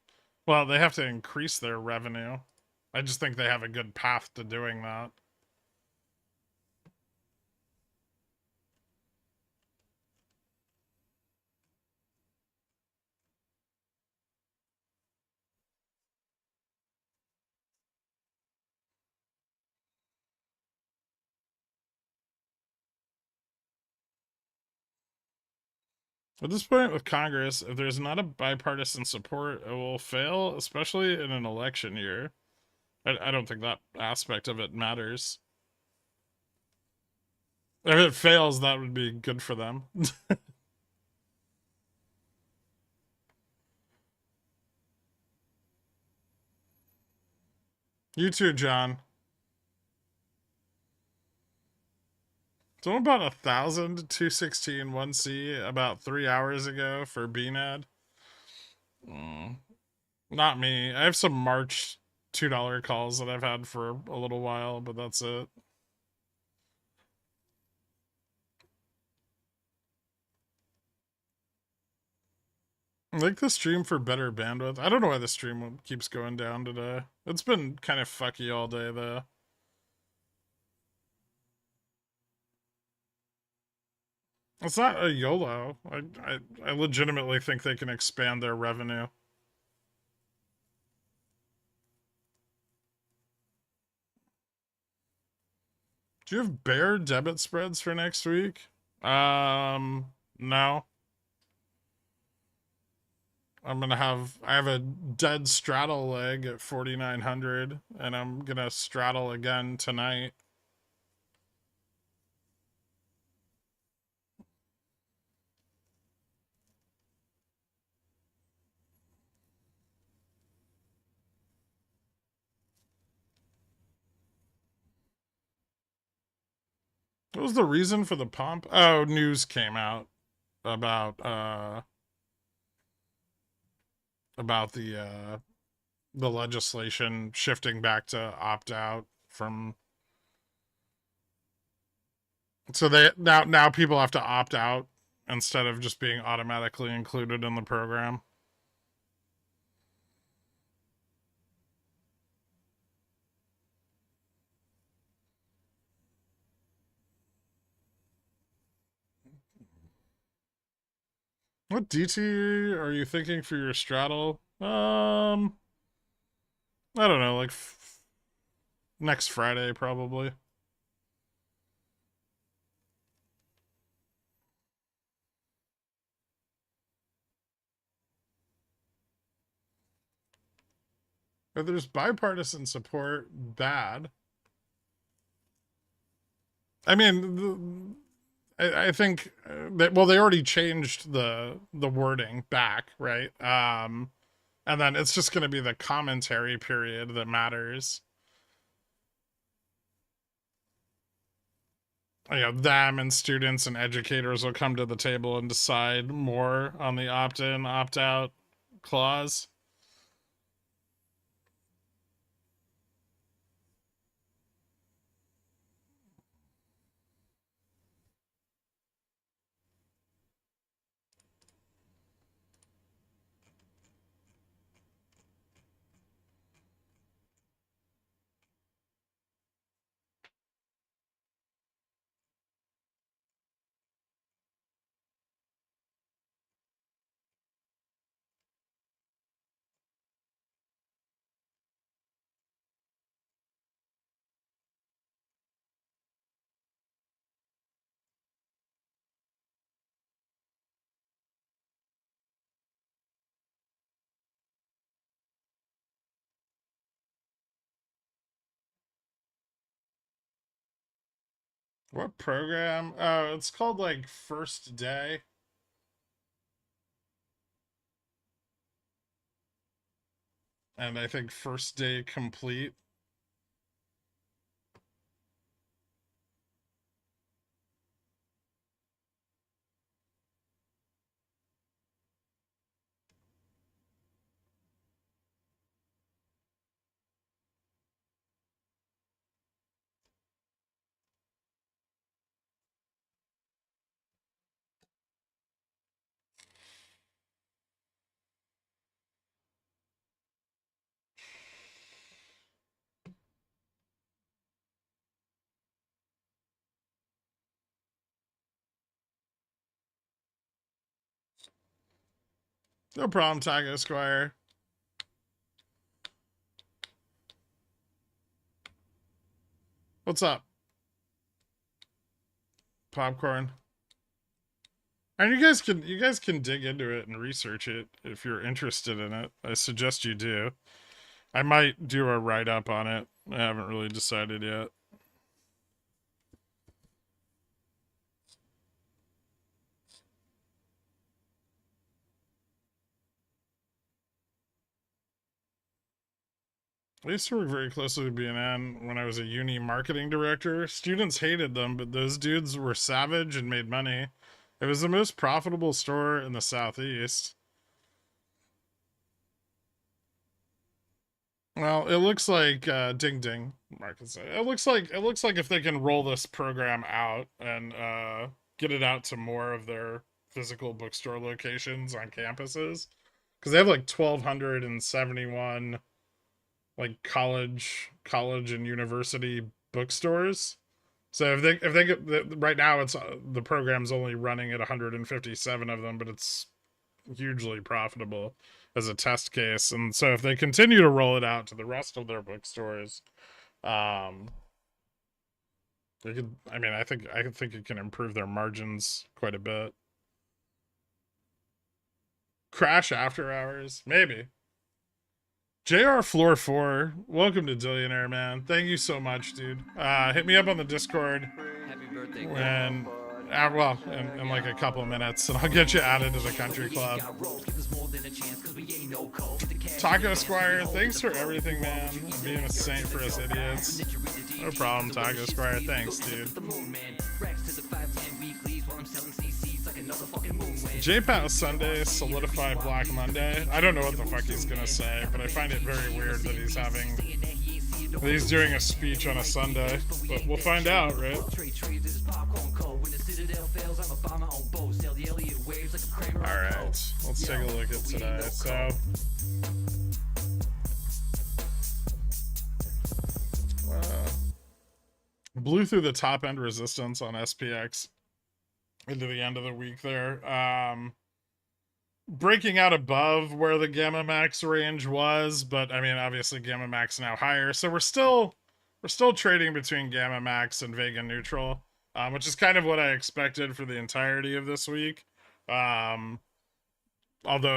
Well, they have to increase their revenue. I just think they have a good path to doing that. At this point with Congress, if there's not a bipartisan support, it will fail, especially in an election year. I don't think that aspect of it matters. If it fails, that would be good for them. You too, John. Someone bought 1,216 1C about 3 hours ago for BNAD. Not me. I have some March $2 calls that I've had for a little while, but that's it. I like the stream for better bandwidth. I don't know why the stream keeps going down today. It's been kind of fucky all day, though. It's not a YOLO. I legitimately think they can expand their revenue. Do you have bear debit spreads for next week? No. I have a dead straddle leg at 4,900, and I'm gonna straddle again tonight. What was the reason for the pump? Oh, news came out about about the legislation shifting back to opt out from. So they now people have to opt out instead of just being automatically included in the program. What DT are you thinking for your straddle? I don't know, like next Friday probably. If there's bipartisan support, bad. I mean, I think that, well, they already changed the wording back, right? And then it's just going to be the commentary period that matters. You know, them and students and educators will come to the table and decide more on the opt-in, opt-out clause. What program? Oh, it's called like First Day. And I think First Day Complete. No problem, Taco Squire. What's up? Popcorn. And you guys can dig into it and research it if you're interested in it. I suggest you do. I might do a write up on it. I haven't really decided yet. I used to work very closely with BNN when I was a uni marketing director. Students hated them, but those dudes were savage and made money. It was the most profitable store in the Southeast. Well, it looks like ding ding. Mark say it looks like if they can roll this program out and get it out to more of their physical bookstore locations on campuses, because they have like 1,271 like college and university bookstores. So if they get right now, it's the program's only running at 157 of them, but it's hugely profitable as a test case. And so if they continue to roll it out to the rest of their bookstores, um, they could. I mean, I think it can improve their margins quite a bit. Crash after hours, maybe. JR Floor 4, welcome to Dillionaire, man. Thank you so much, dude. Hit me up on the Discord Happy birthday, when, in like a couple of minutes, and I'll get you added to the country club. Taco Squire, thanks for everything, man. Being a saint for us idiots. No problem, Taco Squire. Thanks, dude. JPAT Sunday, solidify Black Monday. I don't know what the fuck he's gonna say, but I find it very weird that he's doing a speech on a Sunday. But we'll find out, right? Alright, let's take a look at today. So blew through the top end resistance on SPX into the end of the week there. Breaking out above where the Gamma Max range was, but I mean obviously Gamma Max now higher. So we're still trading between Gamma Max and Vega neutral, which is kind of what I expected for the entirety of this week. Although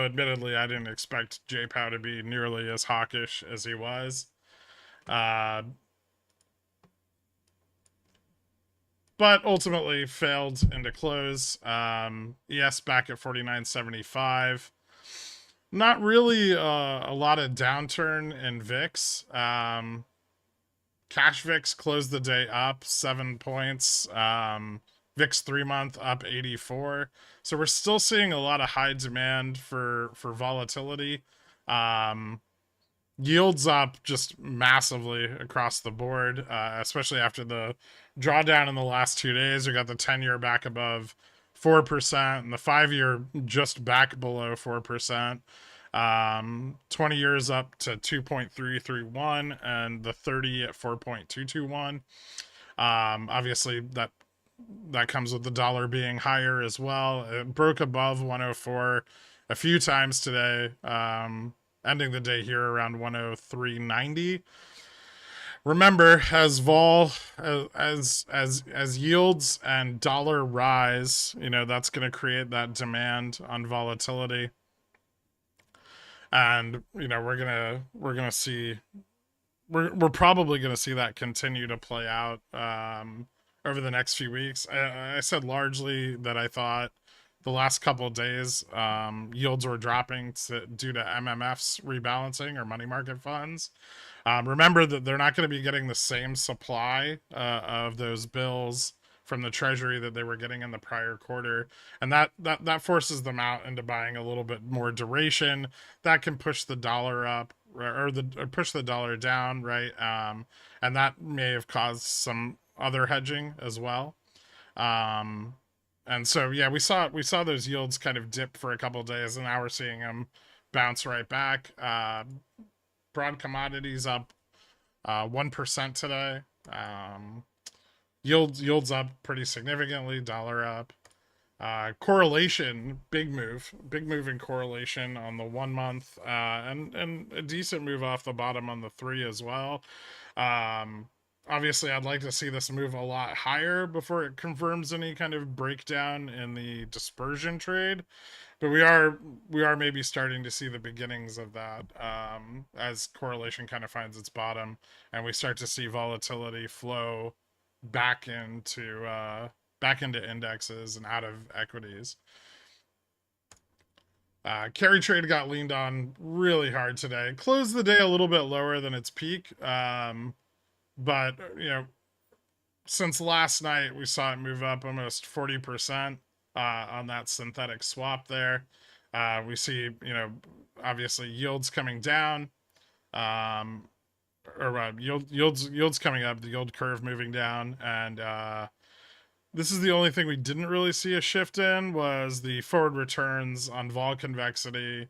admittedly I didn't expect JPOW to be nearly as hawkish as he was. But ultimately failed into close. ES back at 49.75. Not really a lot of downturn in VIX. Cash VIX closed the day up 7 points. VIX 3 month up 84. So we're still seeing a lot of high demand for volatility. Um, Yields up just massively across the board, especially after the drawdown in the last 2 days. We got the 10-year back above 4%, and the 5-year just back below 4%. 20 years up to 2.331, and the 30 at 4.221. Obviously, that comes with the dollar being higher as well. It broke above 104 a few times today, ending the day here around 103.90. Remember, as vol as yields and dollar rise, that's going to create that demand on volatility, and we're gonna see we're probably going to see that continue to play out over the next few weeks. I said largely that I thought the last couple of days yields were dropping due to MMF's rebalancing or money market funds. Remember that they're not going to be getting the same supply of those bills from the Treasury that they were getting in the prior quarter, and that forces them out into buying a little bit more duration. That can push the dollar up or push the dollar down, right? And that may have caused some other hedging as well. Um, and so yeah, we saw those yields kind of dip for a couple of days, and now we're seeing them bounce right back. Broad commodities up 1% today. Yields up pretty significantly. Dollar up. Correlation, big move in correlation on the 1 month, and a decent move off the bottom on the 3 as well. Obviously, I'd like to see this move a lot higher before it confirms any kind of breakdown in the dispersion trade, but we are maybe starting to see the beginnings of that as correlation kind of finds its bottom, and we start to see volatility flow back into indexes and out of equities. Carry trade got leaned on really hard today. Closed the day a little bit lower than its peak, but since last night we saw it move up almost 40% on that synthetic swap there. We see obviously yields coming down, or yields coming up, the yield curve moving down, and this is the only thing we didn't really see a shift in was the forward returns on vol convexity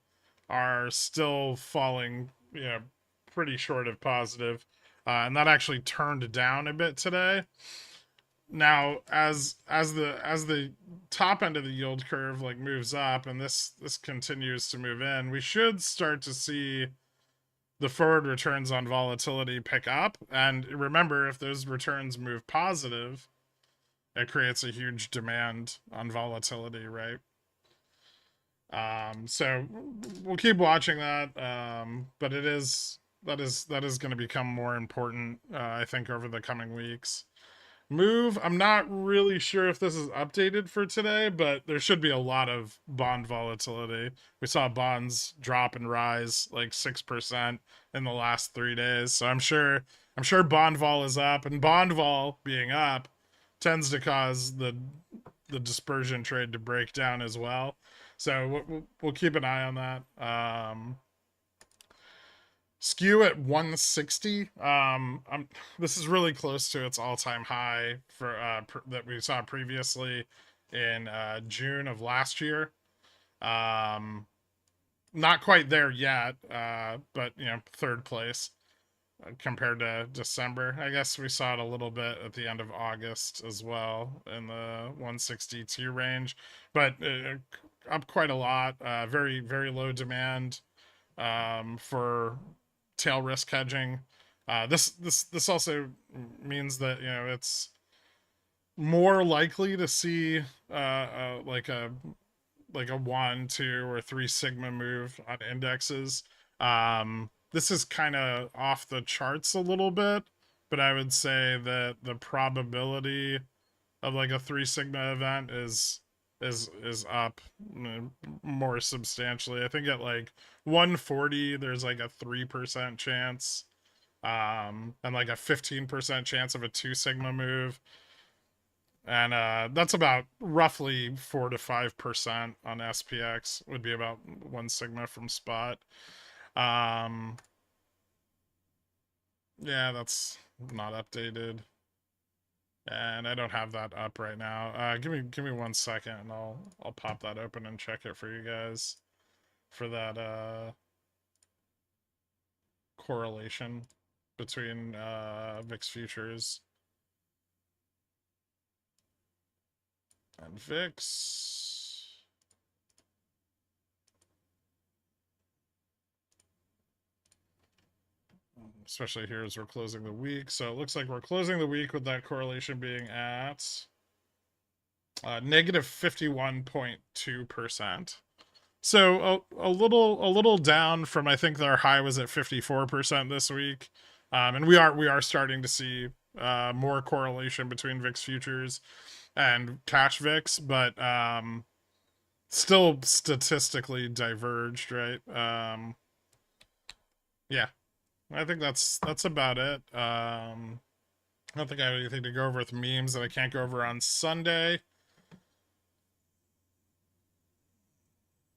are still falling, pretty short of positive, and that actually turned down a bit today. Now, as the top end of the yield curve like moves up, and this continues to move in, we should start to see the forward returns on volatility pick up. And remember, if those returns move positive, it creates a huge demand on volatility, right? So we'll keep watching that, but that is going to become more important, I think, over the coming weeks. Move, I'm not really sure if this is updated for today, but there should be a lot of bond volatility. We saw bonds drop and rise like 6% in the last 3 days, so I'm sure bond vol is up, and bond vol being up tends to cause the dispersion trade to break down as well. So we'll keep an eye on that. Skew at 160. This is really close to its all-time high for that we saw previously in June of last year. Not quite there yet, but third place compared to December. I guess we saw it a little bit at the end of August as well in the 162 range, but up quite a lot. Very, very low demand for tail risk hedging. This also means that it's more likely to see like a 1, 2, or 3 sigma move on indexes. This is kind of off the charts a little bit, but I would say that the probability of like a 3 sigma event is is up more substantially. I think at like 140 there's like a 3% chance, and like a 15% chance of a 2 sigma move, and that's about roughly 4 to 5% on SPX would be about 1 sigma from spot. Yeah, that's not updated, and I don't have that up right now. Give me 1 second, and I'll pop that open and check it for you guys for that correlation between VIX futures and VIX. Especially here as we're closing the week. So it looks like we're closing the week with that correlation being at negative 51.2%. So a little down from, I think their high was at 54% this week. And we are starting to see more correlation between VIX futures and cash VIX, but still statistically diverged, right? Yeah, I think that's about it. I don't think I have anything to go over with memes that I can't go over on Sunday.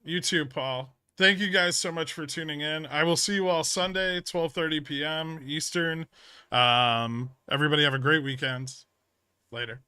You too, Paul. Thank you guys so much for tuning in. I will see you all Sunday, 12:30 p.m. Eastern. Everybody have a great weekend. Later.